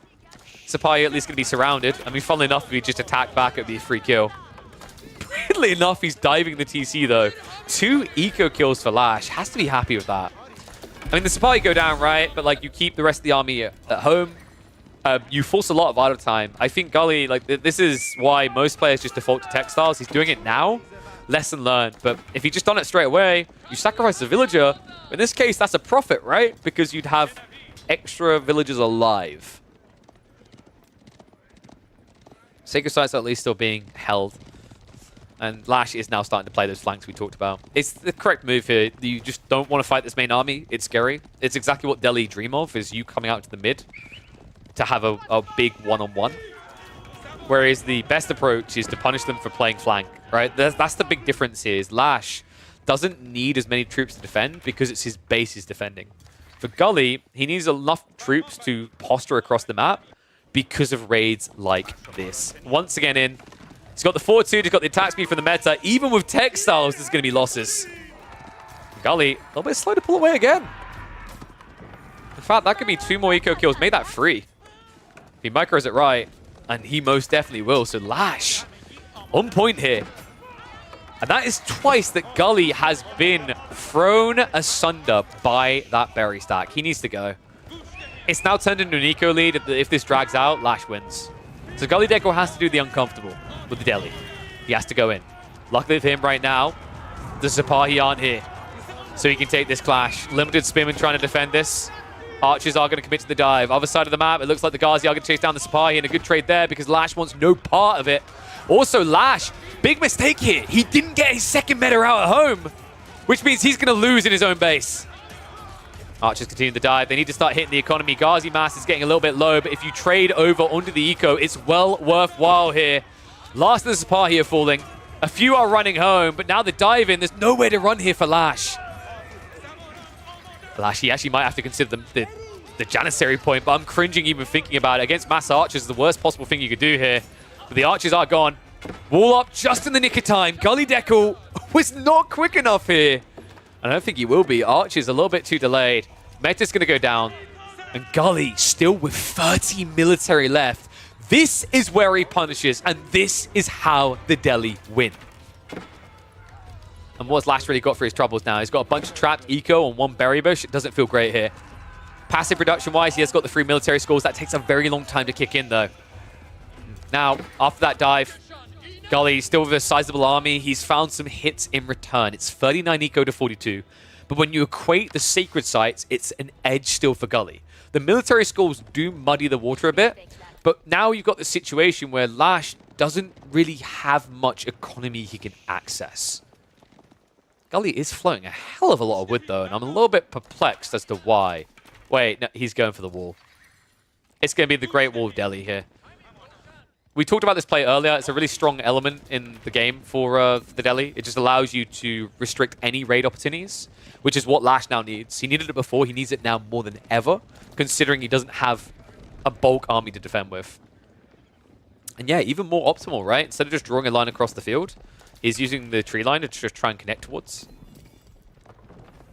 Sapahi at least going to be surrounded. I mean, funnily enough, if he just attacked back, it'd be a free kill. Weirdly enough, he's diving the TC, though. 2 eco kills for Lash. Has to be happy with that. I mean, the Sapahi go down, right? But, like, you keep the rest of the army at home. You force a lot of idle time. I think Gully, like, this is why most players just default to textiles. He's doing it now. Lesson learned. But if he just done it straight away, you sacrifice a villager. In this case, that's a profit, right? Because you'd have extra villagers alive. Sacred Sites are at least still being held. And Lash is now starting to play those flanks we talked about. It's the correct move here. You just don't want to fight this main army. It's scary. It's exactly what Delhi dream of, is you coming out to the mid to have a big one-on-one. Whereas the best approach is to punish them for playing flank, right? That's the big difference here, is Lash doesn't need as many troops to defend because it's his base he's defending. For Gully, he needs enough troops to posture across the map because of raids like this. Once again in. He's got the 4-2, he's got the attack speed from the meta. Even with textiles, there's going to be losses. Gully, a little bit slow to pull away again. In fact, that could be 2 more eco kills. Make that 3. If he micros it right, and he most definitely will. So Lash, on point here. And that is twice that Gully has been thrown asunder by that berry stack. He needs to go. It's now turned into an eco lead. If this drags out, Lash wins. So Gully Deco has to do the uncomfortable with the Delhi. He has to go in. Luckily for him right now, the Sapahi aren't here. So he can take this clash. Limited Spearman trying to defend this. Archers are going to commit to the dive. Other side of the map, it looks like the Ghazi are going to chase down the Sapahi, and a good trade there because Lash wants no part of it. Also, Lash, big mistake here. He didn't get his second meta out at home, which means he's going to lose in his own base. Archers continue the dive. They need to start hitting the economy. Ghazi mass is getting a little bit low, but if you trade over onto the eco, it's well worthwhile here. Last of the Sapahi are falling. A few are running home, but now the dive in. There's nowhere to run here for Lash. Lash, he actually might have to consider the Janissary point, but I'm cringing even thinking about it. Against mass archers is the worst possible thing you could do here. But the archers are gone. Wall up just in the nick of time. Gully Deckle was not quick enough here. I don't think he will be. Archer's a little bit too delayed. Meta's going to go down. And Gully still with 30 military left. This is where he punishes, and this is how the Delhi win. And what's Lash really got for his troubles now? He's got a bunch of trapped eco and one berry bush. It doesn't feel great here. Passive reduction-wise, he has got the 3 military schools. That takes a very long time to kick in, though. Now, after that dive, Gully still with a sizable army. He's found some hits in return. It's 39 eco to 42. But when you equate the sacred sites, it's an edge still for Gully. The military schools do muddy the water a bit, but now you've got the situation where Lash doesn't really have much economy he can access. Gully is floating a hell of a lot of wood, though, and I'm a little bit perplexed as to why. Wait, no, he's going for the wall. It's going to be the Great Wall of Delhi here. We talked about this play earlier. It's a really strong element in the game for the Delhi. It just allows you to restrict any raid opportunities, which is what Lash now needs. He needed it before. He needs it now more than ever, considering he doesn't have a bulk army to defend with. And yeah, even more optimal, right? Instead of just drawing a line across the field, he's using the tree line to just try and connect towards.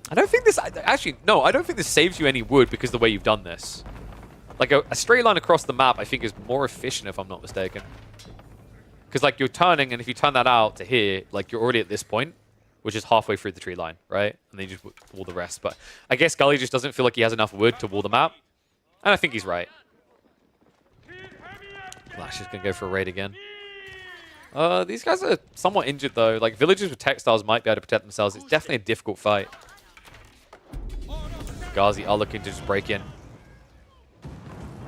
I don't think this... Actually, no, I don't think this saves you any wood because of the way you've done this. Like, a straight line across the map, I think, is more efficient, if I'm not mistaken. Because, like, you're turning, and if you turn that out to here, like, you're already at this point, which is halfway through the tree line, right? And then you just wall the rest. But I guess Gully just doesn't feel like he has enough wood to wall the map. And I think he's right. Lash is going to go for a raid again. These guys are somewhat injured, though. Like, villagers with textiles might be able to protect themselves. It's definitely a difficult fight. Ghazi are looking to just break in.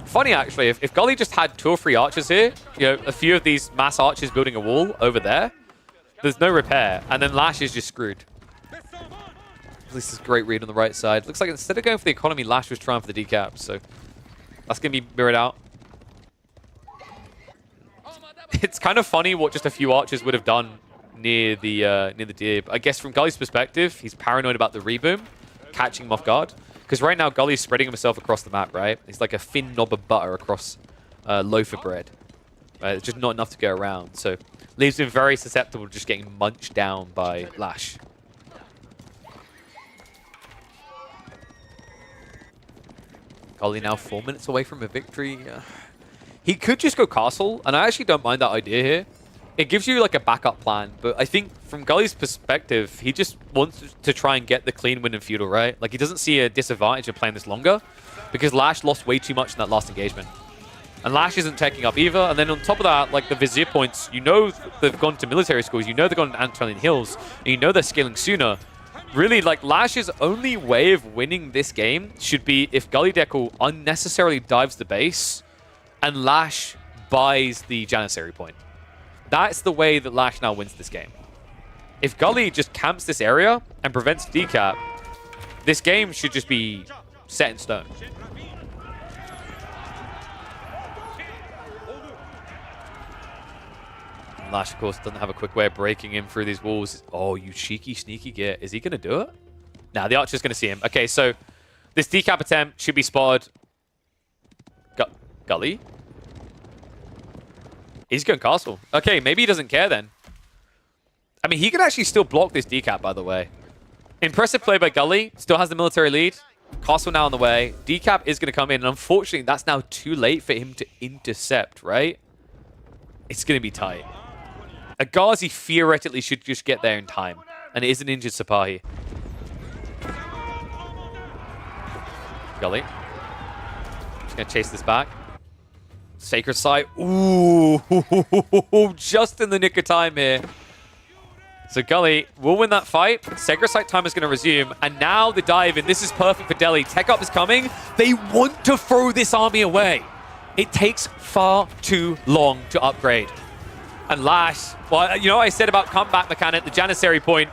Funny, actually, if Gully just had 2 or 3 archers here, you know, a few of these mass archers building a wall over there, there's no repair, and then Lash is just screwed. This is a great read on the right side. Looks like instead of going for the economy, Lash was trying for the decap, so that's going to be mirrored out. It's kind of funny what just a few archers would have done near the deer. I guess from Gully's perspective, he's paranoid about the reboom, catching him off guard. Because right now, Gully's spreading himself across the map, right? He's like a thin knob of butter across a loaf of bread. Right? It's just not enough to go around. So leaves him very susceptible to just getting munched down by Lash. Gully now 4 minutes away from a victory. He could just go castle, and I actually don't mind that idea here. It gives you like a backup plan, but I think from Gully's perspective, he just wants to try and get the clean win in feudal, right? Like, he doesn't see a disadvantage of playing this longer because Lash lost way too much in that last engagement. And Lash isn't taking up either. And then on top of that, like the Vizier points, you know they've gone to military schools, you know they've gone to Anatolian Hills, and you know they're scaling sooner. Really, like, Lash's only way of winning this game should be if Gully Deckle unnecessarily dives the base and Lash buys the Janissary point. That's the way that Lash now wins this game. If Gully just camps this area and prevents decap, this game should just be set in stone. Lash, of course, doesn't have a quick way of breaking in through these walls. Oh, you cheeky, sneaky git. Is he going to do it? Nah, the Archer's going to see him. Okay, so this decap attempt should be spotted. Gully? He's going castle. Okay, maybe he doesn't care then. I mean, he could actually still block this decap, by the way. Impressive play by Gully. Still has the military lead. Castle now on the way. Decap is going to come in. And unfortunately, that's now too late for him to intercept, right? It's going to be tight. A Ghazi theoretically should just get there in time. And it is an injured Sipahi. Gully. Just going to chase this back. Sacred Site. Ooh. Just in the nick of time here. So Gully will win that fight. Sacred Site time is going to resume. And now the dive in. This is perfect for Delhi. Tech Up is coming. They want to throw this army away. It takes far too long to upgrade. And Lash, well, you know what I said about comeback mechanic, the Janissary point.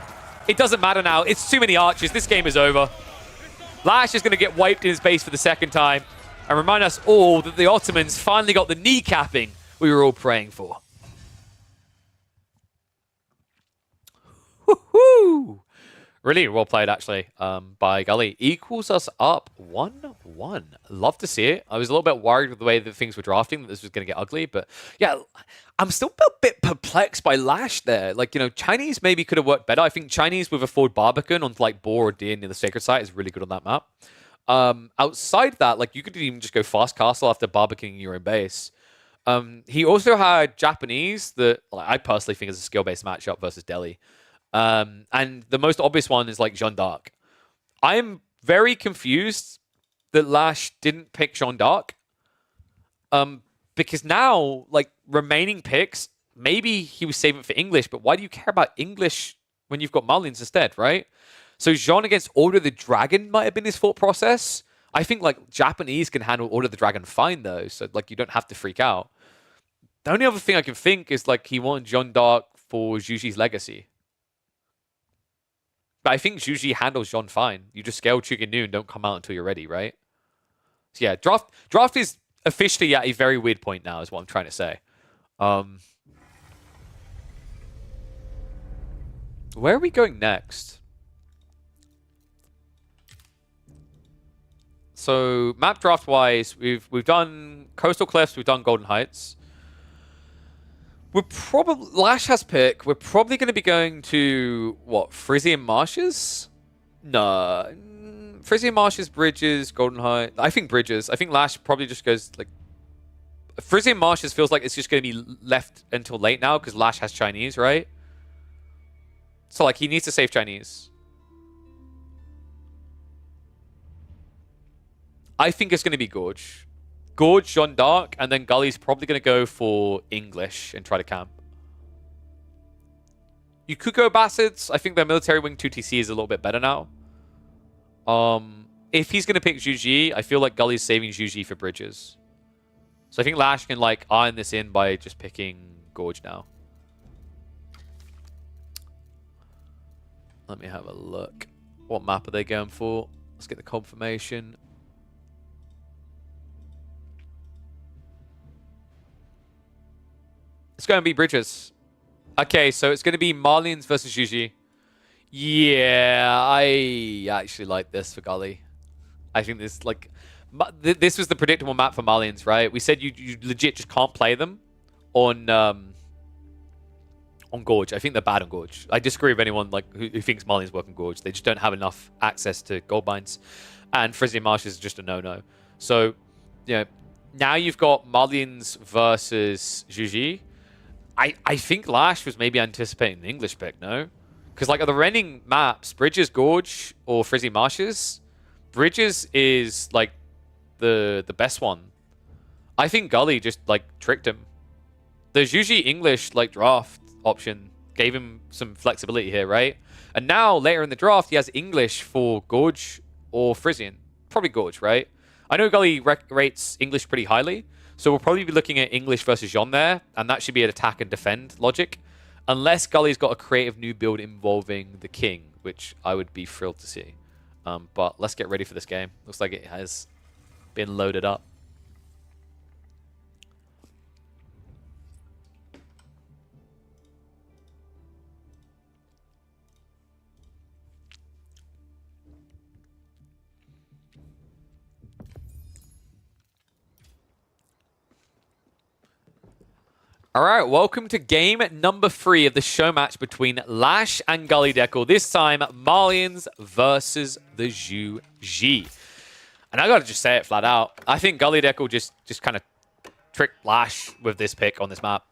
It doesn't matter now. It's too many archers. This game is over. Lash is going to get wiped in his base for the second time. And remind us all that the Ottomans finally got the kneecapping we were all praying for. Woohoo! Really well played, actually, by Gully. Equals us up 1-1. Love to see it. I was a little bit worried with the way that things were drafting, that this was going to get ugly. But yeah, I'm still a bit perplexed by Lash there. Like, you know, Chinese maybe could have worked better. I think Chinese with a forward Barbican on like boar or deer near the Sacred Site is really good on that map. Outside that, like, you could even just go fast castle after barbecuing your own base. He also had Japanese that, like, I personally think is a skill-based matchup versus Delhi. And the most obvious one is like Jeanne d'Arc. I'm very confused that Lash didn't pick Jeanne d'Arc. Because now, like, remaining picks, maybe he was saving it for English, but why do you care about English when you've got Marlians instead, right? So Jeanne against Order of the Dragon might have been his thought process. I think, like, Japanese can handle Order of the Dragon fine, though, so, like, you don't have to freak out. The only other thing I can think is, like, he wanted Jeanne d'Arc for Zhuji's legacy. But I think Zhuji handles Jeanne fine. You just scale Chicken Noon, don't come out until you're ready, right? So, yeah, draft is officially at a very weird point now, is what I'm trying to say. Where are we going next? So map draft wise, we've done Coastal Cliffs, we've done Golden Heights. We're probably Lash has pick. We're probably going to be going to what, Frisian Marshes? No, Frisian Marshes, Bridges, Golden Heights. I think Bridges. I think Lash probably just goes like Frisian Marshes feels like it's just going to be left until late now because Lash has Chinese, right? So like he needs to save Chinese. I think it's going to be Gorge. Gorge, Jeanne d'Arc, and then Gully's probably going to go for English and try to camp. You could go Bastards. I think their military wing 2TC is a little bit better now. If he's going to pick Zhuji, I feel like Gully's saving Zhuji for Bridges. So I think Lash can like iron this in by just picking Gorge now. Let me have a look. What map are they going for? Let's get the confirmation. It's going to be Bridges. Okay, so it's going to be Marlians versus Zhuji. Yeah, I actually like this for Gully. I think this like this was the predictable map for Marlians, right? We said you legit just can't play them on Gorge. I think they're bad on Gorge. I disagree with anyone like who thinks Marlians work on Gorge. They just don't have enough access to gold mines, and Frisian Marsh is just a no-no. So, you know, now you've got Marlians versus Zhuji. I think Lash was maybe anticipating an English pick, no? Because, like, are the remaining maps, Bridges, Gorge, or Frisian Marshes? Bridges is, like, the best one. I think Gully just, like, tricked him. The Zhuji English, like, draft option gave him some flexibility here, right? And now, later in the draft, he has English for Gorge or Frisian. Probably Gorge, right? I know Gully rates English pretty highly, so we'll probably be looking at English versus Jeanne there, and that should be an attack and defend logic. Unless Gully's got a creative new build involving the king, which I would be thrilled to see. But let's get ready for this game. Looks like it has been loaded up. All right, welcome to game number 3 of the show match between Lash and Gully Deckle. This time, Marlians versus the Zhuji. And I gotta just say it flat out. I think Gully Deckle just kind of tricked Lash with this pick on this map.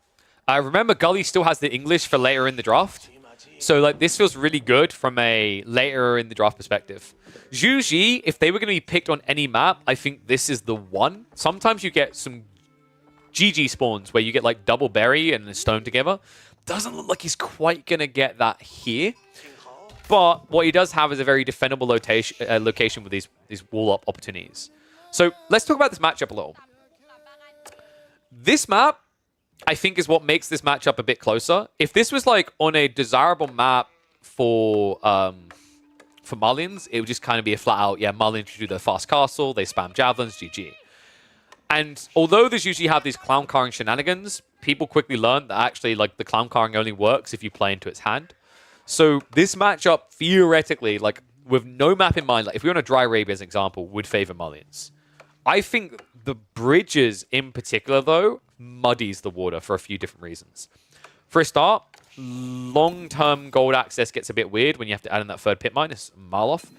Remember, Gully still has the English for later in the draft. So like this feels really good from a later in the draft perspective. Zhuji, if they were going to be picked on any map, I think this is the one. Sometimes you get some GG spawns where you get like double berry and a stone together. Doesn't look like he's quite going to get that here. But what he does have is a very defendable location with these wall up opportunities. So let's talk about this matchup a little. This map, I think, is what makes this matchup a bit closer. If this was like on a desirable map for Marlians, it would just kind of be a flat out, yeah, Marlians should do their fast castle, they spam javelins, GG. And although there's usually have these clown carring shenanigans, people quickly learn that actually like the clown carring only works if you play into its hand. So this matchup, theoretically, like with no map in mind, like if we want to dry Arabia as an example, would favor Marlians. I think the Bridges in particular, though, muddies the water for a few different reasons. For a start, long-term gold access gets a bit weird when you have to add in that third pit mine, it's Marloff.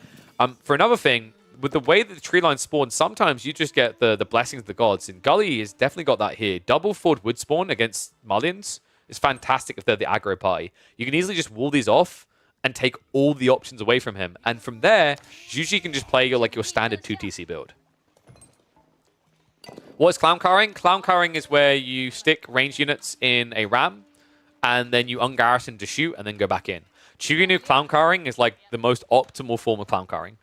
For another thing, with the way that the tree line spawns, sometimes you just get the blessings of the gods. And Gully has definitely got that here. Double Ford wood spawn against Marlians is fantastic if they're the aggro party. You can easily just wall these off, and take all the options away from him. And from there, Zhu can just play your standard 2TC build. What is clown carring? Clown carring is where you stick range units in a ram, and then you ungarrison to shoot, and then go back in. Chuginu clown carring is like the most optimal form of clown carring.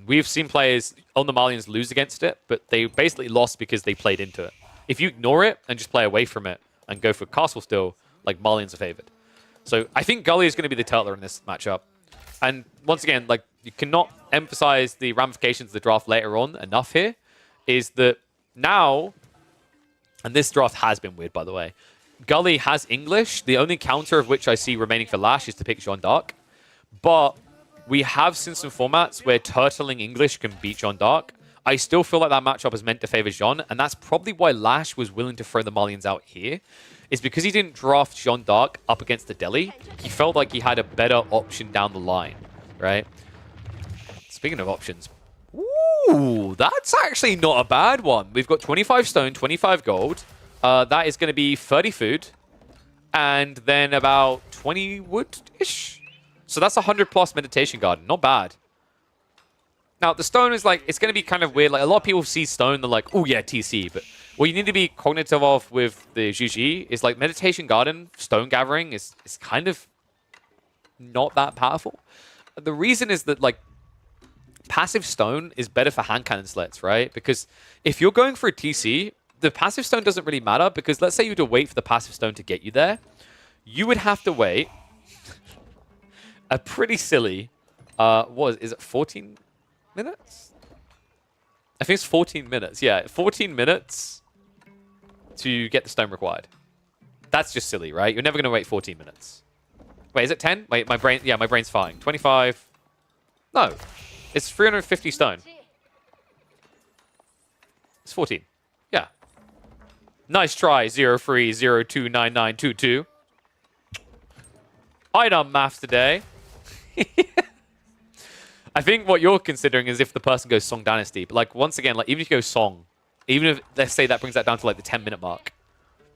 We've seen players on the Malians lose against it, but they basically lost because they played into it. If you ignore it and just play away from it and go for castle still, like Malians are favored. So I think Gully is going to be the turtler in this matchup. And once again, like you cannot emphasize the ramifications of the draft later on enough here, is that now, and this draft has been weird by the way, Gully has English. The only counter of which I see remaining for Lash is to pick Jeanne d'Arc. But we have seen some formats where turtling English can beat Jeanne d'Arc. I still feel like that matchup is meant to favor Jeanne, and that's probably why Lash was willing to throw the Malians out here, is because he didn't draft Jeanne d'Arc up against the Delhi. He felt like he had a better option down the line, right? Speaking of options, ooh, that's actually not a bad one. We've got 25 stone, 25 gold. That is going to be 30 food, and then about 20 wood-ish. So that's 100 plus meditation garden. Not bad. Now, the stone is like, it's going to be kind of weird. Like, a lot of people see stone, they're like, oh yeah, TC. But what you need to be cognitive of with the GG is like meditation garden, stone gathering is kind of not that powerful. The reason is that like passive stone is better for hand cannon slits, right? Because if you're going for a TC, the passive stone doesn't really matter, because let's say you had to wait for the passive stone to get you there. You would have to wait a pretty silly, is it 14 minutes? I think it's 14 minutes. Yeah, 14 minutes to get the stone required. That's just silly, right? You're never going to wait 14 minutes. Wait, is it 10? Wait, my brain's fine. 25. No, it's 350 stone. It's 14. Yeah. Nice try, 03029922. I done maths today. I think what you're considering is if the person goes Song Dynasty. But like once again, like even if you go Song, even if let's say that brings that down to like the 10-minute mark,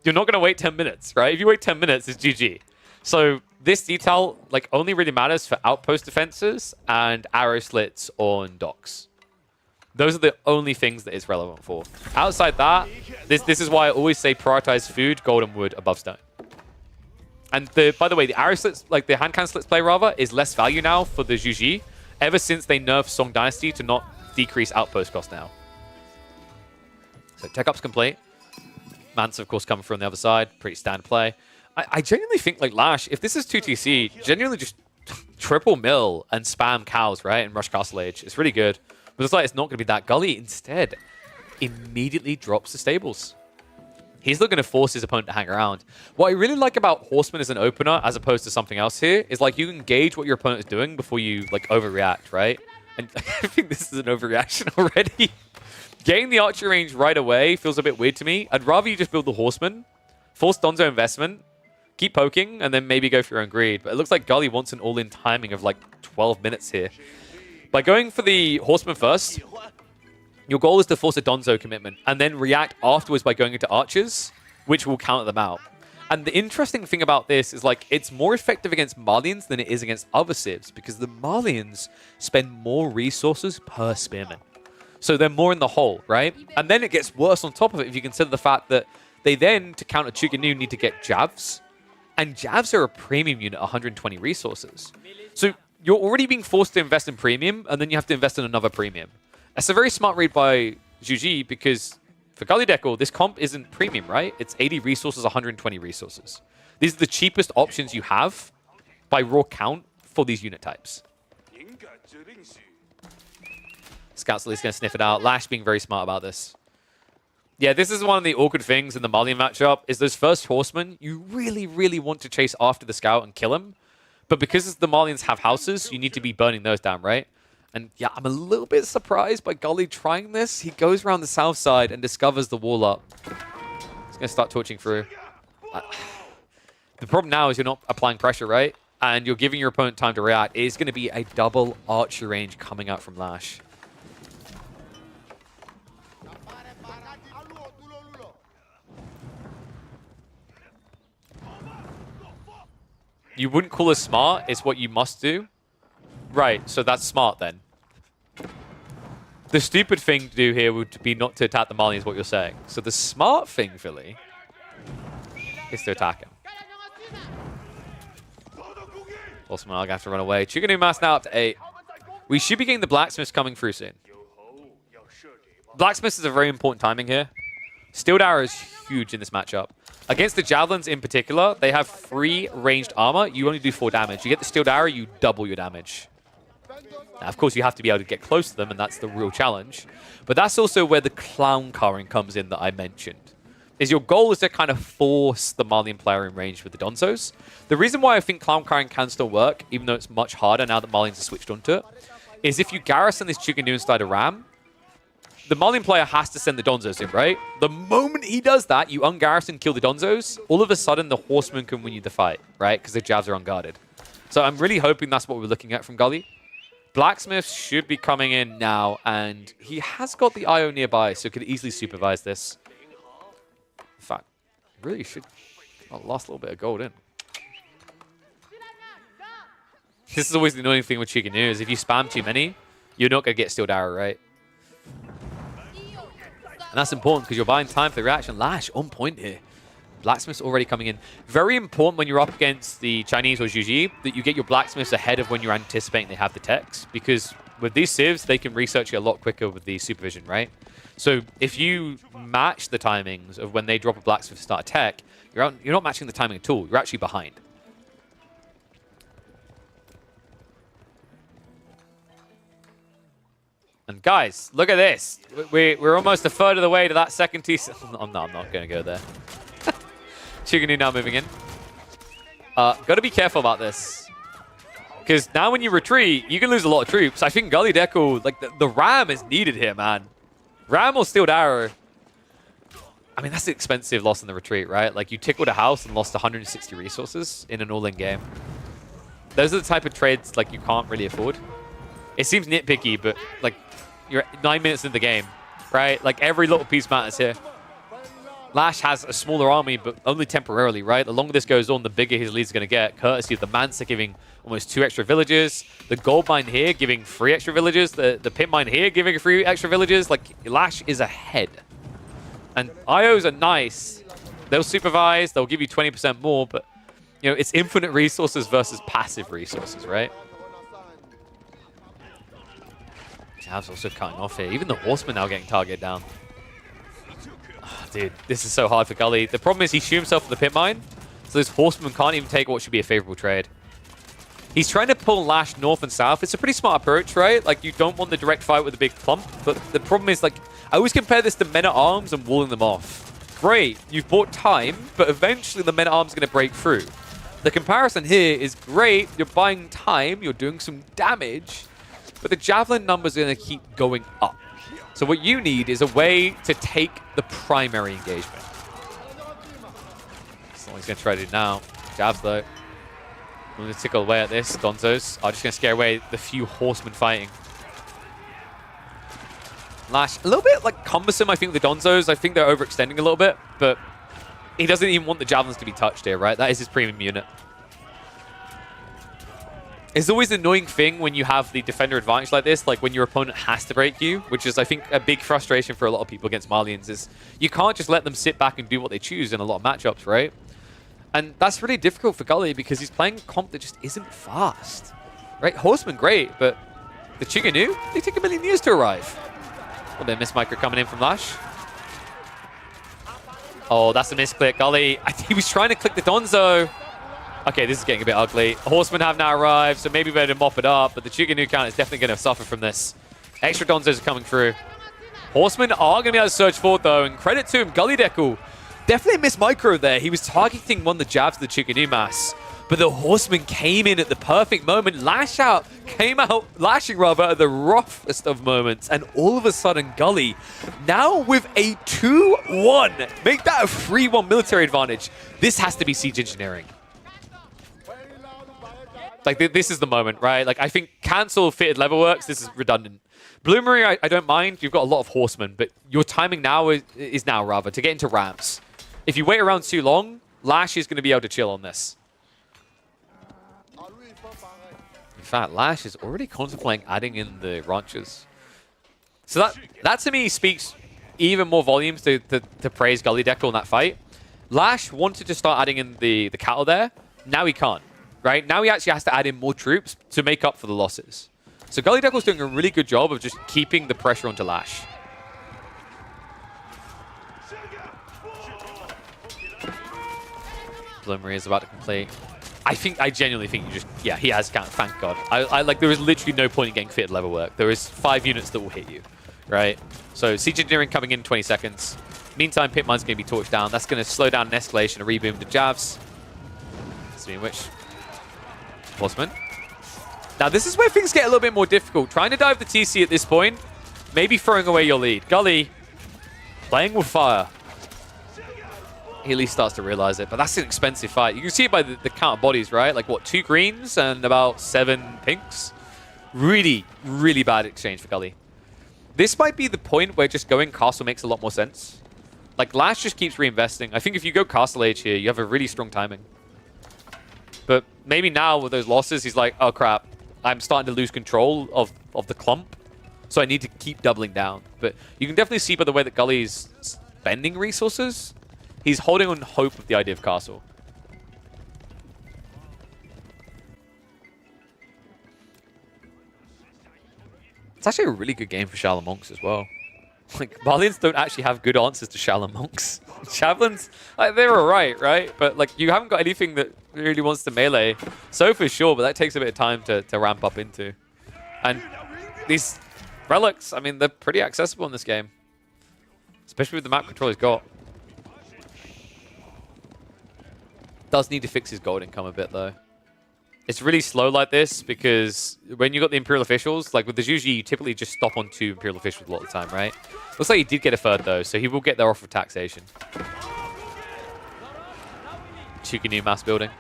you're not going to wait 10 minutes, right? If you wait 10 minutes, it's GG. So this detail like only really matters for outpost defenses and arrow slits on docks. Those are the only things that it's relevant for. Outside that, this is why I always say prioritize food, gold, and wood above stone. And by the way, the arrow slits, like the hand cannon slits play rather, is less value now for the Zhu ever since they nerfed Song Dynasty to not decrease outpost cost now. So tech up's complete. Mance, of course, coming from the other side. Pretty standard play. I genuinely think, like, Lash, if this is 2TC, genuinely just triple mill and spam cows, right? And rush Castle Age. It's really good. But it's like it's not going to be that. Gully, instead, immediately drops the stables. He's not going to force his opponent to hang around. What I really like about Horseman as an opener, as opposed to something else here, is like you can gauge what your opponent is doing before you like overreact, right? And I think this is an overreaction already. Getting the archer range right away feels a bit weird to me. I'd rather you just build the Horseman, force Donzo investment, keep poking, and then maybe go for your own greed. But it looks like Gully wants an all-in timing of like 12 minutes here. By going for the Horseman first, your goal is to force a Donzo commitment and then react afterwards by going into archers, which will counter them out. And the interesting thing about this is like it's more effective against Malians than it is against other civs because the Malians spend more resources per spearman. So they're more in the hole, right? And then it gets worse on top of it if you consider the fact that they then, to counter Chuginu, need to get Javs. And Javs are a premium unit, 120 resources. So you're already being forced to invest in premium, and then you have to invest in another premium. That's a very smart read by Zhu because for Gully Deco, this comp isn't premium, right? It's 80 resources, 120 resources. These are the cheapest options you have by raw count for these unit types. Scout's at least going to sniff it out. Lash being very smart about this. Yeah, this is one of the awkward things in the Malian matchup, is those first horsemen, you really, really want to chase after the scout and kill him. But because the Malians have houses, you need to be burning those down, right? And yeah, I'm a little bit surprised by Gully trying this. He goes around the south side and discovers the wall up. He's going to start torching through. The problem now is you're not applying pressure, right? And you're giving your opponent time to react. It is going to be a double archer range coming out from Lash. You wouldn't call it smart. It's what you must do. Right, so that's smart then. The stupid thing to do here would be not to attack the Malian, is what you're saying. So the smart thing, Philly, is to attack him. Horseman are going to have to run away. Chuganu mass now up to 8. We should be getting the Blacksmiths coming through soon. Blacksmiths is a very important timing here. Steeled Arrow is huge in this matchup. Against the Javelins in particular, they have 3 ranged armor. You only do 4 damage. You get the Steeled Arrow, you double your damage. Now, of course, you have to be able to get close to them, and that's the real challenge. But that's also where the clown carring comes in that I mentioned. Is your goal is to kind of force the Malian player in range with the Donzos. The reason why I think clown carrying can still work, even though it's much harder now that Malians have switched onto it, is if you garrison this Chuganu inside a ram, the Malian player has to send the Donzos in, right? The moment he does that, you ungarrison, kill the Donzos, all of a sudden the Horseman can win you the fight, right? Because the Javs are unguarded. So I'm really hoping that's what we're looking at from Gully. Blacksmith should be coming in now, and he has got the IO nearby, so could easily supervise this. In fact, really should lost a little bit of gold in. This is always the annoying thing with Chuganu, is if you spam too many, you're not going to get Steeled Arrow, right? And that's important because you're buying time for the reaction. Lash on point here. Blacksmith's already coming in. Very important when you're up against the Chinese or Zhuji that you get your Blacksmiths ahead of when you're anticipating they have the techs. Because with these civs, they can research it a lot quicker with the supervision, right? So if you match the timings of when they drop a Blacksmith to start a tech, you're not matching the timing at all. You're actually behind. And guys, look at this. We're almost a third of the way to that second T. I'm not going to go there. Chuganu now moving in. Got to be careful about this. Because now when you retreat, you can lose a lot of troops. I think Gully Deku, like the Ram is needed here, man. Ram or Steeled Arrow. I mean, that's an expensive loss in the retreat, right? Like you tickled a house and lost 160 resources in an all-in game. Those are the type of trades like you can't really afford. It seems nitpicky, but like you're 9 minutes into the game, right? Like every little piece matters here. Lash has a smaller army, but only temporarily, right? The longer this goes on, the bigger his lead's going to get, courtesy of the Mansa giving almost 2 extra villages, the gold mine here giving 3 extra villages, the pit mine here giving 3 extra villages. Like, Lash is ahead. And IOs are nice. They'll supervise, they'll give you 20% more, but, you know, it's infinite resources versus passive resources, right? Jav's also cutting off here. Even the Horseman now getting targeted down. Oh, dude, this is so hard for Gully. The problem is he shoots himself in the pit mine, so this Horseman can't even take what should be a favorable trade. He's trying to pull Lash north and south. It's a pretty smart approach, right? Like, you don't want the direct fight with a big clump, but the problem is, like, I always compare this to Men-at-Arms and walling them off. Great, you've bought time, but eventually the Men-at-Arms are going to break through. The comparison here is great. You're buying time, you're doing some damage, but the Javelin numbers are going to keep going up. So what you need is a way to take the primary engagement. That's what he's going to try to do now. Javs, though. I'm going to tickle away at this. Donzos are just going to scare away the few Horsemen fighting. Lash, a little bit like cumbersome, I think, the Donzos. I think they're overextending a little bit, but he doesn't even want the Javelins to be touched here, right? That is his premium unit. It's always an annoying thing when you have the defender advantage like this, like when your opponent has to break you, which is, I think, a big frustration for a lot of people against Malians, is you can't just let them sit back and do what they choose in a lot of matchups, right? And that's really difficult for Gully because he's playing a comp that just isn't fast, right? Horseman, great, but the Chuganu, they take a million years to arrive. A little bit of miss micro coming in from Lash. Oh, that's a misclick. Gully, he was trying to click the Donzo. Okay, this is getting a bit ugly. Horsemen have now arrived, so maybe better to mop it up, but the Chuganu count is definitely going to suffer from this. Extra Donzos are coming through. Horsemen are going to be able to surge forward, though, and credit to him, Gully Deku. Definitely a miss micro there. He was targeting one of the jabs of the Chuganu mass, but the Horseman came in at the perfect moment. Came out lashing rather at the roughest of moments, and all of a sudden, Gully, now with a 2-1, make that a 3-1 military advantage. This has to be siege engineering. Like, this is the moment, right? Like, I think cancel fitted level works. This is redundant. Bloomery, I don't mind. You've got a lot of Horsemen, but your timing now is now, rather, to get into ramps. If you wait around too long, Lash is going to be able to chill on this. In fact, Lash is already contemplating adding in the ranchers. So that to me speaks even more volumes to praise Gully Deckle in that fight. Lash wanted to start adding in the cattle there. Now he can't, right? Now he actually has to add in more troops to make up for the losses. So Gully Deckle's doing a really good job of just keeping the pressure onto Lash. Bloomery is about to complete. I genuinely think you just, yeah, he has count, thank God. I like, there is literally no point in getting fitted level work. There is 5 units that will hit you, right? So Siege Engineering coming in 20 seconds. Meantime, Pitmine's going to be torched down. That's going to slow down an escalation, a reboom to Javs. Speaking of which, Horseman. Now this is where things get a little bit more difficult. Trying to dive the TC at this point, maybe throwing away your lead. Gully, playing with fire. He at least starts to realize it, but that's an expensive fight. You can see it by the count of bodies, right? Like, what, 2 greens and about 7 pinks? Really, really bad exchange for Gully. This might be the point where just going Castle makes a lot more sense. Like, Lash just keeps reinvesting. I think if you go Castle Age here, you have a really strong timing. But maybe now with those losses, he's like, oh crap, I'm starting to lose control of the clump, so I need to keep doubling down. But you can definitely see by the way that Gully's spending resources, he's holding on hope of the idea of Castle. It's actually a really good game for Shaolin Monks as well. Like, Malians don't actually have good answers to Shaolin Monks. Javelins, like, they're alright, right? But like, you haven't got anything that really wants to melee. So for sure, but that takes a bit of time to ramp up into. And these relics, I mean, they're pretty accessible in this game. Especially with the map control he's got. Does need to fix his gold income a bit though. It's really slow like this because when you got the Imperial Officials, like with the Zhuji, you typically just stop on 2 Imperial Officials a lot of the time, right? Looks like he did get a 3rd though, so he will get there off of taxation. Chukinu mass building.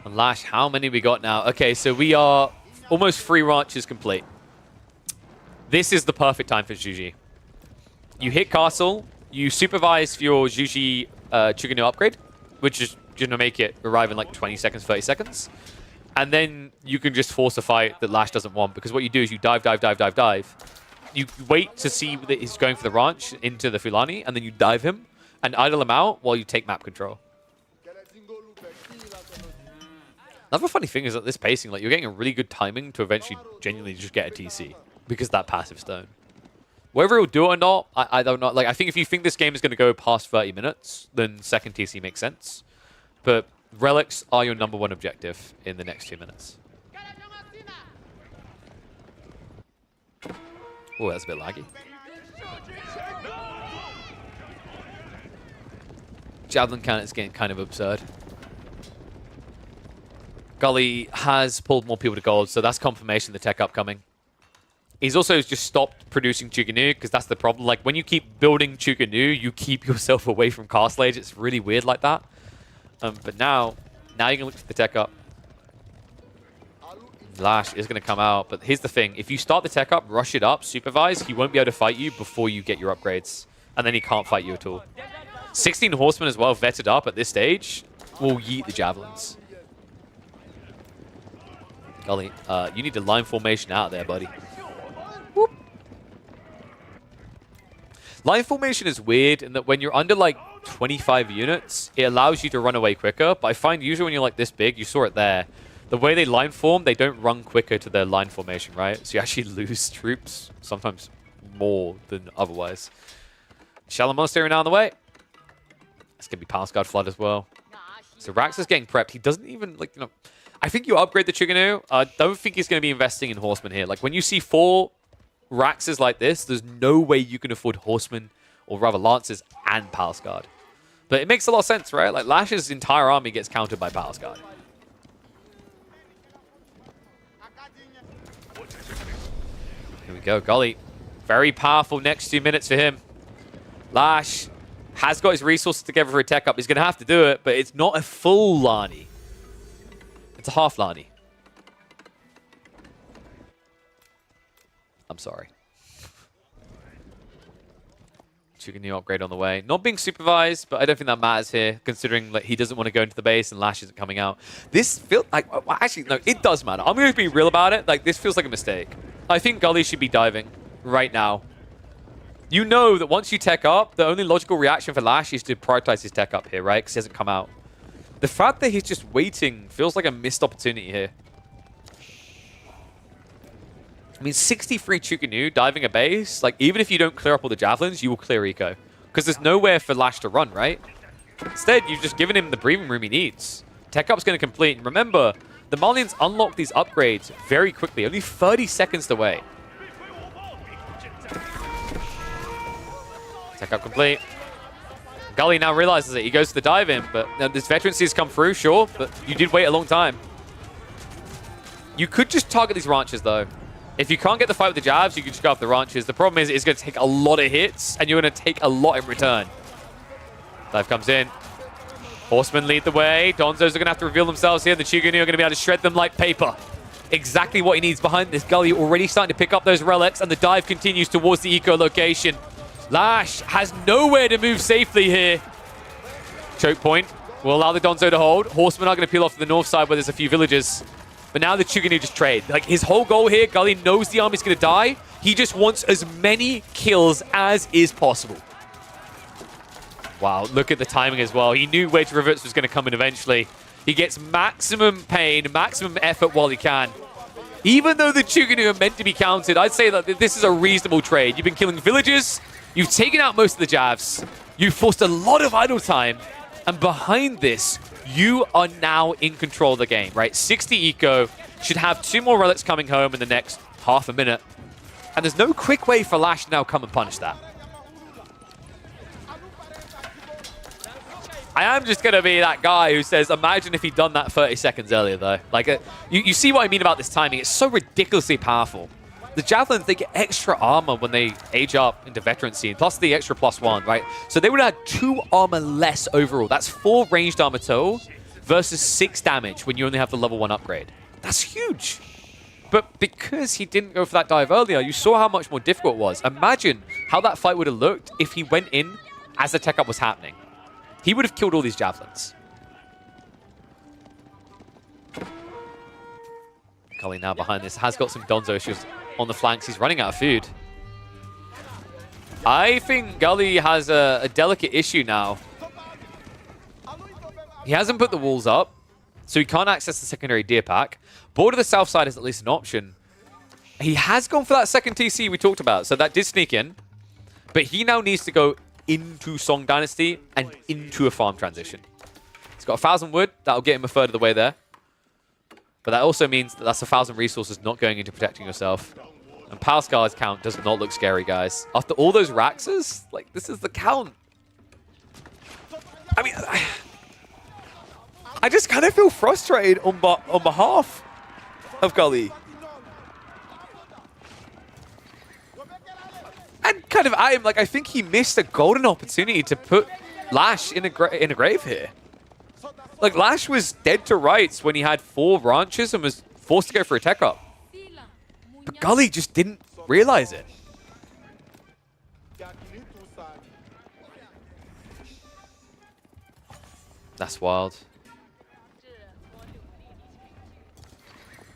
And Lash, how many we got now? Okay, so we are almost 3 ranches complete. This is the perfect time for Zhuji. You hit Castle, you supervise for your Zhuji Chukinu upgrade, which is going to make it arrive in like 20 seconds, 30 seconds. And then you can just force a fight that Lash doesn't want, because what you do is you dive. You wait to see that he's going for the ranch into the Fulani, and then you dive him and idle him out while you take map control. Another funny thing is that this pacing, like, you're getting a really good timing to eventually genuinely just get a TC because of that passive stone. Whether he'll do it or not, I don't know. Like, I think if you think this game is going to go past 30 minutes, then second TC makes sense. But relics are your #1 objective in the next 2 minutes. Oh, that's a bit laggy. Javelin cannon is getting kind of absurd. Gully has pulled more people to gold, so that's confirmation of the tech upcoming. He's also just stopped producing Chukanu, because that's the problem. Like, when you keep building Chukanu, you keep yourself away from Castle Age. It's really weird like that. But now you can look for the tech up. Lash is going to come out, but here's the thing. If you start the tech up, rush it up, supervise, he won't be able to fight you before you get your upgrades. And then he can't fight you at all. 16 Horsemen as well, vetted up at this stage, will yeet the Javelins. Gully, you need to line formation out there, buddy. Whoop. Line formation is weird in that when you're under like 25 units, it allows you to run away quicker. But I find usually when you're like this big, you saw it there, the way they line form, they don't run quicker to their line formation, right? So you actually lose troops, sometimes more than otherwise. Shaolin Monastery now on the way. It's going to be Palace Guard Flood as well. So Rax is getting prepped. He doesn't even, like, you know, I think you upgrade the Chukanu. I don't think he's going to be investing in Horsemen here. Like, when you see 4 Raxes like this, there's no way you can afford Horsemen, or rather Lancers, and Palace Guard. But it makes a lot of sense, right? Like, Lash's entire army gets countered by Palace Guard. Here we go, Gully. Very powerful next 2 minutes for him. Lash has got his resources together for a tech up. He's going to have to do it, but it's not a full Lani. It's a half Lani. I'm sorry. Chicken upgrade on the way. Not being supervised, but I don't think that matters here, considering that he doesn't want to go into the base and Lash isn't coming out. This feels like... Well, actually, no, it does matter. I'm going to be real about it. Like, this feels like a mistake. I think Gully should be diving right now. You know that once you tech up, the only logical reaction for Lash is to prioritize his tech up here, right? Because he hasn't come out. The fact that he's just waiting feels like a missed opportunity here. I mean, 63 Chukunu diving a base, like, even if you don't clear up all the javelins, you will clear eco. Because there's nowhere for Lash to run, right? Instead, you've just given him the breathing room he needs. Tech up's going to complete. And remember, the Malians unlock these upgrades very quickly, only 30 seconds away. Tech up complete. Gully now realizes it. He goes to the dive in, but this veterancy has come through, sure, but you did wait a long time. You could just target these ranches, though. If you can't get the fight with the jabs, you can just go after the ranches. The problem is it's going to take a lot of hits, and you're going to take a lot in return. Dive comes in. Horsemen lead the way. Donzos are going to have to reveal themselves here. The Chugunu are going to be able to shred them like paper. Exactly what he needs behind this. Gully already starting to pick up those relics, and the dive continues towards the eco location. Lash has nowhere to move safely here. Choke point will allow the Donzo to hold. Horsemen are going to peel off to the north side where there's a few villages. But now the Chugunu just trade. Like, his whole goal here, Gully knows the army's going to die. He just wants as many kills as is possible. Wow, look at the timing as well. He knew Wedge Rivets was going to come in eventually. He gets maximum pain, maximum effort while he can. Even though the Chugunu are meant to be counted, I'd say that this is a reasonable trade. You've been killing villagers. You've taken out most of the jabs. You've forced a lot of idle time. And behind this, you are now in control of the game, right? 60 eco, should have 2 more relics coming home in the next half a minute. And there's no quick way for Lash to now come and punish that. I am just going to be that guy who says, imagine if he'd done that 30 seconds earlier, though. Like, you see what I mean about this timing. It's so ridiculously powerful. The Javelins, they get extra armor when they age up into veterancy, plus the extra +1, right? So they would add 2 armor less overall. That's 4 ranged armor total versus 6 damage when you only have the level 1 upgrade. That's huge. But because he didn't go for that dive earlier, you saw how much more difficult it was. Imagine how that fight would have looked if he went in as the tech up was happening. He would have killed all these Javelins. Gully now behind this has got some Donzo issues on the flanks. He's running out of food. I think Gully has a delicate issue now. He hasn't put the walls up, so he can't access the secondary deer pack. Border the south side is at least an option. He has gone for that second TC we talked about, so that did sneak in. But he now needs to go into Song Dynasty and into a farm transition. He's got 1,000 wood. That'll get him a third of the way there. But that also means that that's 1,000 resources not going into protecting yourself. And Power Scars count does not look scary, guys. After all those Raxes, like, this is the count. I mean, I just kind of feel frustrated on behalf of Gully. And kind of at him, like, I think he missed a golden opportunity to put Lash in a grave here. Like, Lash was dead to rights when he had 4 ranches and was forced to go for a tech up. But Gully just didn't realize it. That's wild.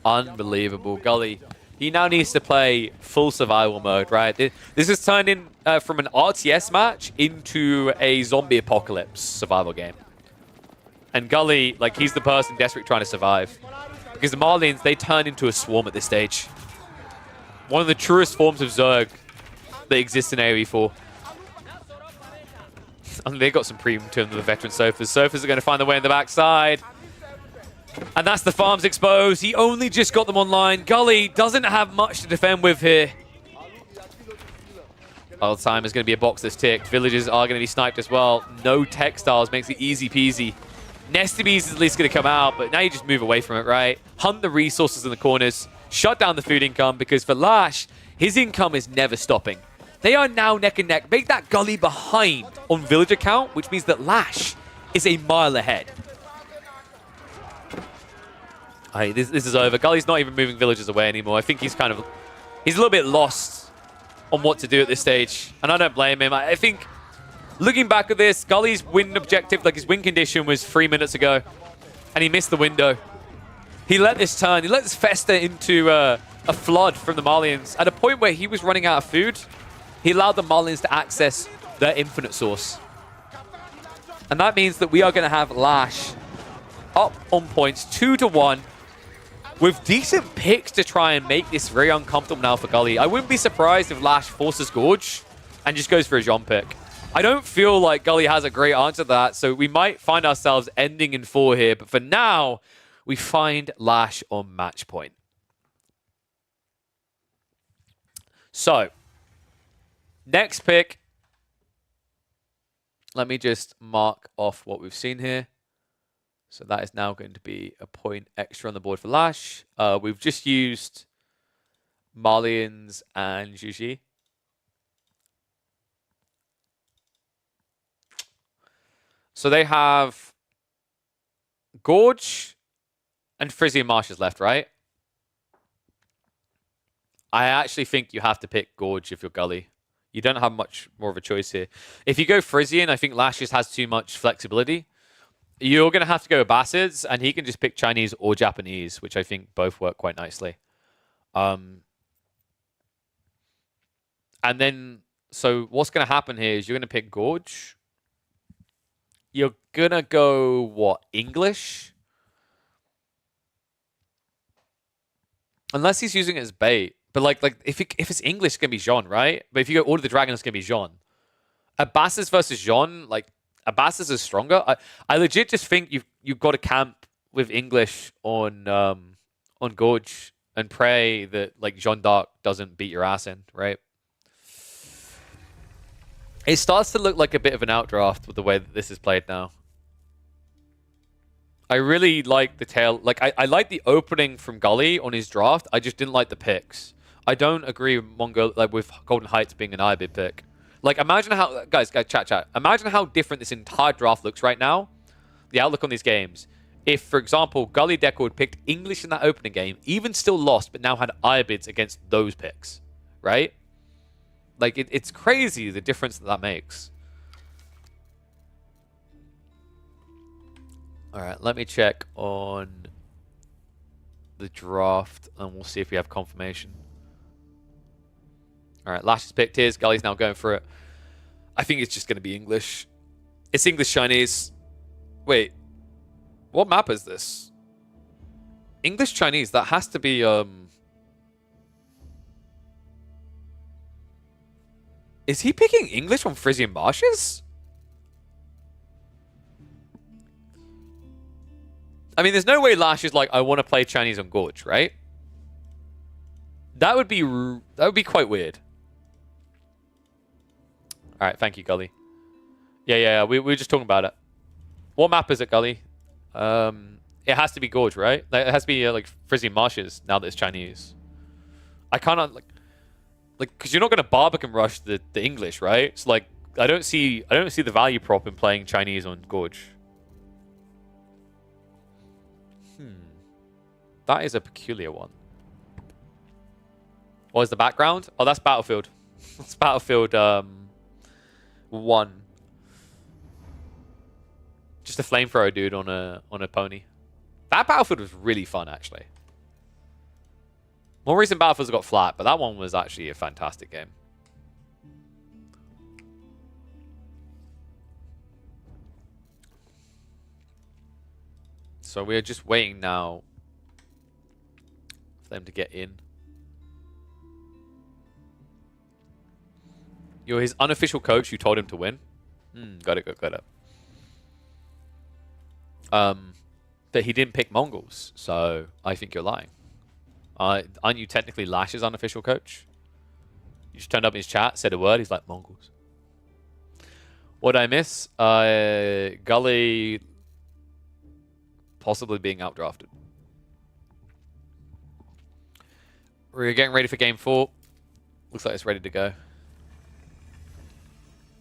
Unbelievable. Gully, he now needs to play full survival mode, right? This has turned in from an RTS match into a zombie apocalypse survival game. And Gully, like, he's the person desperate trying to survive. Because the Marlins, they turn into a swarm at this stage. One of the truest forms of Zerg that exists in AoE4. I mean, they've got some premium to them, the veteran Sofas. Sofas are going to find their way in the backside. And that's the farms exposed. He only just got them online. Gully doesn't have much to defend with here. All the time is going to be a box that's ticked. Villages are going to be sniped as well. No textiles makes it easy peasy. Nestabees is at least going to come out, but now you just move away from it, right? Hunt the resources in the corners. Shut down the food income, because for Lash, his income is never stopping. They are now neck and neck. Make that Gully behind on villager count, which means that Lash is a mile ahead. Hey, this is over. Gully's not even moving villagers away anymore. I think he's a little bit lost on what to do at this stage. And I don't blame him. I think Looking back at this, Gully's win objective, like his win condition was 3 minutes ago, and he missed the window. He let this turn. He let this fester into a flood from the Malians. At a point where he was running out of food, he allowed the Malians to access their infinite source. And that means that we are going to have Lash up on points 2-1 with decent picks to try and make this very uncomfortable now for Gully. I wouldn't be surprised if Lash forces Gorge and just goes for a Jean pick. I don't feel like Gully has a great answer to that, so we might find ourselves ending in 4 here. But for now, we find Lash on match point. So, next pick. Let me just mark off what we've seen here. So that is now going to be a point extra on the board for Lash. We've just used Malians and Juji. So they have Gorge and Frizzy and Marshes left, right? I actually think you have to pick Gorge if you're Gully. You don't have much more of a choice here. If you go Frisian, I think Lash just has too much flexibility. You're going to have to go Bassids, and he can just pick Chinese or Japanese, which I think both work quite nicely. And then, so what's going to happen here is you're going to pick Gorge. You're going to go, what, English? Unless he's using it as bait. But like if it's English, it's going to be Jean, right? But if you go Order of the Dragon, it's going to be Jean. Abbasis versus Jean, like, Abbasis is stronger. I legit just think you've got to camp with English on Gorge and pray that, like, Jean d'Arc doesn't beat your ass in, right? It starts to look like a bit of an outdraft with the way that this is played now. I really like the tail. Like, I like the opening from Gully on his draft. I just didn't like the picks. I don't agree with Golden Heights being an IBID pick. Like, imagine how... Guys, chat. Imagine how different this entire draft looks right now. The outlook on these games. If, for example, Gully Deco had picked English in that opening game, even still lost, but now had IBIDs against those picks. Right? Like, it's crazy the difference that makes. Alright, let me check on the draft, and we'll see if we have confirmation. Alright, Lash is picked his. Gully's now going for it. I think it's just going to be English. It's English-Chinese. Wait. What map is this? English-Chinese. That has to be... Is he picking English on Frisian Marshes? I mean, there's no way Lash is like, I want to play Chinese on Gorge, right? That would be quite weird. All right, thank you, Gully. Yeah. We were just talking about it. What map is it, Gully? It has to be Gorge, right? It has to be like Frisian Marshes now that it's Chinese. I cannot like because you're not going to Barbican rush the English, right? So like, I don't see the value prop in playing Chinese on Gorge. That is a peculiar one. What is the background? Oh, that's Battlefield. That's Battlefield 1. Just a flamethrower dude on a pony. That Battlefield was really fun, actually. More recent Battlefields got flat, but that one was actually a fantastic game. So we're just waiting now for them to get in. You're his unofficial coach who told him to win. Got it. That he didn't pick Mongols, so I think you're lying. Aren't you technically Lash's unofficial coach? You just turned up in his chat, said a word, he's like, Mongols. What did I miss? Gully possibly being outdrafted. We're getting ready for game 4. Looks like it's ready to go.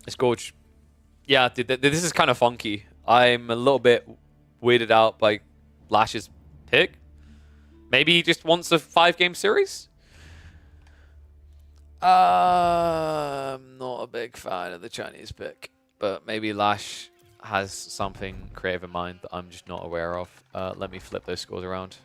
It's Gorge. Yeah, dude, this is kind of funky. I'm a little bit weirded out by Lash's pick. Maybe he just wants a 5-game series? I'm not a big fan of the Chinese pick. but maybe Lash has something creative in mind that I'm just not aware of. Let me flip those scores around.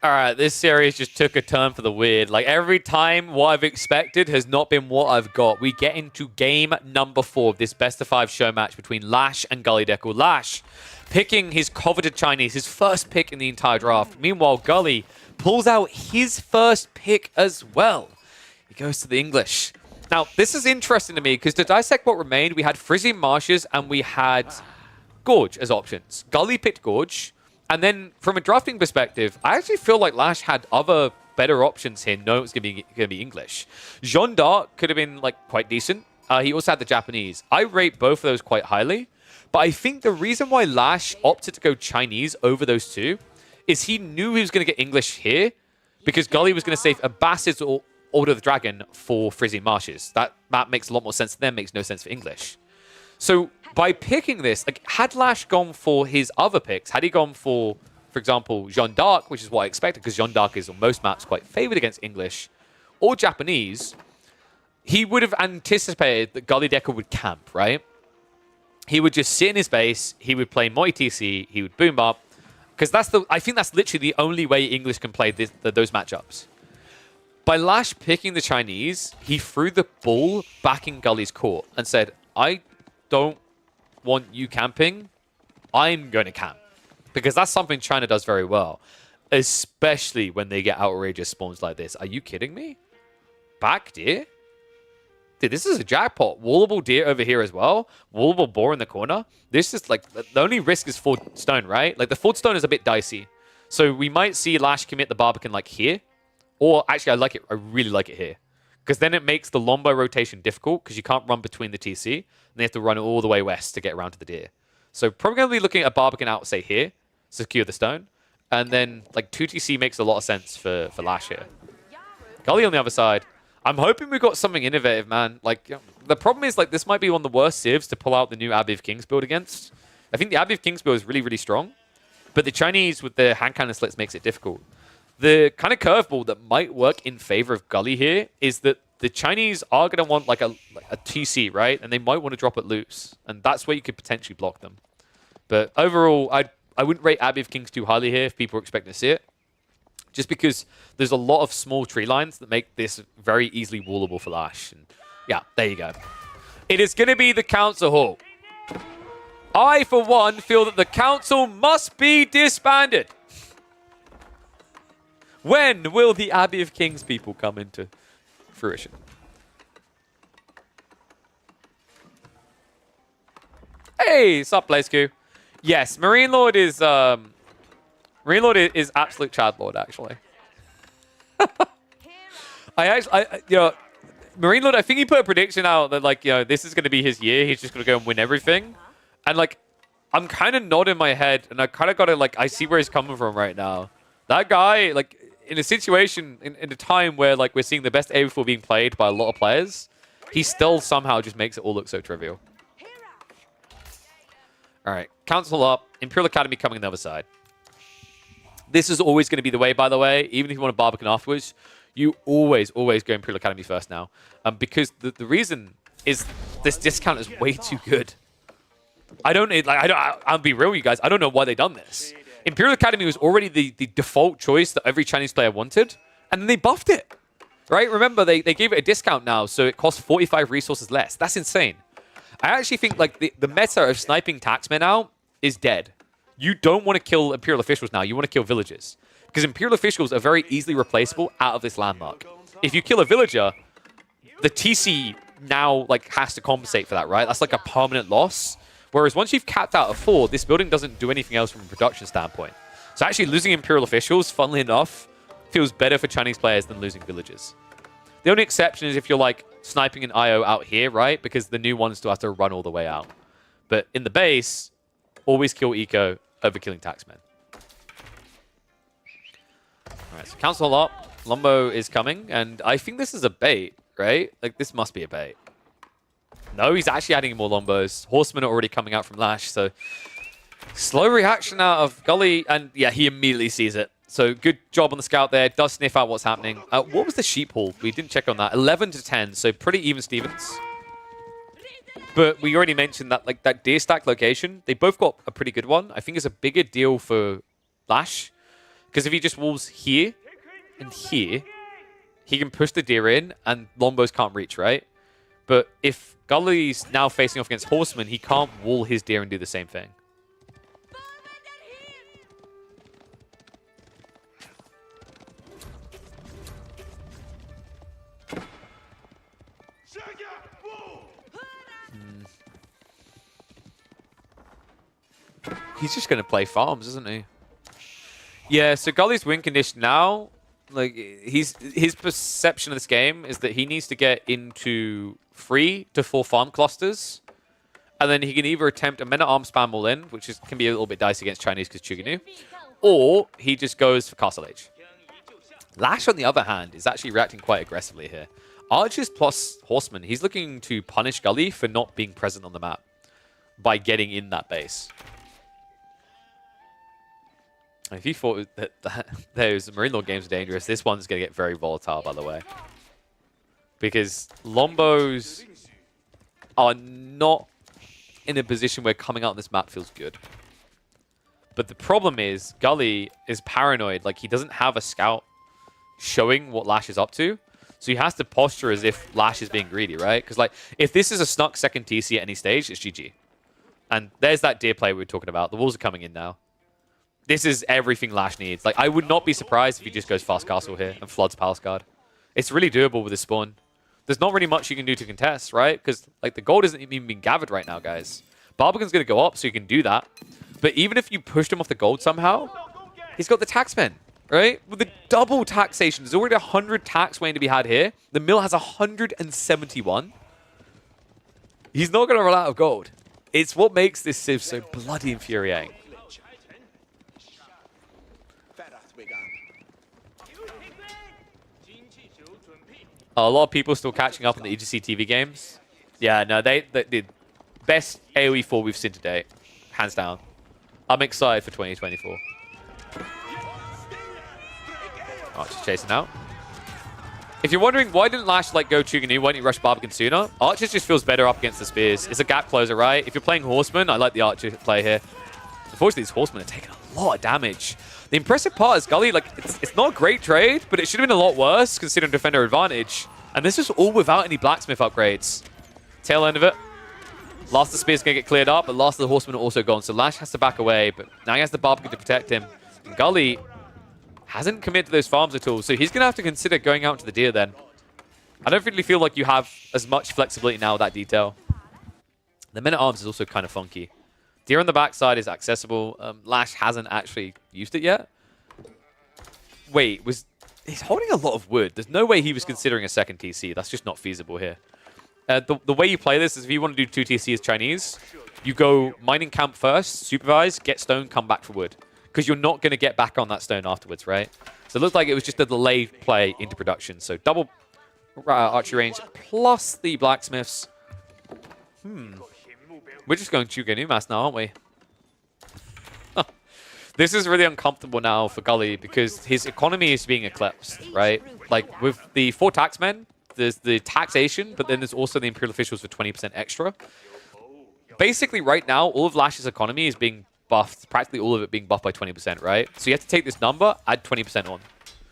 All right, this series just took a turn for the weird. Like, every time what I've expected has not been what I've got. We get into game number 4 of this best-of-5 show match between Lash and Gully Deckle. Lash picking his coveted Chinese, his first pick in the entire draft. Meanwhile, Gully pulls out his first pick as well. He goes to the English. Now, this is interesting to me because to dissect what remained, we had Frizzy Marshes and we had Gorge as options. Gully picked Gorge. And then, from a drafting perspective, I actually feel like Lash had other better options here. No, it's going to be English. Jeanne d'Arc could have been like quite decent. He also had the Japanese. I rate both of those quite highly. But I think the reason why Lash opted to go Chinese over those two is he knew he was going to get English here because Gully was going to save Abbasid or Order of the Dragon for Frizzy Marshes. That makes a lot more sense to them, makes no sense for English. So by picking this, like, had Lash gone for his other picks, had he gone for example, Jeanne d'Arc, which is what I expected, because Jeanne d'Arc is on most maps quite favored against English, or Japanese, he would have anticipated that Gully Deckle would camp, right? He would just sit in his base, he would play Moi TC, he would boom up, because I think that's literally the only way English can play those matchups. By Lash picking the Chinese, he threw the ball back in Gully's court and said, I don't want you camping, I'm going to camp. Because that's something China does very well. Especially when they get outrageous spawns like this. Are you kidding me? Back deer? Dude, this is a jackpot. Wallable deer over here as well. Wallable boar in the corner. This is like, the only risk is Ford Stone, right? Like the Ford Stone is a bit dicey. So we might see Lash commit the Barbican like here. Or actually, I like it. I really like it here. Because then it makes the Lombo rotation difficult because you can't run between the TC. And they have to run all the way west to get around to the deer. So probably going to be looking at a Barbican out, say, here. Secure the stone. And then, like, 2TC makes a lot of sense for Lash here. Gully on the other side. I'm hoping we've got something innovative, man. Like, you know, the problem is, like, this might be one of the worst civs to pull out the new Abbey of Kings build against. I think the Abbey of Kings build is really, really strong. But the Chinese with the hand cannon slits makes it difficult. The kind of curveball that might work in favor of Gully here is that the Chinese are going to want like a TC, right? And they might want to drop it loose. And that's where you could potentially block them. But overall, I wouldn't rate Abbey of Kings too highly here if people are expecting to see it. Just because there's a lot of small tree lines that make this very easily wallable for Lash. And yeah, there you go. It is going to be the Council Hall. I, for one, feel that the Council must be disbanded. When will the Abbey of Kings people come into fruition? Hey, sup, BlazeQ? Yes, Marine Lord is absolute Chad Lord, actually. Marine Lord, I think he put a prediction out that, like, you know, this is going to be his year. He's just going to go and win everything. And, like, I'm kind of nodding my head, and I kind of got to, like, I see where he's coming from right now. That guy, like, in a situation, in a time where, like, we're seeing the best A4 being played by a lot of players, he still somehow just makes it all look so trivial. All right, Council up, Imperial Academy coming on the other side. This is always going to be the way, by the way. Even if you want to Barbican afterwards, you always go Imperial Academy first now. Because the reason is this discount is way too good. I'll be real with you guys. I don't know why they done this. Imperial Academy was already the default choice that every Chinese player wanted, and then they buffed it. Right? Remember, they gave it a discount now, so it costs 45 resources less. That's insane. I actually think like the meta of sniping taxmen out is dead. You don't want to kill Imperial officials now. You want to kill villagers. Because Imperial officials are very easily replaceable out of this landmark. If you kill a villager, the TC now like has to compensate for that, right? That's like a permanent loss. Whereas once you've capped out a 4, this building doesn't do anything else from a production standpoint. So actually losing Imperial officials, funnily enough, feels better for Chinese players than losing villagers. The only exception is if you're like sniping an IO out here, right? Because the new ones still have to run all the way out. But in the base, always kill eco over killing taxmen. Alright, so Council up. Lombo is coming, and I think this is a bait, right? Like, this must be a bait. No, he's actually adding more Lombos. Horsemen are already coming out from Lash, so Slow reaction out of Gully, and yeah, he immediately sees it. So good job on the scout there. Does sniff out what's happening. What was the sheep haul? We didn't check on that. 11 to 10, so pretty even Stevens. But we already mentioned that like that deer stack location, they both got a pretty good one. I think it's a bigger deal for Lash. Because if he just walls here and here, he can push the deer in and Lombos can't reach, right? But if Gully's now facing off against Horseman, he can't wall his deer and do the same thing. He's just going to play farms, isn't he? Yeah, so Gully's win condition now, like his perception of this game is that he needs to get into 3 to 4 farm clusters, and then he can either attempt a men-at-arms spam all in, which can be a little bit dicey against Chinese because Chuganu, or he just goes for Castle Age. Lash, on the other hand, is actually reacting quite aggressively here. Archers plus Horseman, he's looking to punish Gully for not being present on the map by getting in that base. If you thought that those Marine Lord games are dangerous, this one's going to get very volatile, by the way. Because Lombos are not in a position where coming out on this map feels good. But the problem is, Gully is paranoid. Like, he doesn't have a scout showing what Lash is up to. So he has to posture as if Lash is being greedy, right? Because, like, if this is a snuck second TC at any stage, it's GG. And there's that deer play we were talking about. The walls are coming in now. This is everything Lash needs. Like, I would not be surprised if he just goes fast castle here and floods Palace Guard. It's really doable with his spawn. There's not really much you can do to contest, right? Because, like, the gold isn't even being gathered right now, guys. Barbican's going to go up, so you can do that. But even if you pushed him off the gold somehow, he's got the taxmen, right? With the double taxation, there's already 100 tax waiting to be had here. The mill has 171. He's not going to run out of gold. It's what makes this Civ so bloody infuriating. A lot of people still catching up on the EGC TV games. Yeah, no, they did best AoE 4 we've seen to date, hands down. I'm excited for 2024. Archer's chasing out. If you're wondering why didn't Lash like go Chuganu, why didn't he rush Barbican sooner? Archer just feels better up against the spears. It's a gap closer, right? If you're playing Horseman, I like the Archer play here. Unfortunately, these Horsemen are taking a lot of damage. The impressive part is Gully, like, it's not a great trade, but it should have been a lot worse considering defender advantage. And this is all without any blacksmith upgrades. Tail end of it. Last of the spears going to get cleared up, but last of the Horsemen are also gone. So Lash has to back away, but now he has the Barbican to protect him. And Gully hasn't committed to those farms at all, so he's going to have to consider going out to the deer then. I don't really feel like you have as much flexibility now with that detail. The men-at-arms is also kind of funky. Deer on the backside is accessible. Lash hasn't actually used it yet. Wait, he's holding a lot of wood. There's no way he was considering a second TC. That's just not feasible here. The way you play this is if you want to do 2 TC as Chinese, you go mining camp first, supervise, get stone, come back for wood. Because you're not going to get back on that stone afterwards, right? So it looked like it was just a delayed play into production. So double archery range plus the blacksmiths. We're just going Chuganu mass now, aren't we? This is really uncomfortable now for Gully because his economy is being eclipsed, right? Like with the 4 taxmen, there's the taxation, but then there's also the Imperial officials for 20% extra. Basically, right now, all of Lash's economy is being buffed, practically all of it being buffed by 20%, right? So you have to take this number, add 20% on.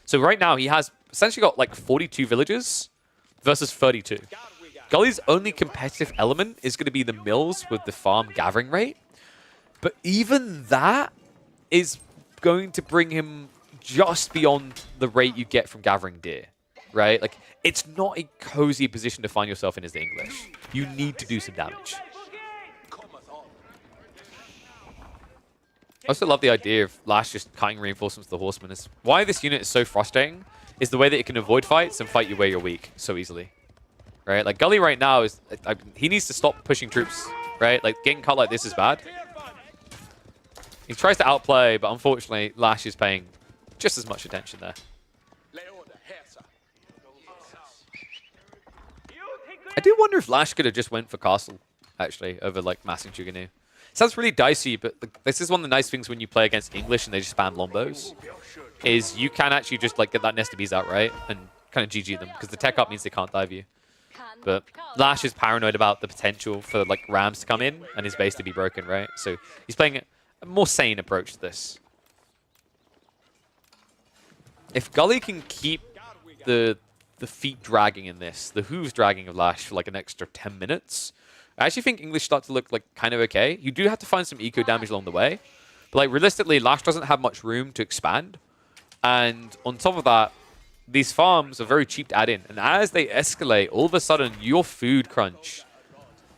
So right now, he has essentially got like 42 villages versus 32. Gully's only competitive element is going to be the mills with the farm gathering rate. But even that is going to bring him just beyond the rate you get from gathering deer, right? Like, it's not a cozy position to find yourself in as the English. You need to do some damage. I also love the idea of Lash just cutting reinforcements to the Horsemen. Why this unit is so frustrating is the way that it can avoid fights and fight you where you're weak so easily. Right? Like, Gully right now is... he needs to stop pushing troops, right? Like, getting cut like this is bad. He tries to outplay, but unfortunately, Lash is paying just as much attention there. I do wonder if Lash could have just went for Castle, actually, over, like, massing Chuganu. Sounds really dicey, but this is one of the nice things when you play against English and they just spam lombos, is you can actually just like get that nest of bees out, right? And kind of GG them, because the tech up means they can't dive you. But Lash is paranoid about the potential for like Rams to come in and his base to be broken, right? So he's playing a more sane approach to this. If Gully can keep the feet dragging in this, the hooves dragging of Lash for like an extra 10 minutes, I actually think English start to look like kind of okay. You do have to find some eco damage along the way. But like realistically, Lash doesn't have much room to expand. And on top of that, these farms are very cheap to add in. And as they escalate, all of a sudden, your food crunch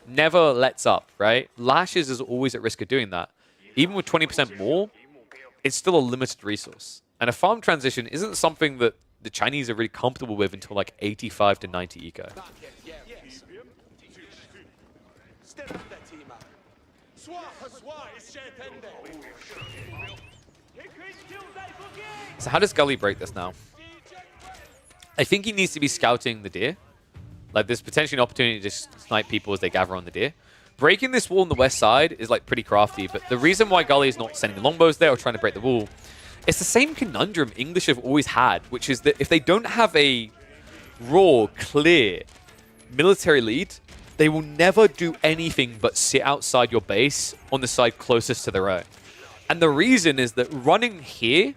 never lets up, right? Lashes is always at risk of doing that. Even with 20% more, it's still a limited resource. And a farm transition isn't something that the Chinese are really comfortable with until like 85 to 90 eco. So how does Gully break this now? I think he needs to be scouting the deer. Like there's potentially an opportunity to just snipe people as they gather on the deer. Breaking this wall on the west side is like pretty crafty, but the reason why Gully is not sending longbows there or trying to break the wall, it's the same conundrum English have always had, which is that if they don't have a raw, clear military lead, they will never do anything but sit outside your base on the side closest to their own. And the reason is that running here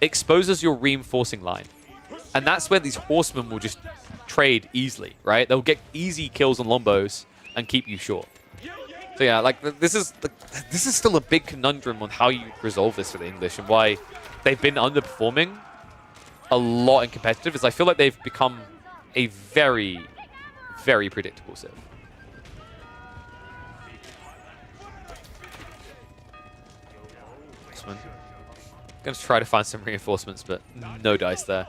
exposes your reinforcing line. And that's where these horsemen will just trade easily, right? They'll get easy kills on lombos and keep you short. So yeah, like this is still a big conundrum on how you resolve this for the English and why they've been underperforming a lot in competitive. Is I feel like they've become a very, very predictable civ. Going to try to find some reinforcements, but no dice there.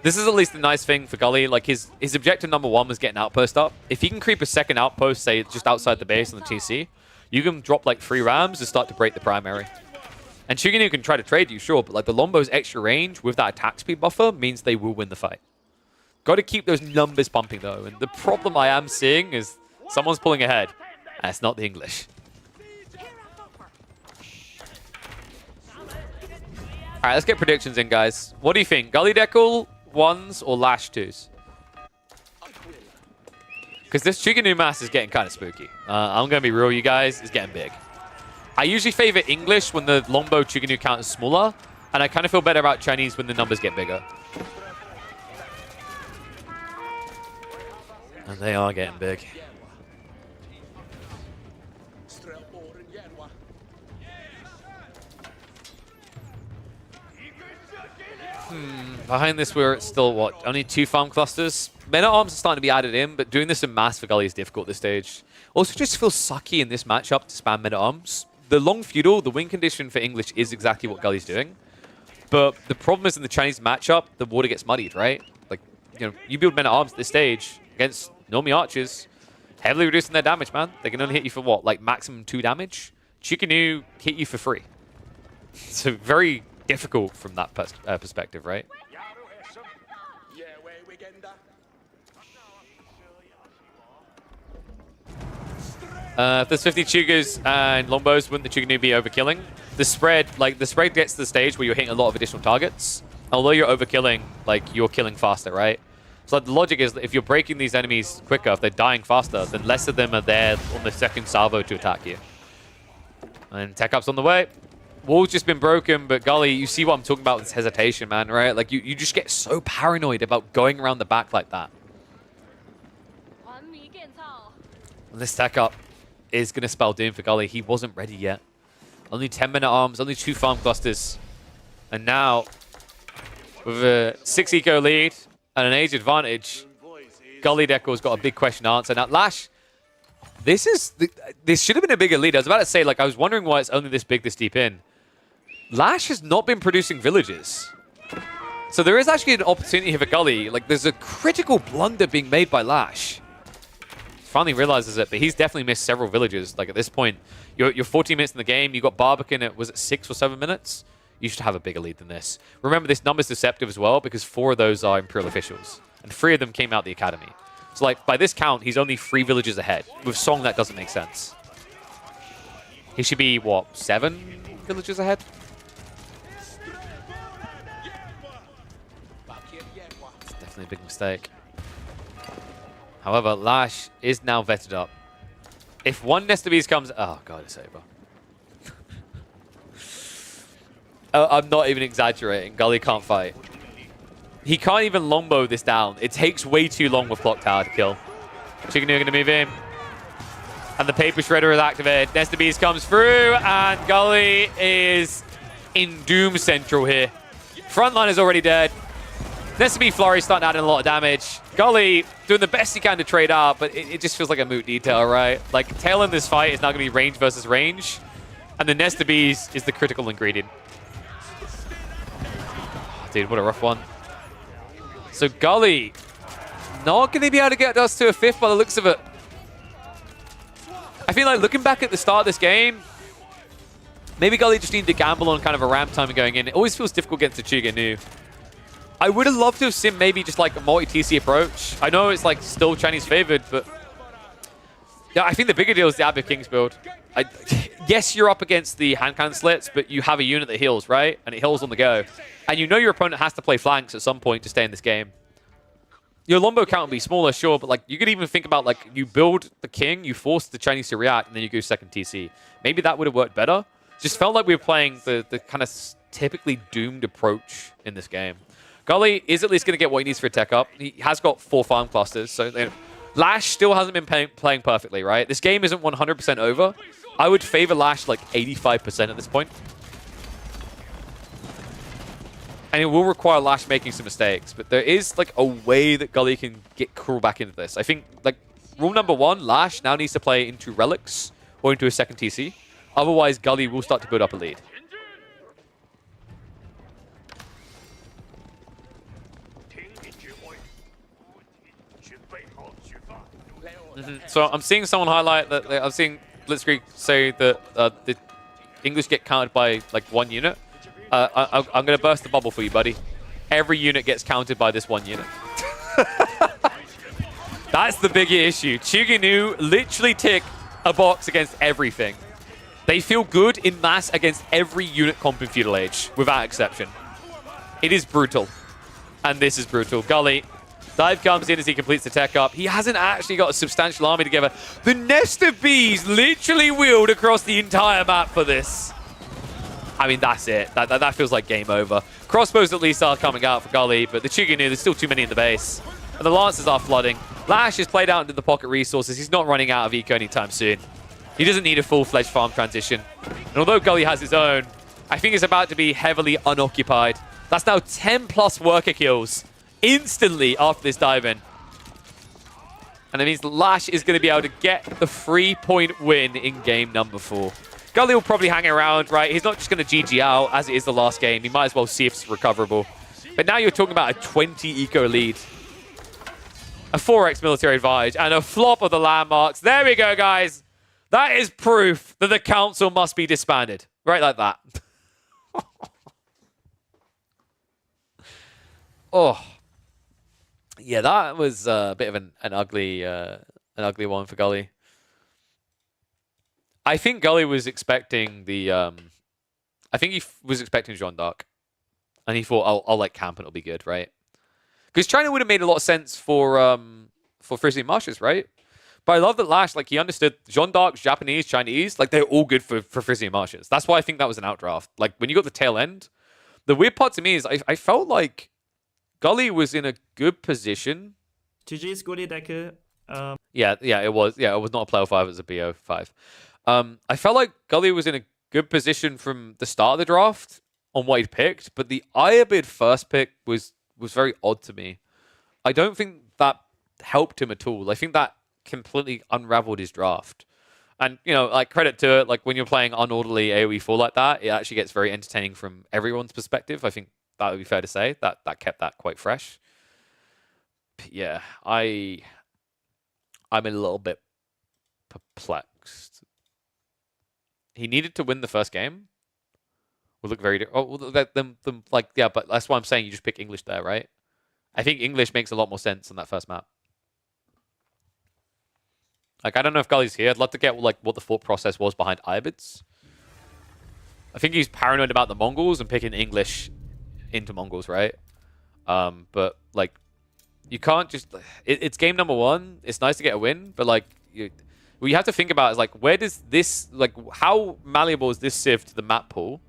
This is at least the nice thing for Gully. Like his objective number one was get an outpost up. If he can creep a second outpost, say just outside the base on the TC, you can drop like 3 rams and start to break the primary. And Chuginu can try to trade you, sure, but like the Lombo's extra range with that attack speed buffer means they will win the fight. Got to keep those numbers pumping though. And the problem I am seeing is someone's pulling ahead, and it's not the English. All right, let's get predictions in, guys. What do you think? Gully Deckle 1s or Lash 2s? Because this Chuginu mass is getting kind of spooky. I'm going to be real, you guys. It's getting big. I usually favor English when the Lombo Chuginu count is smaller, and I kind of feel better about Chinese when the numbers get bigger. And they are getting big. Behind this, we're still, what, only 2 farm clusters? Men-at-Arms are starting to be added in, but doing this in mass for Gully is difficult at this stage. Also, just feels sucky in this matchup to spam Men-at-Arms. The long feudal, the win condition for English is exactly what Gully's doing. But the problem is in the Chinese matchup, the water gets muddied, right? Like, you know, you build Men-at-Arms at this stage against Nomi archers, heavily reducing their damage, man. They can only hit you for what, like maximum 2 damage? Chuginu hit you for free. So very difficult from that perspective, right? If there's 50 Chugas and Lombos, wouldn't the Chuginu be overkilling? The spread gets to the stage where you're hitting a lot of additional targets. Although you're overkilling, like, you're killing faster, right? So like, the logic is that if you're breaking these enemies quicker, if they're dying faster, then less of them are there on the second salvo to attack you. And tech up's on the way. Wall's just been broken, but Gully, you see what I'm talking about with this hesitation, man, right? Like, you just get so paranoid about going around the back like that. And this tech up is going to spell doom for Gully. He wasn't ready yet. Only 10 Men-at-Arms, only 2 farm clusters. And now, with a 6 eco lead and an age advantage, Gully Deckle's got a big question to answer. Now, Lash, this should have been a bigger lead. I was about to say, like, I was wondering why it's only this big, this deep in. Lash has not been producing villages. So there is actually an opportunity here for Gully. Like, there's a critical blunder being made by Lash. Finally realizes it, but he's definitely missed several villages. Like, at this point, you're 14 minutes in the game. You got Barbican at, was it 6 or 7 minutes? You should have a bigger lead than this. Remember, this number's deceptive as well, because 4 of those are Imperial officials, and 3 of them came out the academy. So, like, by this count, he's only 3 villages ahead. With Song, that doesn't make sense. He should be, what, 7 villages ahead? It's definitely a big mistake. However, Lash is now vetted up. If one Nest of Bees comes... Oh, God, it's over. I'm not even exaggerating. Gully can't fight. He can't even longbow this down. It takes way too long with Clock Tower to kill. Chicken are going to move in. And the Paper Shredder is activated. Nest of Bees comes through, and Gully is in Doom Central here. Frontline is already dead. Nest of Bee Flurry starting adding a lot of damage. Gully doing the best he can to trade out, but it just feels like a moot detail, right? Like, tail in this fight is now going to be range versus range, and the Nest of Bees is the critical ingredient. Oh, dude, what a rough one. So Gully not going to be able to get us to a 5th by the looks of it. I feel like looking back at the start of this game, maybe Gully just needed to gamble on kind of a ramp timing going in. It always feels difficult against the Chuga Nu. I would have loved to have seen maybe just like a multi-TC approach. I know it's like still Chinese favored, but yeah, I think the bigger deal is the Abbey of Kings build. Yes, you're up against the hand cannon slits, but you have a unit that heals, right? And it heals on the go. And you know your opponent has to play flanks at some point to stay in this game. Your Lombo count will be smaller, sure, but like you could even think about like you build the king, you force the Chinese to react, and then you go second TC. Maybe that would have worked better. Just felt like we were playing the kind of typically doomed approach in this game. Gully is at least going to get what he needs for a tech up. He has got 4 farm clusters, so you know, Lash still hasn't been playing perfectly, right? This game isn't 100% over. I would favor Lash like 85% at this point. And it will require Lash making some mistakes, but there is like a way that Gully can get crawl back into this. I think like rule number 1, Lash now needs to play into relics or into a second TC. Otherwise, Gully will start to build up a lead. So I'm seeing someone highlight that I'm seeing Blitzkrieg say that the English get counted by like 1 unit. I'm going to burst the bubble for you, buddy. Every unit gets counted by this 1 unit. That's the bigger issue. Chuga Nu literally tick a box against everything. They feel good in mass against every unit comp in Feudal Age, without exception. It is brutal. And this is brutal. Gully, dive comes in as he completes the tech up. He hasn't actually got a substantial army together. The Nest of Bees literally wheeled across the entire map for this. I mean, that's it. That feels like game over. Crossbows at least are coming out for Gully, but the Chuga Nu, there's still too many in the base. And the Lancers are flooding. Lash is played out into the pocket resources. He's not running out of eco anytime soon. He doesn't need a full-fledged farm transition. And although Gully has his own, I think it's about to be heavily unoccupied. That's now 10+ worker kills instantly after this dive-in. And it means Lash is going to be able to get the 3-point win in game number 4. Gully will probably hang around, right? He's not just going to GG out as it is the last game. He might as well see if it's recoverable. But now you're talking about a 20 eco lead. A 4x military advantage and a flop of the landmarks. There we go, guys. That is proof that the council must be disbanded. Right like that. Oh. Yeah, that was a bit of an ugly one for Gully. I think Gully was expecting the... I think he was expecting Jeanne d'Arc. And he thought, I'll like camp and it'll be good, right? Because China would have made a lot of sense for Frisian Marshes, right? But I love that Lash, like, he understood Jeanne d'Arc, Japanese, Chinese, like, they're all good for Frisian Marshes. That's why I think that was an outdraft. Like, when you got the tail end, the weird part to me is I felt like Gully was in a good position. GG's Gully Decker. Yeah, it was. Yeah, it was not a Player 5, it was a BO5. I felt like Gully was in a good position from the start of the draft on what he'd picked, but the Iabid first pick was very odd to me. I don't think that helped him at all. I think that completely unraveled his draft. And, you know, like, credit to it, like, when you're playing unorderly AoE4 like that, it actually gets very entertaining from everyone's perspective. I think that would be fair to say. That kept that quite fresh. But yeah, I'm a little bit perplexed. He needed to win the first game. Would look very different. Oh, well, like, yeah, but that's why I'm saying you just pick English there, right? I think English makes a lot more sense on that first map. Like, I don't know if Gully's here. I'd love to get like what the thought process was behind Ibids. I think he's paranoid about the Mongols and picking English into Mongols, right? But like, you can't just. It's game number 1. It's nice to get a win, but like, what you have to think about is like, where does this like, how malleable is this civ to the map pool?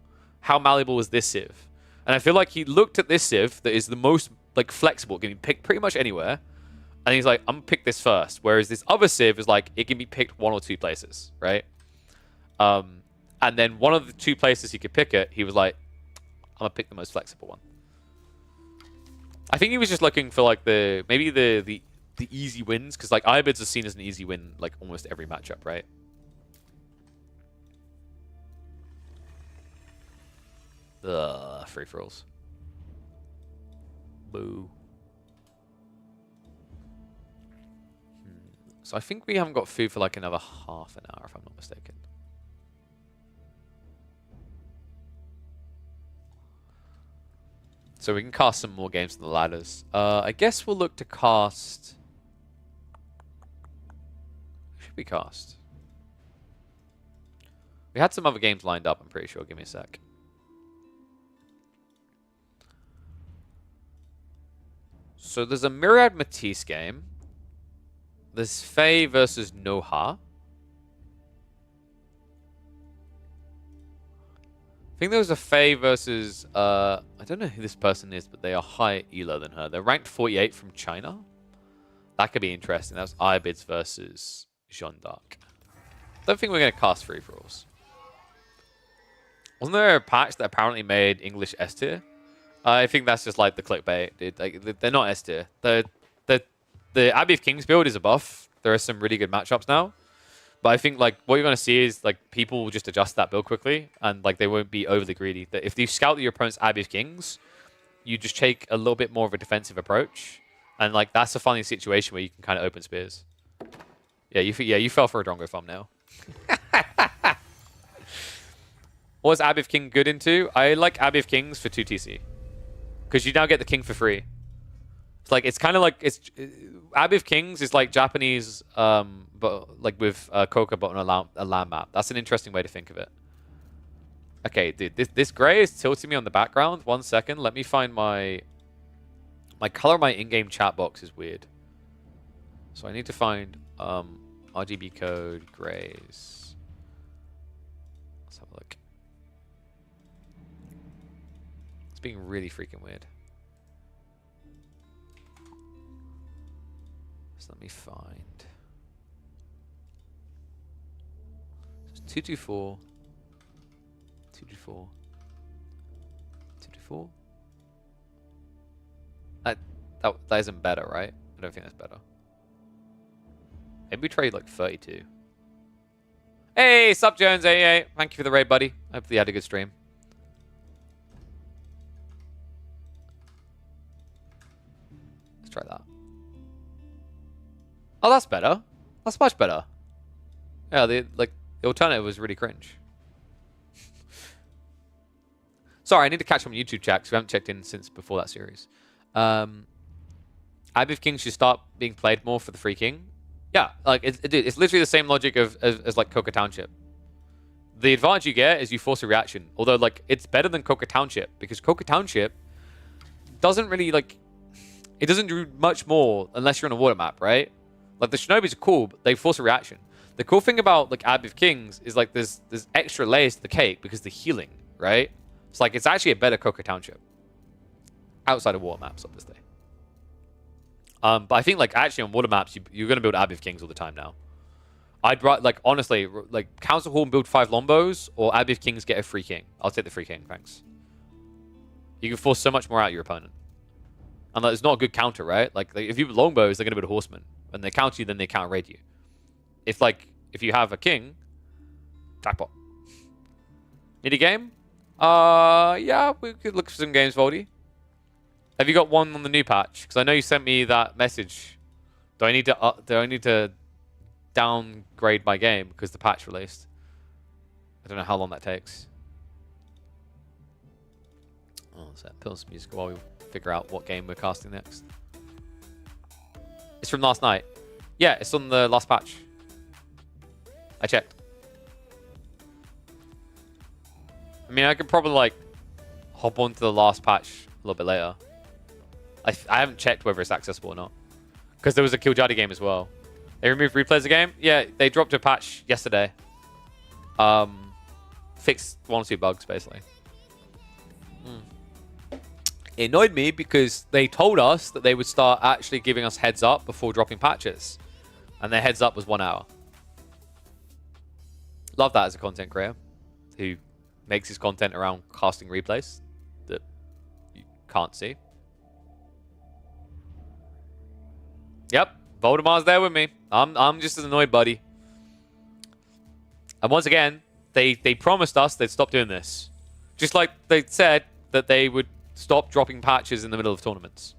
How malleable is this civ? And I feel like he looked at this civ that is the most like flexible, can be picked pretty much anywhere, and he's like, I'm gonna pick this first. Whereas this other civ is like, it can be picked 1 or 2 places, right? And then one of the 2 places he could pick it, he was like, I'm gonna pick the most flexible one. I think he was just looking for like maybe the easy wins, because like Ibids is seen as an easy win like almost every matchup, right? Free for alls. Boo. So I think we haven't got food for like another half an hour, if I'm not mistaken. So we can cast some more games on the ladders. I guess we'll look to cast... Who should we cast? We had some other games lined up, I'm pretty sure. Give me a sec. So there's a Myriad Matisse game. There's Faye versus Noha. I think there was a Faye versus... I don't know who this person is, but they are higher ELO than her. They're ranked 48 from China. That could be interesting. That was Ibids versus Jeanne d'Arc. Don't think we're going to cast free for alls. Wasn't there a patch that apparently made English S tier? I think that's just like the clickbait, dude. Like, they're not S tier. The Abbey of Kings build is a buff. There are some really good matchups now. But I think like what you're going to see is like people will just adjust that build quickly, and like they won't be overly greedy. That if you scout your opponent's Abbey of Kings, you just take a little bit more of a defensive approach, and like that's a funny situation where you can kind of open spears. Yeah, you fell for a Drongo thumbnail. What was Abbey of King good into? I like Abbey of Kings for 2 TC. Because you now get the king for free. It's like, it's kind of like, Abbey of Kings is like Japanese, but like with Coca, but on a land map. That's an interesting way to think of it. Okay, dude, this gray is tilting me on the background. 1 second, let me find my color. My in-game chat box is weird, so I need to find RGB code grays. Let's have a look. It's being really freaking weird. So let me find. So 224. 224. 224. That isn't better, right? I don't think that's better. Maybe we trade like 32. Hey, sup Jones 88. Thank you for the raid, buddy. Hopefully you had a good stream. Let's try that. Oh, that's better. That's much better. Yeah, the alternative was really cringe. Sorry, I need to catch up on YouTube chat because we haven't checked in since before that series. Abbey of Kings should start being played more for the Free King. Yeah, like it's literally the same logic as like Coca Township. The advantage you get is you force a reaction. Although like it's better than Coca Township because Coca Township doesn't really like, it doesn't do much more unless you're on a water map, right? Like the Shinobis are cool, but they force a reaction. The cool thing about like Abbey of Kings is like there's extra layers to the cake because the healing, right? It's like it's actually a better Coca Township outside of water maps, obviously. But I think like actually on water maps you're gonna build Abbey of Kings all the time now. I'd like honestly like Council Hall and build 5 Lombos or Abbey of Kings get a Free King. I'll take the Free King, thanks. You can force so much more out of your opponent. And like, it's not a good counter, right? Like if you have Longbows, they're gonna build a Horseman. When they counter you, then they counter raid you. If you have a king, jackpot. Need a game? Yeah, we could look for some games, Voldy. Have you got one on the new patch? Because I know you sent me that message. Do I need to downgrade my game because the patch released? I don't know how long that takes. Oh, so put on some music while we figure out what game we're casting next. It's from last night. Yeah, it's on the last patch. I checked. I mean, I could probably like hop onto the last patch a little bit later. I haven't checked whether it's accessible or not. Because there was a Killjoy game as well. They removed replays of the game? Yeah, they dropped a patch yesterday. Fixed 1 or 2 bugs, basically. It annoyed me because they told us that they would start actually giving us heads up before dropping patches. And their heads up was 1 hour. Love that as a content creator who makes his content around casting replays that you can't see. Yep, Voldemar's there with me. I'm just as annoyed, buddy. And once again, they promised us they'd stop doing this. Just like they said that they would stop dropping patches in the middle of tournaments.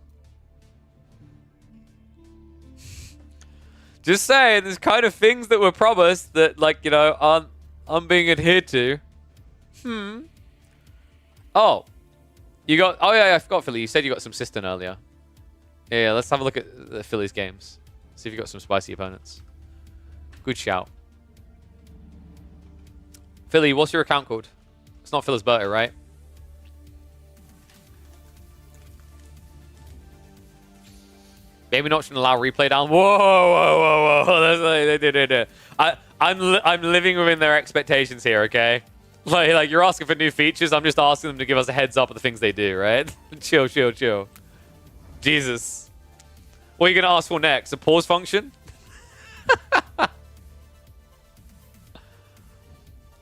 Just saying, there's kind of things that were promised that, like, you know, aren't being adhered to. Oh. You got... Oh, yeah, I forgot, Philly. You said you got some Siston earlier. Yeah, let's have a look at the Phillies games. See if you got some spicy opponents. Good shout. Philly, what's your account called? It's not Phillisberto, right? Maybe not should allow replay down. Whoa, whoa, whoa, whoa. I'm living within their expectations here, okay? Like you're asking for new features. I'm just asking them to give us a heads up of the things they do, right? Chill, chill, chill. Jesus. What are you going to ask for next? A pause function?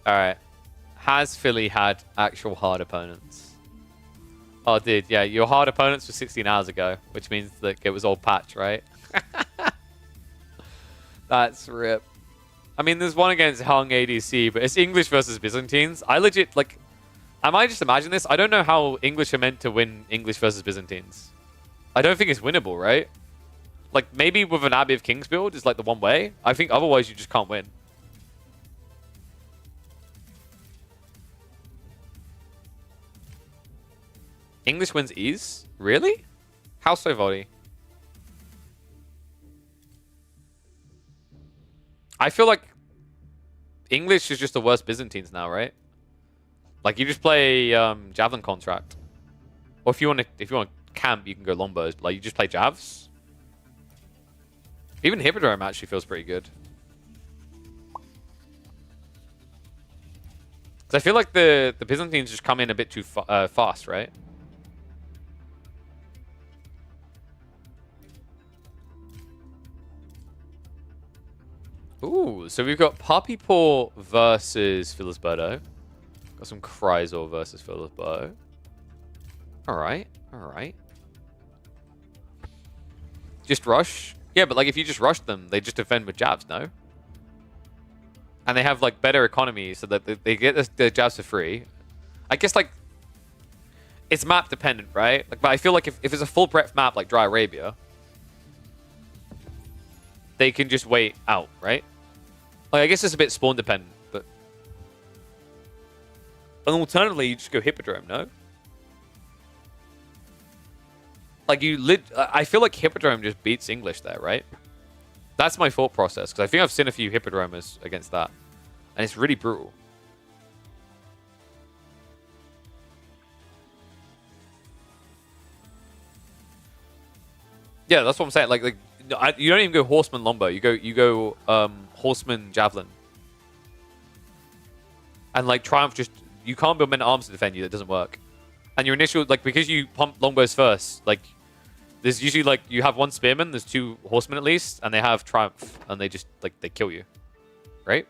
Alright. Has Philly had actual hard opponents? Oh, dude, yeah. Your hard opponents were 16 hours ago, which means that it was all patch, right? That's rip. I mean, there's one against Hung ADC, but it's English versus Byzantines. I legit, like... I might just imagine this. I don't know how English are meant to win English versus Byzantines. I don't think it's winnable, right? Like, maybe with an Abbey of Kings build is like the one way. I think otherwise you just can't win. English wins ease? Really? How so, Voldy? I feel like English is just the worst Byzantines now, right? Like, you just play Javelin Contract. Or if you want to camp, you can go Longbows. But like, you just play Javs. Even Hippodrome actually feels pretty good. Because I feel like the Byzantines just come in a bit too fast, right? Ooh, so we've got Puppy Paw versus Phillisberto. Got some Chrysor versus Phillisberto. Alright, alright. Just rush? Yeah, but like if you just rush them, they just defend with jabs, no? And they have like better economy so that they get the jabs for free. I guess like it's map dependent, right? Like, but I feel like if it's a full breadth map like Dry Arabia, they can just wait out, right? Like I guess it's a bit spawn dependent, but and alternatively you just go Hippodrome, no? Like I feel like Hippodrome just beats English there, right? That's my thought process, because I think I've seen a few Hippodromers against that. And it's really brutal. Yeah, that's what I'm saying. Like you don't even go Horseman Longbow. You go Horseman Javelin. And like Triumph just... You can't build men at arms to defend you. That doesn't work. And your initial... Like, because you pump Longbows first, like... There's usually, like, you have one Spearman, there's 2 Horsemen at least, and they have Triumph, and they just, like, they kill you. Right?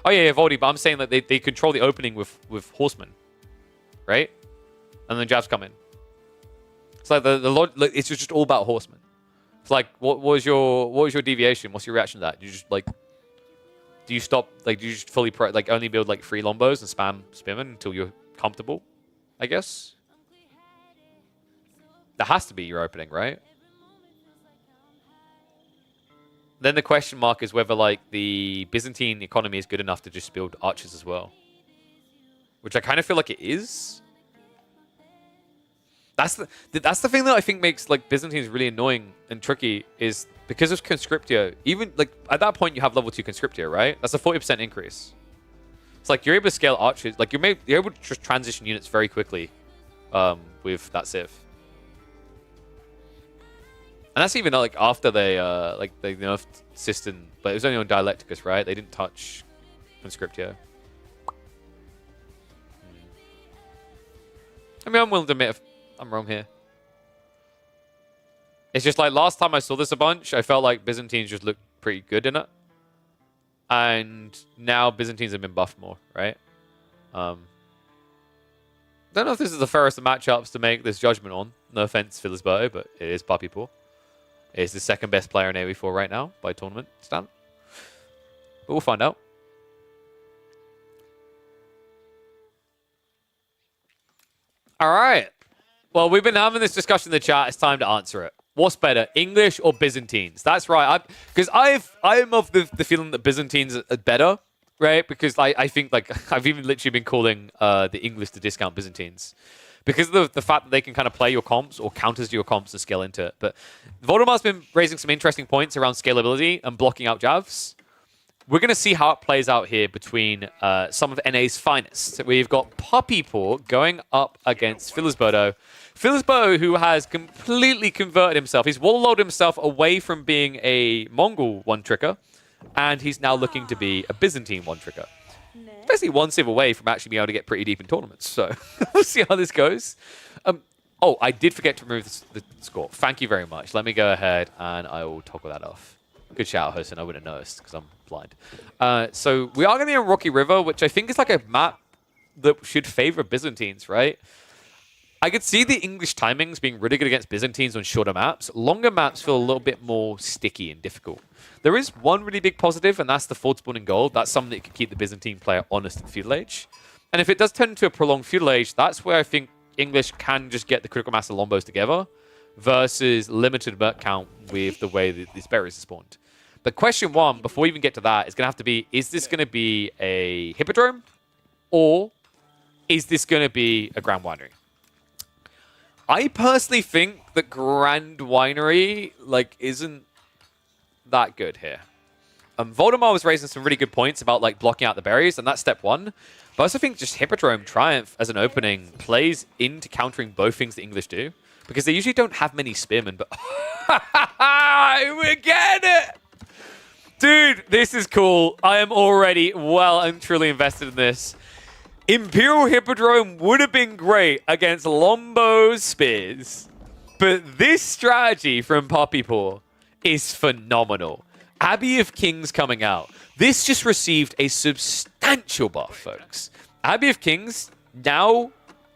Oh, yeah, Voldy, but I'm saying that they control the opening with Horsemen. Right? And then jabs come in. It's like it's just all about Horsemen. It's like, what was your deviation? What's your reaction to that? You just, like... Do you stop, like, do you just fully, only build, like, 3 Longbows and spam Spearmen until you're comfortable? I guess? That has to be your opening, right? Then the question mark is whether, like, the Byzantine economy is good enough to just build archers as well. Which I kind of feel like it is. That's the thing that I think makes like Byzantines really annoying and tricky is because of Conscriptio. Even like at that point you have level 2 Conscriptio, right? That's a 40% increase. It's like you're able to scale archers, like you're able to just transition units very quickly with that Civ. And that's even like after they nerfed System, but it was only on Dialecticus, right? They didn't touch Conscriptio. I mean, I'm willing to admit if I'm wrong here. It's just like last time I saw this a bunch, I felt like Byzantines just looked pretty good in it. And now Byzantines have been buffed more, right? Don't know if this is the fairest of matchups to make this judgment on. No offense, Philisberto, but it is Puppy Paw. It is the second best player in AoE4 right now by tournament stand. But we'll find out. All right. Well, we've been having this discussion in the chat. It's time to answer it. What's better, English or Byzantines? That's right. Because I am of the feeling that Byzantines are better, right? Because I think like I've even literally been calling the English to discount Byzantines because of the fact that they can kind of play your comps or counters to your comps and scale into it. But Voldemar's been raising some interesting points around scalability and blocking out Javs. We're going to see how it plays out here between some of NA's finest. We've got Puppy Paw going up against Philisberto. Philisberto, who has completely converted himself. He's wall-lolled himself away from being a Mongol one-tricker, and he's now looking to be a Byzantine one-tricker. Basically one Civ away from actually being able to get pretty deep in tournaments. So we'll see how this goes. Oh, I did forget to remove the score. Thank you very much. Let me go ahead and I will toggle that off. Good shout, Hosen. I wouldn't have noticed because I'm blind. So we are going to be on Rocky River, which I think is like a map that should favor Byzantines, right? I could see the English timings being really good against Byzantines on shorter maps. Longer maps feel a little bit more sticky and difficult. There is one really big positive, and that's the Fort Spawn in gold. That's something that can keep the Byzantine player honest in Feudal Age. And if it does turn into a prolonged Feudal Age, that's where I think English can just get the critical mass of Lombos together versus limited merc count with the way that these berries are spawned. But question one, before we even get to that, is going to have to be, is this going to be a Hippodrome or is this going to be a Grand Winery? I personally think that Grand Winery isn't that good here. Voldemar was raising some really good points about blocking out the berries, and that's step one. But I also think just Hippodrome Triumph as an opening plays into countering both things the English do, because they usually don't have many spearmen, but we're getting it! Dude, this is cool. I am already well and truly invested in this. Imperial Hippodrome would have been great against Lombo's spears, but this strategy from Puppy Paw is phenomenal. Abbey of Kings coming out. This just received a substantial buff, folks. Abbey of Kings now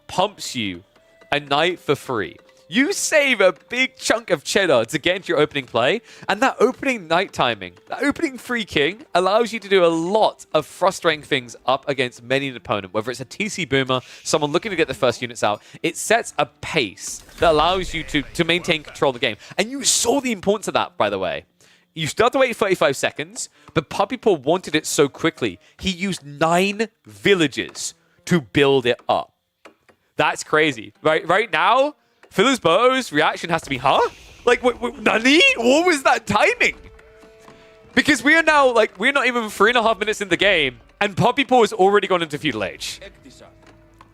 pumps you a knight for free. You save a big chunk of cheddar to get into your opening play, and that opening knight timing, that opening free king, allows you to do a lot of frustrating things up against many an opponent, whether it's a TC boomer, someone looking to get the first units out. It sets a pace that allows you to maintain control of the game. And you saw the importance of that, by the way. You still have to wait 35 seconds, but Puppy Paw wanted it so quickly. He used 9 villages to build it up. That's crazy. Right now, Philisberto's reaction has to be, huh? Nani? What was that timing? Because we are now, we're not even 3.5 minutes in the game, and Puppy Paw has already gone into Feudal Age.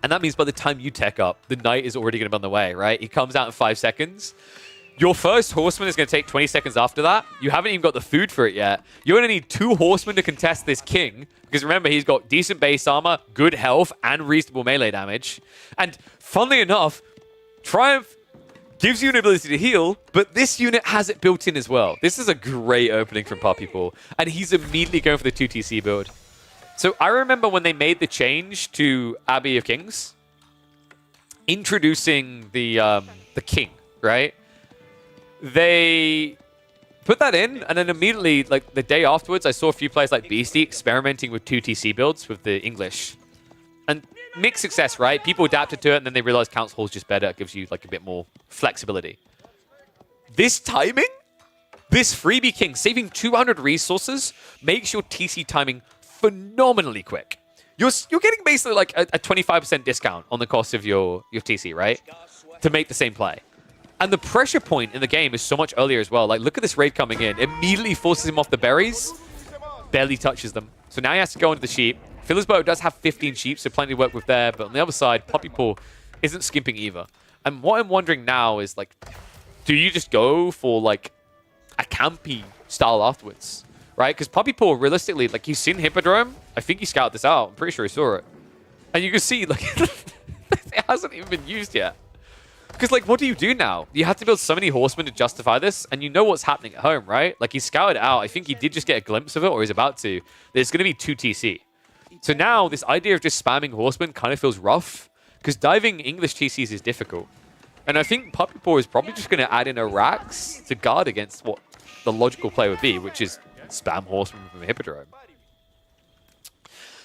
And that means by the time you tech up, the knight is already going to be on the way, right? He comes out in 5 seconds. Your first horseman is going to take 20 seconds after that. You haven't even got the food for it yet. You're going to need 2 horsemen to contest this king. Because remember, he's got decent base armor, good health, and reasonable melee damage. And funnily enough, Triumph gives you an ability to heal, but this unit has it built in as well. This is a great opening from Puppy Paw. And he's immediately going for the 2TC build. So I remember when they made the change to Abbey of Kings, introducing the king, right? They put that in, and then immediately, the day afterwards, I saw a few players like Beastie experimenting with 2TC builds with the English. And mixed success, right? People adapted to it, and then they realized Council Hall is just better. It gives you, a bit more flexibility. This timing? This freebie king saving 200 resources makes your TC timing phenomenally quick. you're getting basically like a 25% discount on the cost of your TC, right? To make the same play. And the pressure point in the game is so much earlier as well. Like, look at this raid coming in. Immediately forces him off the berries. Barely touches them. So now he has to go into the sheep. Philosbo does have 15 sheep, so plenty to work with there. But on the other side, Puppy Paw isn't skimping either. And what I'm wondering now is, like, do you just go for, like, a campy style afterwards? Right? Because Puppy Paw, realistically, like, he's seen Hippodrome. I think he scouted this out. I'm pretty sure he saw it. And you can see, like, it hasn't even been used yet. Because, like, what do you do now? You have to build so many horsemen to justify this, and you know what's happening at home, right? Like, he scouted out. I think he did just get a glimpse of it, or he's about to. There's going to be 2 TC. So now, this idea of just spamming horsemen kind of feels rough, because diving English TCs is difficult. And I think Puppy Paw is probably just going to add in a Rax to guard against what the logical play would be, which is spam horsemen from Hippodrome.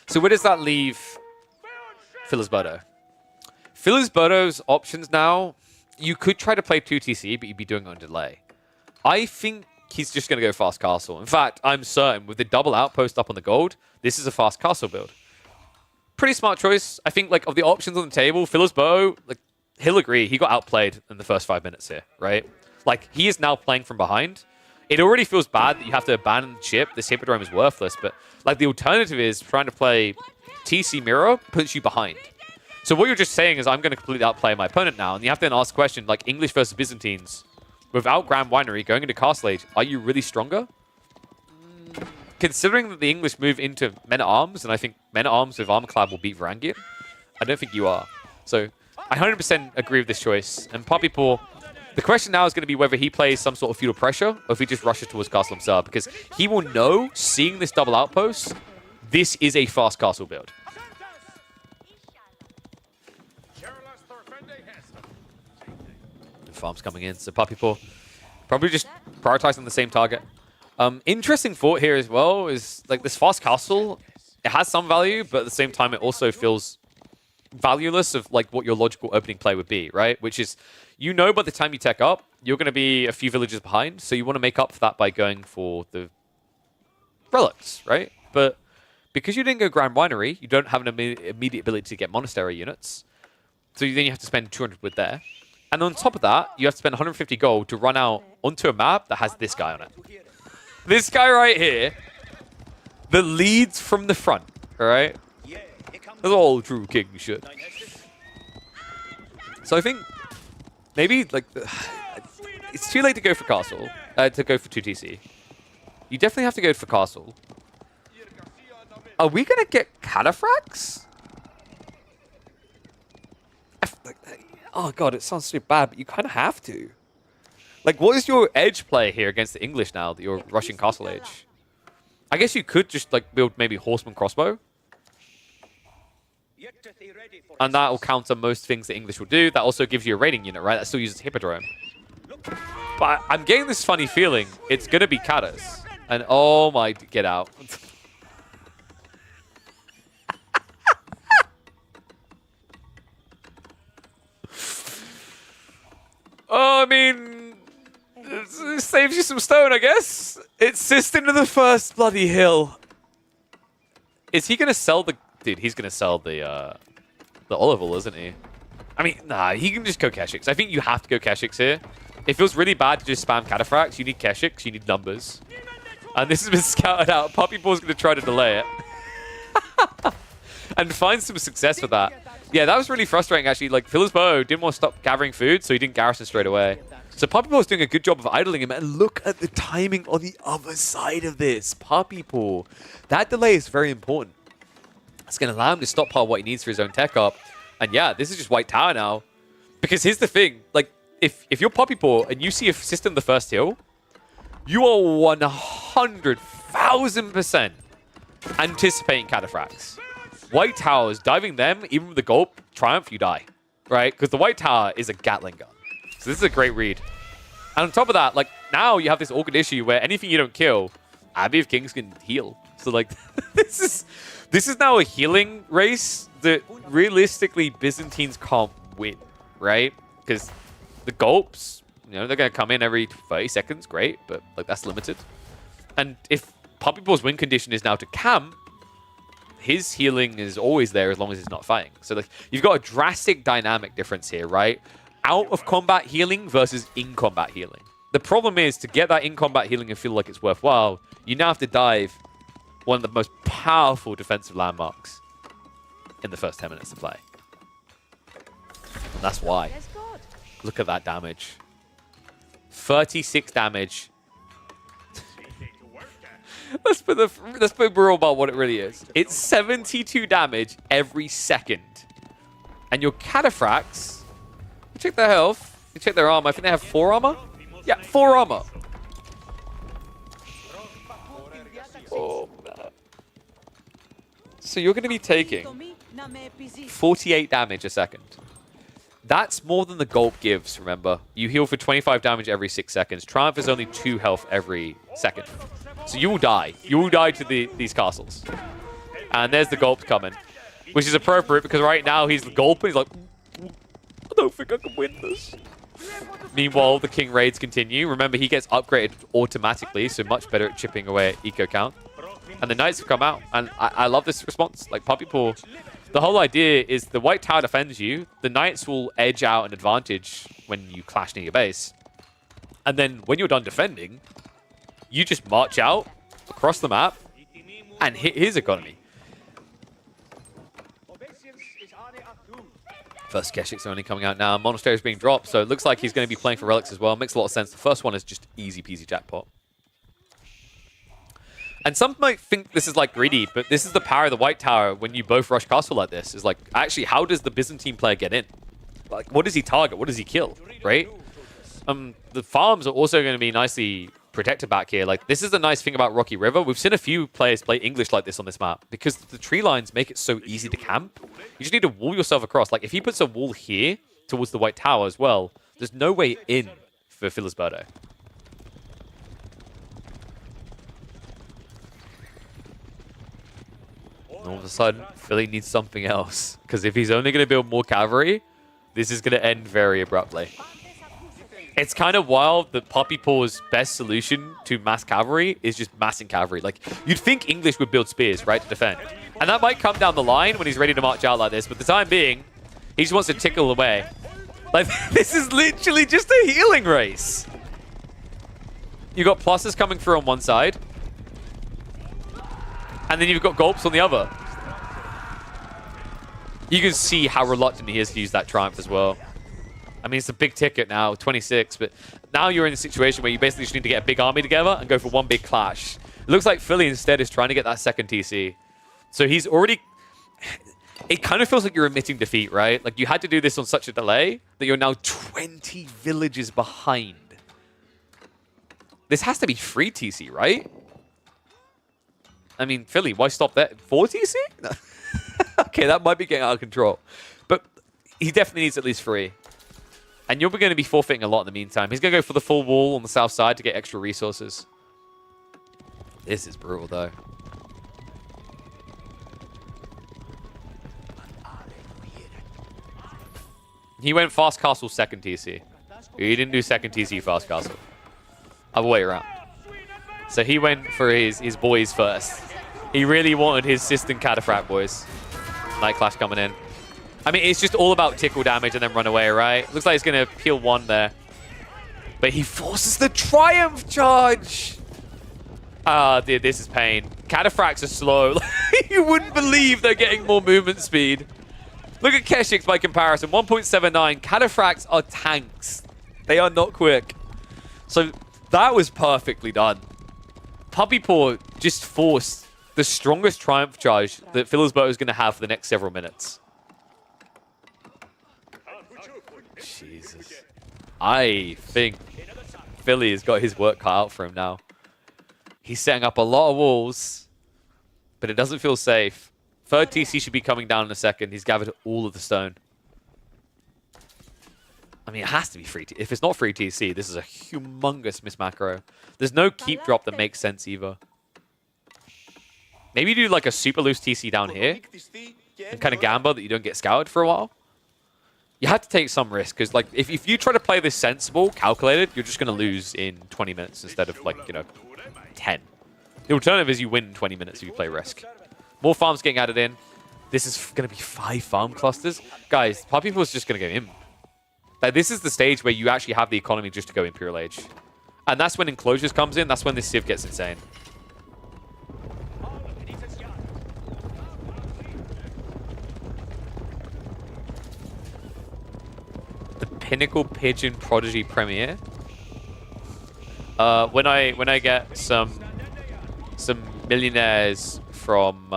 So where does that leave Philosbodo? Philosbodo's options now, you could try to play 2 TC, but you'd be doing it on delay. I think he's just going to go fast castle. In fact, I'm certain with the double outpost up on the gold, this is a fast castle build. Pretty smart choice. I think, like, of the options on the table, Philosbo, like, he'll agree. He got outplayed in the first 5 minutes here, right? Like, he is now playing from behind. It already feels bad that you have to abandon the ship. This Hippodrome is worthless, but, like, the alternative is trying to play TC Mirror puts you behind. So what you're just saying is I'm going to completely outplay my opponent now. And you have to then ask the question, like, English versus Byzantines, without Grand Winery going into Castle Age, are you really stronger? Considering that the English move into Men-at-Arms, and I think Men-at-Arms with Armor Clad will beat Varangian, I don't think you are. So I 100% agree with this choice. And Puppy Paw, the question now is going to be whether he plays some sort of feudal pressure, or if he just rushes towards Castle himself, because he will know, seeing this double outpost, this is a fast castle build. Farms coming in, so Puppy Paw probably just prioritizing the same target. Interesting thought here as well is, like, this fast castle, it has some value, but at the same time it also feels valueless of, like, what your logical opening play would be, right? Which is, you know, by the time you tech up, you're going to be a few villages behind, so you want to make up for that by going for the relics, right? But because you didn't go Grand Winery, you don't have an immediate ability to get monastery units, so then you have to spend 200 with there. And on top of that, you have to spend 150 gold to run out onto a map that has this guy on it. This guy right here, that leads from the front, all right? That's all true king shit. So I think maybe, like, it's too late to go for castle, to go for 2 TC. You definitely have to go for castle. Are we going to get cataphracts? Oh god, it sounds so bad, but you kind of have to. Like, what is your edge play here against the English now that you're rushing Castle Age? I guess you could just, like, build maybe Horseman Crossbow. And that will counter most things the English will do. That also gives you a raiding unit, right? That still uses Hippodrome. But I'm getting this funny feeling it's going to be Catus. And oh my, get out. Oh, I mean, it saves you some stone, I guess. It's Sist into the first bloody hill. Is he going to sell the... Dude, he's going to sell the olive oil, isn't he? I mean, nah, he can just go Keshiks. I think you have to go Keshiks here. It feels really bad to just spam cataphracts. You need Keshiks, you need numbers. And this has been scouted out. Puppy Paw's going to try to delay it. And find some success with that. Yeah, that was really frustrating, actually. Like, Philosbo didn't want to stop gathering food, so he didn't garrison straight away. So Puppy Paw was doing a good job of idling him. And look at the timing on the other side of this. Puppy Paw. That delay is very important. It's going to allow him to stockpile what he needs for his own tech up. And yeah, this is just White Tower now. Because here's the thing. Like, if you're Puppy Paw and you see a system the first hill, you are 100,000% anticipating cataphracts. White Towers, diving them, even with the gulp, Triumph, you die. Right? Because the White Tower is a Gatling gun. So this is a great read. And on top of that, like, now you have this awkward issue where anything you don't kill, Abbey of Kings can heal. So, like, this is now a healing race that realistically Byzantines can't win, right? Because the gulps, you know, they're going to come in every 30 seconds, great, but, like, that's limited. And if Puppy Paw's win condition is now to camp, his healing is always there as long as he's not fighting. So like you've got a drastic dynamic difference here, right? Out of combat healing versus in combat healing. The problem is to get that in combat healing and feel like it's worthwhile, you now have to dive one of the most powerful defensive landmarks in the first 10 minutes of play. And that's why. Look at that damage. 36 damage. Let's put real about what it really is. It's 72 damage every second. And your Cataphracts, you check their health, you check their armor. I think they have 4 armor? Yeah, 4 armor. Oh, man. So you're going to be taking 48 damage a second. That's more than the Gulp gives, remember. You heal for 25 damage every 6 seconds. Triumph is only 2 health every second. So you will die. You will die to these castles. And there's the Gulp coming. Which is appropriate because right now he's the Gulp and he's like, I don't think I can win this. Meanwhile, the King raids continue. Remember, he gets upgraded automatically, so much better at chipping away at eco count. And the Knights have come out. And I love this response. Like, Puppy Paw, the whole idea is the White Tower defends you. The Knights will edge out an advantage when you clash near your base. And then when you're done defending, you just march out across the map and hit his economy. First Keshik's only coming out now. Monastery is being dropped, so it looks like he's going to be playing for relics as well. Makes a lot of sense. The first one is just easy peasy jackpot. And some might think this is like greedy, but this is the power of the White Tower when you both rush castle like this. Is like, actually, how does the Byzantine player get in? Like, what does he target? What does he kill? Right? The farms are also going to be nicely protected back here. Like, this is the nice thing about Rocky River. We've seen a few players play English like this on this map because the tree lines make it so easy to camp. You just need to wall yourself across. Like, if he puts a wall here towards the White Tower as well, there's no way in for Filisberto. All of a sudden, Philly needs something else. Because if he's only going to build more cavalry, this is going to end very abruptly. It's kind of wild that Puppy Paw's best solution to mass cavalry is just massing cavalry. Like, you'd think English would build spears, right, to defend. And that might come down the line when he's ready to march out like this. But the time being, he just wants to tickle away. Like, this is literally just a healing race. You got pluses coming through on one side. And then you've got Gulps on the other. You can see how reluctant he is to use that Triumph as well. I mean, it's a big ticket now, 26, but now you're in a situation where you basically just need to get a big army together and go for one big clash. It looks like Philly instead is trying to get that second TC. So he's already... It kind of feels like you're admitting defeat, right? Like, you had to do this on such a delay that you're now 20 villages behind. This has to be free TC, right? I mean, Philly, why stop that? 4 TC? No. Okay, that might be getting out of control. But he definitely needs at least 3. And you're going to be forfeiting a lot in the meantime. He's going to go for the full wall on the south side to get extra resources. This is brutal, though. He went fast castle second TC. He didn't do second TC fast castle. Other way around. So he went for his boys first. He really wanted his System Cataphract boys. Night Clash coming in. I mean, it's just all about tickle damage and then run away, right? Looks like he's going to peel 1 there. But he forces the Triumph charge! Ah, dude, this is pain. Cataphracts are slow. You wouldn't believe they're getting more movement speed. Look at Keshik's by comparison. 1.79. Cataphracts are tanks. They are not quick. So that was perfectly done. Puppy Paw just forced the strongest Triumph charge that Filisberto is going to have for the next several minutes. Jesus. I think Philly has got his work cut out for him now. He's setting up a lot of walls, but it doesn't feel safe. Third TC should be coming down in a second. He's gathered all of the stone. I mean, it has to be free. If it's not free TC, this is a humongous miss macro. There's no keep drop that makes sense either. Maybe do like a super loose TC down here and kind of gamble that you don't get scoured for a while. You have to take some risk because, like, if you try to play this sensible, calculated, you're just going to lose in 20 minutes instead of, like, 10. The alternative is you win in 20 minutes if you play risk. More farms getting added in. This is going to be 5 farm clusters. Guys, Puppy Pool's just going to go in. Like, this is the stage where you actually have the economy just to go Imperial Age. And that's when Enclosures comes in. That's when this Civ gets insane. The Pinnacle Pigeon Prodigy Premiere. When I get some millionaires from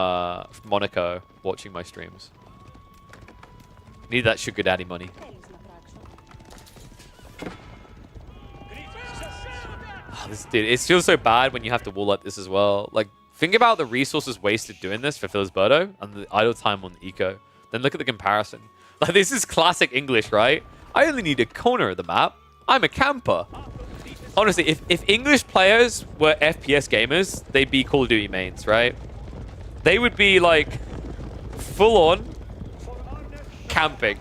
Monaco watching my streams. Need that sugar daddy money. Oh, dude, it feels so bad when you have to wall like this as well. Like, think about the resources wasted doing this for Felisberto and the idle time on the eco. Then look at the comparison. Like, this is classic English, right? I only need a corner of the map. I'm a camper. Honestly, if English players were FPS gamers, they'd be Call of Duty mains, right? They would be like full-on camping.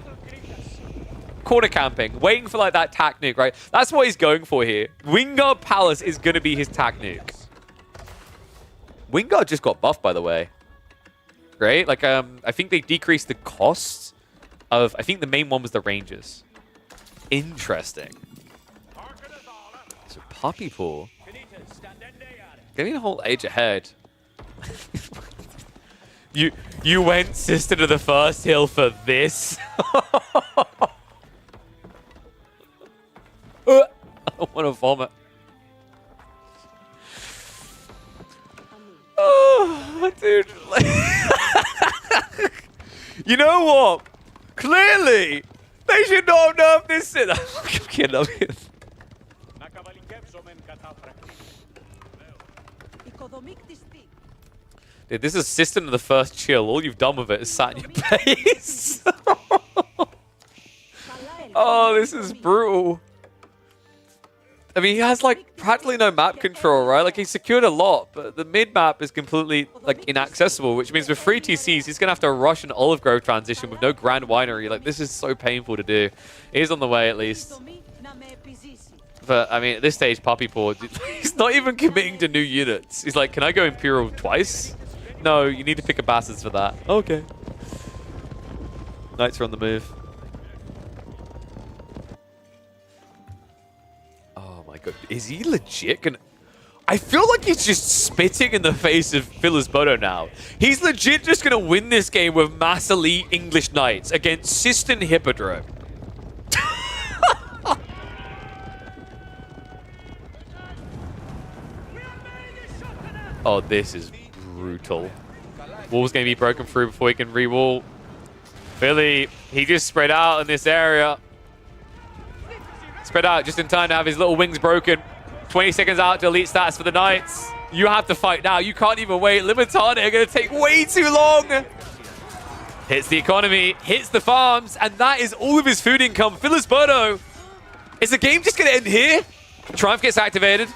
Corner camping, waiting for like that tac nuke, right? That's what he's going for here. Wingard Palace is going to be his tac nuke. Wingard just got buffed, by the way. Great. Like, I think they decreased the cost of, I think the main one was the Rangers. Interesting. So Puppy Pool. Getting a whole age ahead. You went sister to the first hill for this? I want to vomit. Oh, dude. You know what? Clearly, they should not have nerfed this. I'm kidding. Dude, this is system of the first chill. All you've done with it is sat in your base. Oh, this is brutal. I mean, he has, like, practically no map control, right? Like, he secured a lot, but the mid-map is completely, like, inaccessible, which means with 3 TCs, he's going to have to rush an Olive Grove transition with no Grand Winery. Like, this is so painful to do. He's on the way, at least. But, I mean, at this stage, Puppy Pool, he's not even committing to new units. He's like, can I go Imperial twice? No, you need to pick a Bastards for that. Okay. Knights are on the move. Oh my god. Is he legit gonna... I feel like he's just spitting in the face of Felisberto now. He's legit just gonna win this game with Mass Elite English Knights against Sistine Hippodrome. Oh, this is brutal. Wall's going to be broken through before he can re-wall. Philly, he just spread out in this area. Spread out just in time to have his little wings broken. 20 seconds out to elite stats for the Knights. You have to fight now. You can't even wait. Limitane are going to take way too long. Hits the economy, hits the farms, and that is all of his food income. Felisberto, is the game just going to end here? Triumph gets activated.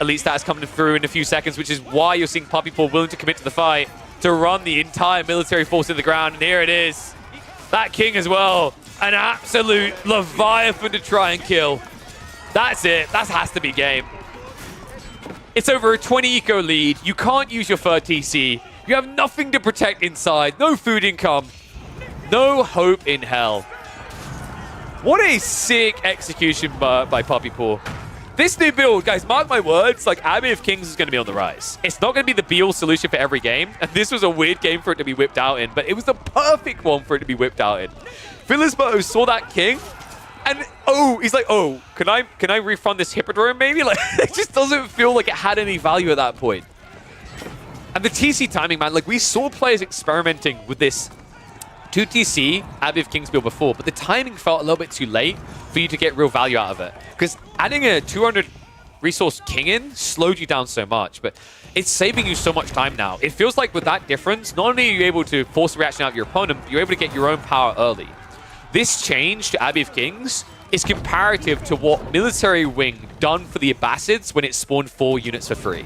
Elite stats coming through in a few seconds, which is why you're seeing Puppy Pool willing to commit to the fight, to run the entire military force to the ground. And here it is. That king as well. An absolute Leviathan to try and kill. That's it. That has to be game. It's over a 20 eco lead. You can't use your third TC. You have nothing to protect inside. No food income. No hope in hell. What a sick execution by Puppy Pool. This new build, guys, mark my words, like, Abbey of Kings is going to be on the rise. It's not going to be the be-all solution for every game, and this was a weird game for it to be whipped out in, but it was the perfect one for it to be whipped out in. Felisberto saw that king, and, oh, he's like, oh, can I refund this Hippodrome, maybe? Like, it just doesn't feel like it had any value at that point. And the TC timing, man, like, we saw players experimenting with this 2TC Abbey of Kings build before, but the timing felt a little bit too late for you to get real value out of it. Because adding a 200 resource king in slowed you down so much, but it's saving you so much time now. It feels like with that difference, not only are you able to force the reaction out of your opponent, but you're able to get your own power early. This change to Abbey of Kings is comparative to what Military Wing done for the Abbasids when it spawned 4 units for free.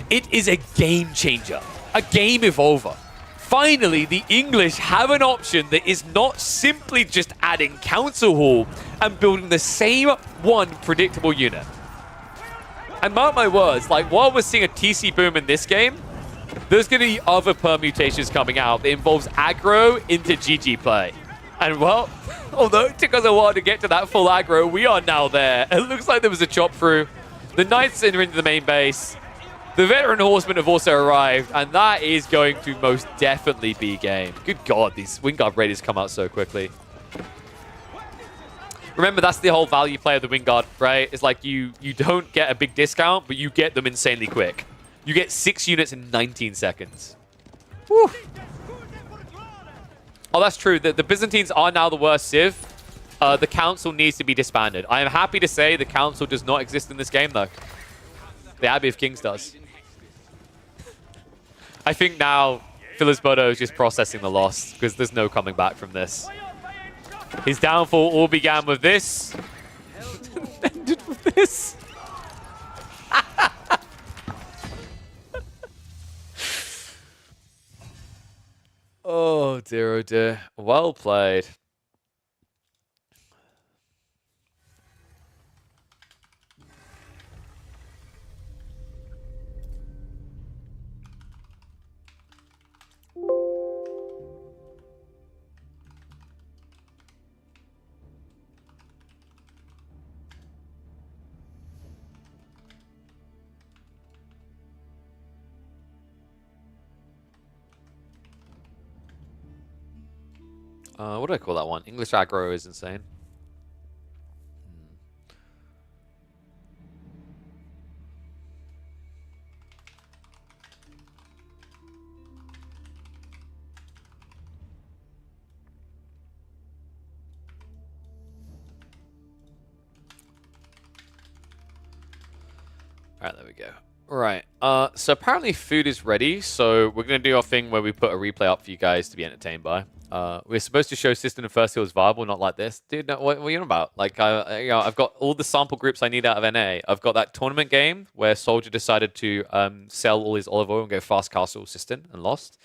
It is a game changer, a game evolver. Finally, the English have an option that is not simply just adding Council Hall and building the same one predictable unit. And mark my words, like, while we're seeing a TC boom in this game, there's going to be other permutations coming out that involves aggro into GG play. And well, although it took us a while to get to that full aggro, we are now there. It looks like there was a chop through. The Knights enter into the main base. The Veteran Horsemen have also arrived, and that is going to most definitely be game. Good God, these Wingard Raiders come out so quickly. Remember, that's the whole value play of the Wingard, right? It's like you don't get a big discount, but you get them insanely quick. You get 6 units in 19 seconds. Whew. Oh, that's true. The Byzantines are now the worst civ. The council needs to be disbanded. I am happy to say the council does not exist in this game, though. The Abbey of Kings does. I think now Philisbodo is just processing the loss because there's no coming back from this. His downfall all began with this. Ended with this. Oh dear, oh dear. Well played. What do I call that one? English aggro is insane. Alright, there we go. Right, so apparently food is ready, so we're going to do our thing where we put a replay up for you guys to be entertained by. We're supposed to show System and First Hill is viable, not like this. Dude, no, what are you on about? Like, I've got all the sample groups I need out of NA. I've got that tournament game where Soldier decided to sell all his olive oil and go fast castle System and lost.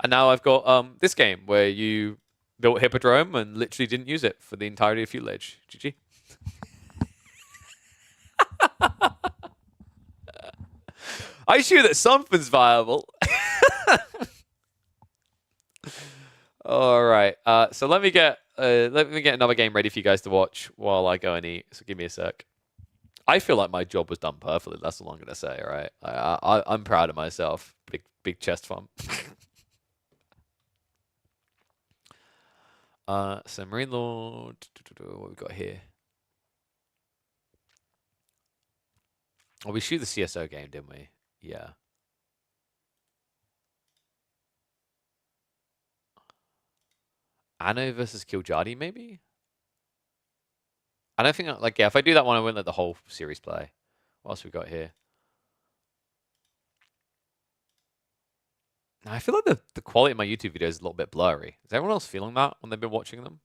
And now I've got this game where you built Hippodrome and literally didn't use it for the entirety of Feudal Age. GG. I assure that something's viable. All right. So let me get another game ready for you guys to watch while I go and eat. So give me a sec. I feel like my job was done perfectly. That's all I'm gonna say. All right. I'm proud of myself. Big chest bump. So Marine Lord. What we got here? Oh, we shoot the CSO game, didn't we? Yeah. Anno versus Kiljadi, maybe? I don't think, like, yeah, if I do that one, I won't let the whole series play. What else we got here? Now, I feel like the quality of my YouTube videos is a little bit blurry. Is everyone else feeling that when they've been watching them?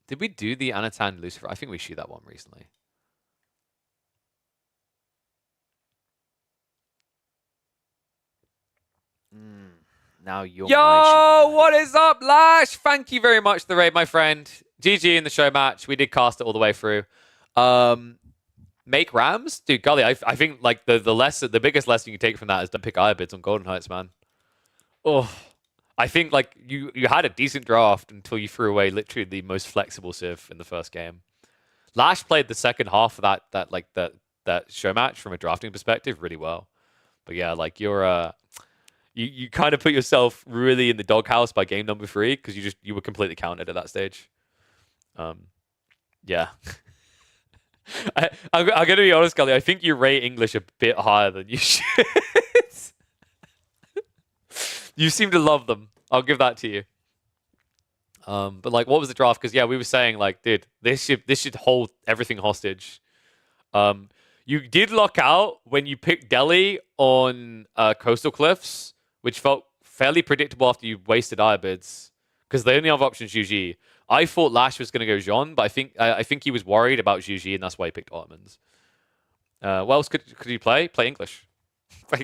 Did we do the Anatan Lucifer? I think we shoot that one recently. Now you're Yo, what is up, Lash? Thank you very much for the raid, my friend. GG in the show match. We did cast it all the way through. Make Rams? Dude, golly, I think like the biggest lesson you take from that is don't pick Irobids on Golden Heights, man. Oh, I think like you had a decent draft until you threw away literally the most flexible civ in the first game. Lash played the second half of that show match from a drafting perspective really well. But yeah, like you're you kind of put yourself really in the doghouse by game number 3 because you were completely counted at that stage. Yeah. I'm going to be honest, Gully. I think you rate English a bit higher than you should. You seem to love them. I'll give that to you. But like, what was the draft? Because yeah, we were saying like, dude, this should hold everything hostage. You did lock out when you picked Delhi on Coastal Cliffs, which felt fairly predictable after you wasted Irobids, because the only other option is Zhuji. I thought Lash was going to go Jean, but I think he was worried about Zhuji, and that's why he picked Ottomans. What else could you play? Play English.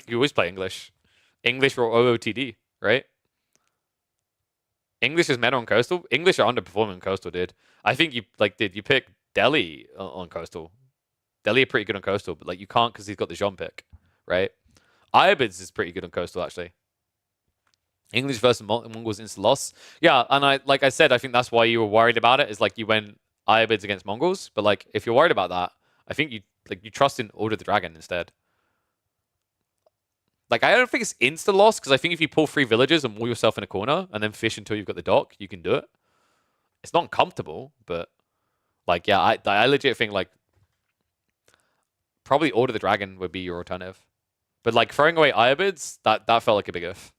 You always play English. English or OOTD, right? English is meta on Coastal. English are underperforming on Coastal, dude. I think you pick Delhi on Coastal. Delia pretty good on Coastal, but like you can't because he's got the Jean pick, right? Iobids is pretty good on Coastal, actually. English versus Mongols instant loss. Yeah, and like I said, I think that's why you were worried about it, is like you went Iobids against Mongols. But like if you're worried about that, I think you trust in Order the Dragon instead. Like, I don't think it's insta loss, because I think if you pull 3 villagers and wall yourself in a corner and then fish until you've got the dock, you can do it. It's not uncomfortable, but like, yeah, I legit think like probably Order the Dragon would be your alternative. But like throwing away Iobids, that felt like a big if.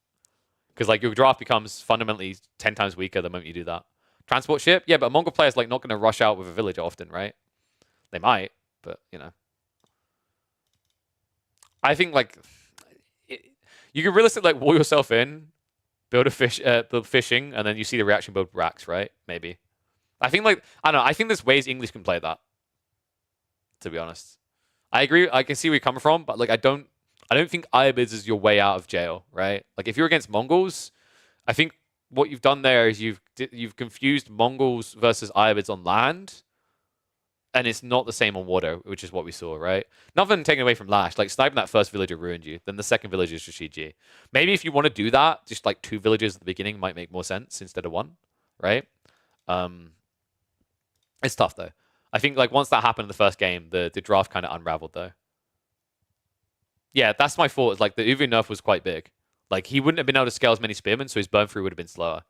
Because like your draft becomes fundamentally 10 times weaker the moment you do that. Transport ship? Yeah, but a Mongol player's like not going to rush out with a village often, right? They might, but you know. I think like you can realistically like wall yourself in, build fishing, and then you see the reaction build racks, right? Maybe. I think like I don't know. I think there's ways English can play that. To be honest, I agree. I can see where you're coming from, but like I don't think Iobids is your way out of jail, right? Like if you're against Mongols, I think what you've done there is you've confused Mongols versus Iobids on land, and it's not the same on water, which is what we saw, right? Nothing taken away from Lash. Like sniping that first villager ruined you. Then the second villager is just GG. Maybe if you want to do that, just like 2 villagers at the beginning might make more sense instead of 1, right? It's tough though. I think like once that happened in the first game, the draft kind of unraveled though. Yeah, that's my thought. Like the Uvu nerf was quite big. Like he wouldn't have been able to scale as many spearmen, so his burn through would have been slower.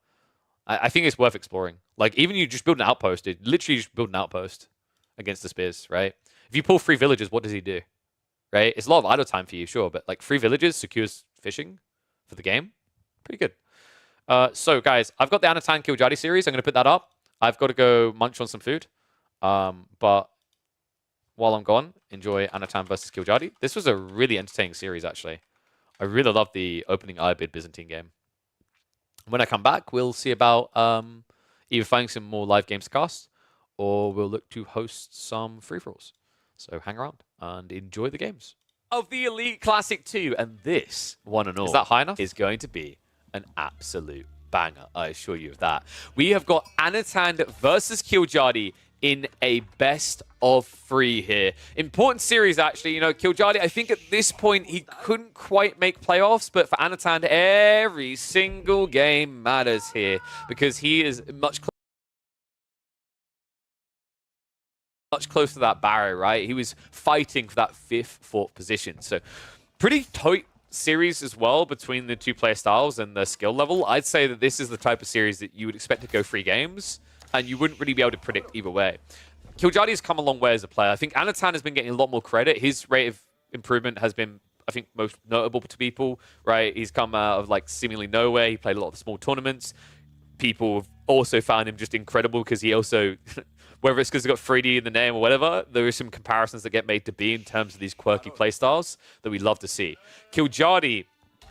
I think it's worth exploring. Like even you just build an outpost, dude. Literally just build an outpost against the spears, right? If you pull 3 villagers, what does he do? Right? It's a lot of idle time for you, sure, but like 3 villagers secures fishing for the game. Pretty good. So guys, I've got the Anatan Killjadi series. I'm going to put that up. I've got to go munch on some food. But while I'm gone, enjoy Anatan versus Killjadi. This was a really entertaining series, actually. I really love the opening Iobid Byzantine game. When I come back, we'll see about either finding some more live games to cast, or we'll look to host some free-for-alls. So hang around and enjoy the games. Of the Elite Classic 2, and this, one and all, is that high enough? Is going to be an absolute banger, I assure you of that. We have got Anatan versus Killjadi in a best of 3 here. Important series, actually. You know, Killjadi, I think at this point, he couldn't quite make playoffs, but for Anatan, every single game matters here because he is much closer to that barrier, right? He was fighting for that 5th, 4th position. So pretty tight series as well between the 2 player styles and the skill level. I'd say that this is the type of series that you would expect to go 3 games, and you wouldn't really be able to predict either way. Killjadi has come a long way as a player. I think Anatan has been getting a lot more credit. His rate of improvement has been, I think, most notable to people, right? He's come out of like seemingly nowhere. He played a lot of the small tournaments. People have also found him just incredible because he also, whether it's because he's got 3D in the name or whatever, there are some comparisons that get made to B in terms of these quirky playstyles that we love to see. Killjadi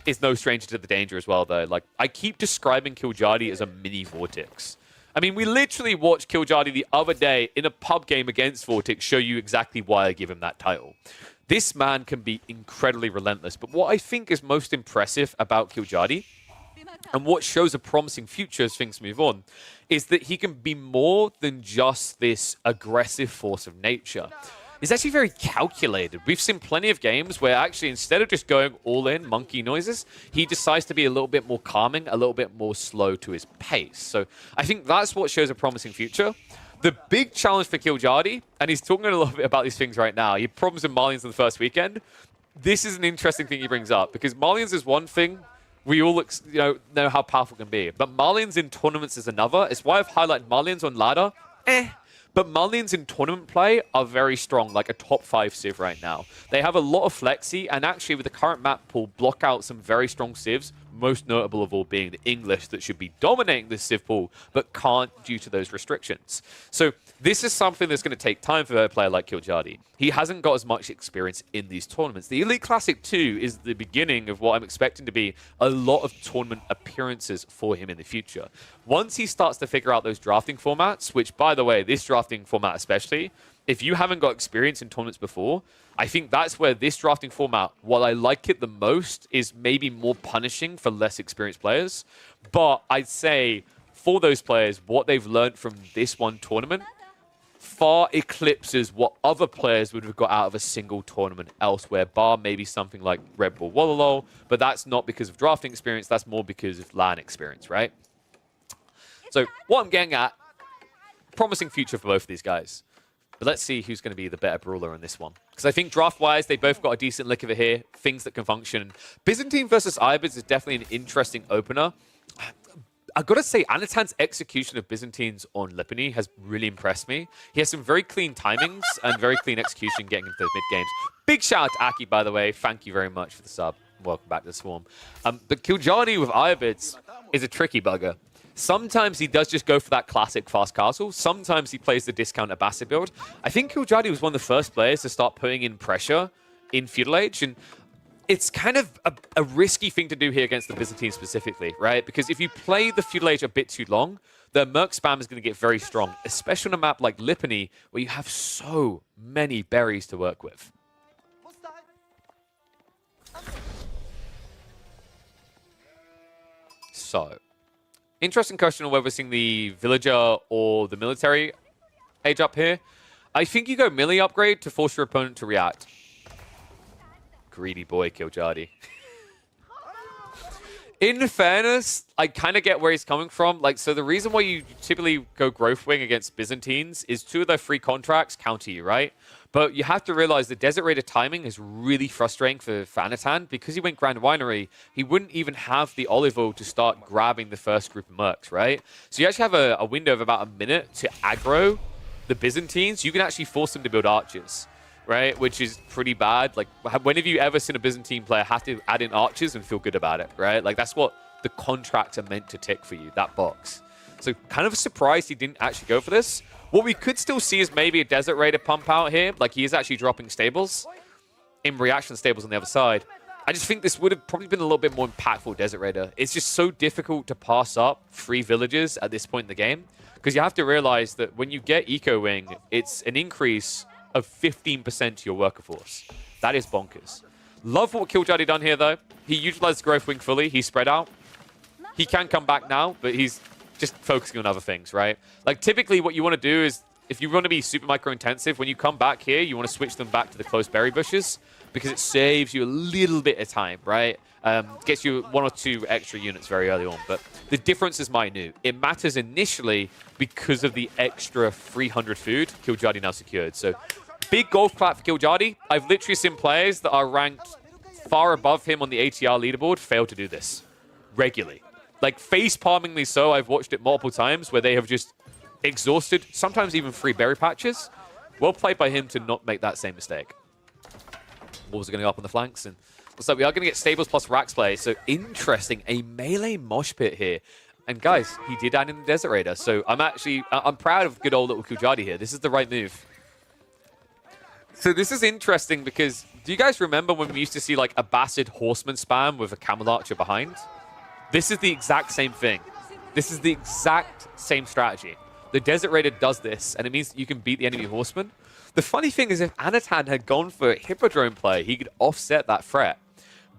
is no stranger to the danger as well, though. Like, I keep describing Killjadi as a mini Vortex. I mean, we literally watched Killjadi the other day in a pub game against Vortex show you exactly why I give him that title. This man can be incredibly relentless, but what I think is most impressive about Killjadi, and what shows a promising future as things move on, is that he can be more than just this aggressive force of nature. He's actually very calculated. We've seen plenty of games where actually instead of just going all in monkey noises, he decides to be a little bit more calming, a little bit more slow to his pace. So I think that's what shows a promising future. The big challenge for Killjadi, and he's talking a little bit about these things right now, he had problems with Malians in the first weekend. This is an interesting thing he brings up, because Malians is one thing we all know how powerful it can be, but Malians in tournaments is another. It's why I've highlighted Malians on ladder. But Malians in tournament play are very strong, like a top 5 Civ right now. They have a lot of flexi, and actually with the current map pool, block out some very strong Civs, most notable of all being the English that should be dominating this Civ pool, but can't due to those restrictions. So this is something that's going to take time for a player like Killjadi. He hasn't got as much experience in these tournaments. The Elite Classic 2 is the beginning of what I'm expecting to be a lot of tournament appearances for him in the future. Once he starts to figure out those drafting formats, which, by the way, this drafting format especially, if you haven't got experience in tournaments before, I think that's where this drafting format, while I like it the most, is maybe more punishing for less experienced players. But I'd say for those players, what they've learned from this one tournament far eclipses what other players would have got out of a single tournament elsewhere, bar maybe something like Red Bull Wololo, but that's not because of drafting experience, that's more because of LAN experience, right? So what I'm getting at, promising future for both of these guys. But let's see who's going to be the better brawler in this one. Because I think draft-wise, they both got a decent lick of it here, things that can function. Byzantine versus Ibex is definitely an interesting opener. I've got to say, Anatan's execution of Byzantines on Lipany has really impressed me. He has some very clean timings and very clean execution getting into those mid-games. Big shout out to Aki, by the way. Thank you very much for the sub. Welcome back to the Swarm. But Kiljardi with Ibex is a tricky bugger. Sometimes he does just go for that classic fast castle. Sometimes he plays the discount Abbasid build. I think Kiljardi was one of the first players to start putting in pressure in Feudal Age, and it's kind of a risky thing to do here against the Byzantines specifically, right? Because if you play the Feudal Age a bit too long, the Merc spam is going to get very strong, especially on a map like Lipany, where you have so many berries to work with. So, interesting question on whether we're seeing the Villager or the Military age up here. I think you go melee upgrade to force your opponent to react. Greedy boy, Kiljardi. In fairness, I kind of get where he's coming from. Like, so the reason why you typically go Growth Wing against Byzantines is 2 of their free contracts counter you, right? But you have to realize the Desert Raider timing is really frustrating for Anatan. Because he went Grand Winery, he wouldn't even have the Olive Oil to start grabbing the first group of Mercs, right? So you actually have a window of about a minute to aggro the Byzantines. You can actually force them to build archers, right? Which is pretty bad. Like, when have you ever seen a Byzantine player have to add in archers and feel good about it, right? Like, that's what the contracts are meant to tick for you, that box. So kind of surprised he didn't actually go for this. What we could still see is maybe a Desert Raider pump out here. Like, he is actually dropping stables. In reaction, stables on the other side. I just think this would have probably been a little bit more impactful Desert Raider. It's just so difficult to pass up 3 villages at this point in the game. Because you have to realize that when you get Eco Wing, it's an increase of 15% to your worker force. That is bonkers. Love what Kiljardi done here, though. He utilized Growth Wing fully. He spread out. He can come back now, but he's just focusing on other things, right? Like, typically what you want to do is, if you want to be super micro-intensive, when you come back here, you want to switch them back to the close berry bushes because it saves you a little bit of time, right? Gets you 1 or 2 extra units very early on, but the difference is minute. It matters initially because of the extra 300 food Kiljardi now secured. So, big golf clap for Kiljardi. I've literally seen players that are ranked far above him on the ATR leaderboard fail to do this regularly. Like, face-palmingly so, I've watched it multiple times where they have just exhausted, sometimes even 3 berry patches. Well played by him to not make that same mistake. Wolves are going to go up on the flanks. And so we are going to get stables plus racks play. So interesting, a melee mosh pit here. And guys, he did add in the Desert Raider. So I'm proud of good old little Kiljardi here. This is the right move. So this is interesting because do you guys remember when we used to see like a Abbasid Horseman spam with a Camel Archer behind? This is the exact same thing. This is the exact same strategy. The Desert Raider does this, and it means that you can beat the enemy Horseman. The funny thing is if Anatan had gone for Hippodrome play, he could offset that threat.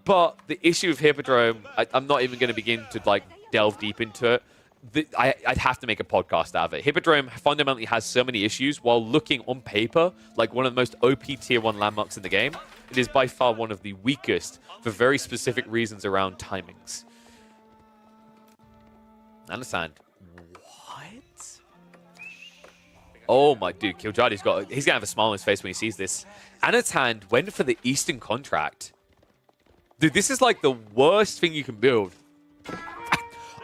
But the issue with Hippodrome, I'm not even going to begin to like delve deep into it. I'd have to make a podcast out of it. Hippodrome fundamentally has so many issues while looking on paper like one of the most OP tier 1 landmarks in the game. It is by far one of the weakest for very specific reasons around timings. Understand. What? Oh my dude, Kiljardi's he's gonna have a smile on his face when he sees this. Anatan went for the Eastern contract. Dude, this is like the worst thing you can build.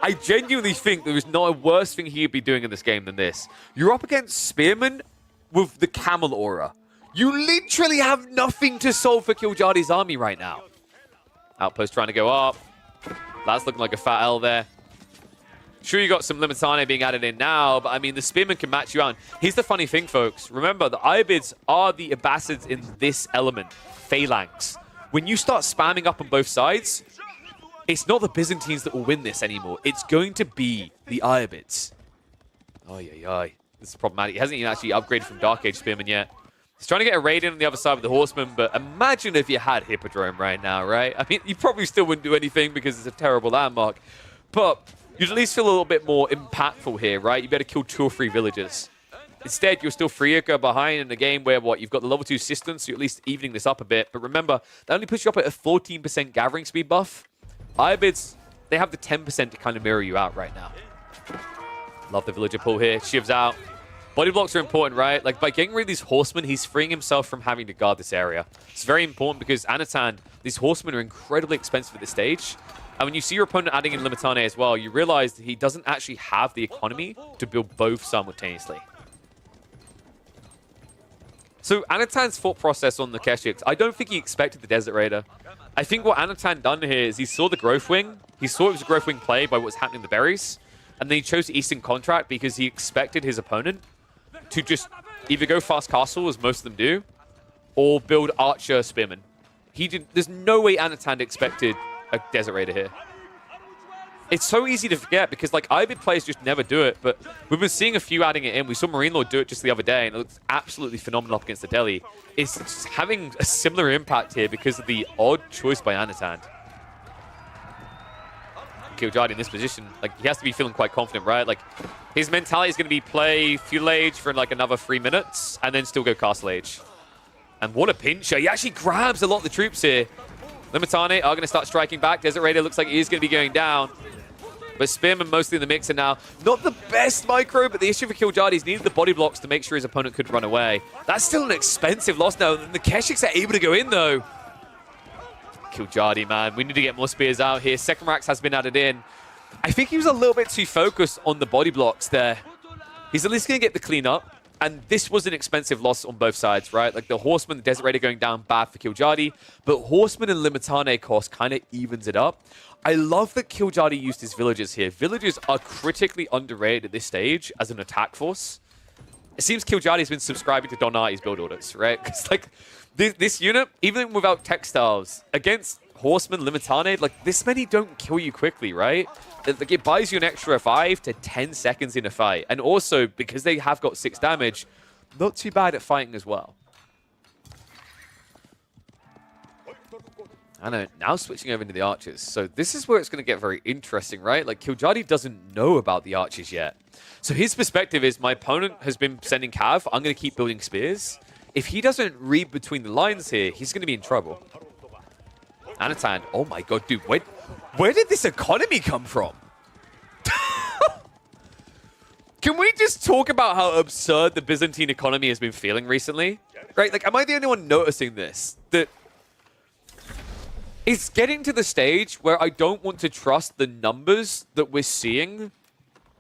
I genuinely think there is not a worse thing he could be doing in this game than this. You're up against Spearman with the Camel Aura. You literally have nothing to solve for Kiljardi's army right now. Outpost trying to go up. That's looking like a fat L there. Sure, you got some Limitane being added in now, but I mean, the Spearman can match you out. Here's the funny thing, folks. Remember, the Ibids are the Abbasids in this element, Phalanx. When you start spamming up on both sides, it's not the Byzantines that will win this anymore. It's going to be the Ibids. Ay. This is problematic. He hasn't even actually upgraded from Dark Age Spearman yet. He's trying to get a raid in on the other side with the Horseman, but imagine if you had Hippodrome right now, right? I mean, you probably still wouldn't do anything because it's a terrible landmark, but you'd at least feel a little bit more impactful here, right? You better kill 2 or 3 villagers. Instead, you're still freer behind in a game where, what, you've got the level 2 assistance, so you're at least evening this up a bit. But remember, that only puts you up at a 14% gathering speed buff. Irobids, they have the 10% to kind of mirror you out right now. Love the villager pull here. Shivs out. Body blocks are important, right? Like, by getting rid of these horsemen, he's freeing himself from having to guard this area. It's very important because Anatan, these horsemen are incredibly expensive at this stage. And when you see your opponent adding in Limitane as well, you realize that he doesn't actually have the economy to build both simultaneously. So Anatan's thought process on the Keshiks, I don't think he expected the Desert Raider. I think what Anatan done here is he saw the Growth Wing. He saw it was a Growth Wing play by what was happening in the berries. And then he chose the Eastern Contract because he expected his opponent to just either go fast castle, as most of them do, or build Archer Spearman. There's no way Anatan expected a Desert Raider here. It's so easy to forget because, like, Ibid players just never do it, but we've been seeing a few adding it in. We saw Marine Lord do it just the other day, and it looks absolutely phenomenal up against the Delhi. It's just having a similar impact here because of the odd choice by Anatan. Killjoy in this position, like, he has to be feeling quite confident, right? Like, his mentality is going to be play Feudal Age for like another 3 minutes and then still go Castle Age. And what a pincher. He actually grabs a lot of the troops here. Limitane are going to start striking back. Desert Raider looks like he is going to be going down. But Spearman mostly in the mixer now. Not the best micro, but the issue for Killjoy is needed the body blocks to make sure his opponent could run away. That's still an expensive loss now. The Keshiks are able to go in, though. Killjoy, man. We need to get more spears out here. Second Rax has been added in. I think he was a little bit too focused on the body blocks there. He's at least going to get the cleanup. And this was an expensive loss on both sides, right? Like the Horseman, the Desert Raider going down bad for Killjoy. But Horseman and Limitane cost kind of evens it up. I love that Killjoy used his villagers here. Villagers are critically underrated at this stage as an attack force. It seems Killjoy has been subscribing to Donati's build orders, right? Because like this unit, even without textiles, against Horseman, Limitane, like this many don't kill you quickly, right? Like it buys you an extra 5 to 10 seconds in a fight. And also, because they have got 6 damage, not too bad at fighting as well. I know, now switching over into the archers. So this is where it's going to get very interesting, right? Like, Killjoy doesn't know about the archers yet. So his perspective is, my opponent has been sending cav, I'm going to keep building spears. If he doesn't read between the lines here, he's going to be in trouble. Anatan, oh my god, dude, where did this economy come from? Can we just talk about how absurd the Byzantine economy has been feeling recently? Right, like, am I the only one noticing this? That it's getting to the stage where I don't want to trust the numbers that we're seeing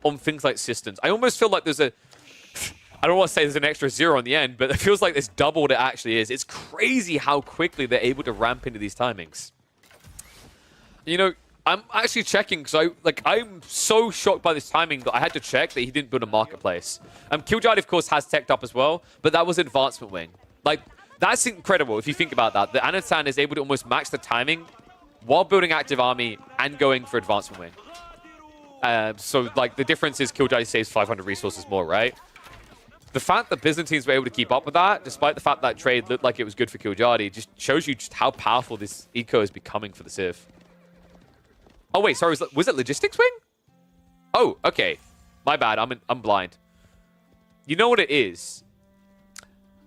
on things like systems. I almost feel like there's a... I don't want to say there's an extra 0 on the end, but it feels like it's double what it actually is. It's crazy how quickly they're able to ramp into these timings. You know, I'm actually checking, because I'm so shocked by this timing that I had to check that he didn't build a marketplace. Killjoy, of course, has teched up as well, but that was Advancement Wing. Like, that's incredible if you think about that. That Anatan is able to almost match the timing while building Active Army and going for Advancement Wing. So, like, the difference is Killjoy saves 500 resources more, right? The fact that Byzantines were able to keep up with that, despite the fact that trade looked like it was good for Killjoy, just shows you just how powerful this eco is becoming for the Civ. Oh, wait, sorry, was it Logistics Wing? Oh, okay. My bad, I'm blind. You know what it is?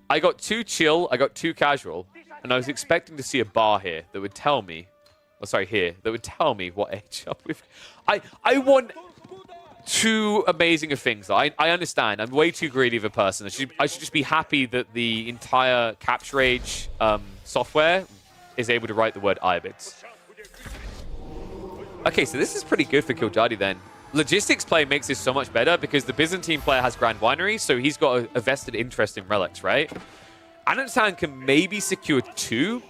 I got 2 chill, I got 2 casual, and I was expecting to see a bar here that would tell me, oh, sorry, here, that would tell me what age up with. I want too amazing of things. I understand. I'm way too greedy of a person. I should just be happy that the entire Capture Age software is able to write the word Ibids. Okay, so this is pretty good for Killjoy then. Logistics play makes this so much better because the Byzantine player has Grand Winery, so he's got a vested interest in relics, right? Anatan can maybe secure 2,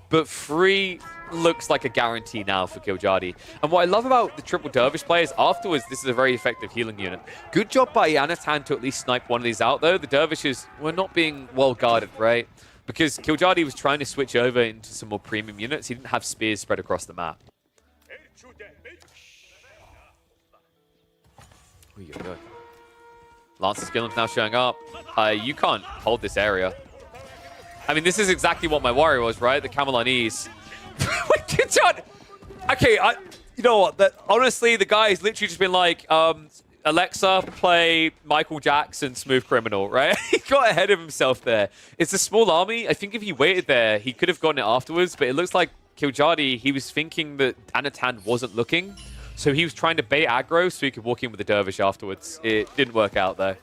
but 3 looks like a guarantee now for Killjoy. And what I love about the Triple Dervish players afterwards, this is a very effective healing unit. Good job by Anatan to at least snipe one of these out, though. The Dervishes were not being well guarded, right? Because Killjoy was trying to switch over into some more premium units. He didn't have spears spread across the map. Lancer Skillen's now showing up. You can't hold this area. I mean, this is exactly what my warrior was, right? The Camelanese. Okay, you know what? Honestly, the guy's literally just been like, Alexa, play Michael Jackson, Smooth Criminal, right? He got ahead of himself there. It's a small army. I think if he waited there, he could have gotten it afterwards, but it looks like Killjadi, he was thinking that Anatan wasn't looking, so he was trying to bait aggro so he could walk in with the Dervish afterwards. It didn't work out, though.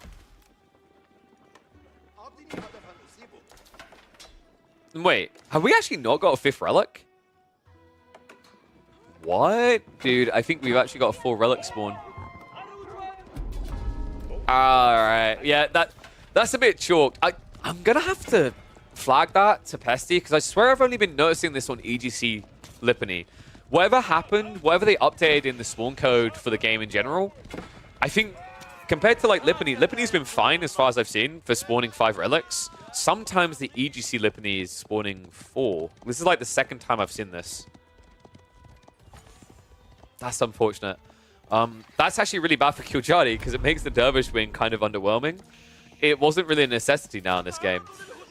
Wait, have we actually not got a 5th relic? What? Dude, I think we've actually got a 4 relic spawn. Alright, yeah, that's a bit chalked. I'm going to have to flag that to Pesty, because I swear I've only been noticing this on EGC Lipany. Whatever happened, whatever they updated in the spawn code for the game in general, I think compared to like Lipany, Lipany's been fine as far as I've seen for spawning 5 relics. Sometimes the EGC Lipany is spawning 4. This is like the 2nd time I've seen this. That's unfortunate. That's actually really bad for Killjadi because it makes the Dervish win kind of underwhelming. It wasn't really a necessity now in this game.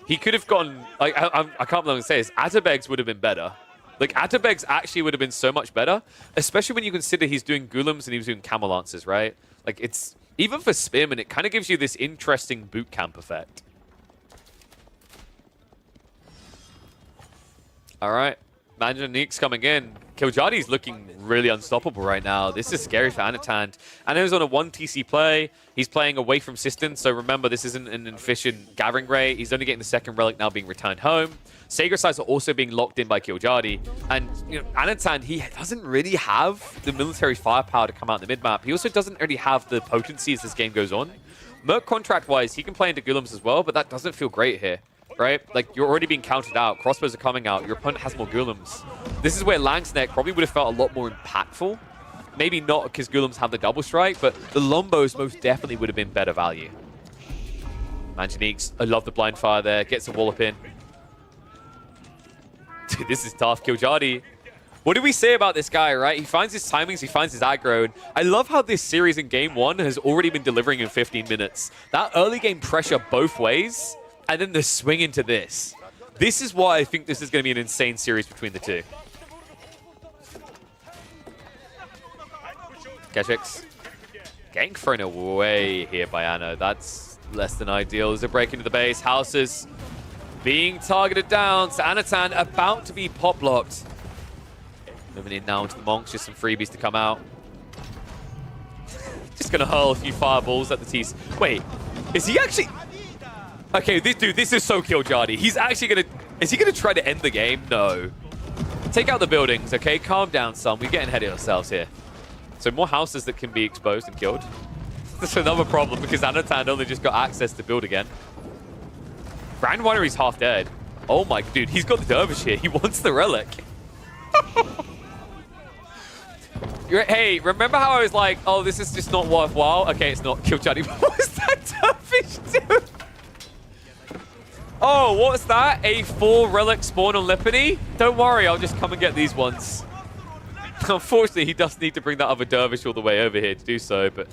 He could have gone, like, I can't believe I'm say this, Atabeg's would have been better. Like, Atabeg's actually would have been so much better, especially when you consider he's doing Golems and he was doing Camel Lancers, right? Like, it's, even for Spearman, it kind of gives you this interesting boot camp effect. All right. Manjanique's coming in. Killjadi's looking really unstoppable right now. This is scary for Anatan. Anno's on a 1 TC play. He's playing away from Sistan, so remember, this isn't an efficient gathering rate. He's only getting the 2nd relic now being returned home. Sacred Sites are also being locked in by Killjadi. And, you know, Anatan, he doesn't really have the military firepower to come out in the mid-map. He also doesn't really have the potency as this game goes on. Merc contract-wise, he can play into Golems as well, but that doesn't feel great here. Right? Like, you're already being counted out. Crossbows are coming out. Your opponent has more Golems. This is where Langsneck probably would have felt a lot more impactful. Maybe not because Golems have the double strike, but the Lombos most definitely would have been better value. Manjaniques, I love the blind fire there. Gets a wallop in. Dude, this is tough. Killjadi. What do we say about this guy, right? He finds his timings, he finds his aggro. And I love how this series in game 1 has already been delivering in 15 minutes. That early game pressure both ways, and then the swing into this. This is why I think this is going to be an insane series between the two. Keshix. Getting thrown away here by Anno. That's less than ideal. There's a break into the base. Houses being targeted down. So Anatan about to be pop locked. Moving in now into the Monks. Just some freebies to come out. Just going to hurl a few fireballs at the T's. Wait, is he actually... Okay, this is so Killjadi. He's actually going to... Is he going to try to end the game? No. Take out the buildings, okay? Calm down, son. We're getting ahead of ourselves here. So more houses that can be exposed and killed. That's another problem because Anatan only just got access to build again. Grand Winery's half dead. Oh my... Dude, he's got the Dervish here. He wants the relic. Hey, remember how I was like, oh, this is just not worthwhile? Okay, it's not. Killjadi. What was that Dervish doing? Oh, what's that? A 4 relic spawn on Lipany? Don't worry, I'll just come and get these ones. Unfortunately, he does need to bring that other Dervish all the way over here to do so, but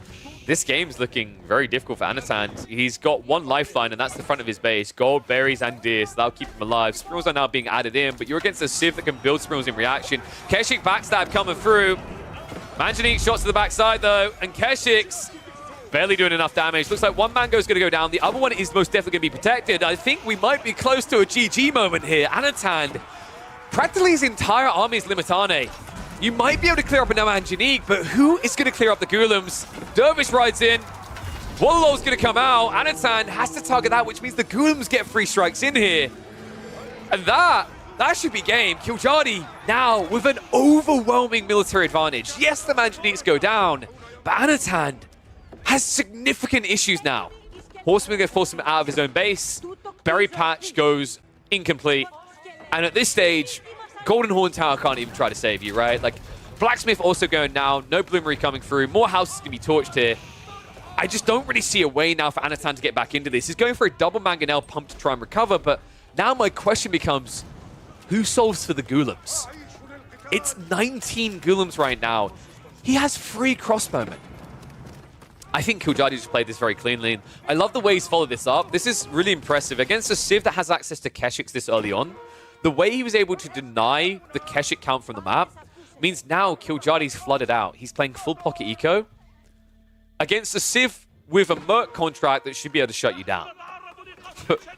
this game's looking very difficult for Anatan. He's got 1 lifeline, and that's the front of his base. Gold, berries, and deer, so that'll keep him alive. Spirals are now being added in, but you're against a Civ that can build Spirals in reaction. Keshik backstab coming through. Manjanique shots to the backside, though, and Keshik's barely doing enough damage. Looks like one Mango's going to go down. The other one is most definitely going to be protected. I think we might be close to a GG moment here. Anatan, practically his entire army is Limitane. You might be able to clear up a Manjanique, but who is going to clear up the Golems? Dervish rides in. Wallow's going to come out. Anatan has to target that, which means the Golems get 3 strikes in here. And that should be game. Killjadi now with an overwhelming military advantage. Yes, the Manjaniques go down, but Anatan has significant issues now. Horseman going to force him out of his own base. Berry Patch goes incomplete. And at this stage, Golden Horn Tower can't even try to save you, right? Like, Blacksmith also going down. No Bloomery coming through. More houses can be torched here. I just don't really see a way now for Anatan to get back into this. He's going for a double Mangonel pump to try and recover, but now my question becomes, who solves for the Golems? It's 19 Golems right now. He has 3 crossbowmen. I think Killjadi just played this very cleanly. I love the way he's followed this up. This is really impressive. Against a Civ that has access to Keshix this early on, the way he was able to deny the Keshik count from the map means now Killjadi's flooded out. He's playing full pocket eco. against a Civ with a Merc contract that should be able to shut you down.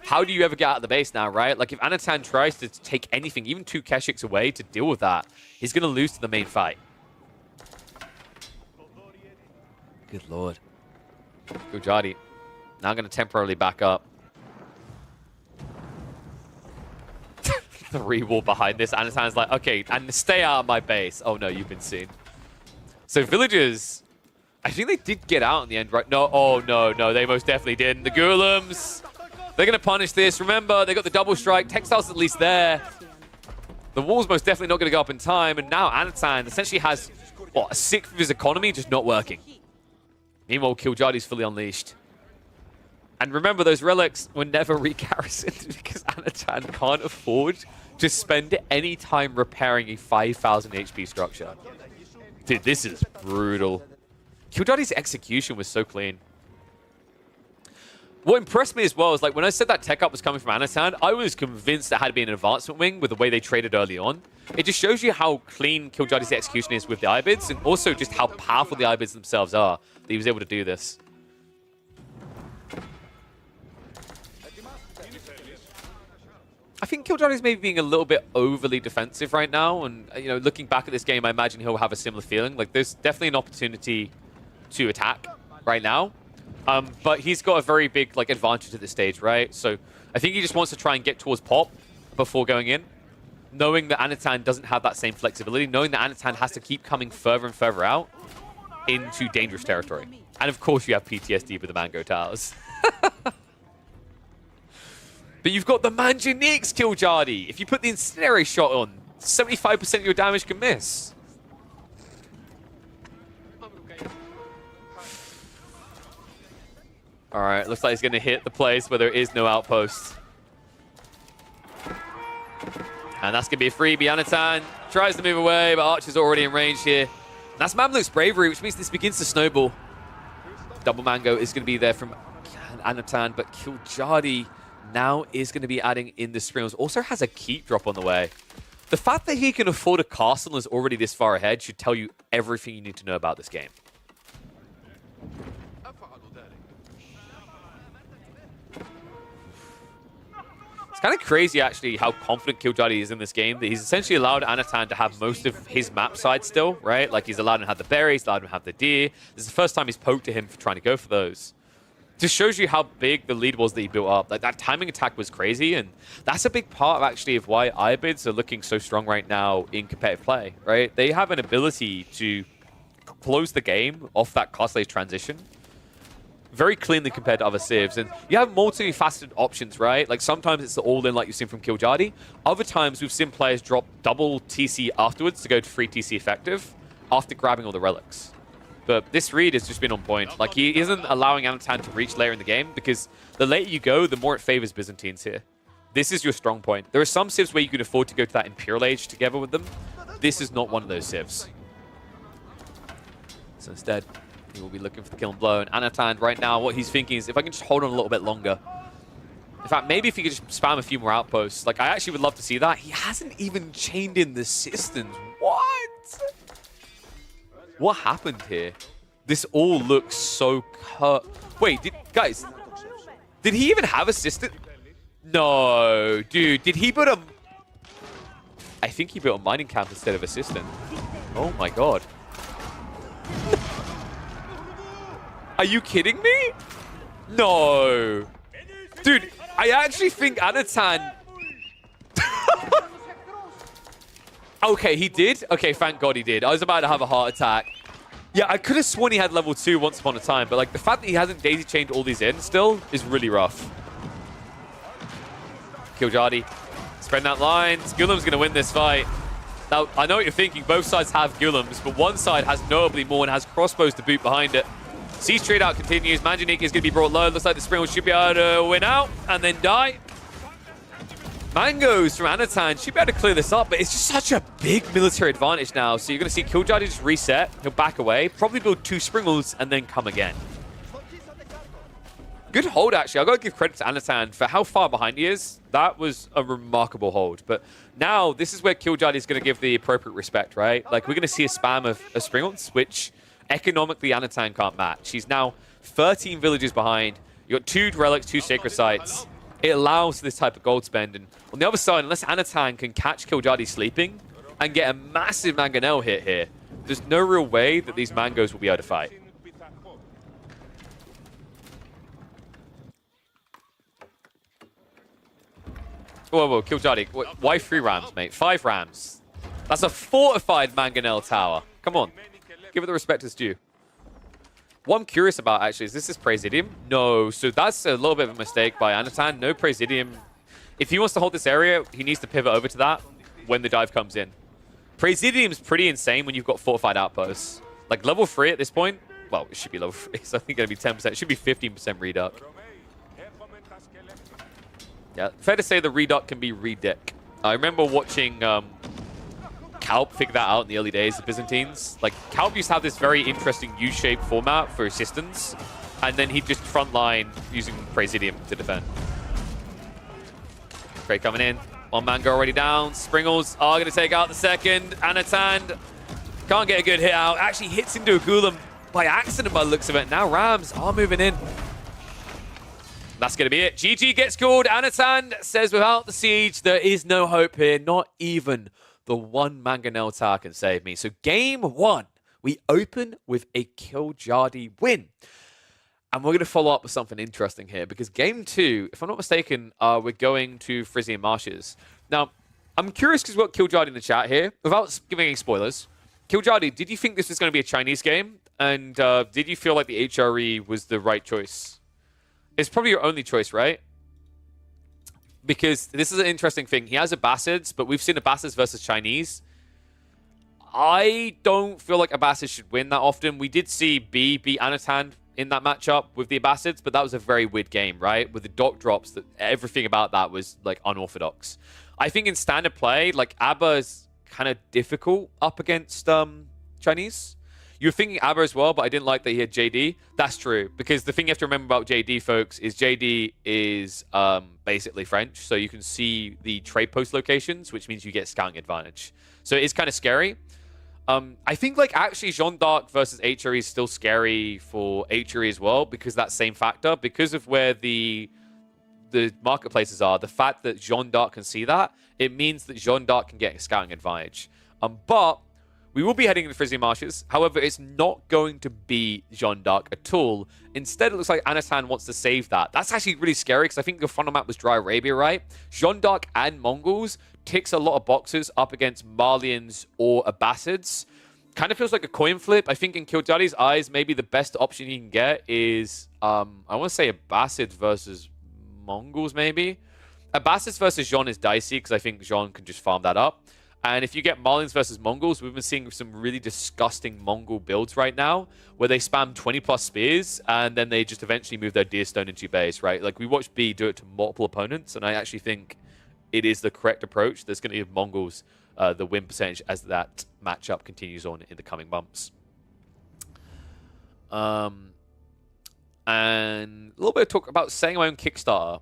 How do you ever get out of the base now, right? Like, if Anatan tries to take anything, even 2 Keshiks away to deal with that, he's going to lose to the main fight. Good lord. Gujati now going to temporarily back up. The re-wall behind this. Anatan's like, okay, and stay out of my base. Oh no, you've been seen. So villagers, I think they did get out in the end, right? No, oh no, they most definitely didn't. The Ghoulems, they're going to punish this. Remember, they got the double strike. Textile's at least there. The wall's most definitely not going to go up in time. And now Anatan essentially has, what, a sixth of his economy just not working. Meanwhile, Killjadi's fully unleashed. And remember, those relics were never re-garrisoned because Anatan can't afford to spend any time repairing a 5,000 HP structure. Dude, this is brutal. Killjadi's execution was so clean. What impressed me as well is, like, when I said that tech up was coming from Anatan, I was convinced it had to be an advancement wing with the way they traded early on. It just shows you how clean Killjadi's execution is with the Ibids, and also just how powerful the Ibids themselves are, that he was able to do this. I think Killjadi's maybe being a little bit overly defensive right now, and, you know, looking back at this game, I imagine he'll have a similar feeling. Like, there's definitely an opportunity to attack right now. But he's got a very big, like, advantage at this stage, right? So I think he just wants to try and get towards Pop before going in, knowing that Anatan doesn't have that same flexibility, knowing that Anatan has to keep coming further and further out into dangerous territory. And of course you have PTSD with the Mango Towers. But you've got the Manjanix, Killjadi. If you put the Incendiary shot on, 75% of your damage can miss. All right, looks like he's going to hit the place where there is no outpost. And that's going to be a freebie. Anatan tries to move away, but Archer's already in range here. And that's Mamluk's bravery, which means this begins to snowball. Double Mango is going to be there from Anatan, but Killjadi now is going to be adding in the Springles. Also has a keep drop on the way. The fact that he can afford a castle and is already this far ahead should tell you everything you need to know about this game. It's kind of crazy, actually, how confident Killjadi is in this game, that he's essentially allowed Anatan to have most of his map side still, right? Like, he's allowed him to have the berries, allowed him to have the deer. This is the first time he's poked at him for trying to go for those. Just shows you how big the lead was that he built up. Like, that timing attack was crazy, and that's a big part, actually, of why Ibids are looking so strong right now in competitive play, right? They have an ability to close the game off that costly transition very cleanly compared to other civs. And you have multifaceted options, right? Like, sometimes it's the all-in like you've seen from Killjadi. Other times we've seen players drop double TC afterwards to go to free TC effective after grabbing all the relics. But this read has just been on point. Like, he isn't allowing Anatan to reach later in the game, because the later you go, the more it favors Byzantines here. This is your strong point. There are some civs where you can afford to go to that Imperial Age together with them. This is not one of those civs. So instead, he will be looking for the kill and blow. And Anatan right now, what he's thinking is, if I can just hold on a little bit longer. In fact, maybe if he could just spam a few more outposts. Like, I actually would love to see that. He hasn't even chained in the systems. What? What happened here? This all looks so cut. Wait, guys, did he even have assistant? No, dude, did he build a... I think he built a mining camp instead of assistant. Oh my god. Are you kidding me? No. Dude, I actually think Anatan... Okay, he did? Okay, thank God he did. I was about to have a heart attack. Yeah, I could have sworn he had level 2 once upon a time, but like the fact that he hasn't daisy chained all these in still is really rough. Killjadi, spreading that line. Gulem's going to win this fight. Now, I know what you're thinking. Both sides have Gulems, but one side has notably more and has crossbows to boot behind it. Siege trade out continues. Manjanik is going to be brought low. Looks like the Springles should be able to win out and then die. Mangoes from Anatan should be able to clear this up, but it's just such a big military advantage now. So you're going to see Killjadi just reset. He'll back away, probably build 2 Springles, and then come again. Good hold, actually. I've got to give credit to Anatan for how far behind he is. That was a remarkable hold. But now, this is where Killjadi is going to give the appropriate respect, right? Like, we're going to see a spam of Springles, which economically Anatan can't match. He's now 13 villages behind. You got 2 relics, 2 sacred sites. It allows this type of gold spend. And on the other side, unless Anatan can catch Killjardy sleeping and get a massive Mangonel hit here, there's no real way that these Mangos will be able to fight. Whoa, Killjardy. Why 3 Rams, mate? 5 Rams. That's a fortified Mangonel tower. Come on. Give it the respect it's due. What I'm curious about, actually, is this Presidium? No. So that's a little bit of a mistake by Anatan. No Presidium. If he wants to hold this area, he needs to pivot over to that when the dive comes in. Presidium's pretty insane when you've got fortified outposts. Like, level 3 at this point, well, it should be level 3. It's, I think, going to be 10%. It should be 15% reduct. Yeah, fair to say the reduct can be redeck. I remember watching Kalp figure that out in the early days of Byzantines. Like, Kalp used to have this very interesting U-shaped format for assistance, and then he'd just frontline using Presidium to defend. Great coming in. One Mango already down. Springles are going to take out the second. Anatan can't get a good hit out. Actually hits into a Golem by accident by the looks of it. Now Rams are moving in. That's going to be it. GG gets called. Anatan says without the siege, there is no hope here. Not even the one Mangonel tower can save me. So game 1, we open with a Killjardy win. And we're going to follow up with something interesting here, because game 2, if I'm not mistaken, we're going to Frisian Marshes. Now, I'm curious because we've got Killjardy in the chat here. Without giving any spoilers, Killjardy, did you think this was going to be a Chinese game? And did you feel like the HRE was the right choice? It's probably your only choice, right? Because this is an interesting thing. He has Abbasids, but we've seen Abbasids versus Chinese. I don't feel like Abbasids should win that often. We did see B beat Anatan in that matchup with the Abbasids, but that was a very weird game, right? With the dock drops, that everything about that was like unorthodox. I think in standard play, like Abba is kind of difficult up against Chinese. You were thinking Abba as well, but I didn't like that he had JD. That's true, because the thing you have to remember about JD, folks, is JD is basically French, so you can see the trade post locations, which means you get scouting advantage. So it is kind of scary. I think like actually Jeanne d'Arc versus HRE is still scary for HRE as well, because that same factor, because of where the marketplaces are, the fact that Jeanne d'Arc can see that, it means that Jeanne d'Arc can get a scouting advantage. But we will be heading into Frisian Marshes. However, it's not going to be Jeanne d'Arc at all. Instead, it looks like Anatan wants to save that. That's actually really scary, because I think the frontal map was Dry Arabia, right? Jeanne d'Arc and Mongols ticks a lot of boxes up against Malians or Abbasids. Kind of feels like a coin flip. I think in Killjardy's eyes, maybe the best option he can get is, I want to say Abbasids versus Mongols, maybe. Abbasids versus Jeanne is dicey, because I think Jeanne can just farm that up. And if you get Malians versus Mongols, we've been seeing some really disgusting Mongol builds right now, where they spam 20+ spears, and then they just eventually move their Deer Stone into your base, right? Like, we watched B do it to multiple opponents, and I actually think it is the correct approach. There's going to give Mongols the win percentage as that matchup continues on in the coming months. And a little bit of talk about setting my own Kickstarter.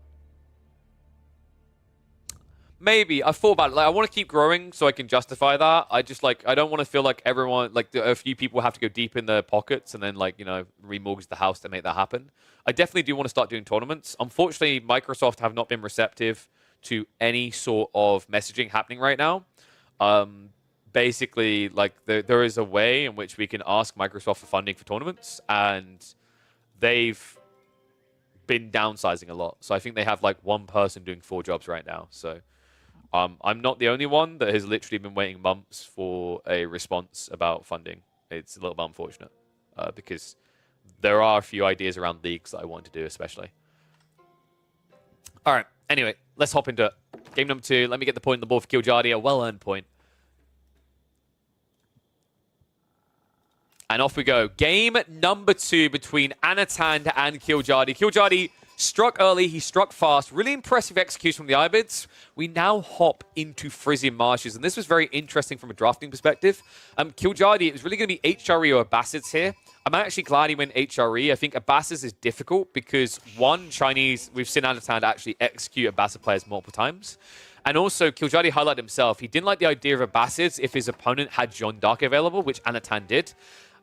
Maybe. I thought about it. Like, I want to keep growing so I can justify that. I just, like, I don't want to feel like everyone, like, a few people have to go deep in their pockets and then, like, you know, remortgage the house to make that happen. I definitely do want to start doing tournaments. Unfortunately, Microsoft have not been receptive to any sort of messaging happening right now. Basically, like, there is a way in which we can ask Microsoft for funding for tournaments, and they've been downsizing a lot. So I think they have, like, one person doing 4 jobs right now. So I'm not the only one that has literally been waiting months for a response about funding. It's a little bit unfortunate because there are a few ideas around leagues that I want to do, especially. All right. Anyway, let's hop into it. Game number 2. Let me get the point on the board for Killjardy, a well-earned point. And off we go. Game number 2 between Anatan and Killjardy. Killjardy struck early, he struck fast. Really impressive execution from the Ibids. We now hop into Frisian Marshes, and this was very interesting from a drafting perspective. Killjardy, it was really going to be HRE or Abbasids here. I'm actually glad he went HRE. I think Abbasids is difficult because, one, Chinese, we've seen Anatan actually execute Abbasid players multiple times. And also, Killjardy highlighted himself. He didn't like the idea of Abbasids if his opponent had Jeanne d'Arc available, which Anatan did.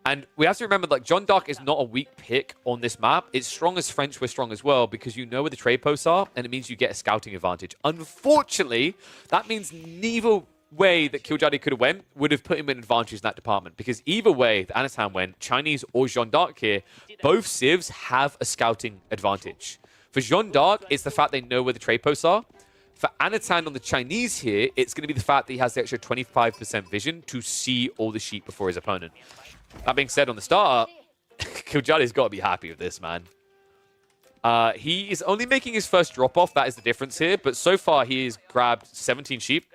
And we have to remember, like, Jeanne d'Arc is not a weak pick on this map. It's strong as French, we're strong as well, because you know where the trade posts are, and it means you get a scouting advantage. Unfortunately, that means neither way that Killjoy could have went would have put him in advantage in that department, because either way that Anatan went, Chinese or Jeanne d'Arc here, both civs have a scouting advantage. For Jeanne d'Arc, it's the fact they know where the trade posts are. For Anatan on the Chinese here, it's going to be the fact that he has the extra 25% vision to see all the sheep before his opponent. That being said, on the start, Killjoy's got to be happy with this, man. He is only making his first drop-off. That is the difference here. But so far, he has grabbed 17 sheep.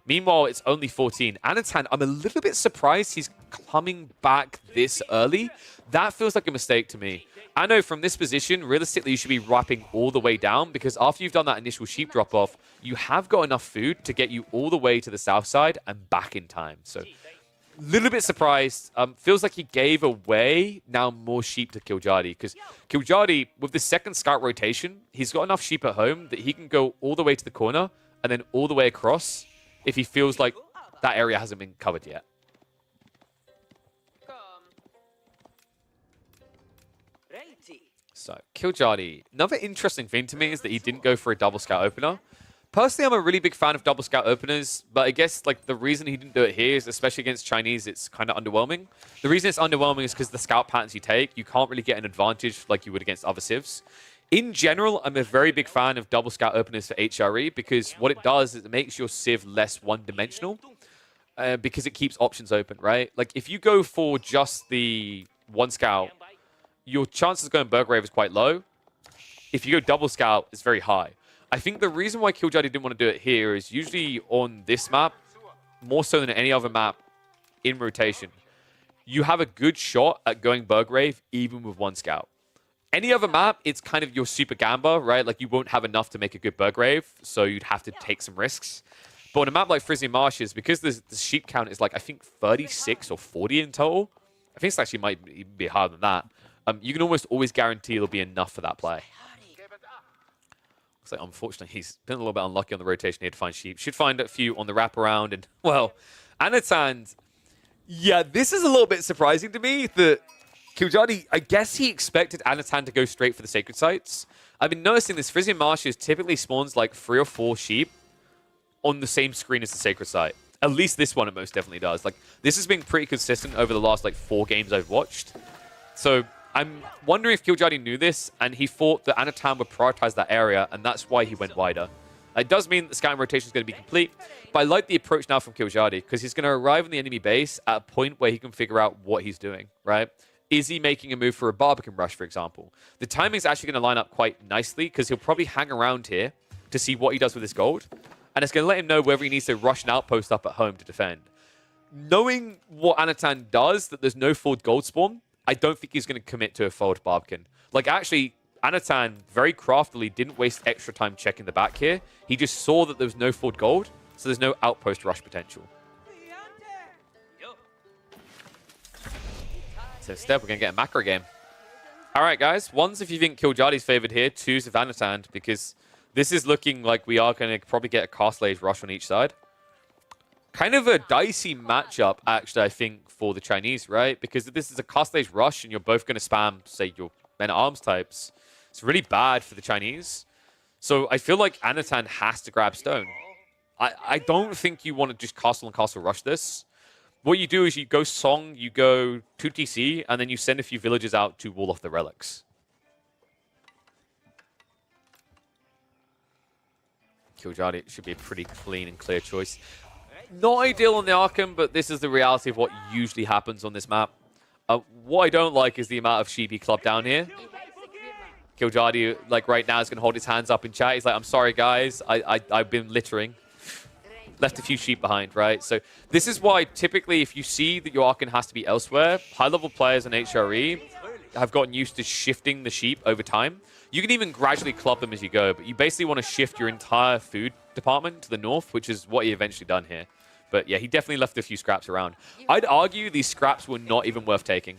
Meanwhile, it's only 14. Anatan, I'm a little bit surprised he's coming back this early. That feels like a mistake to me. I know from this position, realistically, you should be wrapping all the way down, because after you've done that initial sheep drop-off, you have got enough food to get you all the way to the south side and back in time. So, little bit surprised. Feels like he gave away now more sheep to Killjoy, because Killjoy, with the second scout rotation, he's got enough sheep at home that he can go all the way to the corner and then all the way across if he feels like that area hasn't been covered yet. So, Killjoy, another interesting thing to me is that he didn't go for a double scout opener. Personally, I'm a really big fan of double scout openers, but I guess like the reason he didn't do it here is, especially against Chinese, it's kind of underwhelming. The reason it's underwhelming is because the scout patterns you take, you can't really get an advantage like you would against other civs. In general, I'm a very big fan of double scout openers for HRE, because what it does is it makes your civ less one-dimensional, because it keeps options open, right? Like if you go for just the one scout, your chances of going Burgrave is quite low. If you go double scout, it's very high. I think the reason why Killjoy didn't want to do it here is usually on this map, more so than any other map in rotation, you have a good shot at going Burgrave even with one scout. Any other map, it's kind of your super gamba, right? Like you won't have enough to make a good Burgrave, so you'd have to take some risks. But on a map like Frisian Marshes, because the sheep count is like, I think 36 or 40 in total, I think it's actually might even be higher than that. You can almost always guarantee it'll be enough for that play. Looks like, unfortunately, he's been a little bit unlucky on the rotation here to find sheep. Should find a few on the wraparound. And, well, Anatan, yeah, this is a little bit surprising to me that Killjoy, I guess he expected Anatan to go straight for the sacred sites. I've been noticing this Frisian Marshes typically spawns like 3 or 4 sheep on the same screen as the sacred site. At least this one it most definitely does. Like, this has been pretty consistent over the last like 4 games I've watched. So I'm wondering if Killjoy knew this, and he thought that Anatan would prioritize that area, and that's why he went wider. It does mean that the scouting rotation is going to be complete, but I like the approach now from Killjoy, because he's going to arrive in the enemy base at a point where he can figure out what he's doing, right? Is he making a move for a Barbican rush, for example? The timing is actually going to line up quite nicely, because he'll probably hang around here to see what he does with his gold, and it's going to let him know whether he needs to rush an outpost up at home to defend. Knowing what Anatan does, that there's no forward gold spawn, I don't think he's going to commit to a forward Barbican. Like, actually, Anatan very craftily didn't waste extra time checking the back here. He just saw that there was no forward gold, so there's no outpost rush potential. So instead, we're going to get a macro game. All right, guys. One's if you think Killjoy's favored here. Two's if Anatan, because this is looking like we are going to probably get a Castlade rush on each side. Kind of a dicey matchup, actually, I think, for the Chinese, right? Because if this is a Castlade rush and you're both going to spam, say, your men-at-arms types, it's really bad for the Chinese. So I feel like Anatan has to grab stone. I don't think you want to just castle and castle rush this. What you do is you go Song, you go 2TC, and then you send a few villagers out to wall off the relics. Killjoy should be a pretty clean and clear choice. Not ideal on the Arkham, but this is the reality of what usually happens on this map. What I don't like is the amount of sheep he clubbed down here. Killjoy, like right now, is going to hold his hands up in chat. He's like, I'm sorry, guys. I've been littering. Left a few sheep behind, right? So this is why typically if you see that your Archon has to be elsewhere, high-level players in HRE have gotten used to shifting the sheep over time. You can even gradually club them as you go, but you basically want to shift your entire food department to the north, which is what he eventually done here. But yeah, he definitely left a few scraps around. I'd argue these scraps were not even worth taking,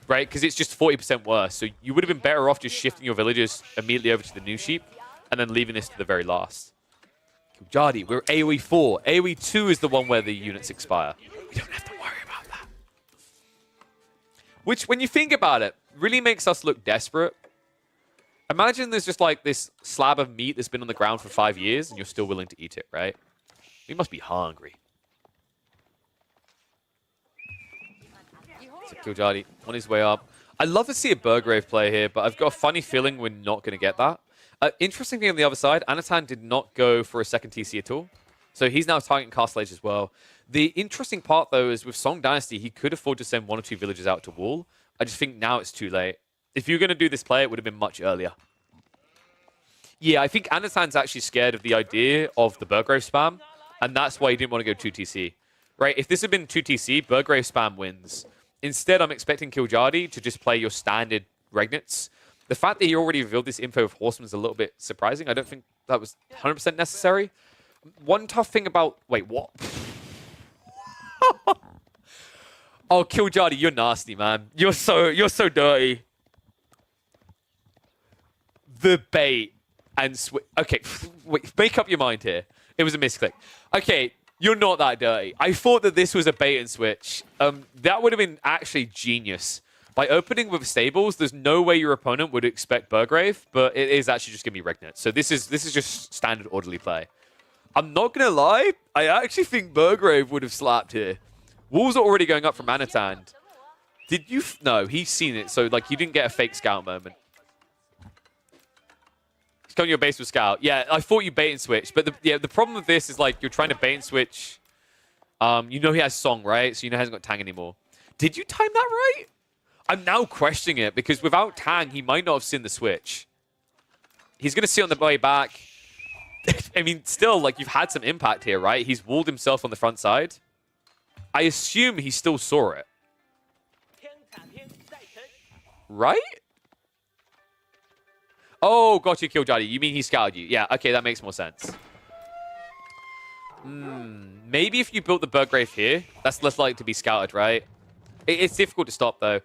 right? Because it's just 40% worse. So you would have been better off just shifting your villagers immediately over to the new sheep and then leaving this to the very last. Killjoy, we're AoE 4. AoE 2 is the one where the units expire. We don't have to worry about that. Which, when you think about it, really makes us look desperate. Imagine there's just like this slab of meat that's been on the ground for 5 years and you're still willing to eat it, right? You must be hungry. So Killjardy on his way up. I'd love to see a Burgrave play here, but I've got a funny feeling we're not going to get that. Interesting thing on the other side, Anatan did not go for a second TC at all. So he's now targeting Castle Age as well. The interesting part, though, is with Song Dynasty, he could afford to send 1 or 2 villagers out to wall. I just think now it's too late. If you're going to do this play, it would have been much earlier. Yeah, I think Anatan's actually scared of the idea of the Burgrave spam, and that's why he didn't want to go 2 TC. Right? If this had been 2 TC, Burgrave spam wins. Instead, I'm expecting Killjardy to just play your standard Regnets. The fact that he already revealed this info of Horseman is a little bit surprising. I don't think that was 100% necessary. One tough thing about... Wait, what? Oh, Killjardy, you're nasty, man. You're so dirty. The bait and switch. Okay, wait, make up your mind here. It was a misclick. Okay, you're not that dirty. I thought that this was a bait and switch. That would have been actually genius. By opening with stables, there's no way your opponent would expect Burgrave, but it is actually just going to be Regnet. So this is just standard orderly play. I'm not going to lie. I actually think Burgrave would have slapped here. Walls are already going up from Anatan. Did you... No, he's seen it. So, like, you didn't get a fake scout moment. He's coming to your base with scout. Yeah, I thought you bait and switch. But the problem with this is, like, you're trying to bait and switch. You know he has Song, right? So you know he hasn't got Tang anymore. Did you time that right? I'm now questioning it because without Tang, he might not have seen the switch. He's going to see on the way back. I mean, still, like, you've had some impact here, right? He's walled himself on the front side. I assume he still saw it. Right? Oh, got you, Killjardy. You mean he scouted you? Yeah, okay, that makes more sense. Maybe if you built the Burgrave here, that's less likely to be scouted, right? It's difficult to stop, though.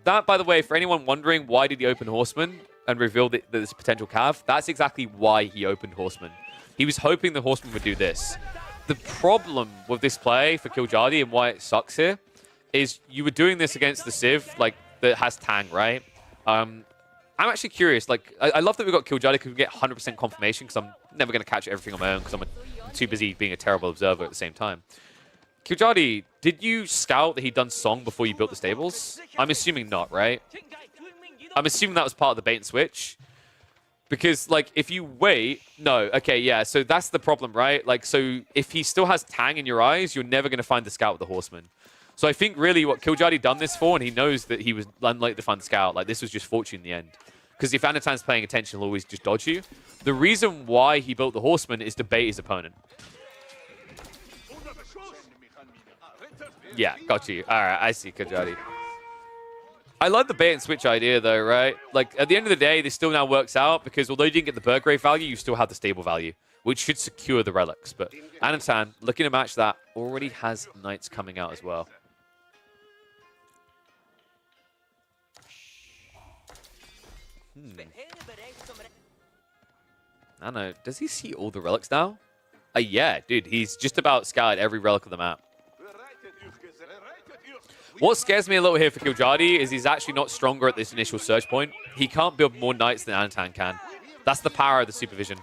That, by the way, for anyone wondering why did he open Horseman and reveal that there's potential cav, that's exactly why he opened Horseman. He was hoping the Horseman would do this. The problem with this play for Killjardy and why it sucks here is you were doing this against the Civ, like, that has Tang, right? I'm actually curious. Like, I love that we got Killjardy because we get 100% confirmation because I'm never going to catch everything on my own because I'm too busy being a terrible observer at the same time. Killjardy, did you scout that he'd done Song before you built the stables? I'm assuming not, right? I'm assuming that was part of the bait and switch. Because, like, if you wait... No, okay, yeah, so that's the problem, right? Like, so if he still has Tang in your eyes, you're never going to find the scout with the Horseman. So I think really what Killjardy done this for, and he knows that he was unlikely to find the scout, like, this was just fortune in the end. Because if Anatan's paying attention, he'll always just dodge you. The reason why he built the Horseman is to bait his opponent. Yeah, got you. All right, I see, Killjardy. I love the bait and switch idea, though, right? Like, at the end of the day, this still now works out because although you didn't get the Burgrave value, you still have the stable value, which should secure the relics. But Anatan, looking to match that, already has Knights coming out as well. I don't know. Does he see all the relics now? Yeah, dude. He's just about scoured every relic of the map. What scares me a little here for Killjardy is he's actually not stronger at this initial surge point. He can't build more Knights than Anatan can. That's the power of the supervision.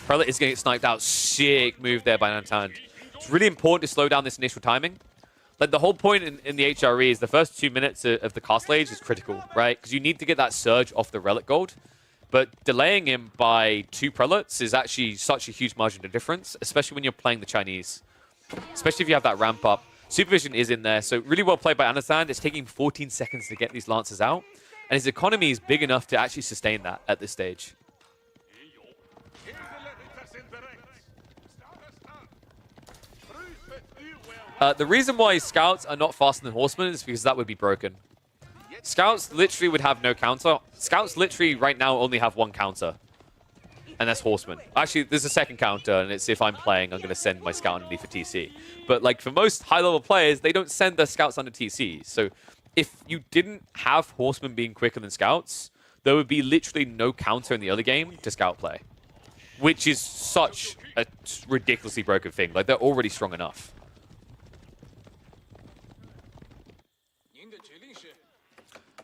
Prelate is going to get sniped out. Sick move there by Anatan. It's really important to slow down this initial timing. Like, the whole point in the HRE is the first 2 minutes of the Castle Age is critical, right? Because you need to get that surge off the Relic Gold. But delaying him by 2 Prelates is actually such a huge margin of difference, especially when you're playing the Chinese. Especially if you have that ramp up. Supervision is in there, so really well played by Anatan. It's taking 14 seconds to get these Lancers out. And his economy is big enough to actually sustain that at this stage. The reason why Scouts are not faster than Horsemen is because that would be broken. Scouts literally would have no counter. Scouts literally right now only have 1 counter. And that's Horsemen. Actually, there's a second counter, and it's if I'm playing, I'm going to send my Scout underneath for TC. But like for most high-level players, they don't send their Scouts under TC. So if you didn't have Horsemen being quicker than Scouts, there would be literally no counter in the early game to Scout play. Which is such a ridiculously broken thing. Like, they're already strong enough.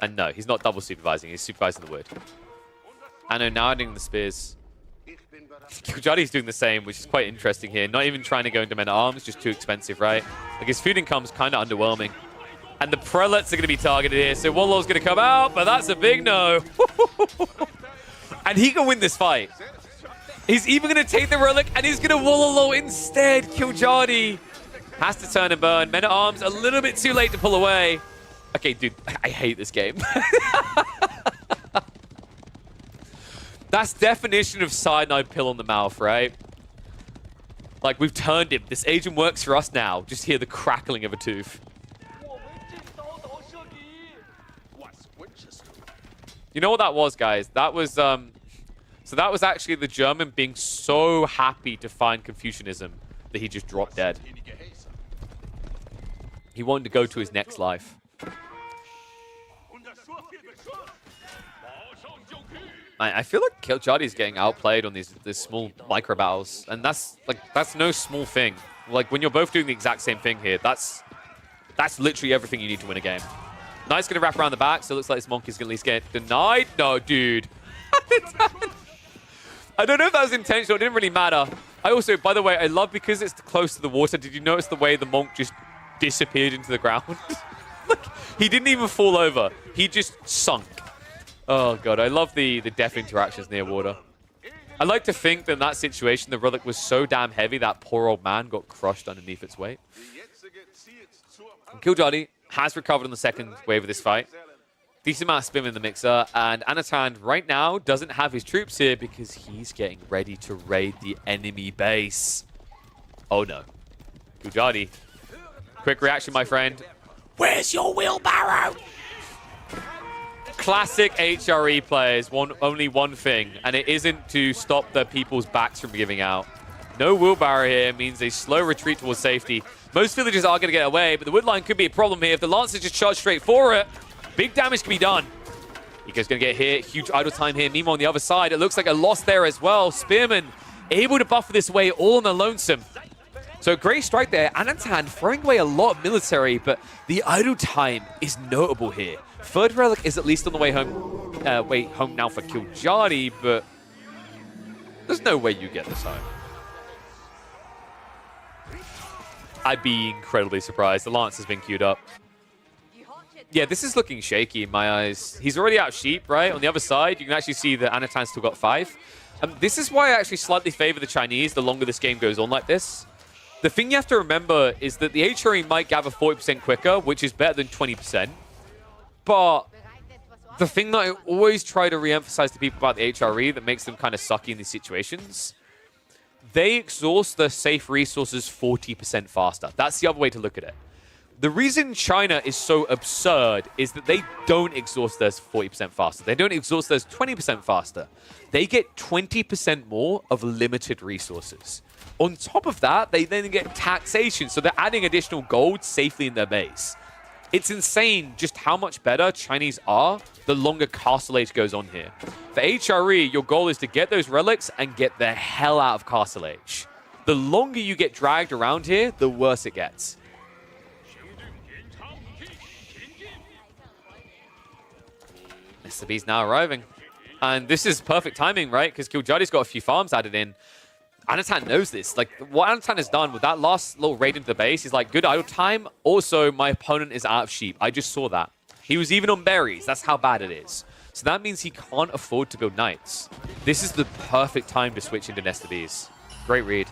And no, he's not double supervising. He's supervising the wood. Anno now adding the spears. Kujati's doing the same, which is quite interesting here. Not even trying to go into men-at-arms, just too expensive, right? Like, his food income's kind of underwhelming. And the prelates are going to be targeted here, so Wallow's going to come out, but that's a big no. And he can win this fight. He's even going to take the relic, and he's going to Wallow instead. Killjardy has to turn and burn. Men-at-arms a little bit too late to pull away. Okay, dude, I hate this game. That's definition of cyanide pill on the mouth, right? Like, we've turned him. This agent works for us now. Just hear the crackling of a tooth. You know what that was, guys? That was, so that was actually the German being so happy to find Confucianism that he just dropped dead. He wanted to go to his next life. I feel like Killjardy is getting outplayed on these small micro battles, and that's no small thing. Like, when you're both doing the exact same thing here, that's literally everything you need to win a game. Knight's gonna wrap around the back, so it looks like this Monkey's gonna at least get denied. No, dude. I don't know if that was intentional. It didn't really matter. I also, by the way, I love because it's close to the water. Did you notice the way the Monk just disappeared into the ground? Like, he didn't even fall over. He just sunk. Oh, God. I love the death interactions near water. I like to think that in that situation, the relic was so damn heavy that poor old man got crushed underneath its weight. Killjardy has recovered on the second wave of this fight. Decent amount of spin in the mixer, and Anatan right now doesn't have his troops here because he's getting ready to raid the enemy base. Oh, no. Killjardy. Quick reaction, my friend. Where's your wheelbarrow? Classic HRE players want only one thing, and it isn't to stop the people's backs from giving out. No wheelbarrow here means a slow retreat towards safety. Most villagers are going to get away, but the wood line could be a problem here. If the Lancers just charge straight for it, big damage can be done. Eco's going to get hit. Huge idle time here. Mimo on the other side. It looks like a loss there as well. Spearman able to buffer this way all on the lonesome. So great strike there. Anatan throwing away a lot of military, but the idle time is notable here. Third relic is at least on the way home. Home now for Killjardy, but there's no way you get this home. I'd be incredibly surprised. The Lance has been queued up. Yeah, this is looking shaky in my eyes. He's already out sheep, right? On the other side, you can actually see that Anatan's still got 5. This is why I actually slightly favor the Chinese the longer this game goes on like this. The thing you have to remember is that the HRE might gather 40% quicker, which is better than 20%. But the thing that I always try to re-emphasize to people about the HRE that makes them kind of sucky in these situations, they exhaust their safe resources 40% faster. That's the other way to look at it. The reason China is so absurd is that they don't exhaust theirs 40% faster. They don't exhaust theirs 20% faster. They get 20% more of limited resources. On top of that, they then get taxation, so they're adding additional gold safely in their base. It's insane just how much better Chinese are the longer Castle Age goes on here. For HRE, your goal is to get those relics and get the hell out of Castle Age. The longer you get dragged around here, the worse it gets. Mr. B's now arriving. And this is perfect timing, right? Because Killjardy's got a few farms added in. Anatan knows this. Like, what Anatan has done with that last little raid into the base, he's like, good idle time. Also, my opponent is out of sheep. I just saw that. He was even on berries. That's how bad it is. So that means he can't afford to build knights. This is the perfect time to switch into Nesta Bees. Great read.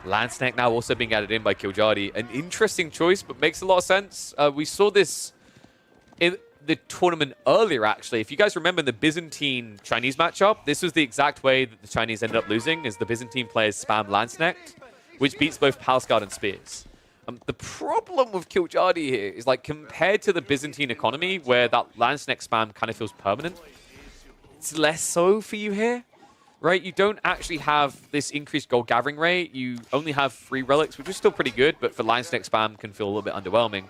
Landsnack now also being added in by Killjardy. An interesting choice, but makes a lot of sense. We saw this in the tournament earlier, actually. If you guys remember the Byzantine-Chinese matchup, this was the exact way that the Chinese ended up losing, is the Byzantine players spam Landsnack, which beats both Palace Guard and Spears. The problem with Killjardy here is, like, compared to the Byzantine economy, where that Landsnack spam kind of feels permanent, it's less so for you here, right? You don't actually have this increased gold gathering rate. You only have 3 relics, which is still pretty good, but for Landsnack spam can feel a little bit underwhelming.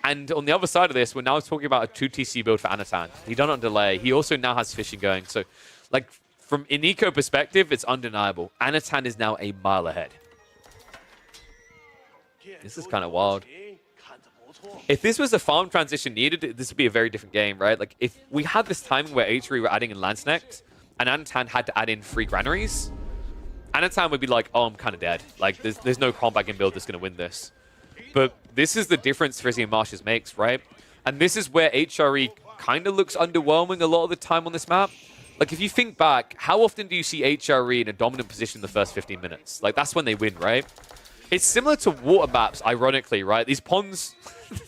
And on the other side of this, we're now talking about a 2 TC build for Anatan. He done it on delay. He also now has fishing going. So, like, from an eco perspective, it's undeniable. Anatan is now a mile ahead. This is kind of wild. If this was a farm transition needed, this would be a very different game, right? Like, if we had this timing where HRE were adding in Landsnecht, and Anatan had to add in 3 granaries, Anatan would be like, oh, I'm kind of dead. Like, there's no combat game build that's going to win this. But this is the difference Frizzy and Marshes makes, right? And this is where HRE kind of looks underwhelming a lot of the time on this map. Like, if you think back, how often do you see HRE in a dominant position in the first 15 minutes? Like, that's when they win, right? It's similar to water maps, ironically, right? These ponds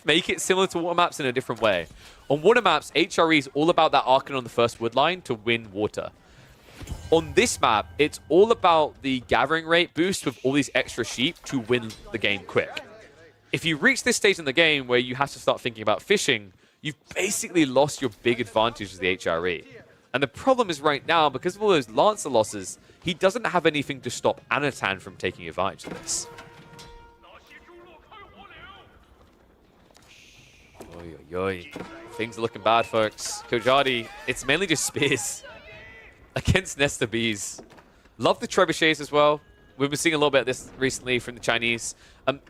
make it similar to water maps in a different way. On water maps, HRE is all about that Arcan on the first wood line to win water. On this map, it's all about the gathering rate boost with all these extra sheep to win the game quick. If you reach this stage in the game where you have to start thinking about fishing, you've basically lost your big advantage as the HRE. And the problem is right now, because of all those Lancer losses, he doesn't have anything to stop Anatan from taking advantage of this. Oy, oy, oy. Things are looking bad, folks. Kojadi, it's mainly just spears against Nesta Bees. Love the trebuchets as well. We've been seeing a little bit of this recently from the Chinese.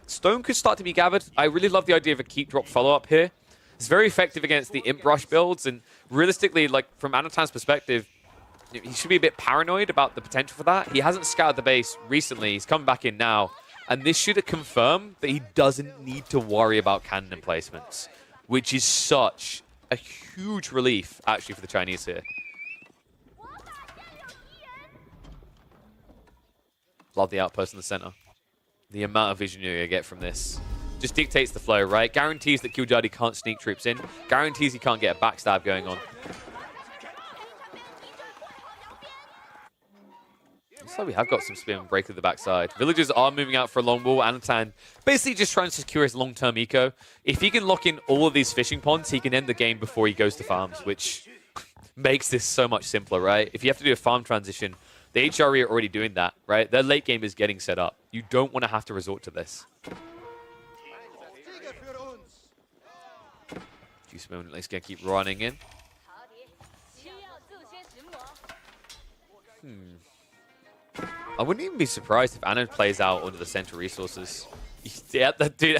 Stone could start to be gathered. I really love the idea of a keep drop follow-up here. It's very effective against the Imp Rush builds, and realistically, like, from Anatan's perspective, he should be a bit paranoid about the potential for that. He hasn't scouted the base recently. He's coming back in now, and this should confirm that he doesn't need to worry about cannon placements, which is such a huge relief, actually, for the Chinese here. Love the outpost in the center. The amount of vision you get from this just dictates the flow, right? Guarantees that Killjoy can't sneak troops in. Guarantees he can't get a backstab going on. Looks like we have got some spearman break at the backside. Villagers are moving out for a long wall. Anatan basically just trying to secure his long-term eco. If he can lock in all of these fishing ponds, he can end the game before he goes to farms, which makes this so much simpler, right? If you have to do a farm transition, the HRE are already doing that, right? Their late game is getting set up. You don't want to have to resort to this. Juicemoon at least going to keep running in. I wouldn't even be surprised if Anna plays out under the center resources. Yeah, that dude.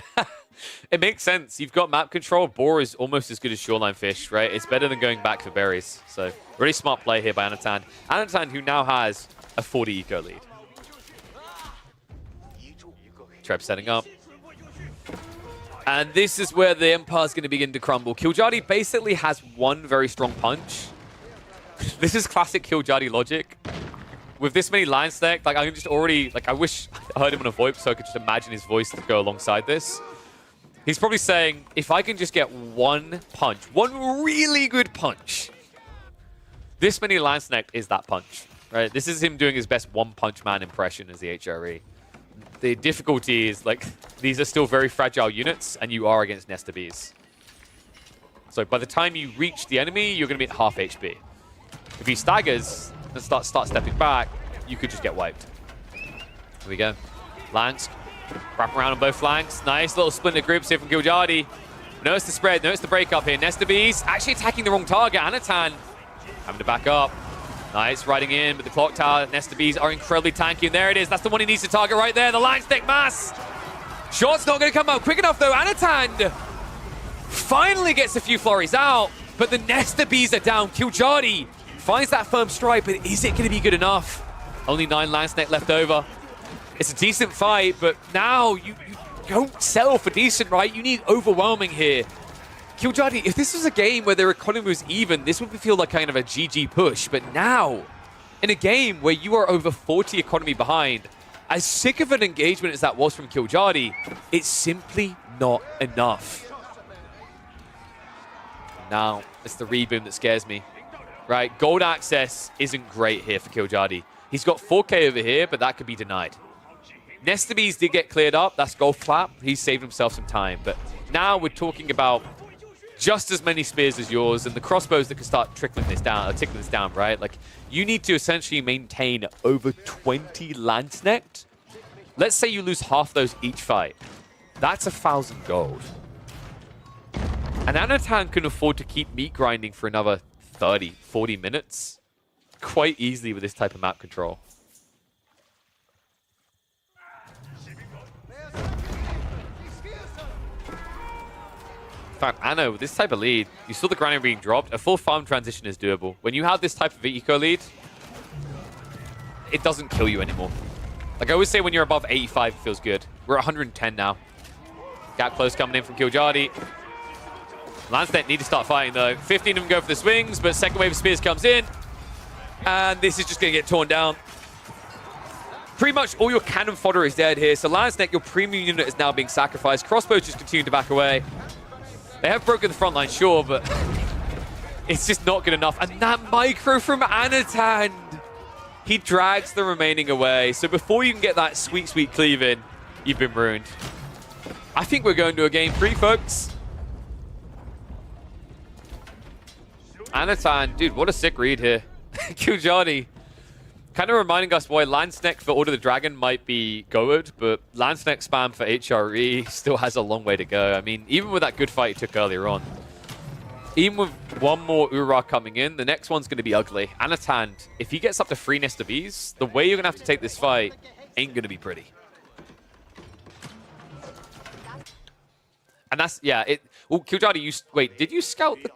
It makes sense. You've got map control. Boar is almost as good as shoreline fish, right? It's better than going back for berries. So, really smart play here by Anatan. Anatan, who now has a 40 eco lead. Treb setting up. And this is where the Empire's going to begin to crumble. Killjoy basically has one very strong punch. This is classic Killjoy logic. With this many line stacked, like, I can just already, like, I wish I heard him on a VoIP so I could just imagine his voice to go alongside this. He's probably saying, if I can just get one punch, one really good punch, this many line stacked is that punch, right? This is him doing his best one-punch man impression as the HRE. The difficulty is, like, these are still very fragile units, and you are against Nesta Bees. So by the time you reach the enemy, you're going to be at half HP. If he staggers and start stepping back, you could just get wiped. Here we go. Lansk. Wrap around on both flanks. Nice little splinter groups here from Killjoy. Notice the spread. Notice the breakup here. Nesta Bees actually attacking the wrong target. Anatan having to back up. Nice, riding in, but the clock tower, Nesta Bees are incredibly tanky, and there it is. That's the one he needs to target right there. The line stick mass. Shot's not going to come out quick enough, though. Anatan finally gets a few flurries out, but the Nesta Bees are down. Killjoy finds that firm strike, but is it going to be good enough? Only 9 Landsneck left over. It's a decent fight, but now you don't settle for decent, right? You need overwhelming here. Killjoy, if this was a game where their economy was even, this would feel like kind of a GG push. But now, in a game where you are over 40 economy behind, as sick of an engagement as that was from Killjoy, it's simply not enough. Now, it's the reboom that scares me. Right, gold access isn't great here for Killjoy. He's got 4K over here, but that could be denied. Nesta Bees did get cleared up. That's golf clap. He saved himself some time. But now we're talking about just as many spears as yours and the crossbows that can start tickling this down, right? Like, you need to essentially maintain over 20 Landsnecht. Let's say you lose half those each fight. That's 1,000 gold. And Anatan can afford to keep meat grinding for another 30, 40 minutes quite easily with this type of map control. In fact, Anno, with this type of lead, you saw the Granny being dropped. A full farm transition is doable. When you have this type of eco lead, it doesn't kill you anymore. Like I always say, when you're above 85, it feels good. We're 110 now. Gap close coming in from Killjardy. Landsnet need to start fighting though. 15 of them go for the swings, but second wave of spears comes in. And this is just going to get torn down. Pretty much all your cannon fodder is dead here. So Landsnet, your premium unit, is now being sacrificed. Crossbows just continue to back away. They have broken the front line, sure, but it's just not good enough. And that micro from Anatan, he drags the remaining away. So before you can get that sweet, sweet cleave in, you've been ruined. I think we're going to a game 3, folks. Anatan, dude, what a sick read here. Killjardy. Kind of reminding us why Landsneck for Order of the Dragon might be goated, but Landsneck spam for HRE still has a long way to go. I mean, even with that good fight he took earlier on, even with one more Ura coming in, the next one's going to be ugly. Anatan, if he gets up to 3 Nest of Ease, the way you're going to have to take this fight ain't going to be pretty. And that's, yeah, well, Killjardy, wait, did you scout the...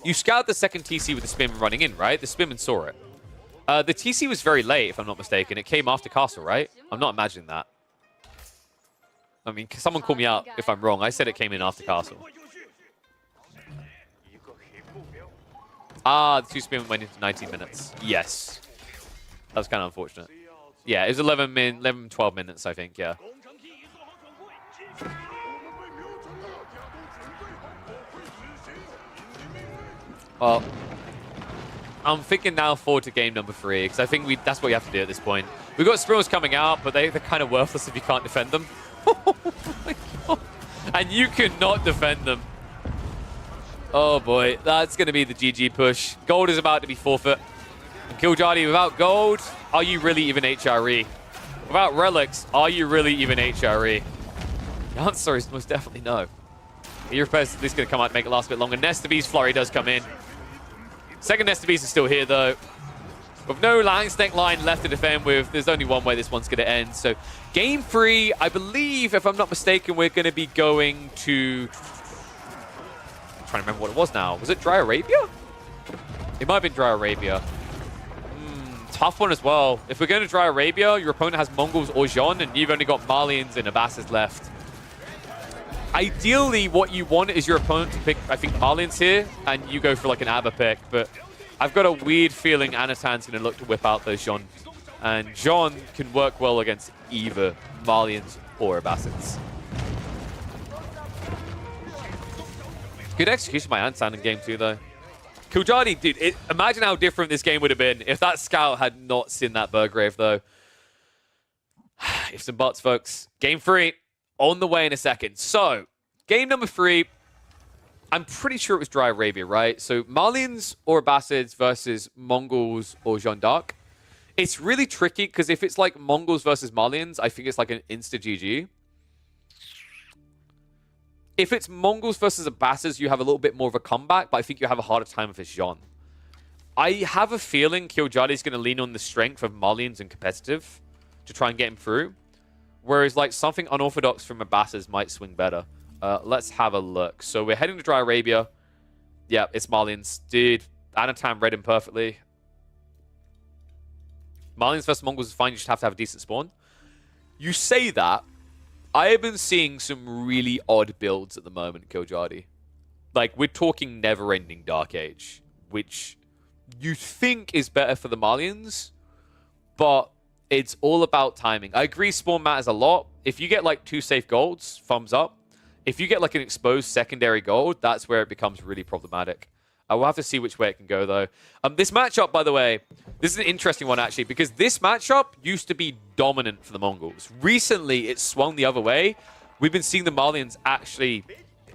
You scouted the second TC with the Spin running in, right? The Spinman saw it. The TC was very late, if I'm not mistaken. It came after Castle, right? I'm not imagining that. I mean, someone call me out if I'm wrong. I said it came in after Castle. Ah, the 2 Spinman went into 19 minutes. Yes. That was kind of unfortunate. Yeah, it was 11, 12 minutes, I think, yeah. Well, I'm thinking now forward to game number 3, because I think that's what you have to do at this point. We've got Sprills coming out, but they're kind of worthless if you can't defend them. Oh my God. And you cannot defend them. Oh boy, that's going to be the GG push. Gold is about to be forfeit. And Killjardy, without gold, are you really even HRE? Without relics, are you really even HRE? The answer is most definitely no. Your repair's at least going to come out and make it last a bit longer. Nest of Ease Flurry does come in. Second Nest of Ease is still here, though. With no Landsneck line left to defend with, there's only one way this one's going to end. So, game 3, I believe, if I'm not mistaken, we're going to be going to... I'm trying to remember what it was now. Was it Dry Arabia? It might have been Dry Arabia. Tough one as well. If we're going to Dry Arabia, your opponent has Mongols or Jean, and you've only got Malians and Abbasis left. Ideally, what you want is your opponent to pick, I think, Malians here, and you go for like an Abba pick. But I've got a weird feeling Anatan's going to look to whip out those Jean. And Jean can work well against either Malians or Abbasids. Good execution by Anatan in game 2, though. Killjardy, dude, imagine how different this game would have been if that scout had not seen that Burgrave, though. Ifs and buts, folks. Game 3. On the way in a second. So, game number 3, I'm pretty sure it was Dry Arabia, right? So, Malians or Abbasids versus Mongols or Jeanne d'Arc. It's really tricky because if it's like Mongols versus Malians, I think it's like an insta-GG. If it's Mongols versus Abbasids, you have a little bit more of a comeback, but I think you have a harder time if it's Jean. I have a feeling Killjardy's going to lean on the strength of Malians and competitive to try and get him through. Whereas, like, something unorthodox from Abbasids might swing better. Let's have a look. So we're heading to Dry Arabia. Yeah, it's Malians. Dude, Anatan read him perfectly. Malians versus Mongols is fine. You just have to have a decent spawn. You say that. I have been seeing some really odd builds at the moment, Killjardy. Like, we're talking never-ending Dark Age, which you think is better for the Malians, but it's all about timing. I agree spawn matters a lot. If you get like 2 safe golds, thumbs up. If you get like an exposed secondary gold, that's where it becomes really problematic. I will have to see which way it can go, though. This matchup, by the way, this is an interesting one, actually, because this matchup used to be dominant for the Mongols. Recently, it's swung the other way. We've been seeing the Malians actually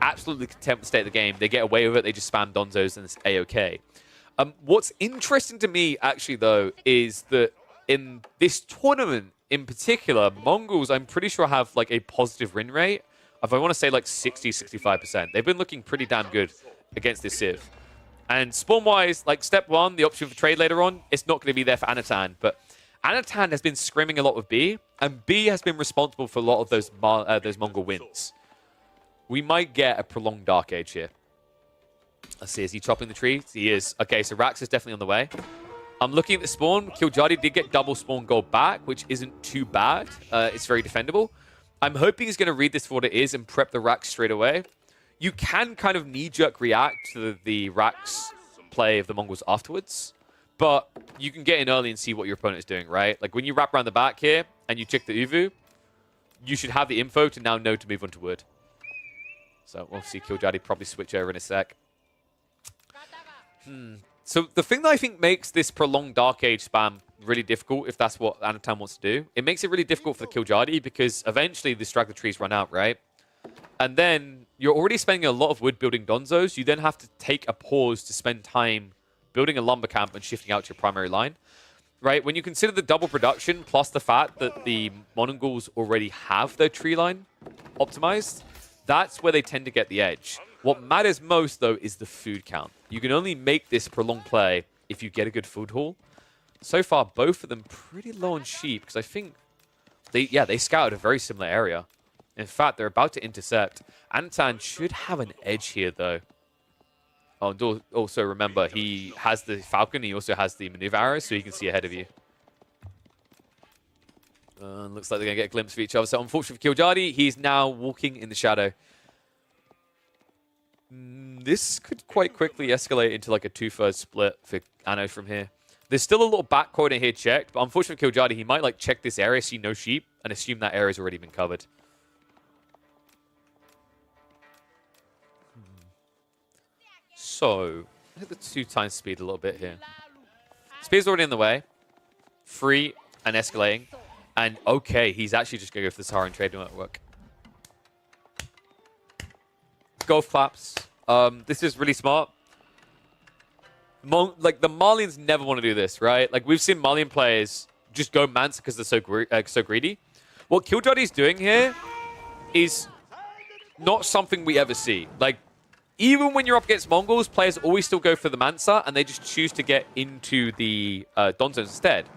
absolutely content with the state of the game. They get away with it. They just spam Donzos and it's A-okay. What's interesting to me, actually, though, is that in this tournament in particular, Mongols, I'm pretty sure, have like a positive win rate. If I want to say like 60, 65%. They've been looking pretty damn good against this Civ. And spawn-wise, like step 1, the option for trade later on, it's not going to be there for Anatan. But Anatan has been scrimming a lot with B, and B has been responsible for a lot of those Mongol wins. we might get a prolonged Dark Age here. Let's see, is he chopping the tree? He is. Okay, so Rax is definitely on the way. I'm looking at the spawn. Killjadi did get double spawn gold back, which isn't too bad. It's very defendable. I'm hoping he's going to read this for what it is and prep the Rax straight away. You can kind of knee-jerk react to the Rax play of the Mongols afterwards, but you can get in early and see what your opponent is doing, right? Like when you wrap around the back here and you check the Uvu, you should have the info to now know to move on to wood. So we'll see Killjadi probably switch over in a sec. So the thing that I think makes this prolonged Dark Age spam really difficult, if that's what Anatan wants to do, it makes it really difficult for the Killjadi because eventually the straggler trees run out, right? And then you're already spending a lot of wood building Donzos. You then have to take a pause to spend time building a lumber camp and shifting out to your primary line, right? When you consider the double production plus the fact that the Mongols already have their tree line optimized, that's where they tend to get the edge. What matters most, though, is the food count. You can only make this prolonged play if you get a good food haul. So far, both of them pretty low on sheep, because I think they scouted a very similar area. In fact, they're about to intercept. Anatan should have an edge here, though. Oh, and also remember, he has the Falcon. He also has the maneuver arrows, so he can see ahead of you. Looks like they're going to get a glimpse of each other. So unfortunately for Killjadi, he's now walking in the shadow. This could quite quickly escalate into like a 2/3 split for Anno from here. There's still a little back corner here checked, but unfortunately for Killjadi, he might like check this area, see no sheep, and assume that area's already been covered. So, hit the 2x speed a little bit here. Speed's already in the way. Free and escalating. And okay, he's actually just going to go for the Saharan Trade Network. Golf claps. This is really smart. Like, the Malians never want to do this, right? Like, we've seen Malian players just go Mansa because they're so greedy. What Killjadi's doing here is not something we ever see. Like, even when you're up against Mongols, players always still go for the Mansa, and they just choose to get into the Donzos instead.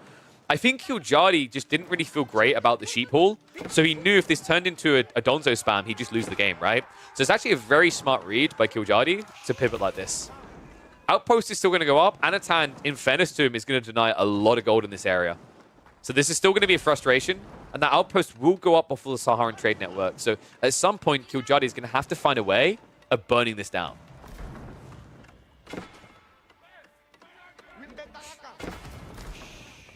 I think Killjadi just didn't really feel great about the sheep haul, so he knew if this turned into a Donzo spam, he'd just lose the game, right? So it's actually a very smart read by Killjadi to pivot like this. Outpost is still going to go up. Anatan, in fairness to him, is going to deny a lot of gold in this area. So this is still going to be a frustration, and that outpost will go up before the Saharan Trade Network. So at some point, Killjadi is going to have to find a way of burning this down.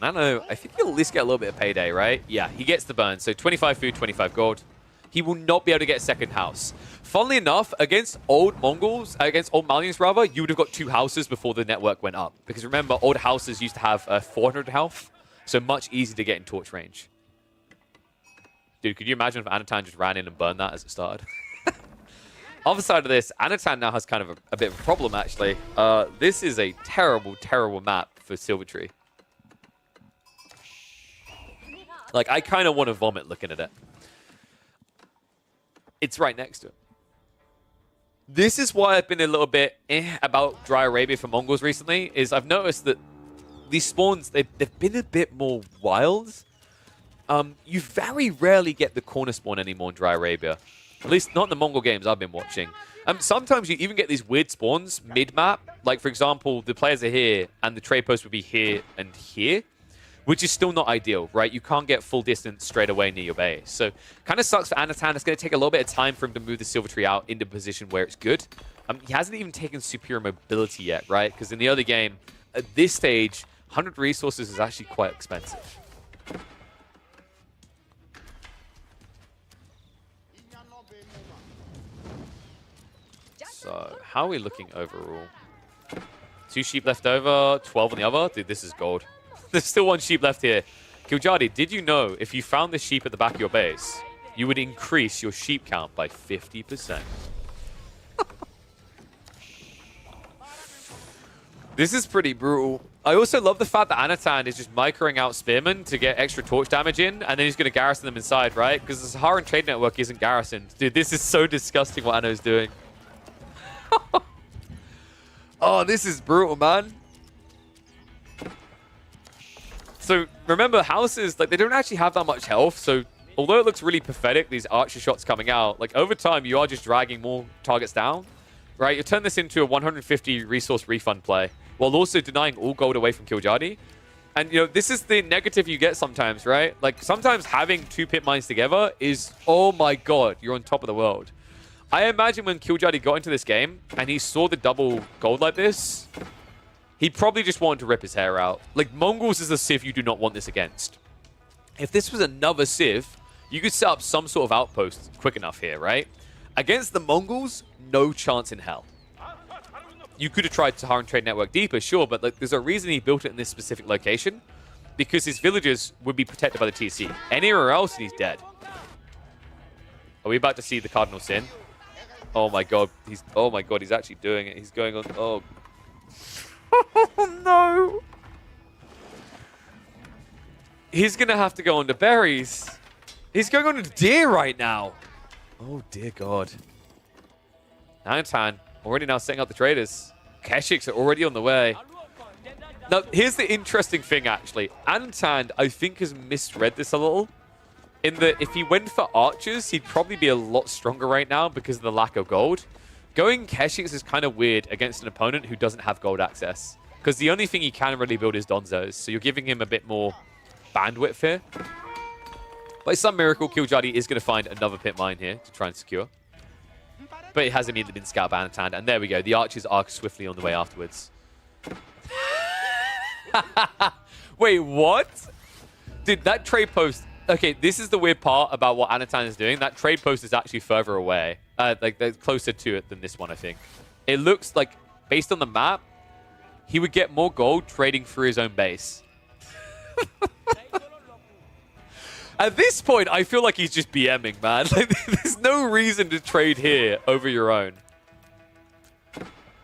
Nano, I think he'll at least get a little bit of payday, right? Yeah, he gets the burn. So 25 food, 25 gold. He will not be able to get a second house. Funnily enough, against old Mongols, against old Malians rather, you would have got 2 houses before the network went up. Because remember, old houses used to have 400 health, so much easier to get in torch range. Dude, could you imagine if Anatan just ran in and burned that as it started? Other side of this, Anatan now has kind of a bit of a problem, actually. This is a terrible, terrible map for Silvertree. Like, I kind of want to vomit looking at it. It's right next to it. This is why I've been a little bit about Dry Arabia for Mongols recently, is I've noticed that these spawns, they've been a bit more wild. You very rarely get the corner spawn anymore in Dry Arabia. At least not in the Mongol games I've been watching. Sometimes you even get these weird spawns mid-map. Like, for example, the players are here, and the trade post would be here and here, which is still not ideal, right? You can't get full distance straight away near your base. So, kind of sucks for Anatan. It's going to take a little bit of time for him to move the Silvertree out into a position where it's good. He hasn't even taken superior mobility yet, right? Because in the other game, at this stage, 100 resources is actually quite expensive. So, how are we looking overall? 2 sheep left over, 12 on the other. Dude, this is gold. There's still 1 sheep left here. Killjadi, did you know if you found this sheep at the back of your base, you would increase your sheep count by 50%? This is pretty brutal. I also love the fact that Anatan is just microing out Spearmen to get extra torch damage in, and then he's going to garrison them inside, right? Because the Saharan Trade Network isn't garrisoned. Dude, this is so disgusting what Anno's doing. Oh, this is brutal, man. So remember, houses, like, they don't actually have that much health, so although it looks really pathetic, these archer shots coming out, like over time, you are just dragging more targets down, right? You turn this into a 150 resource refund play while also denying all gold away from Killjoy. And, you know, this is the negative you get sometimes, right? Like, sometimes having 2 pit mines together is, oh my god, you're on top of the world. I imagine when Killjoy got into this game and he saw the double gold like this, he probably just wanted to rip his hair out. Like, Mongols is a civ you do not want this against. If this was another civ, you could set up some sort of outpost quick enough here, right? Against the Mongols, no chance in hell. You could have tried Saharan Trade Network deeper, sure, but like, there's a reason he built it in this specific location, because his villages would be protected by the TC. Anywhere else, he's dead. Are we about to see the Cardinal Sin? Oh my god, he's actually doing it. He's going on. Oh, oh no. He's gonna have to go on to berries. He's going on to deer right now. Oh dear god. Anatan already now setting up the traders. Keshiks are already on the way. Now, here's the interesting thing, actually. Anatan, I think, has misread this a little. In that, if he went for archers, he'd probably be a lot stronger right now because of the lack of gold. Going Keshiks is kind of weird against an opponent who doesn't have gold access. Because the only thing he can really build is Donzos. So you're giving him a bit more bandwidth here. By some miracle, Killjoy is going to find another pit mine here to try and secure. But it has immediately been scouted by Anatan. And there we go. The archers are swiftly on the way afterwards. Wait, what? Dude, that trade post... Okay, this is the weird part about what Anatan is doing. That trade post is actually further away. Like, they're closer to it than this one, I think. It looks like, based on the map, he would get more gold trading through his own base. At this point, I feel like he's just BMing, man. Like, there's no reason to trade here over your own.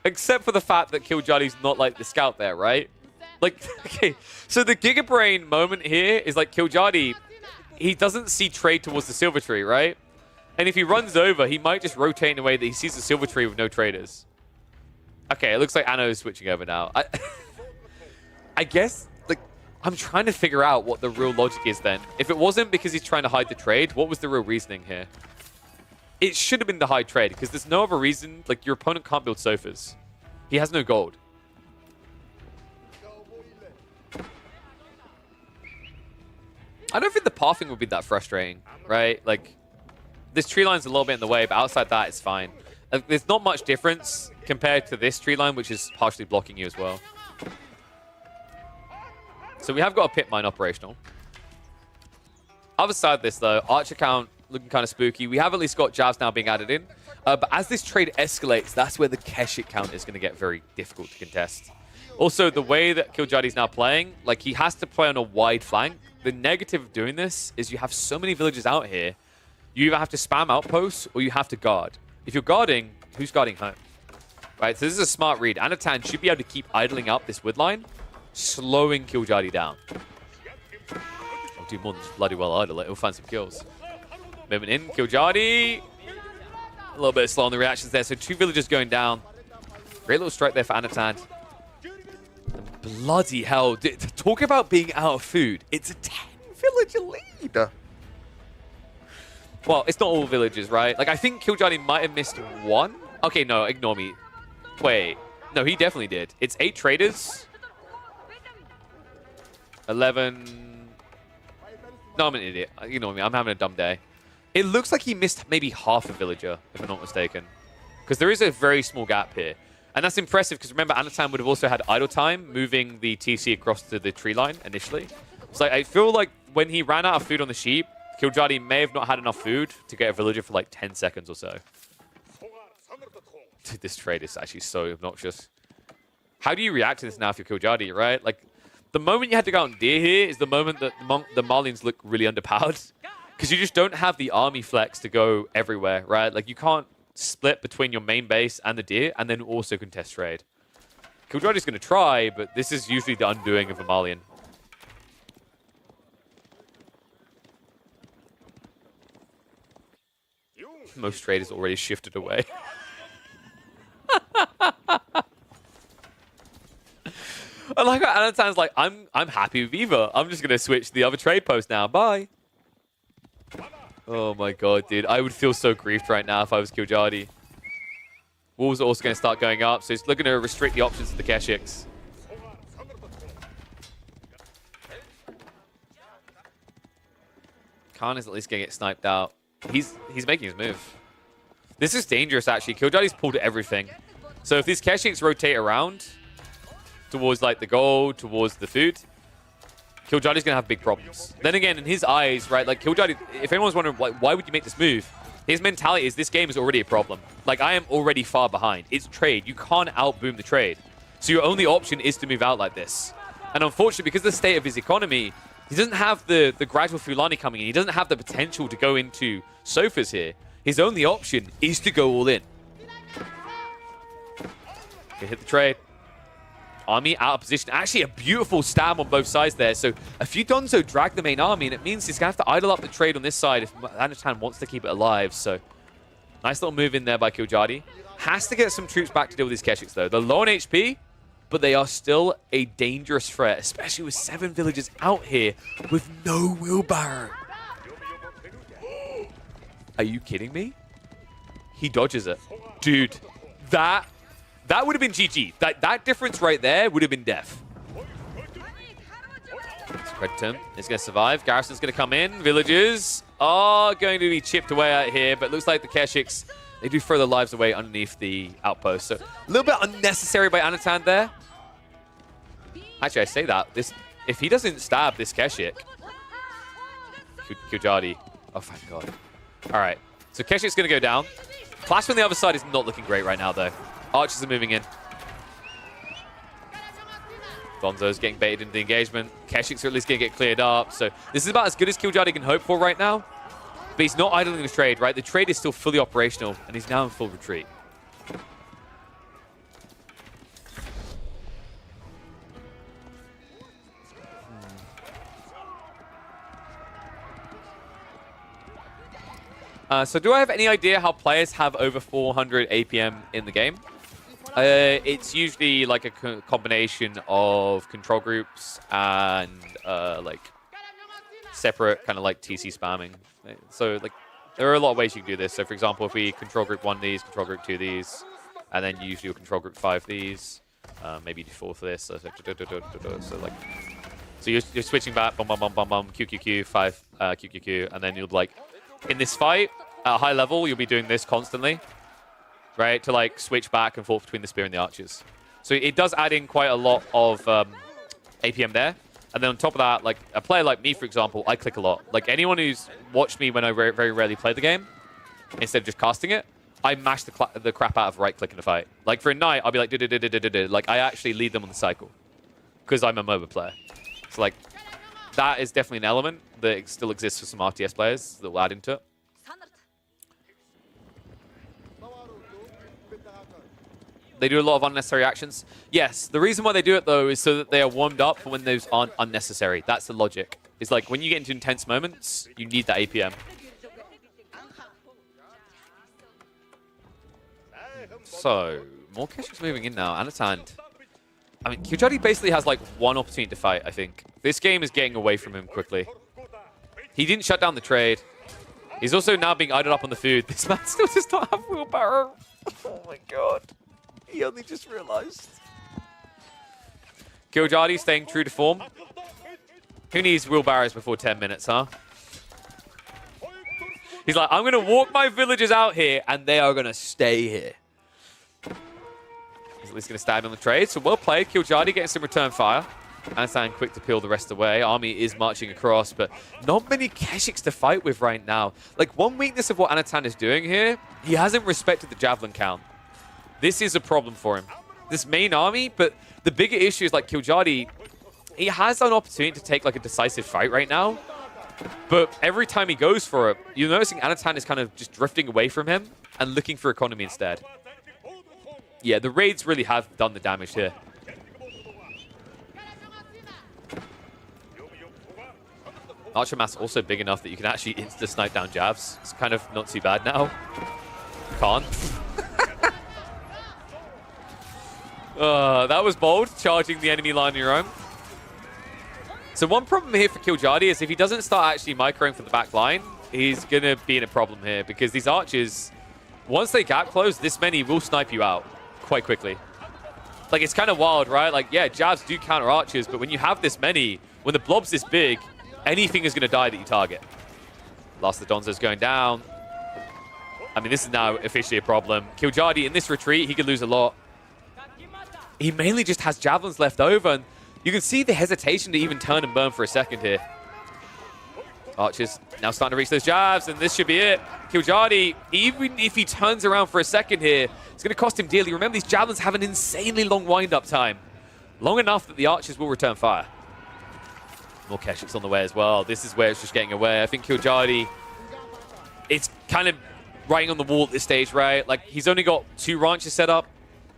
Except for the fact that Killjoy's not like the scout there, right? Like, okay, so the Giga Brain moment here is like Killjoy, he doesn't see trade towards the Silver Tree, right? And if he runs over, he might just rotate in a way that he sees the Silver Tree with no traders. Okay, it looks like Anno is switching over now. I guess, like, I'm trying to figure out what the real logic is then. If it wasn't because he's trying to hide the trade, what was the real reasoning here? It should have been the hide trade, because there's no other reason. Like, your opponent can't build sofas. He has no gold. I don't think the pathing would be that frustrating, right? Like, this tree line's a little bit in the way, but outside that, it's fine. Like, there's not much difference compared to this tree line, which is partially blocking you as well. So we have got a pit mine operational. Other side of this, though, archer count looking kind of spooky. We have at least got jabs now being added in. But as this trade escalates, that's where the Keshik count is going to get very difficult to contest. Also, the way that Killjoy is now playing, like, he has to play on a wide flank. The negative of doing this is you have so many villages out here, you either have to spam outposts or you have to guard. If you're guarding, who's guarding home? Right, so this is a smart read. Anatan should be able to keep idling up this wood line, slowing Killjoy down. I'll do more than just bloody well idle it. He'll find some kills. Moving in, Killjoy. A little bit slow on the reactions there. So 2 villagers going down. Great little strike there for Anatan. Bloody hell. Talk about being out of food. It's a 10-villager lead. Well, it's not all villages, right? Like, I think Killjoy might have missed 1. Okay, no, ignore me. Wait. No, he definitely did. It's 8 traders. 11. No, I'm an idiot. Ignore me. I'm having a dumb day. It looks like he missed maybe half a villager, if I'm not mistaken. Because there is a very small gap here. And that's impressive, because remember, Anatan would have also had idle time moving the TC across to the tree line initially. So I feel like when he ran out of food on the sheep, Killjoy may have not had enough food to get a villager for like 10 seconds or so. Dude, this trade is actually so obnoxious. How do you react to this now if you're Killjoy, right? Like, the moment you had to go out on deer here is the moment that the Marlians look really underpowered. Because you just don't have the army flex to go everywhere, right? Like, you can't split between your main base and the deer and then also contest trade. Killjoy is going to try, but this is usually the undoing of a Marlian. Most trade is already shifted away. I like how Anatan's like, I'm happy with Eva. I'm just going to switch to the other trade post now. Bye. Oh my god, dude. I would feel so griefed right now if I was Killjadi. Wolves are also going to start going up, so he's looking to restrict the options to the Keshiks. Khan is at least going to get sniped out. He's making his move. This is dangerous, actually. Killjadi's pulled everything. So if these Keshiks rotate around towards like the gold, towards the food, Killjadi's going to have big problems. Then again, in his eyes, right, like Killjadi, if anyone's wondering why would you make this move, his mentality is this game is already a problem. Like, I am already far behind. It's trade. You can't outboom the trade. So your only option is to move out like this. And unfortunately, because of the state of his economy, he doesn't have the gradual Fulani coming in. He doesn't have the potential to go into sofas here. His only option is to go all in. Okay, hit the trade. Army out of position. Actually, a beautiful stab on both sides there. So a few Donzo drag the main army, and it means he's going to have to idle up the trade on this side if Anatan wants to keep it alive. So nice little move in there by Killjadi. Has to get some troops back to deal with these Keshiks, though. They're low on HP, but they are still a dangerous threat, especially with 7 villagers out here with no wheelbarrow. Are you kidding me? He dodges it. Dude, that would have been GG. That difference right there would have been death. Spread is going to survive. Garrison's going to come in. Villagers are going to be chipped away out here, but it looks like the Keshiks, they do throw their lives away underneath the outpost. So a little bit unnecessary by Anatan there. Actually, I say that. If he doesn't stab this Keshik, Killjadi. Oh, thank God. All right. So Keshik's going to go down. Clash on the other side is not looking great right now, though. Archers are moving in. Donzo's getting baited into the engagement. Keshiks are at least going to get cleared up. So this is about as good as Killjadi can hope for right now. But he's not idling the trade, right? The trade is still fully operational, and he's now in full retreat. So do I have any idea how players have over 400 APM in the game? It's usually like a combination of control groups and like separate kind of like TC spamming. So like there are a lot of ways you can do this. So for example, if we control group 1 these, control group 2 these, and then you usually do control group 5 these, maybe 4 for this. So like, so you're switching back, bum bum bum bum bum, QQQ 5 QQQ, and then you'll like in this fight at a high level you'll be doing this constantly. Right, to like switch back and forth between the spear and the archers. So it does add in quite a lot of APM there. And then on top of that, like a player like me, for example, I click a lot. Like anyone who's watched me when I very rarely play the game, instead of just casting it, I mash the crap out of right click in a fight. Like for a knight, I'll be like, like I actually lead them on the cycle because I'm a MOBA player. So like that is definitely an element that still exists for some RTS players that will add into it. They do a lot of unnecessary actions. Yes, the reason why they do it, though, is so that they are warmed up for when those aren't unnecessary. That's the logic. It's like when you get into intense moments, you need that APM. So, more Keshiks moving in now. Anatan. I mean, Killjadi basically has like one opportunity to fight, I think. This game is getting away from him quickly. He didn't shut down the trade. He's also now being idled up on the food. This man still does not have wheelbarrow. Oh my God. He only just realized. Killjadi staying true to form. Who needs wheelbarrows before 10 minutes, huh? He's like, I'm going to walk my villagers out here, and they are going to stay here. He's at least going to stand on the trade. So well played. Killjadi getting some return fire. Anatan quick to peel the rest away. Army is marching across, but not many Keshiks to fight with right now. Like, one weakness of what Anatan is doing here, he hasn't respected the javelin count. This is a problem for him. This main army, but the bigger issue is like Killjadi, he has an opportunity to take like a decisive fight right now, but every time he goes for it, you're noticing Anatan is kind of just drifting away from him and looking for economy instead. Yeah, the raids really have done the damage here. Archer mass also big enough that you can actually insta-snipe down jabs. It's kind of not too bad now. Can't. That was bold, charging the enemy line on your own. So one problem here for Killjadi is if he doesn't start actually microing for the back line, he's going to be in a problem here because these archers, once they gap close, this many will snipe you out quite quickly. Like, it's kind of wild, right? Like, yeah, jabs do counter archers, but when you have this many, when the blob's this big, anything is going to die that you target. Last of the Donzo's going down. I mean, this is now officially a problem. Killjadi in this retreat, he could lose a lot. He mainly just has javelins left over, and you can see the hesitation to even turn and burn for a second here. Archers now starting to reach those jabs, and this should be it. Killjadi, even if he turns around for a second here, it's going to cost him dearly. Remember, these javelins have an insanely long wind-up time. Long enough that the archers will return fire. More Keshik's on the way as well. This is where it's just getting away. I think Killjadi, it's kind of writing on the wall at this stage, right? Like, he's only got 2 ranches set up.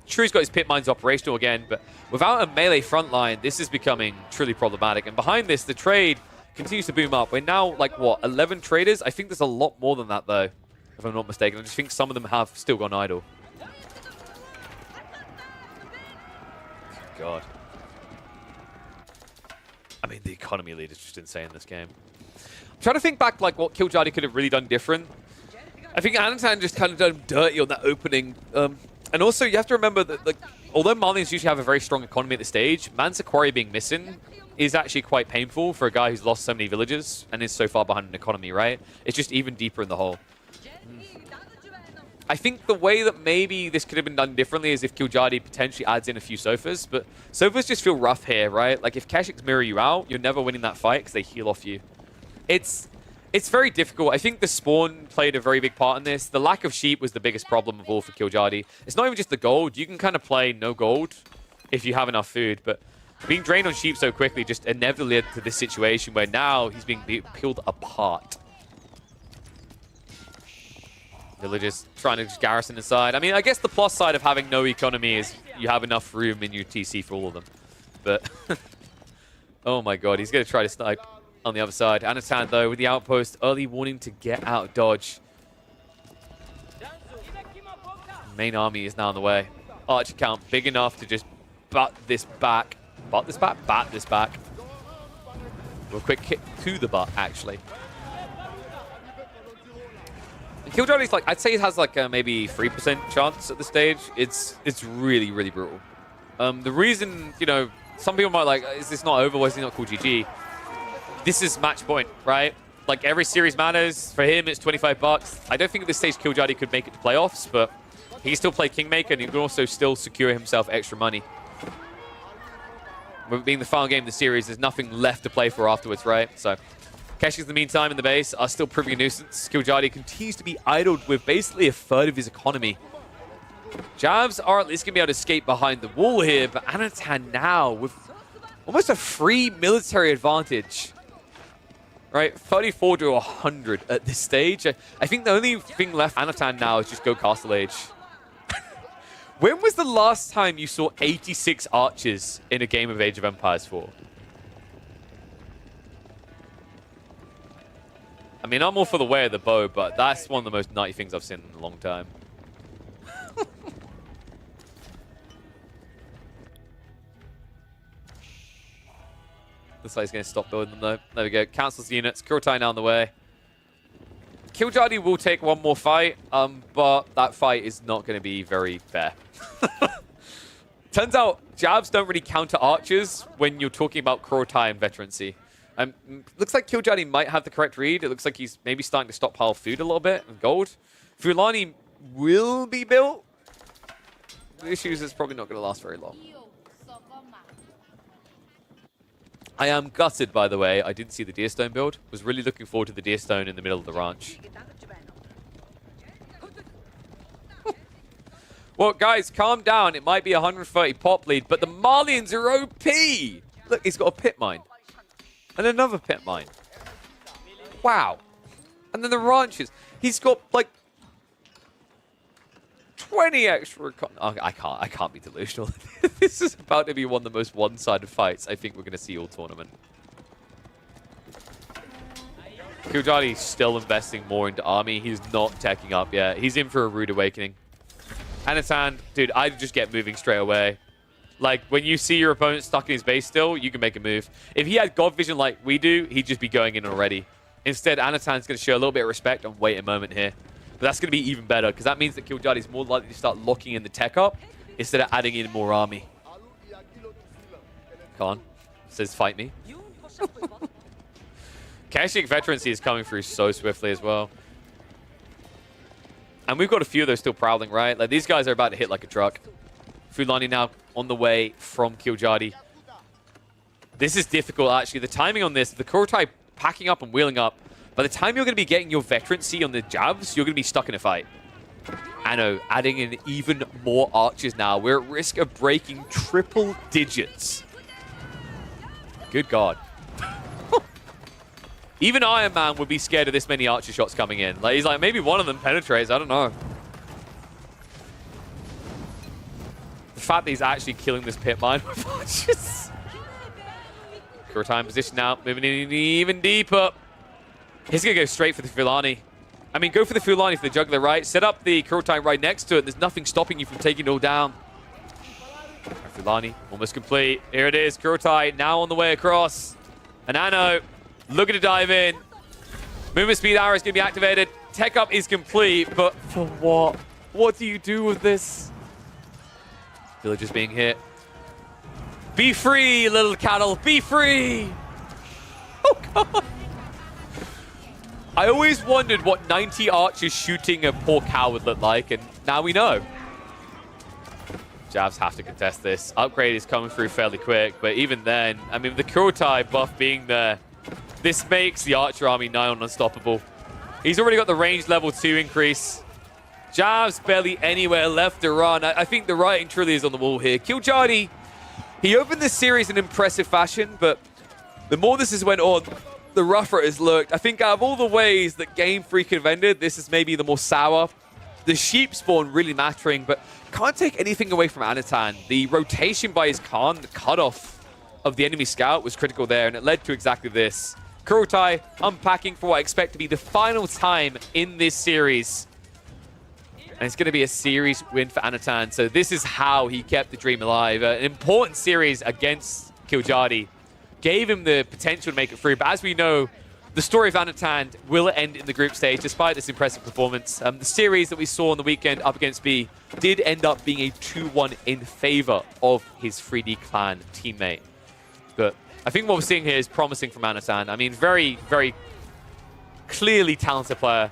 Sure, he's got his pit mines operational again, but without a melee front line, this is becoming truly problematic. And behind this, the trade continues to boom up. We're now, like, what, 11 traders? I think there's a lot more than that, though, if I'm not mistaken. I just think some of them have still gone idle. God. I mean, the economy lead is just insane in this game. I'm trying to think back, like, what Killjadi could have really done different. I think Anatan just kind of done dirty on that opening. And also, you have to remember that, like, although Marlians usually have a very strong economy at this stage, Manticore being missing is actually quite painful for a guy who's lost so many villages and is so far behind an economy, right? It's just even deeper in the hole. I think the way that maybe this could have been done differently is if Killjadi potentially adds in a few Sofas, but Sofas just feel rough here, right? Like, if Keshiks mirror you out, you're never winning that fight because they heal off you. It's very difficult. I think the spawn played a very big part in this. The lack of sheep was the biggest problem of all for Killjadi. It's not even just the gold. You can kind of play no gold if you have enough food, but being drained on sheep so quickly just inevitably led to this situation where now he's being peeled apart. Villagers trying to just garrison inside. I mean, I guess the plus side of having no economy is you have enough room in your TC for all of them. But, oh my god, he's going to try to snipe on the other side. Anatan, though, with the outpost, early warning to get out of dodge. Main army is now on the way. Archer count big enough to just butt this back. Butt this back? Bat this back. Well, quick kick to the butt, actually. Killjadi's like, I'd say it has like a maybe 3% chance at this stage. It's really, really brutal. The reason, you know, some people might like, is this not over? Why is he not called GG? This is match point, right? Like, every series matters. For him, it's 25 bucks. I don't think at this stage Killjadi could make it to playoffs, but he can still play Kingmaker and he can also still secure himself extra money. With being the final game of the series, there's nothing left to play for afterwards, right? So, Keshiks, in the meantime, in the base, are still proving a nuisance. Killjadi continues to be idled with basically a third of his economy. Javs are at least going to be able to escape behind the wall here, but Anatan now with almost a free military advantage. Right, 34 to 100 at this stage. I think the only thing left for Anatan now is just go Castle Age. When was the last time you saw 86 archers in a game of Age of Empires 4? I mean, I'm all for the way of the bow, but that's one of the most nutty things I've seen in a long time. Looks like he's going to stop building them, though. There we go. Cancels the units. Kurotai now on the way. Killjadi will take one more fight, but that fight is not going to be very fair. Turns out, jabs don't really counter archers when you're talking about Kurotai and veterancy. Looks like Killjadi might have the correct read. It looks like he's maybe starting to stockpile food a little bit and gold. Fulani will be built. The issue is it's probably not going to last very long. I am gutted, by the way. I didn't see the Deerstone build. Was really looking forward to the Deerstone in the middle of the ranch. Well, guys, calm down. It might be 130 pop lead, but the Marlians are OP. Look, he's got a pit mine. And another pit mine. Wow. And then the ranches. He's got, like, 20 extra... Oh, I can't be delusional. This is about to be one of the most one-sided fights I think we're going to see all tournament. Killjadi's still investing more into army. He's not teching up yet. He's in for a rude awakening. Anatan, dude, I'd just get moving straight away. Like, when you see your opponent stuck in his base still, you can make a move. If he had God Vision like we do, he'd just be going in already. Instead, Anatan's going to show a little bit of respect and wait a moment here. But that's going to be even better, because that means that Killjoy is more likely to start locking in the tech up instead of adding in more army. Khan says, fight me. Kashyyyk veterancy is coming through so swiftly as well. And we've got a few of those still prowling, right? Like, these guys are about to hit like a truck. Fulani now on the way from Killjoy. This is difficult, actually. The timing on this, the Kurotai packing up and wheeling up, by the time you're going to be getting your veterancy on the jabs, you're going to be stuck in a fight. Anno adding in even more archers now. We're at risk of breaking triple digits. Good God. Even Iron Man would be scared of this many archer shots coming in. Like, he's like, maybe one of them penetrates. I don't know. The fact that he's actually killing this pit mine with archers. Kurotai in position now, moving in even deeper. He's going to go straight for the Fulani. I mean, go for the Fulani for the juggler, right? Set up the Kurotai right next to it. There's nothing stopping you from taking it all down. Fulani almost complete. Here it is, Kurotai now on the way across. And Anno looking to dive in. Movement speed arrow is going to be activated. Tech up is complete, but for what? What do you do with this? Villagers being hit. Be free, little cattle. Be free. Oh, God. I always wondered what 90 archers shooting a poor cow would look like, and now we know. Javs have to contest this. Upgrade is coming through fairly quick, but even then, I mean, the Kurotai buff being there, this makes the Archer army nigh on unstoppable. He's already got the range level 2 increase. Javs barely anywhere left to run. I think the writing truly is on the wall here. Killjoy, he opened this series in impressive fashion, but the more this has went on, the rougher it has looked. I think out of all the ways that Game Freak have ended, this is maybe the more sour. The sheep spawn really mattering, but can't take anything away from Anatan. The rotation by his Khan, the cutoff of the enemy scout was critical there, and it led to exactly this. Kurotai unpacking for what I expect to be the final time in this series. And it's going to be a series win for Anatan. So this is how he kept the dream alive. An important series against Killjoy gave him the potential to make it through. But as we know, the story of Anatan will end in the group stage despite this impressive performance. The series that we saw on the weekend up against B did end up being a 2-1 in favor of his 3D Clan teammate. But I think what we're seeing here is promising from Anatan. I mean, very, very clearly talented player.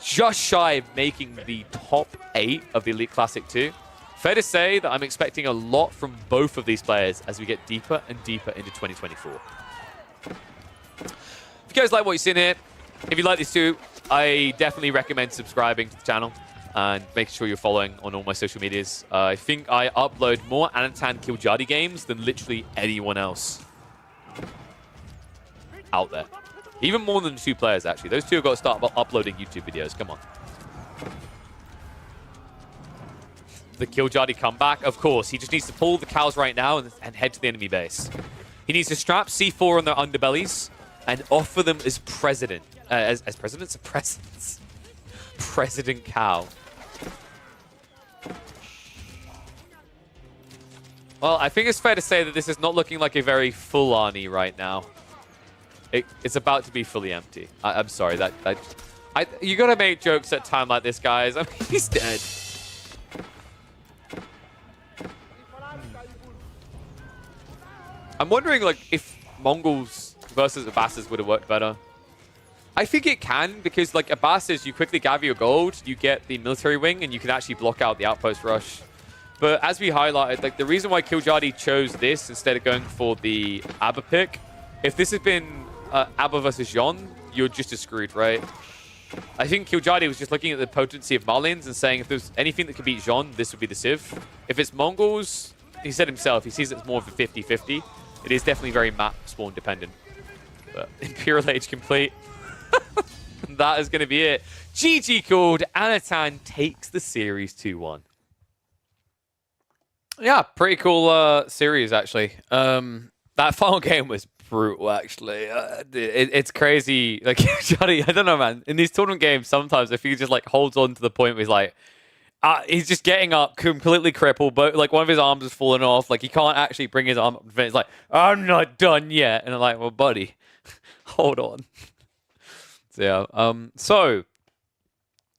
Just shy of making the top 8 of the Elite Classic 2. Fair to say that I'm expecting a lot from both of these players as we get deeper and deeper into 2024. If you guys like what you're seeing here, if you like these two, I definitely recommend subscribing to the channel and making sure you're following on all my social medias. I think I upload more Anatan Killjoy games than literally anyone else out there. Even more than 2 players, actually. Those 2 have got to start uploading YouTube videos. Come on. The Killjoy comeback, of course. He just needs to pull the cows right now and head to the enemy base. He needs to strap C4 on their underbellies and offer them as president. As presidents? Presents. President Cow. Well, I think it's fair to say that this is not looking like a very full Arnie right now. It's about to be fully empty. I'm sorry. You gotta make jokes at a time like this, guys. I mean, he's dead. I'm wondering, like, if Mongols versus Abbasas would have worked better. I think it can, because, like, Abbasas, you quickly gather your gold, you get the military wing, and you can actually block out the outpost rush. But as we highlighted, like, the reason why Killjoy chose this instead of going for the Abba pick, if this had been Abba versus Jean, you're just as screwed, right? I think Killjoy was just looking at the potency of Marlins and saying if there's anything that could beat Jean, this would be the Civ. If it's Mongols, he said himself, he sees it as more of a 50-50. It is definitely very map spawn dependent. But Imperial Age complete. That is going to be it. GG called. Anatan takes the series 2-1. Yeah, pretty cool series, actually. That final game was brutal, actually. It's crazy. Like, Johnny, I don't know, man. In these tournament games, sometimes if he just, like, holds on to the point where he's like, he's just getting up, completely crippled, but, like, one of his arms is falling off. Like, he can't actually bring his arm up. It's like, I'm not done yet. And I'm like, well, buddy, hold on. So, yeah. So,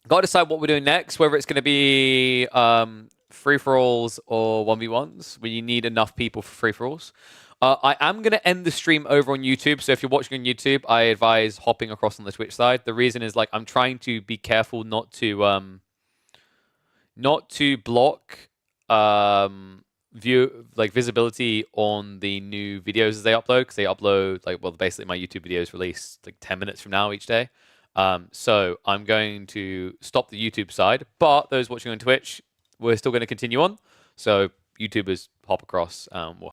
got to decide what we're doing next, whether it's going to be free-for-alls or 1v1s, when you need enough people for free-for-alls. I am going to end the stream over on YouTube, so if you're watching on YouTube, I advise hopping across on the Twitch side. The reason is, like, I'm trying to be careful not to block visibility on the new videos as they upload, because they upload, like, well, basically my YouTube videos release like 10 minutes from now each day. So I'm going to stop the YouTube side, but those watching on Twitch, we're still going to continue on. So YouTubers hop across. We'll